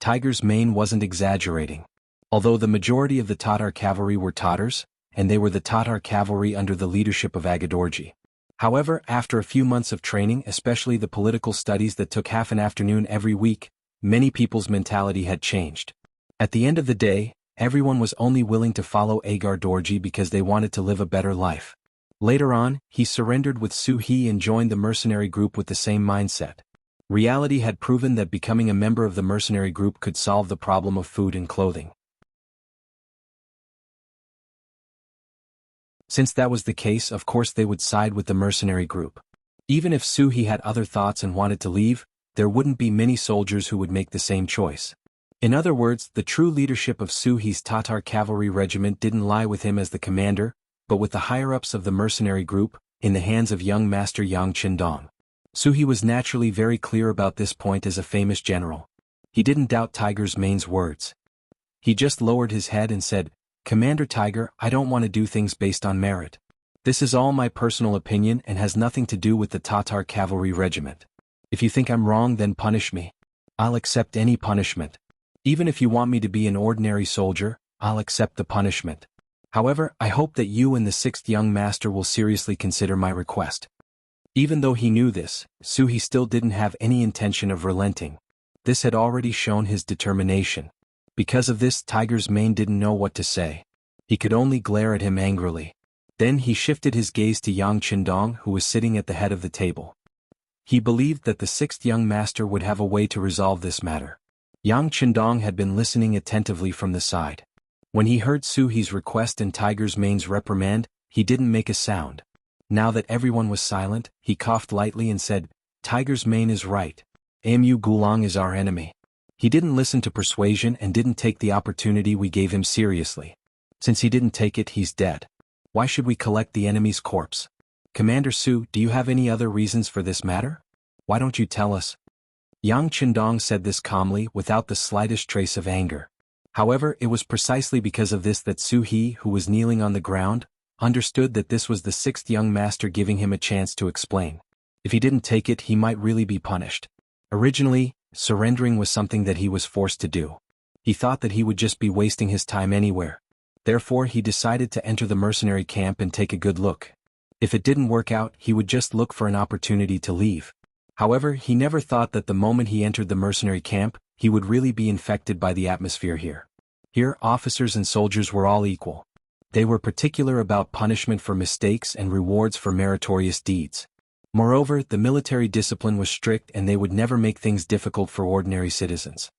Speaker 1: Tiger's mane wasn't exaggerating. Although the majority of the Tatar cavalry were Tatars, and they were the Tatar cavalry under the leadership of Agadorji. However, after a few months of training, especially the political studies that took half an afternoon every week, many people's mentality had changed. At the end of the day, everyone was only willing to follow Agar Dorji because they wanted to live a better life. Later on, he surrendered with Suhi and joined the mercenary group with the same mindset. Reality had proven that becoming a member of the mercenary group could solve the problem of food and clothing. Since that was the case, of course they would side with the mercenary group. Even if Suhi had other thoughts and wanted to leave, there wouldn't be many soldiers who would make the same choice. In other words, the true leadership of Suhi's Tatar cavalry regiment didn't lie with him as the commander, but with the higher-ups of the mercenary group, in the hands of young master Yang Qindong. Suhi was naturally very clear about this point as a famous general. He didn't doubt Tiger's mane's words. He just lowered his head and said, "Commander Tiger, I don't want to do things based on merit. This is all my personal opinion and has nothing to do with the Tatar cavalry regiment. If you think I'm wrong, then punish me. I'll accept any punishment. Even if you want me to be an ordinary soldier, I'll accept the punishment. However, I hope that you and the 6th young master will seriously consider my request." Even though he knew this, Suhi still didn't have any intention of relenting. This had already shown his determination. Because of this, Tiger's mane didn't know what to say. He could only glare at him angrily. Then he shifted his gaze to Yang Qindong, who was sitting at the head of the table. He believed that the 6th young master would have a way to resolve this matter. Yang Qindong had been listening attentively from the side. When he heard Suhi's request and Tiger's mane's reprimand, he didn't make a sound. Now that everyone was silent, he coughed lightly and said, "Tiger's mane is right. Amu Gulang is our enemy. He didn't listen to persuasion and didn't take the opportunity we gave him seriously. Since he didn't take it, he's dead. Why should we collect the enemy's corpse? Commander Su, do you have any other reasons for this matter? Why don't you tell us?" Yang Qindong said this calmly, without the slightest trace of anger. However, it was precisely because of this that Suhi, who was kneeling on the ground, understood that this was the 6th young master giving him a chance to explain. If he didn't take it, he might really be punished. Originally, surrendering was something that he was forced to do. He thought that he would just be wasting his time anywhere. Therefore, he decided to enter the mercenary camp and take a good look. If it didn't work out, he would just look for an opportunity to leave. However, he never thought that the moment he entered the mercenary camp, he would really be infected by the atmosphere here. Here, officers and soldiers were all equal. They were particular about punishment for mistakes and rewards for meritorious deeds. Moreover, the military discipline was strict and they would never make things difficult for ordinary citizens.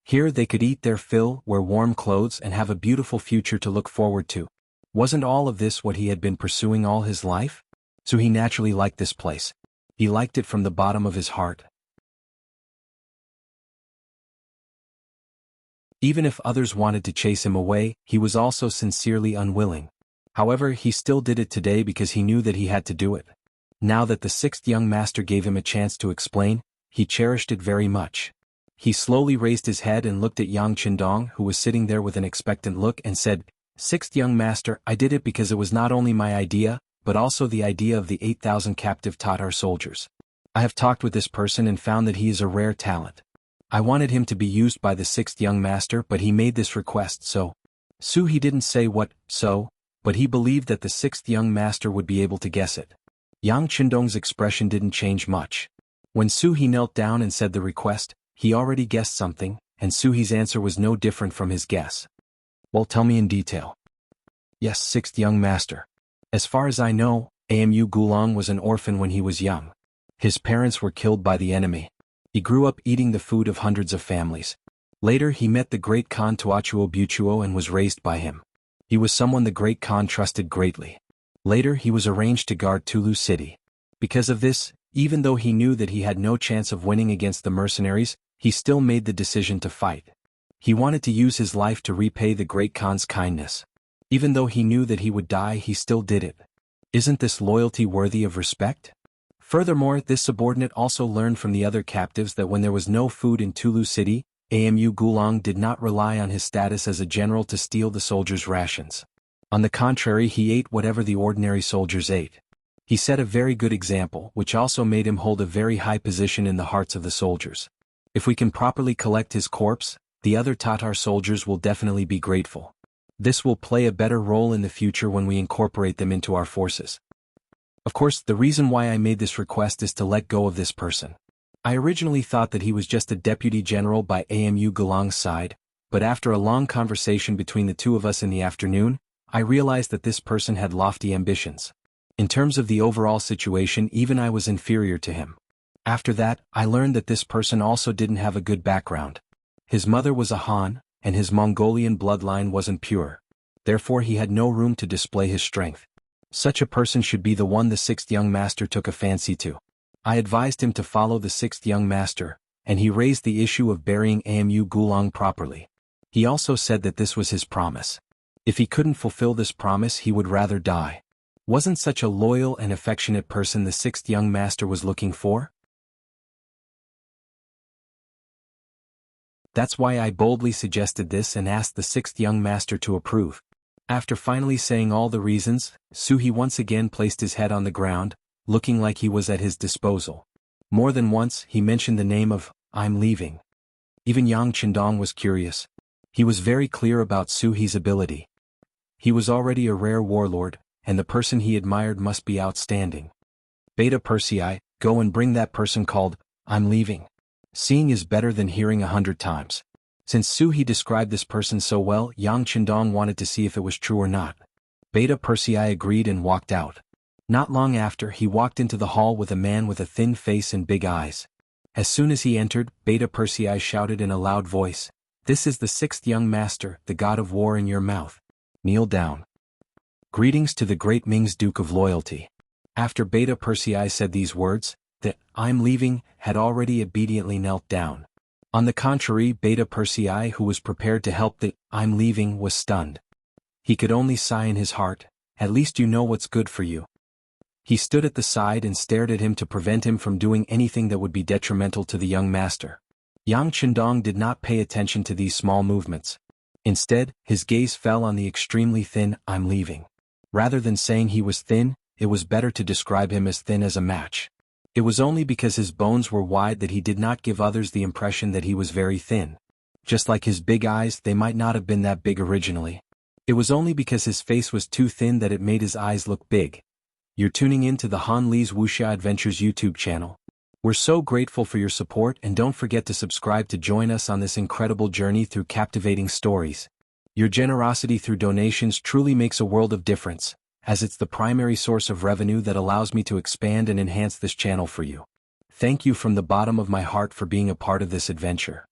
Speaker 1: Here they could eat their fill, wear warm clothes, and have a beautiful future to look forward to. Wasn't all of this what he had been pursuing all his life? So he naturally liked this place. He liked it from the bottom of his heart. Even if others wanted to chase him away, he was also sincerely unwilling. However, he still did it today because he knew that he had to do it. Now that the 6th young master gave him a chance to explain, he cherished it very much. He slowly raised his head and looked at Yang Qindong, who was sitting there with an expectant look, and said, "6th young master, I did it because it was not only my idea, but also the idea of the 8,000 captive Tatar soldiers. I have talked with this person and found that he is a rare talent. I wanted him to be used by the 6th young master, but he made this request, so." He didn't say what, so, but he believed that the 6th young master would be able to guess it. Yang Qindong's expression didn't change much. When He knelt down and said the request, he already guessed something, and Suhi's answer was no different from his guess. "Well, tell me in detail." "Yes, 6th young master. As far as I know, Amu Gulang was an orphan when he was young. His parents were killed by the enemy. He grew up eating the food of hundreds of families. Later he met the great Khan Tuachuo Buchuo and was raised by him. He was someone the great Khan trusted greatly. Later he was arranged to guard Tulu city. Because of this, even though he knew that he had no chance of winning against the mercenaries, he still made the decision to fight. He wanted to use his life to repay the great Khan's kindness. Even though he knew that he would die, he still did it. Isn't this loyalty worthy of respect? Furthermore, this subordinate also learned from the other captives that when there was no food in Tulu city, Amu Gulong did not rely on his status as a general to steal the soldiers' rations. On the contrary, he ate whatever the ordinary soldiers ate. He set a very good example, which also made him hold a very high position in the hearts of the soldiers. If we can properly collect his corpse, the other Tatar soldiers will definitely be grateful. This will play a better role in the future when we incorporate them into our forces. Of course, the reason why I made this request is to let go of this person. I originally thought that he was just a deputy general by Amu Gulong's side, but after a long conversation between the two of us in the afternoon, I realized that this person had lofty ambitions. In terms of the overall situation, even I was inferior to him. After that, I learned that this person also didn't have a good background. His mother was a Han, and his Mongolian bloodline wasn't pure. Therefore he had no room to display his strength. Such a person should be the one the sixth young master took a fancy to. I advised him to follow the sixth young master, and he raised the issue of burying Amu Gulong properly. He also said that this was his promise. If he couldn't fulfill this promise, he would rather die. Wasn't such a loyal and affectionate person the sixth young master was looking for? That's why I boldly suggested this and asked the sixth young master to approve. After finally saying all the reasons, Suhi once again placed his head on the ground, looking like he was at his disposal. More than once, he mentioned the name of, "I'm leaving." Even Yang Qindong was curious. He was very clear about Suhi's ability. He was already a rare warlord, and the person he admired must be outstanding. Beta Persei, go and bring that person called, "I'm leaving." Seeing is better than hearing 100 times. Since Suhi described this person so well, Yang Qindong wanted to see if it was true or not. Beta Persei agreed and walked out. Not long after, he walked into the hall with a man with a thin face and big eyes. As soon as he entered, Beta Persei shouted in a loud voice, "This is the sixth young master, the god of war in your mouth. Kneel down." Greetings to the great Ming's Duke of Loyalty. After Beta Persei said these words, the "I'm leaving" had already obediently knelt down. On the contrary, Beta Persei, who was prepared to help the "I'm leaving," was stunned. He could only sigh in his heart, "At least you know what's good for you." He stood at the side and stared at him to prevent him from doing anything that would be detrimental to the young master. Yang Qindong did not pay attention to these small movements. Instead, his gaze fell on the extremely thin "I'm leaving." Rather than saying he was thin, it was better to describe him as thin as a match. It was only because his bones were wide that he did not give others the impression that he was very thin. Just like his big eyes, they might not have been that big originally. It was only because his face was too thin that it made his eyes look big. You're tuning in to the Han Li's Wuxia Adventures YouTube channel. We're so grateful for your support, and don't forget to subscribe to join us on this incredible journey through captivating stories. Your generosity through donations truly makes a world of difference, as it's the primary source of revenue that allows me to expand and enhance this channel for you. Thank you from the bottom of my heart for being a part of this adventure.